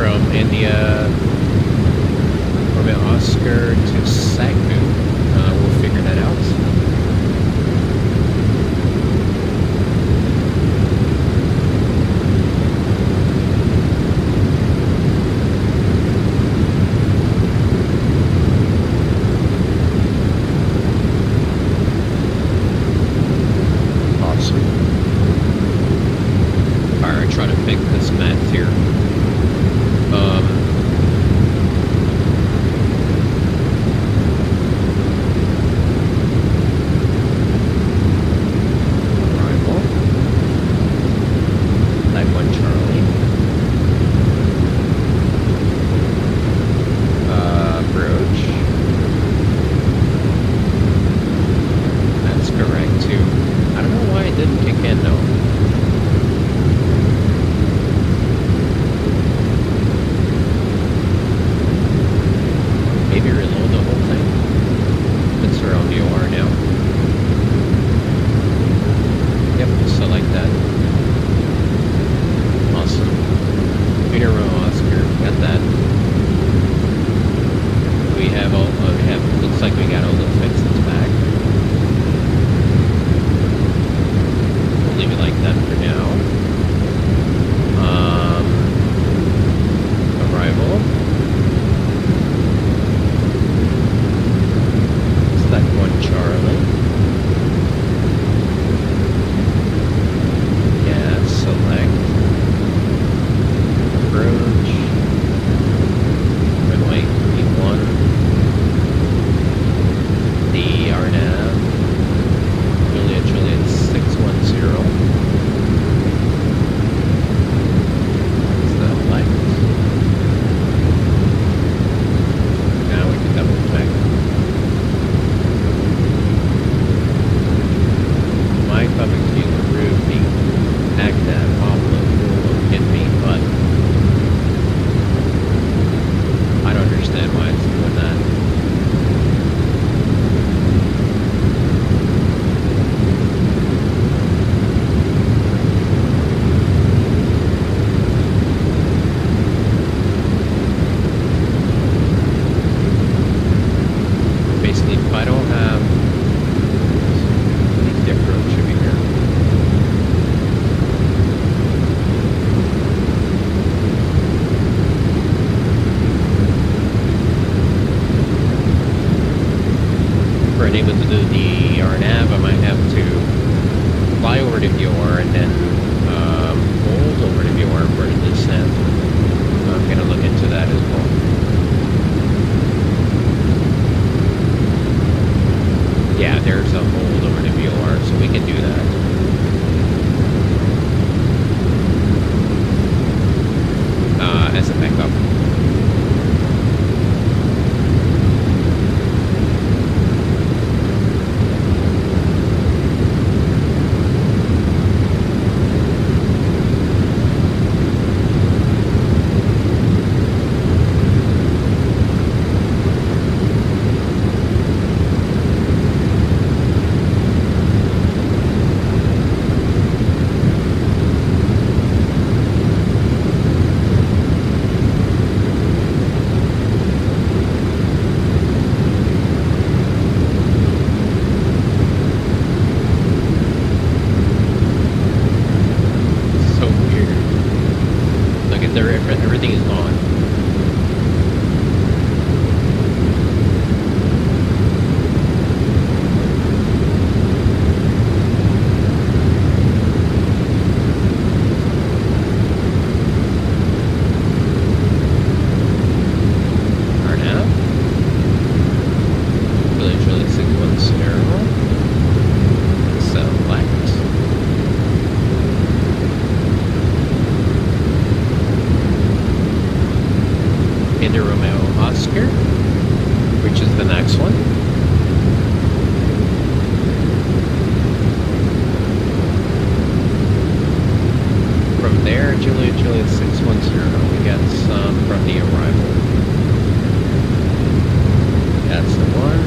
from India, Romeo Oscar to Sagbu. We'll figure that out. Able to do the RNAV, I might have to fly over to VOR and then hold over to VOR for the descent. I'm going to look into that as well. Yeah, there's a hold over to VOR, so we can do that. As a backup. Everything is gone. India Romeo Oscar, which is the next one. From there, Juliet 610, we got some from the arrival. That's the one.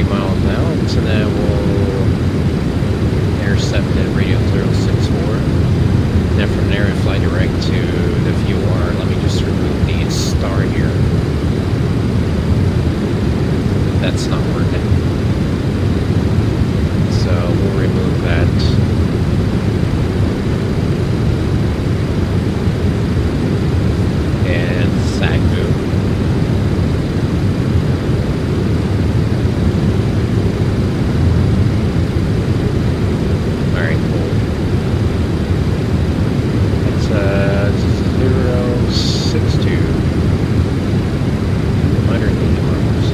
20 miles out, and then we'll intercept at radio 064. Then from there, we fly direct to the VOR. Let me just remove the star here. That's not working. So we'll remove that. And SAGVU. Alright, cool. It's 062. 180 miles.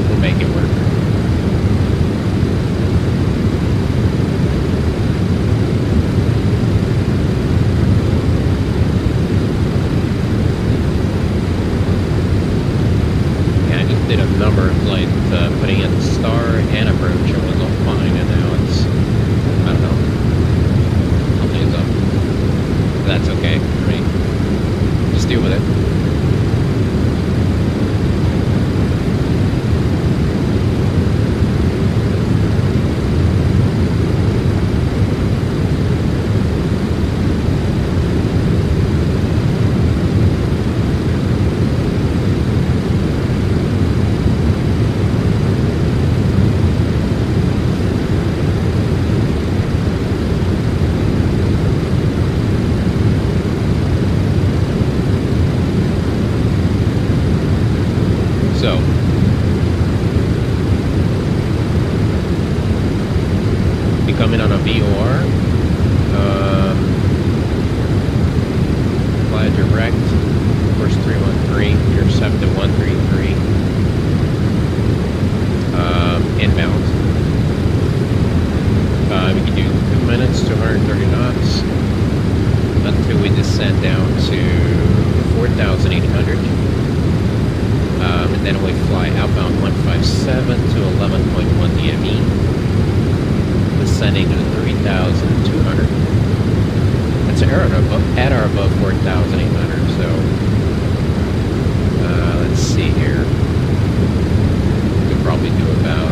We'll make it work. Yeah, I just did a number of flights putting in star and approach. It was all fine, and now it's, I don't know, something's up. That's okay. I mean, just deal with it. So, be coming on a VOR. Fly direct, course 313, intercept at 133. Inbound. We can do 2 minutes to 130 knots until we descend down to 4,800. And then we fly outbound 157 to 11.1 DME, descending to 3,200. That's at or above 4,800. So let's see here. We could probably do about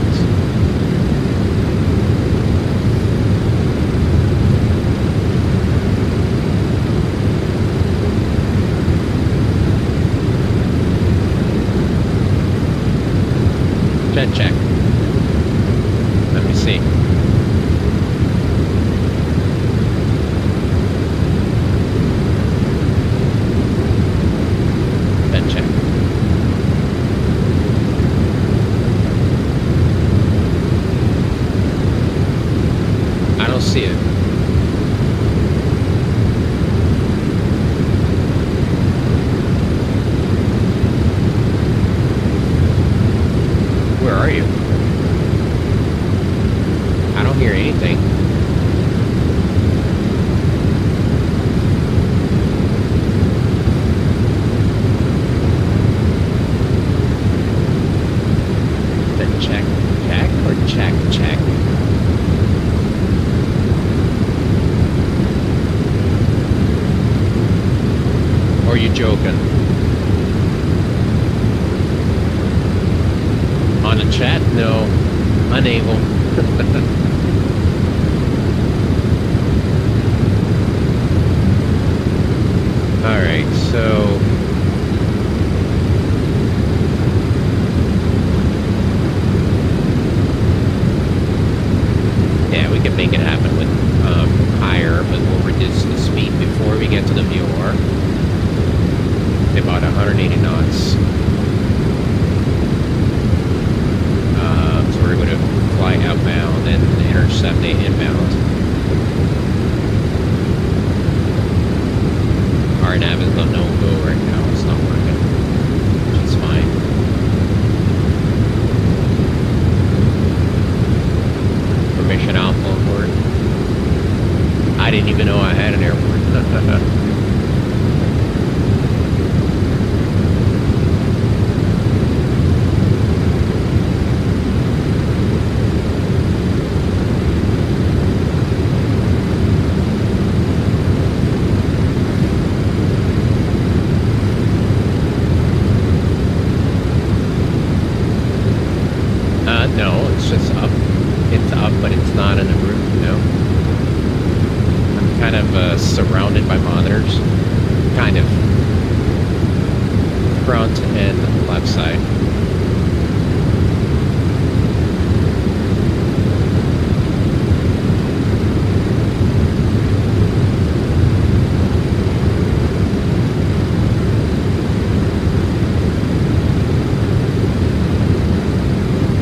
jet check. Let me see. Jet check. I don't see it. Where are you? I don't hear anything. The check or check? Or are you joking? On the chat? No. Unable. Alright, so yeah, we can make it happen with higher, but we'll reduce the speed before we get to the VOR. About 180 knots. So we're going to fly outbound and I didn't even know I had an airport. No, it's just up. It's up, but it's not in the roof, no. I'm kind of surrounded by monitors. Kind of. Front and left side.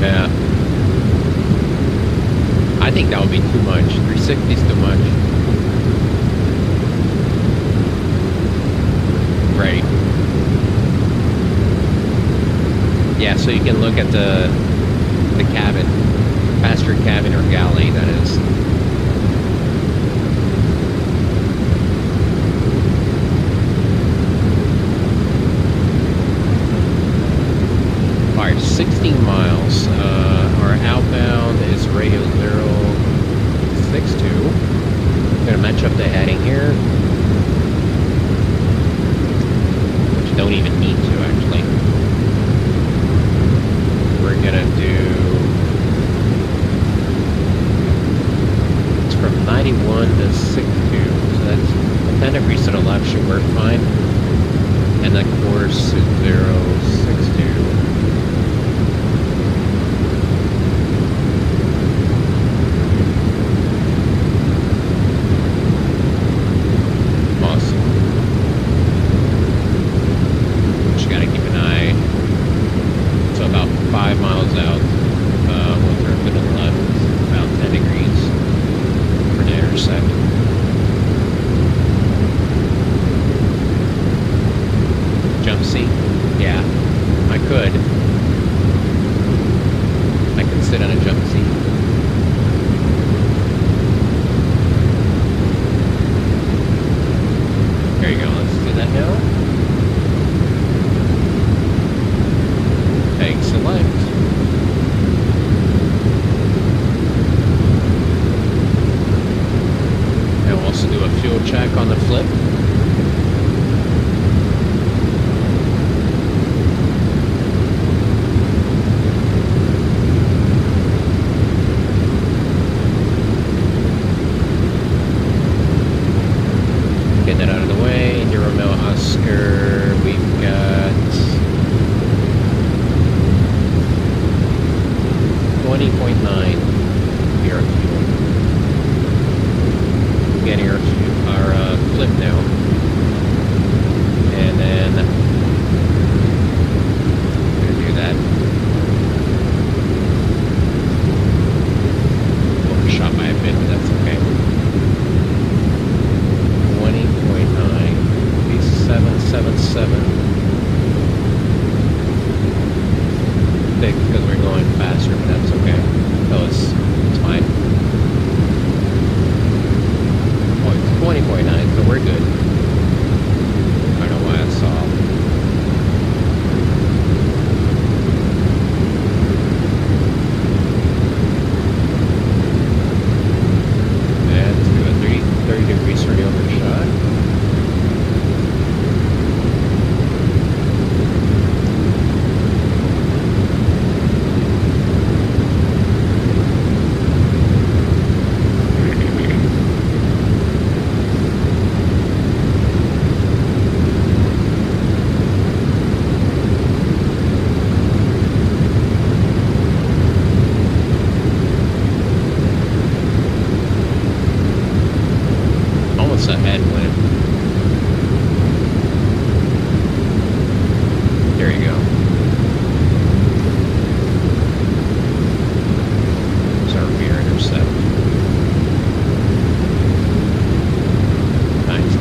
Yeah. I think that would be too much. 360 is too much. Right. Yeah, so you can look at the cabin, passenger cabin or galley, that is. All right, 16 miles. Our outbound is radio 062. Gonna match up the heading here, which you don't even need to actually. We're gonna do, it's from 91 to 62, so that's 10 degrees to the left should work fine. And the course is 062. Check on the flip. Get that out of the way. India Romeo Oscar. We've got 20.9 here. Getting our flip now, and then I'm gonna do that. Overshot by a bit, but that's okay. 20.9, 777. Big because we're going faster, but that's okay. Oh, it's fine. 20.9, so we're good. I don't know why it's off. And let's do a 30 degrees for the overshot. A headwind. There you go. There's our rear intercept. Nice.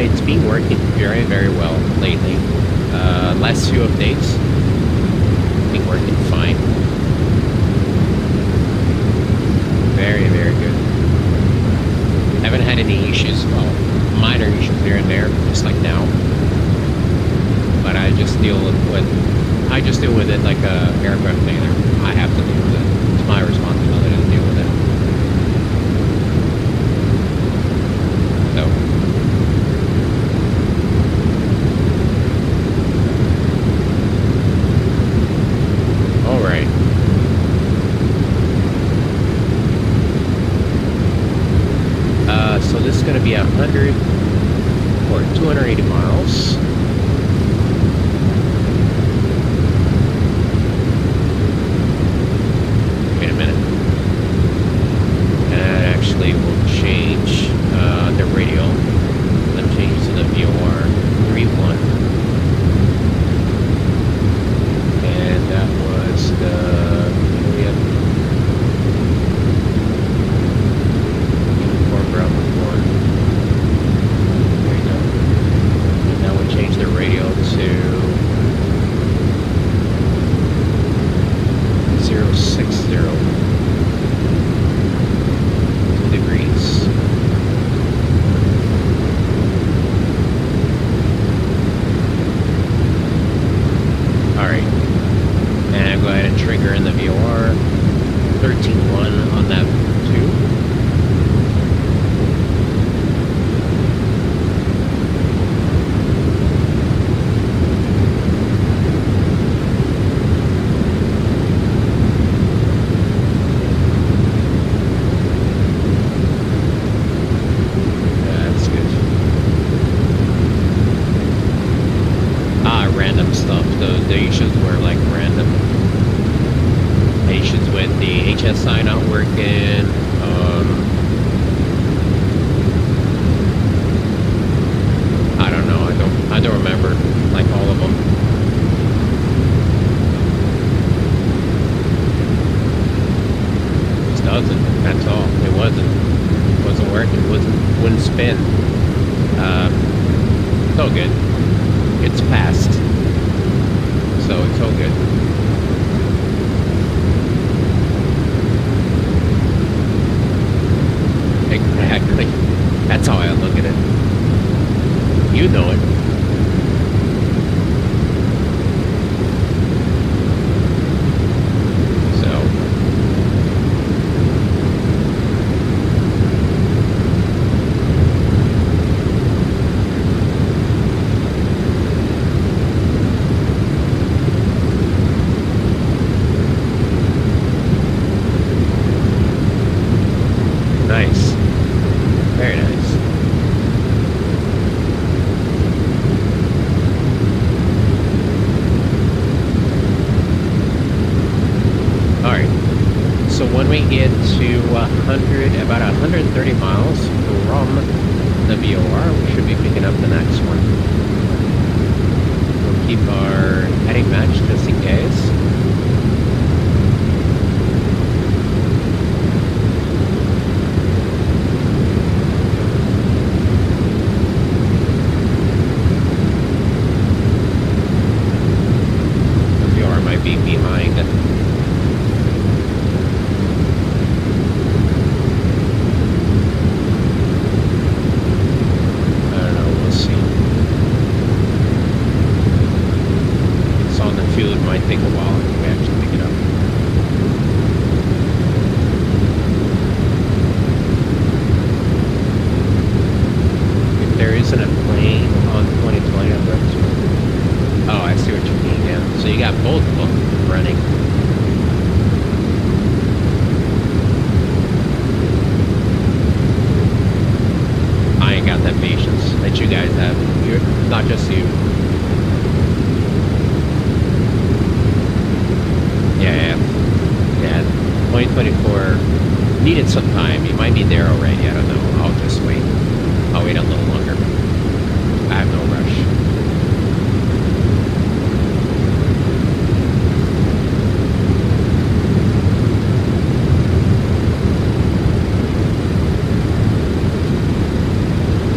It's been working very, very well lately. Last few updates, been working fine. Haven't had any issues. Well, minor issues here and there, just like now. But I just deal with it like a aircraft cleaner. I have to deal with it. It's my responsibility to deal with it. So. All right. So this is going to be 100 or 280 miles. Wait a minute. And that actually will change the radio. Let me change to the VOR 31. And that was the uniform Bravo 4. There you go. And now we'll change the radio to 060 degrees. Alright. And go ahead and trigger in the VOR 13.1 on that too. Random stuff. The issues were like random issues with the HSI not working. I don't know. I don't remember like all of them. It just doesn't. That's all. It wasn't working. Wouldn't spin. It's all good. It's passed. So it's all good. Exactly. That's how I look at it. You know it. Nice. Very nice. Alright. So when we get to about 130 miles from the VOR, we should be picking up the next one. We'll keep our heading match just in case. Be behind. I don't know, we'll see. It's on the field, it might take a while if we actually pick it up. If there isn't a plane on 2020, I'm going to. Oh, I see what you mean, yeah. So you got both of them running. I ain't got that patience that you guys have. You're not just you. Yeah. 2024 needed some time. You might be there already. I don't know. I'll just wait. I'll wait a little longer. I have no rush.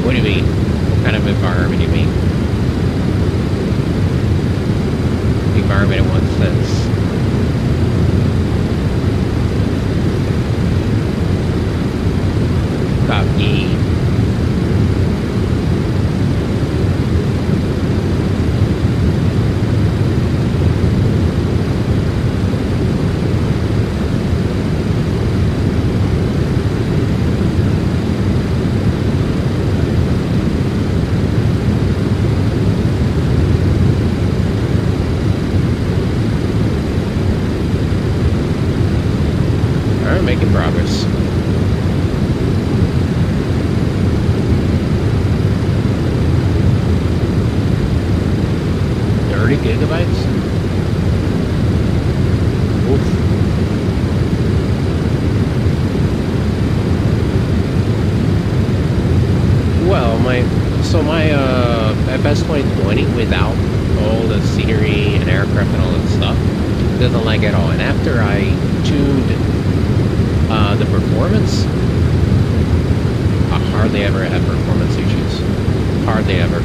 What do you mean? What kind of environment do you mean? Environment in what sense? Copy. gigabytes? Oof. Well, my FS 2020 without all the scenery and aircraft and all that stuff doesn't like at all. And after I tuned the performance, I hardly ever had performance issues. Hardly ever.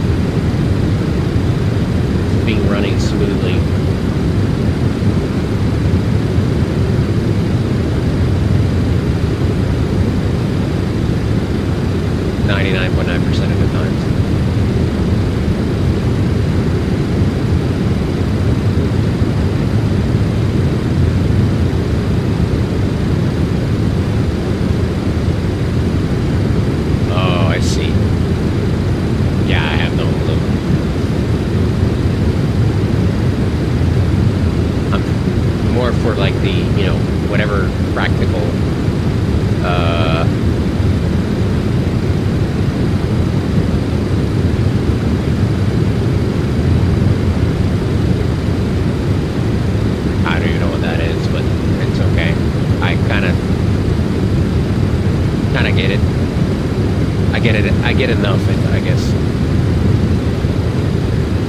It's been running smoothly. .9% of the times. Oh, I see. Yeah, I have no clue. I'm more for like the, whatever practical, I don't even know what that is, but it's okay. I kind of get it. I get enough, I guess.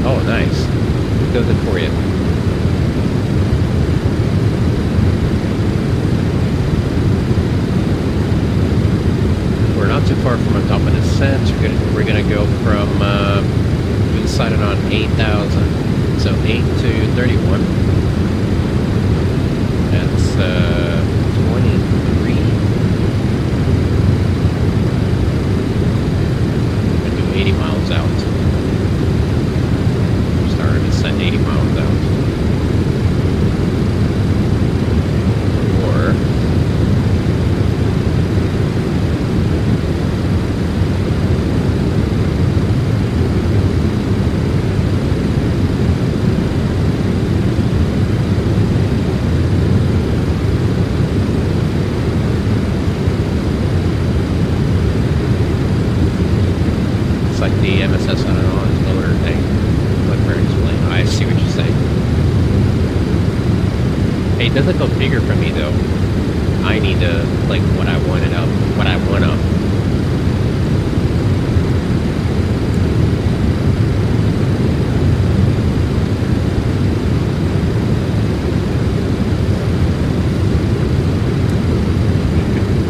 Oh, nice. Does it for you. We're not too far from the top of the descent. We're gonna go from, we decided on 8,000, so 8 to 31. That's 23. We're gonna do 80 miles out. Started to send 80 miles out. Or it's like the MSS on an on-loader thing. What we're explaining. I see what you're saying. Hey, it doesn't go bigger for me though. I need to like what I want up.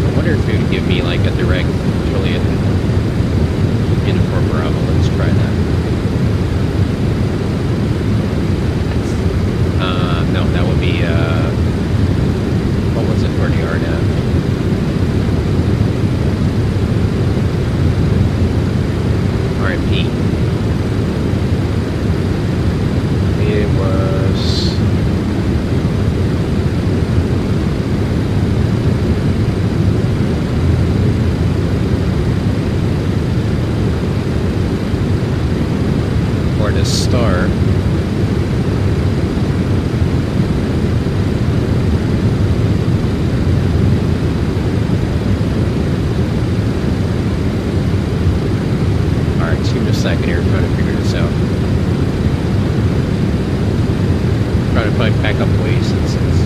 I wonder if it would give me like a direct Juliet uniform Bravo. Let's try that. No, that would be, what was it for the RNAV? RMP. It was... or the star. Alright, just give me a second here, trying to figure this out. Trying to find backup ways since it's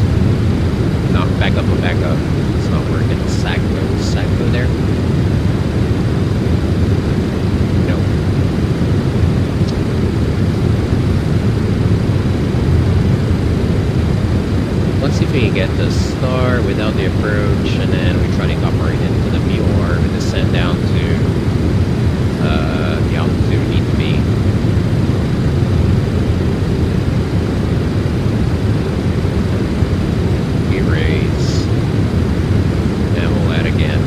not backup and backup. It's not working. Sacco there. No. Let's see if we can get the star without the approach, and then we try to incorporate it into the VOR and descend down to the altitude we need to be. Erase. And we'll add again.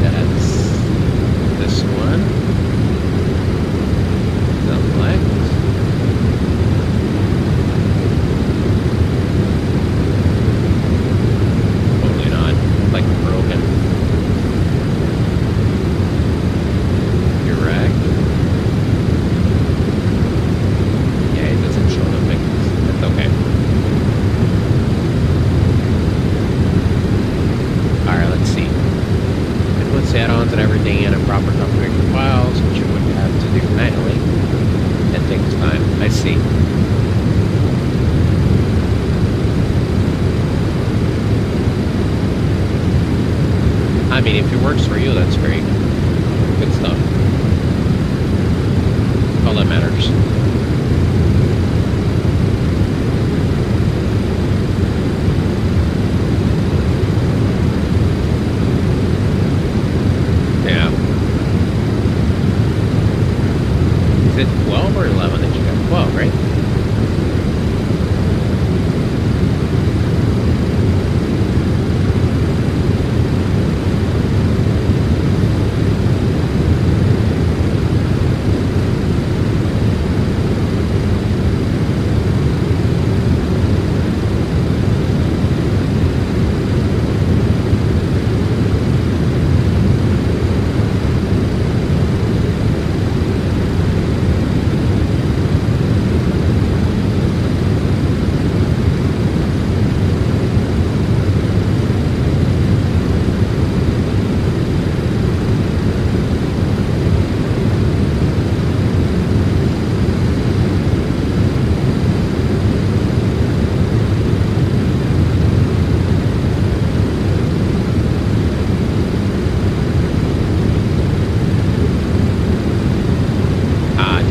That's this one. Select. Totally not. Like broken. Direct. Yeah, it doesn't show the pictures. That's okay. Alright, let's see. It puts add-ons and everything in a proper configuration files, which it would have do manually. It takes time. I see. I mean, if it works for you, that's great. Good stuff. All that matters. Yeah. Is it 12 or 11 that you got? 12, right?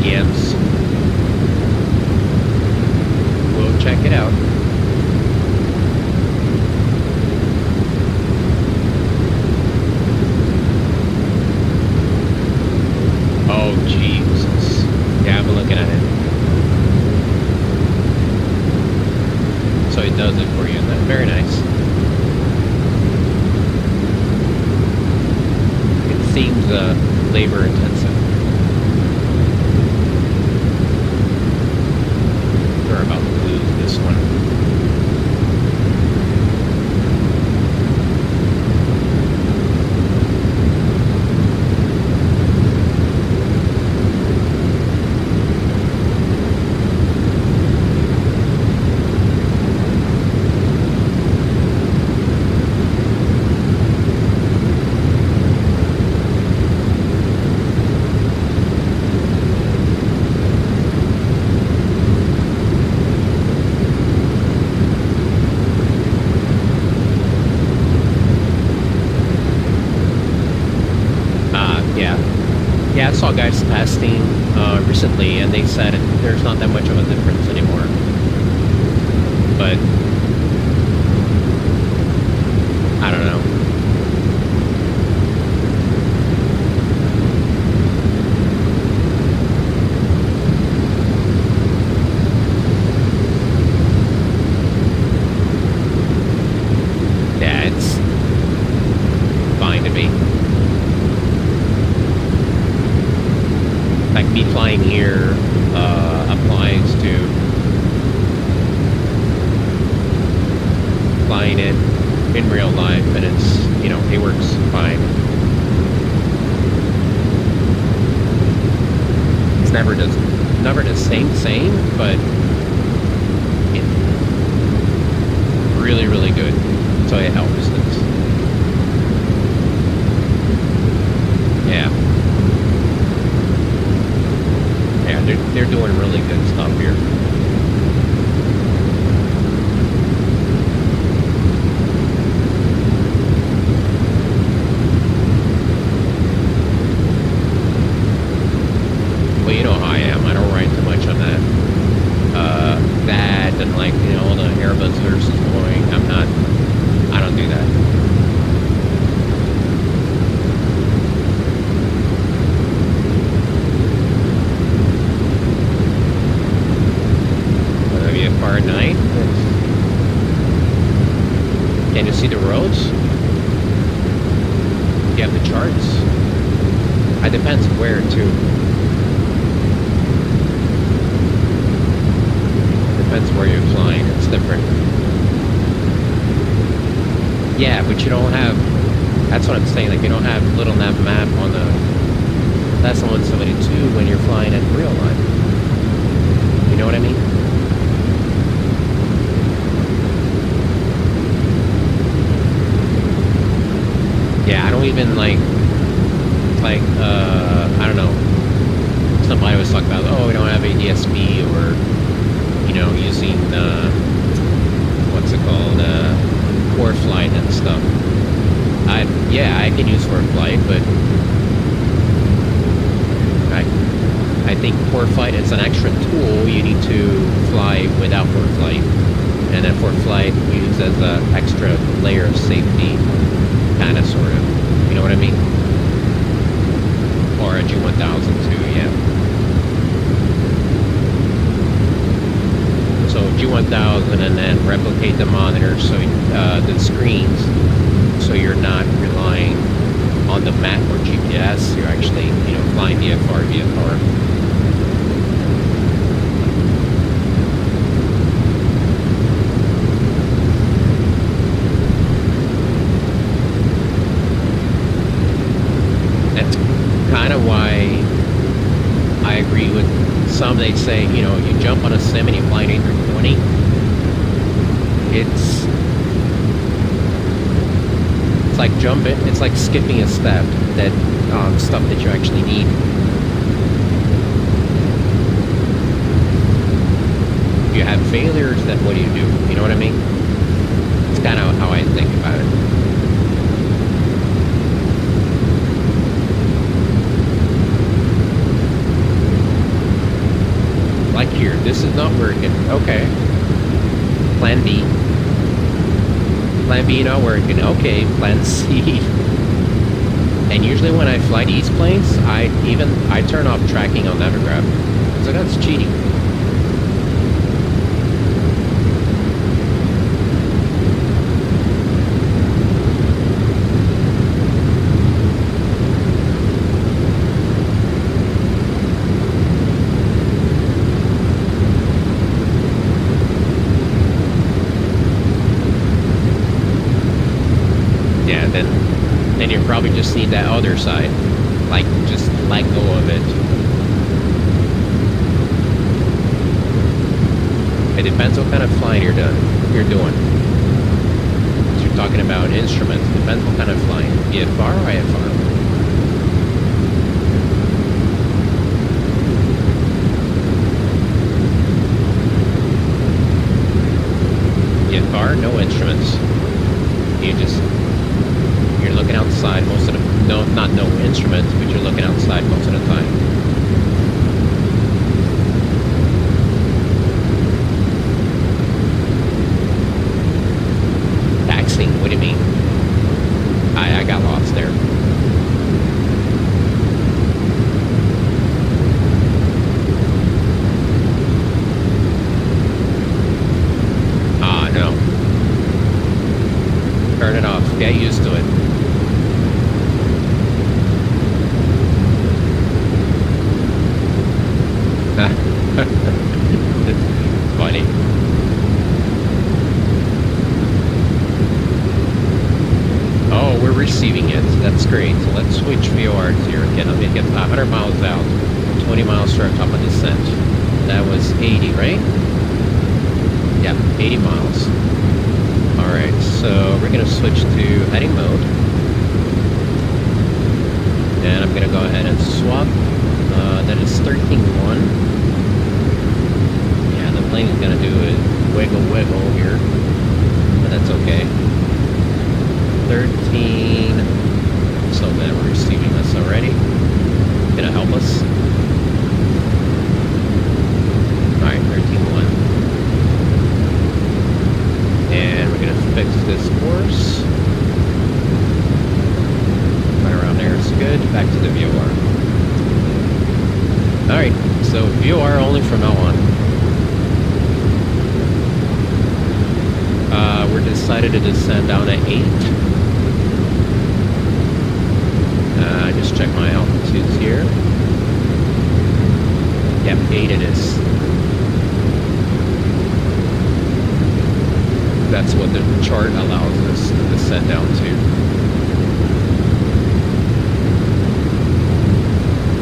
Yes. We'll check it out. Oh, Jesus. Yeah, I'm looking at it. So it does it for you. That's very nice. It seems labor intensive. We're about to lose this one. Yeah, I saw guys testing recently, and they said there's not that much of a difference anymore. But I don't know. Yeah, it's fine to me. Like me flying here applies to flying it in real life, and it's, you know, it works fine. It's never the same, but it's really, really good. So it helps this. Yeah. Yeah, they're doing really good stuff here. Well, you know how I am. I don't write too much on that. That and, like, you know, all the Airbus versus Boeing. I don't do that. Far night. Can you see the roads? You have the charts. It depends where too. Depends where you're flying. It's different. Yeah, but you don't have. That's what I'm saying. Like, you don't have little nav map on the Cessna 172 when you're flying in real life. You know what I mean? Yeah, I don't even like, I don't know, somebody was talking about, oh, we don't have ADSB, or, you know, using, what's it called, core flight and stuff. Yeah, I can use core flight, but I think core flight is an extra tool you need to fly without core flight. And then core flight used as an extra layer of safety, kind of, sort of. You know what I mean? Or a G1000 too, yeah. So G1000 and then replicate the monitor, so the screens, so you're not relying on the map or GPS. You're actually, you know, flying VFR. That's kind of why I agree with some. They say, you know, you jump on a sim and you fly an A320. It's like jumping. It's like skipping a step. That stuff that you actually need. If you have failures, then what do you do? You know what I mean? It's kind of how I think about it. Like here, this is not working. Okay. Plan B. Plan B not working. Okay, plan C. And usually when I fly these planes, I turn off tracking on Navigraph. So that's cheating. Then you probably just need that other side, like just let go of it. It depends what kind of flying you're doing. If you're talking about instruments, it depends what kind of flying. VFR or IFR? VFR, no instruments. You're looking outside most of the, not no instruments, but you're looking outside most of the time. Taxiing? What do you mean? I got lost there. Ah, no. Turn it off. Get used to it. Funny. Oh, we're receiving it. That's great. So let's switch VORs here again. Let me get 100 miles out, 20 miles for our top of descent. That was 80, right? Yeah, 80 miles. Alright, so we're going to switch to heading mode. And I'm going to go ahead and swap. That is 13.1. Yeah, the plane is going to do a wiggle here. But that's okay. 13. So then we're receiving this already. Going to help us. Alright, 13.1. And we're going to fix this course. Right around there is good. Back to the VOR. Alright, so VOR only from now on. We're decided to descend down at 8. Just check my altitudes here. Yep, 8 it is. That's what the chart allows us to descend down to.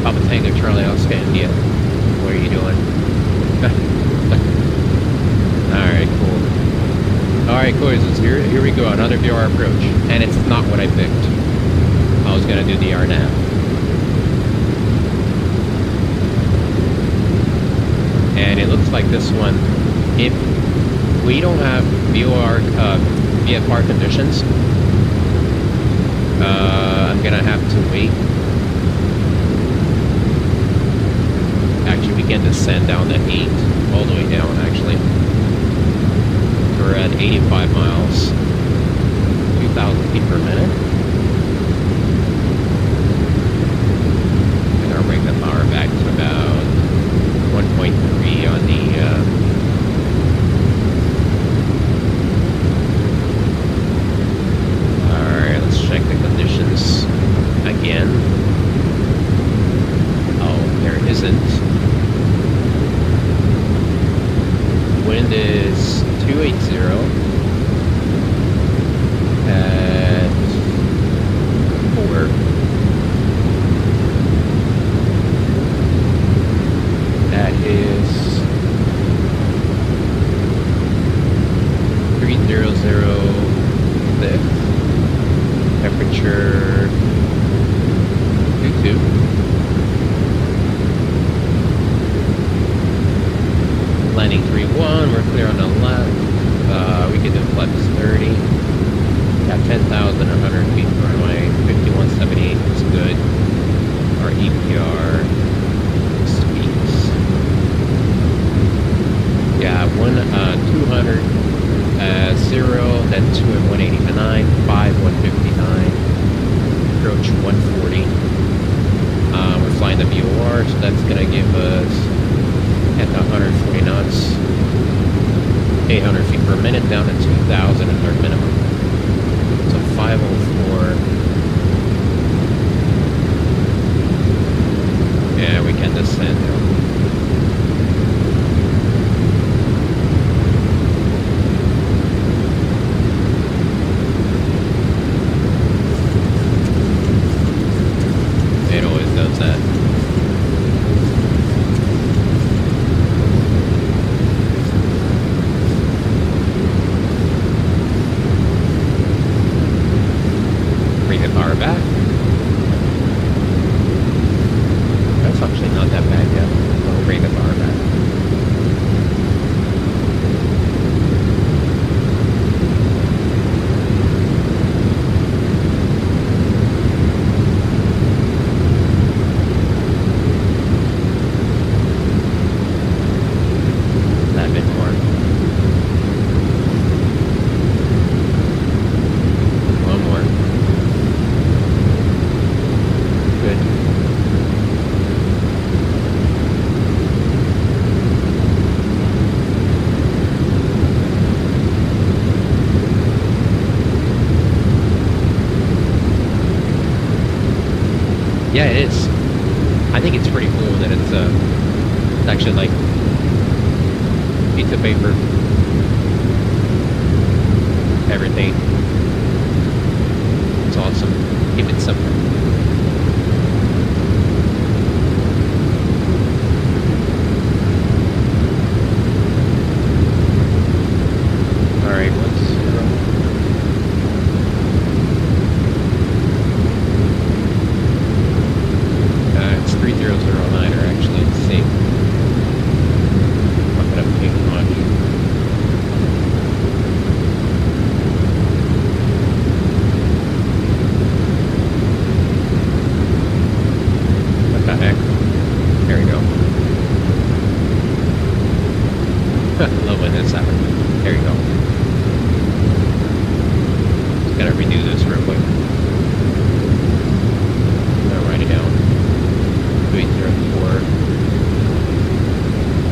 Papa Tango Charlie Oscar India. What are you doing? Alright, cool. Alright, courses, here we go, another VR approach. And it's not what I picked. I was gonna do the RNAV. And it looks like this one, if we don't have VFR conditions, I'm gonna have to wait. Actually, we can descend down to 8, all the way down actually. We're at 85 miles, 2,000 feet per minute. We're gonna bring the power back to about 1.3 on the alright, let's check the conditions again. Oh, there isn't. Wind is 280 at 4. That is 300 lift. Temperature 22. Landing 3-1, we're clear on the left. We can do flex 30. Got 10,100 feet runway. 5178 is good. Our EPR speeds. Yeah, 200 0, then 2 at 189, 5 159, approach 140. We're flying the VOR, so that's gonna give us at 140 knots, 800 feet per minute down to 2,000 at our minimum. So 504. Yeah, we can descend now. It always does that. Bring the power back. That's actually not that bad yet. We'll bring the power back. That bit more. One more. Good. Yeah, it is. I think it's pretty cool that it's actually like piece of paper, everything. It's awesome. Keep it simple. Alright, what's it's 3009er actually. Let's see. Not gonna ping much. What the heck? There we go. Love when this happens. There you go. Just gotta redo this real quick. I'm gonna write it down. 2804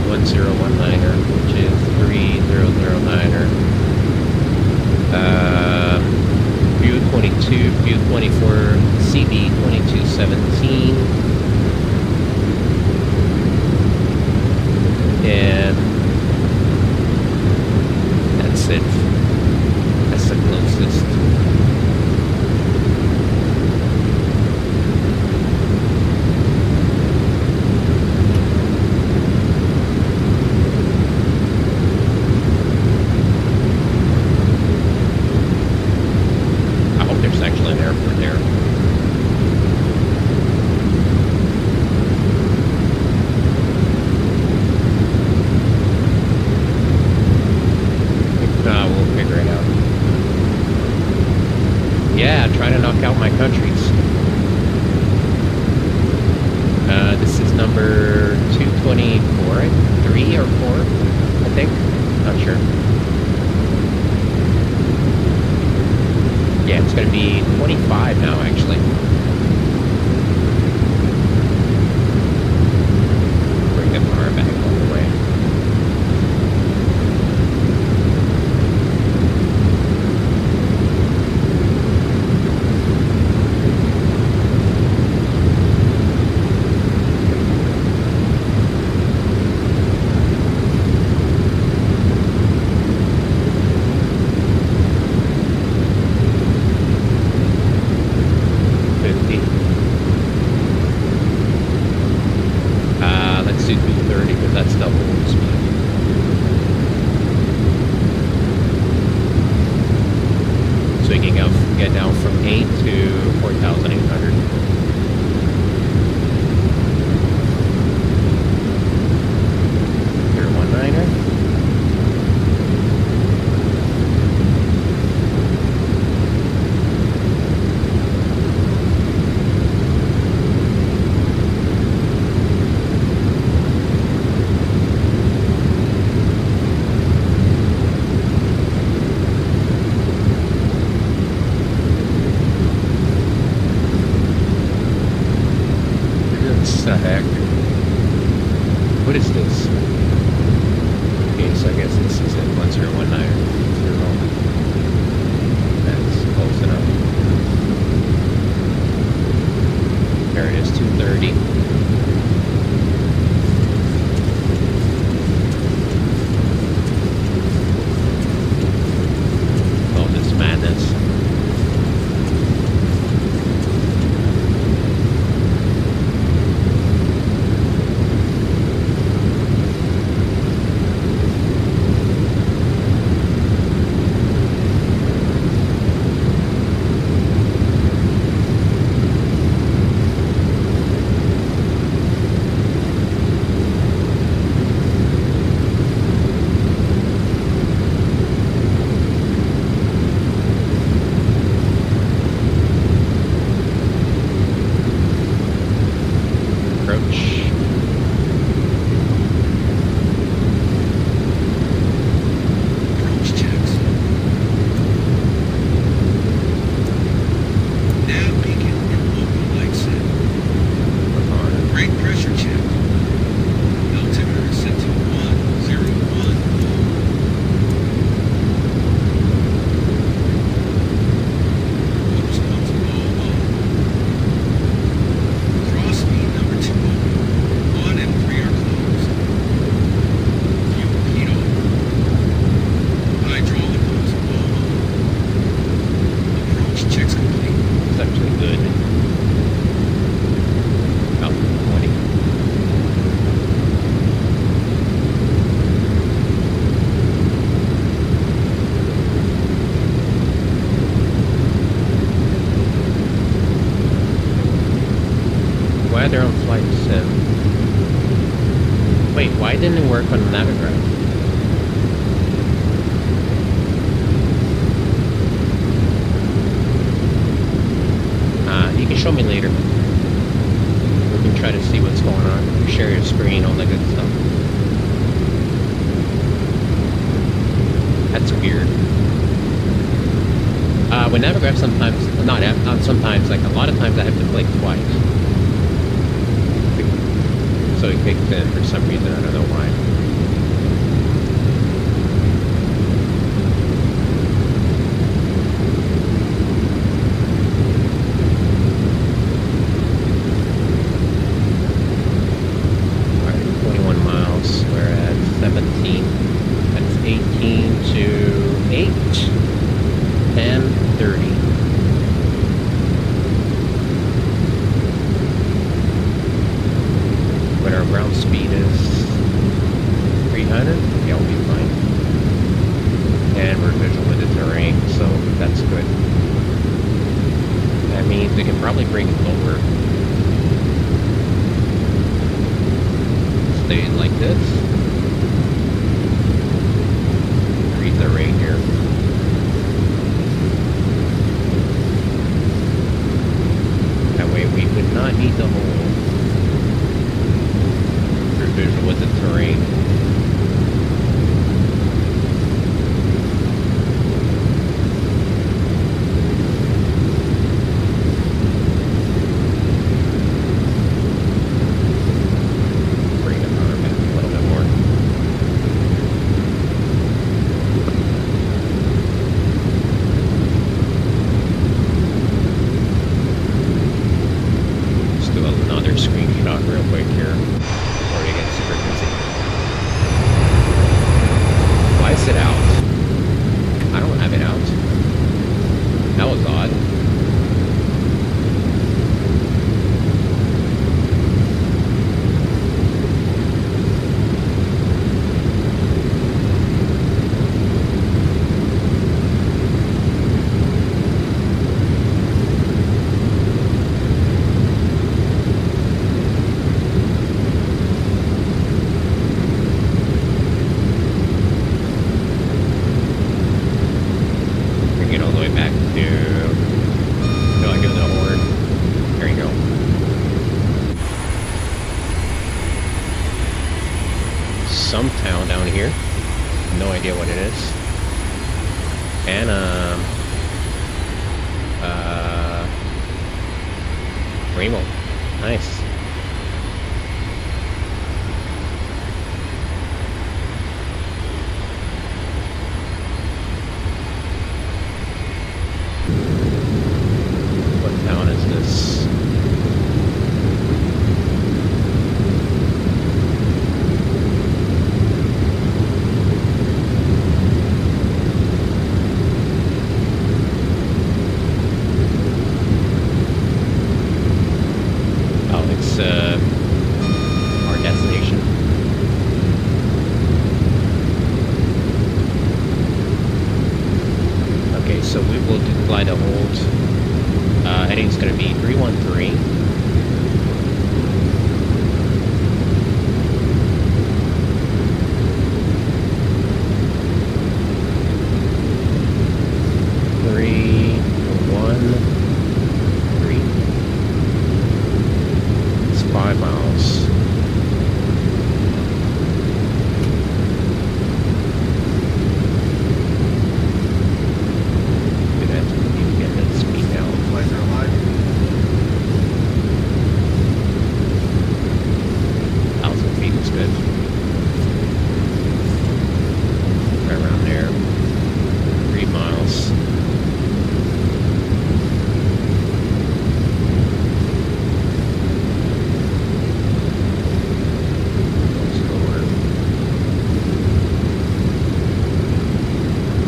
1019er, which is 3009er. View 22, view 24, CB 2217. And that's it. That's the closest. I hope there's actually an airport there. 3 or 4, I think. Not sure. Yeah, it's going to be 25 now, actually. Bring the car back all the way. Let's do 230 because that's double the speed. So we can get down from 8 to 4,800. Here, 19er. The heck? What is this? Okay, so I guess this is it. 1019. That's close enough. There it is, 230. Oh, this madness. They're on flight sim. Wait, why didn't it work on the Navigraph? You can show me later. We can try to see what's going on. Share your screen, all that good stuff. That's weird. With Navigraph sometimes, not sometimes, like a lot of times I have to click twice. So it kicks in for some reason, I don't know why. Alright, 21 miles, we're at 17. That's 18 to 8, 10, 30. But our ground speed is 300. Yeah, we'll be fine. And we're visual with the terrain, so that's good. That means we can probably bring it lower. Stay like this. Read the rain here. That way we would not need the hole. Visual with the terrain. another screenshot real quick here before we get super busy. Why is it out? I don't have it out. That was odd. Some town down here. No idea what it is. And Remo. Nice. What town is this? Our destination. Okay, so we will fly the hold. Heading's going to be 313. It's 5 miles. Good, that's need to get that speed down. Flights are alive. 1,000 feet is good. Right around there. 3 miles.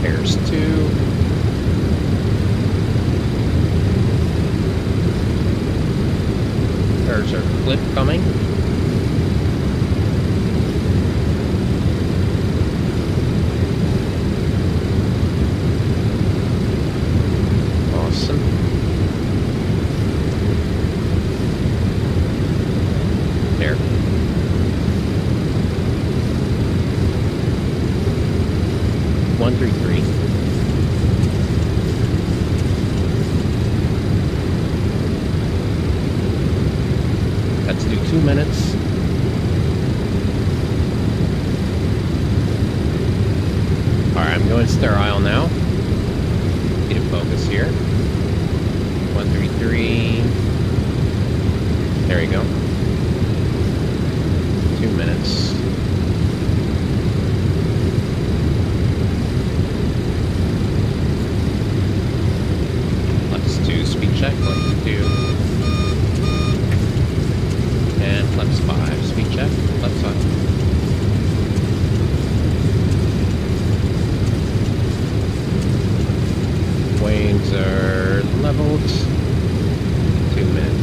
There's 2. There's our clip coming. Awesome. There. One, 3, 3. Let's do 2 minutes. Alright, I'm going sterile now. Get a focus here. 133. There we go. 2 minutes. Let's do speed check. Let's do. And flaps 5. Speed check. Flaps 5. Wings are leveled. 2 minutes.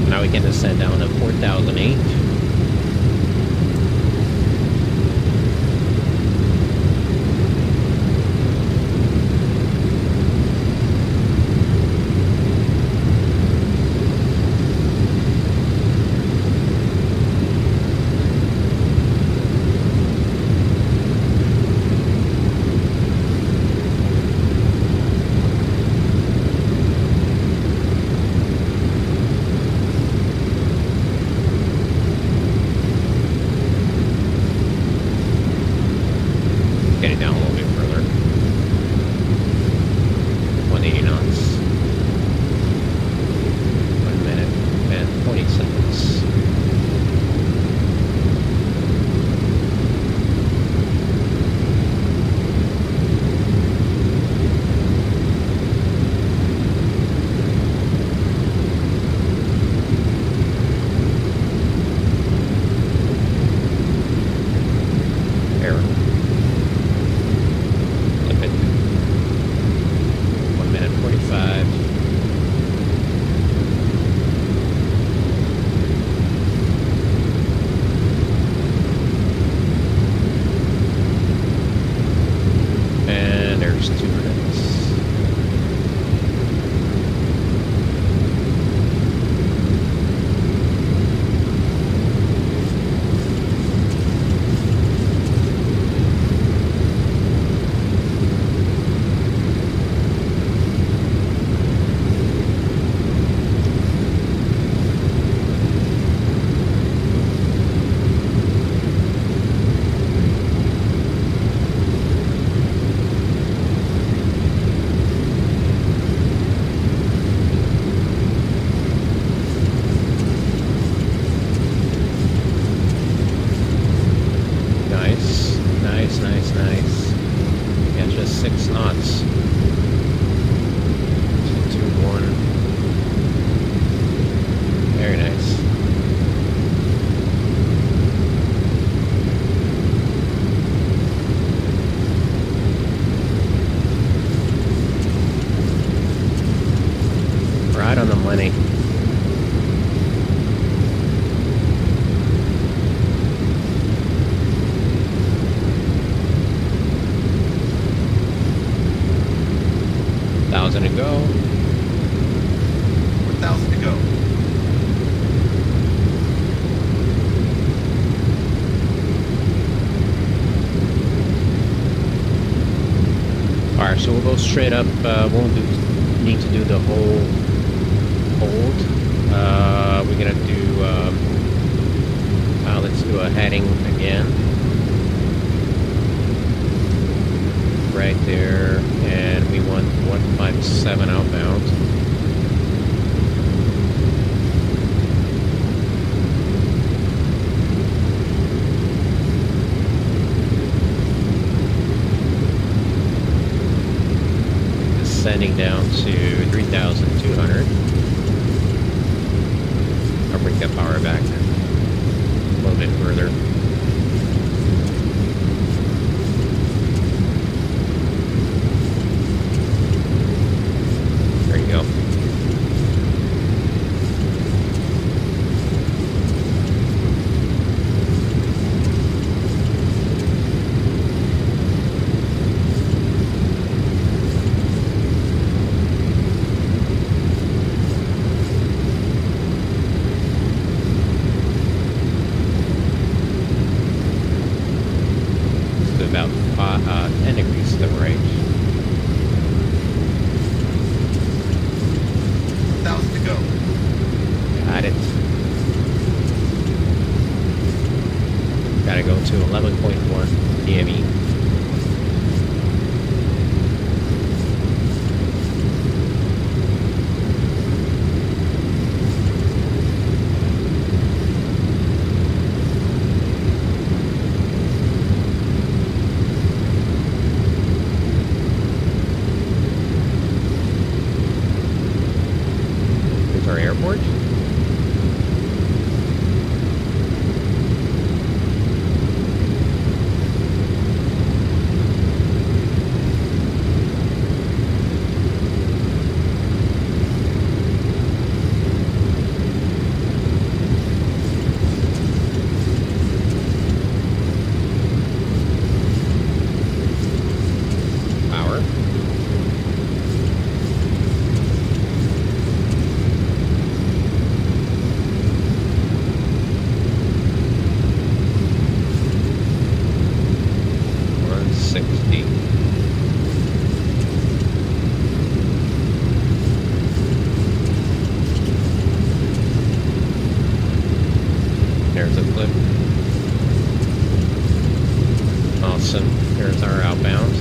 Now we can descend down to 4,008. Right on the money. Thousand to go. 1,000 to go. Alright, so we'll go straight up. Won't need to do the whole hold. We're gonna do. Let's do a heading again. Right there, and we want 157 outbound. Descending down to 3,200. I'll bring that power back a little bit further. There you go. About 10 degrees to the right. 1,000 to go. Got it. Gotta go to 11.1 DME. Our airport. Power. There's a clip. Awesome. There's our outbound.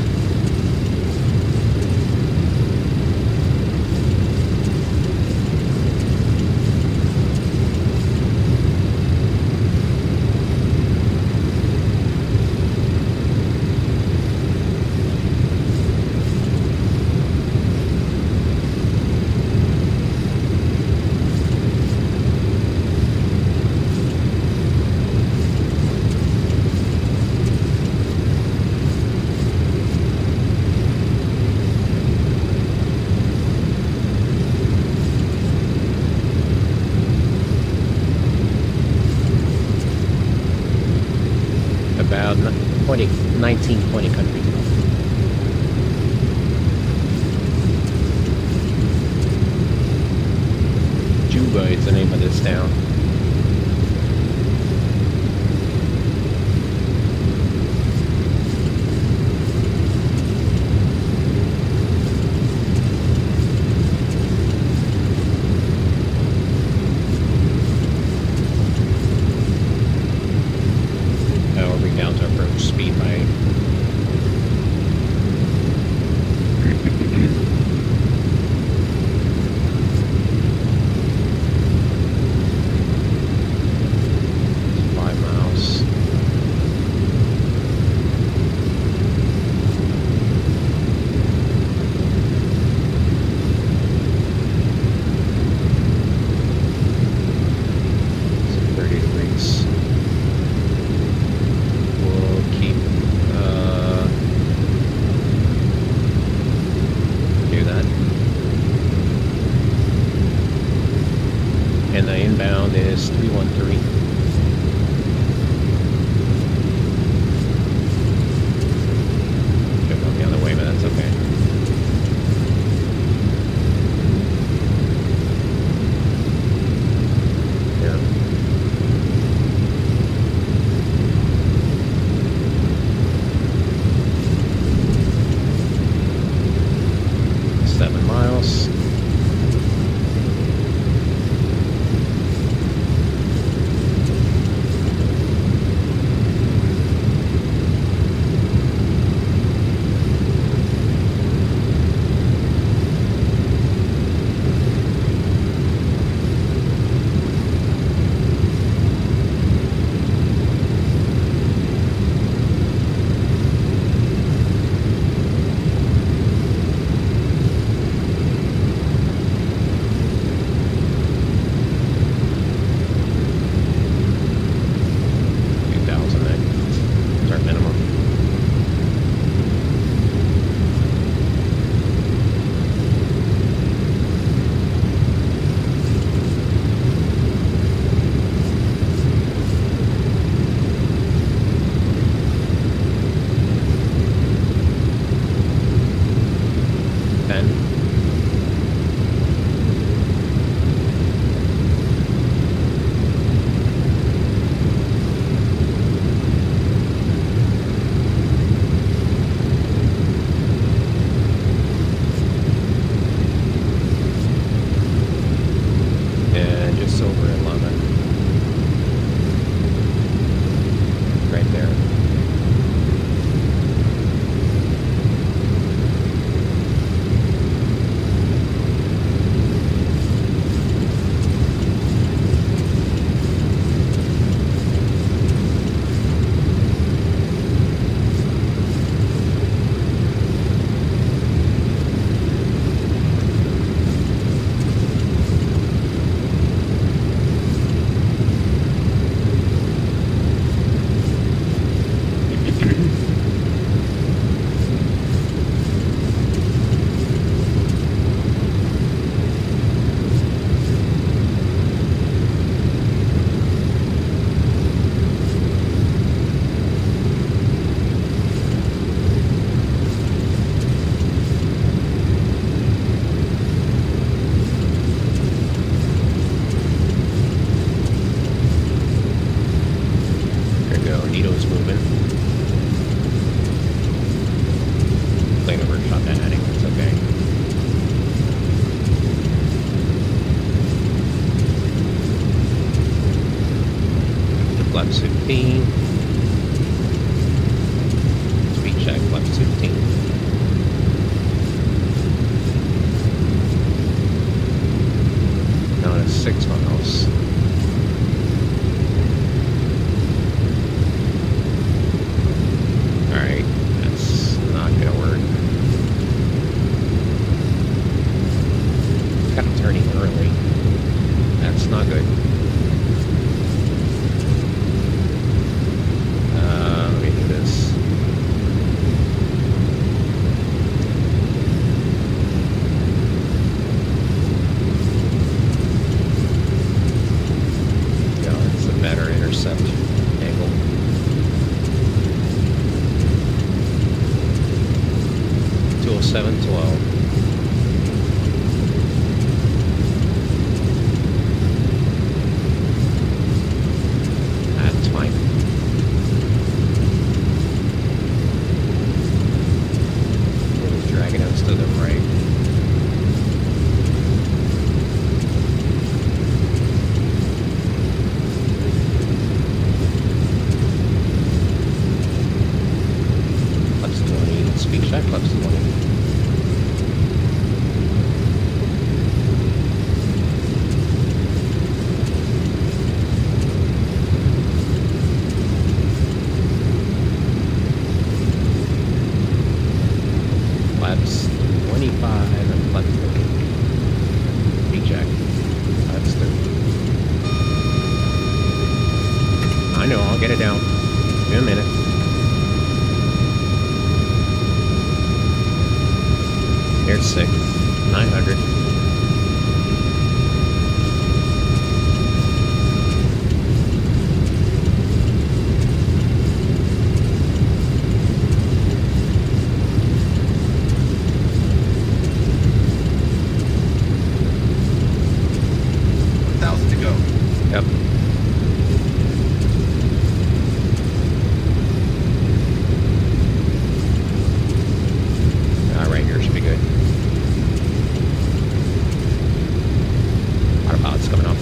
About 1920 countries. Juba is the name of this town. We'll bring down to approach speed by is 313. Should have gone the other way, but that's okay. Here. Miles. flaps 15. Speed check, flaps 15. Now it's 6 miles. Alright, that's not gonna work. Kind of turning early. That's not good. Let me do this. Yeah, it's a better intercept angle. Tool 712. Yep. Right here should be good. Autopilot's coming off.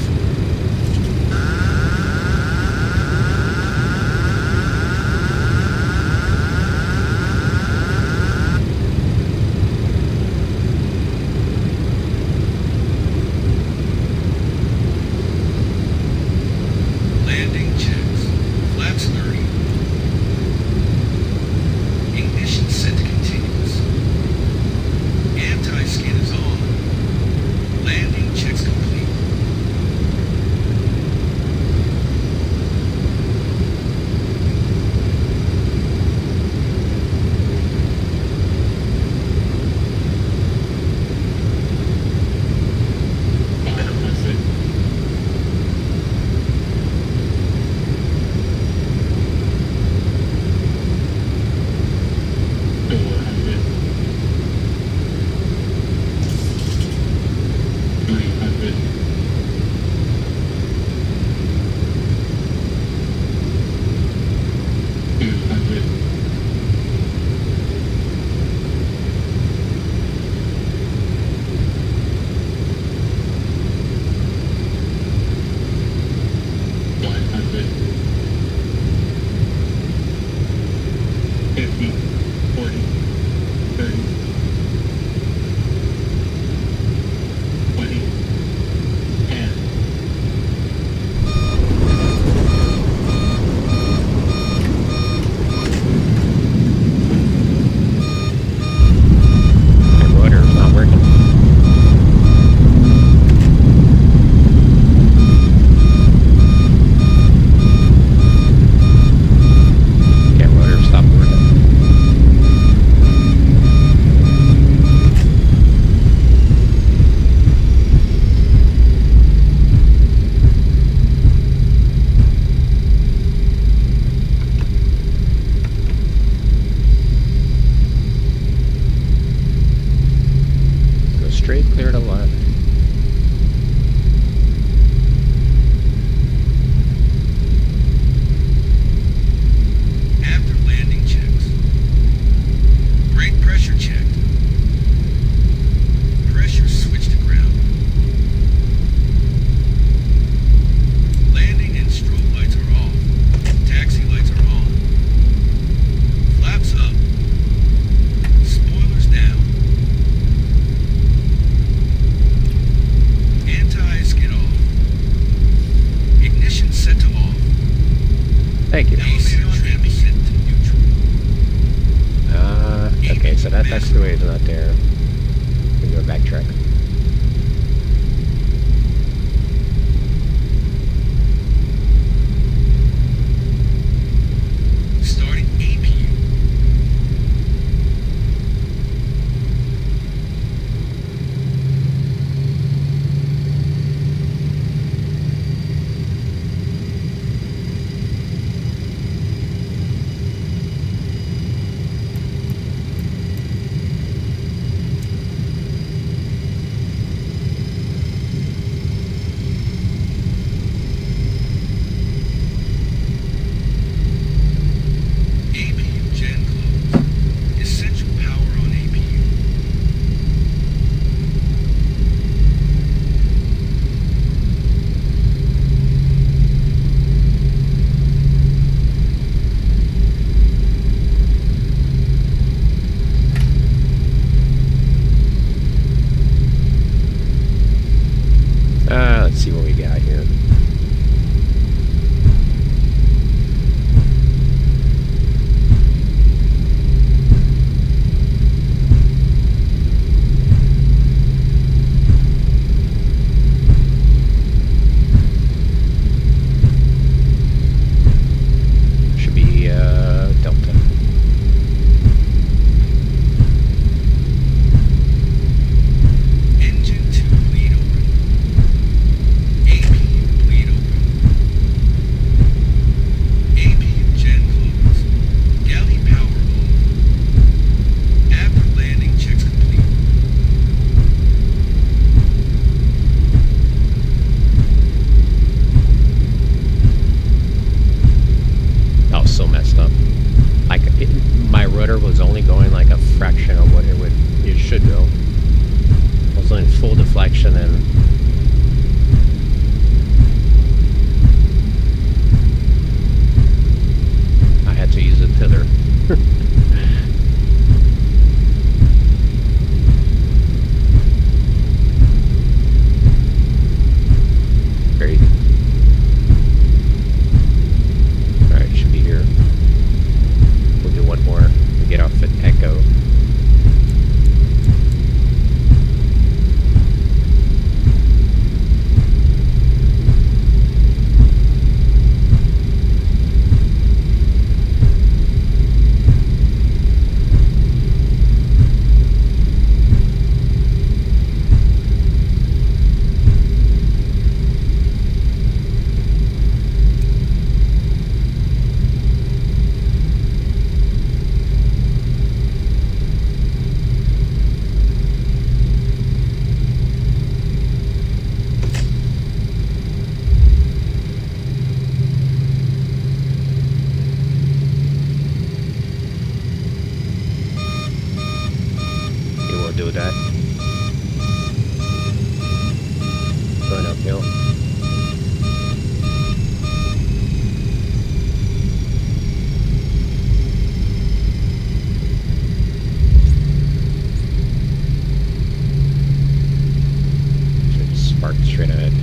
Landing checks. Flaps 30. Ignition set to continuous. Anti-skid is on. Landing checks complete. Thank you. Okay, so that's the way it's not there. We go backtrack. Starting APU. Let's see what we got here. Should be Delta. Engine 2 lead open. APU straight ahead.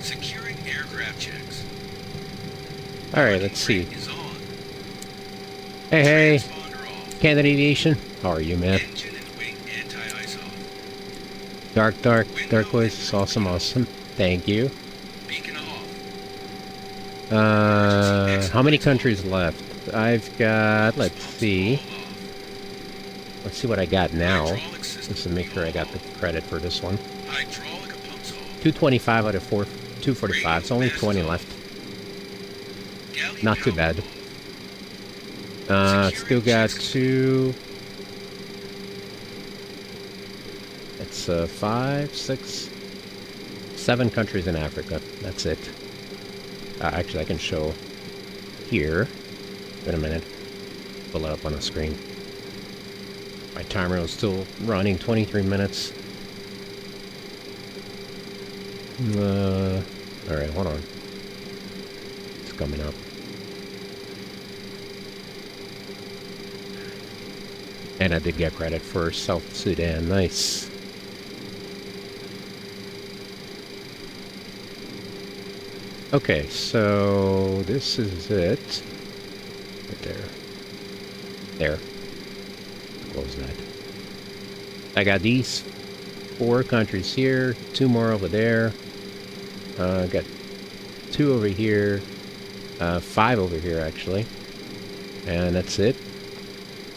Securing aircraft checks. All right, let's see. Is on. Hey, hey, Transponder off. Candid Aviation. How are you, man? Engine and wing anti-ice off. Dark voice. Awesome. Thank you. Beacon off. How many countries left? I've got, let's see what I got now, Hydraulic system just to make sure I got the credit for this one. Hydraulic pumps off. 225 out of 245, so only 20 left. Galley Not too valve bad. off. Still got two. It's 5, 6, 7 countries in Africa. That's it. Actually, I can show here. Wait a minute. Pull it up on the screen. My timer is still running, 23 minutes. Alright, hold on. It's coming up. And I did get credit for South Sudan. Nice. Okay, so this is it. Right there. There. Close that. I got these 4 countries here, 2 more over there. Got 2 over here, 5 over here actually, and that's it.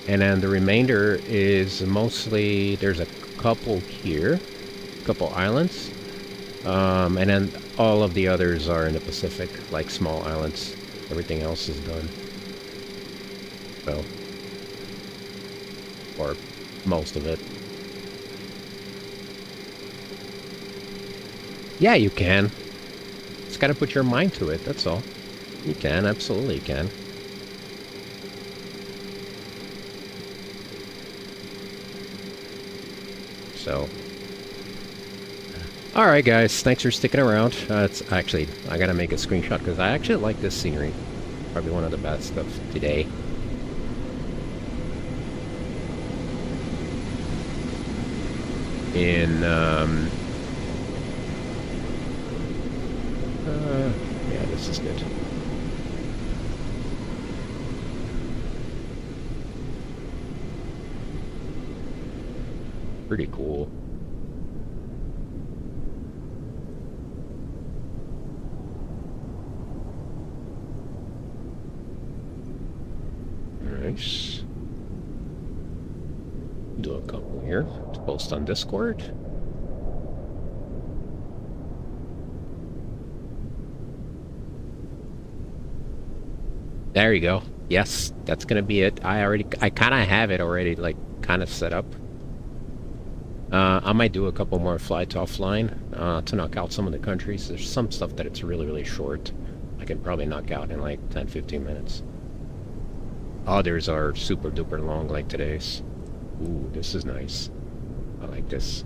And then the remainder is mostly, there's a couple here, a couple islands, and then all of the others are in the Pacific, like small islands. Everything else is done. So, or most of it. Yeah, you can. Just gotta put your mind to it, that's all. You can, absolutely can. So, alright guys, thanks for sticking around. It's actually, I gotta make a screenshot because I actually like this scenery. Probably one of the best of today. In, yeah, this is good. pretty cool. Nice. Do a couple here to post on Discord. There you go. Yes, that's gonna be it. I kind of have it already, like, kind of set up. I might do a couple more flights offline to knock out some of the countries. There's some stuff that it's really, really short. I can probably knock out in like 10-15 minutes. Others are super duper long, like today's. Ooh, this is nice. I like this.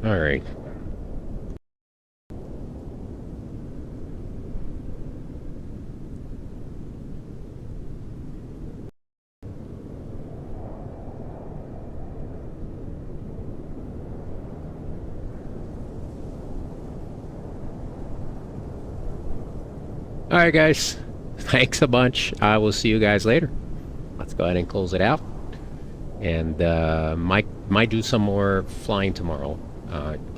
All right. All right, guys. Thanks a bunch. I will see you guys later. Let's go ahead and close it out. And might do some more flying tomorrow.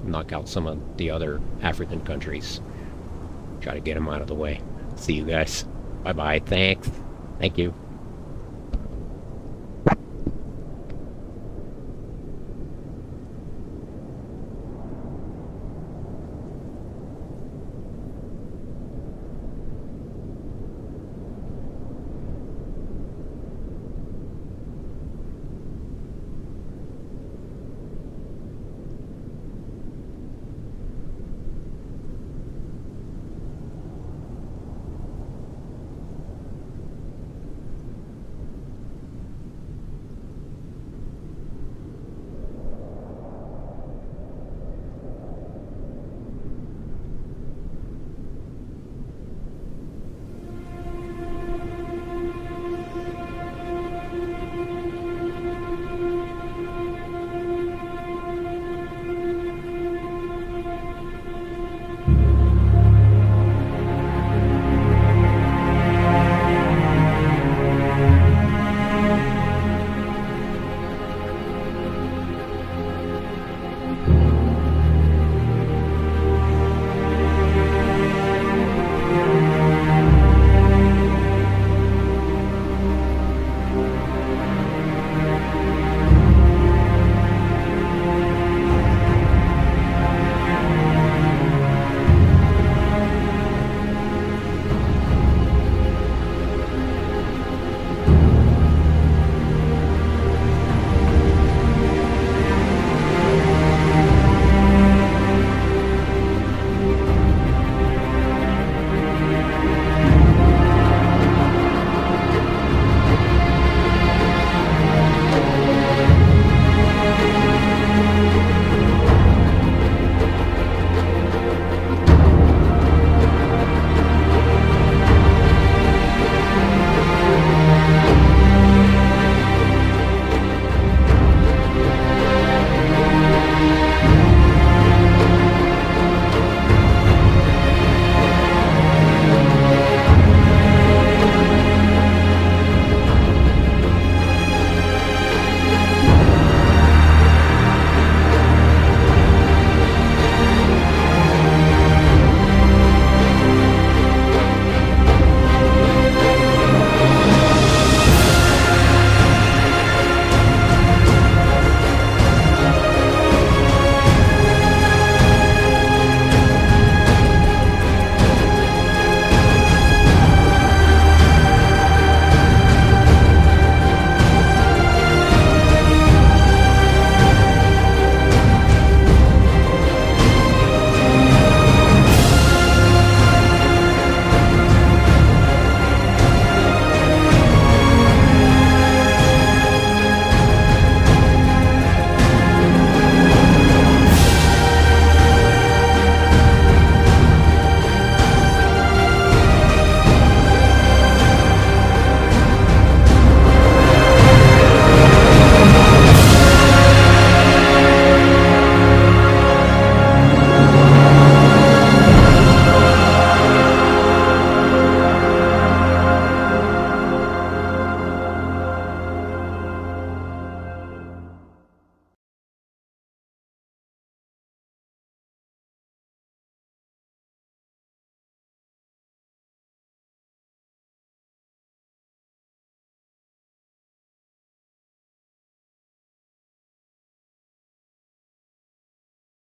Knock out some of the other African countries. Try to get them out of the way. See you guys. Bye-bye. Thanks. Thank you.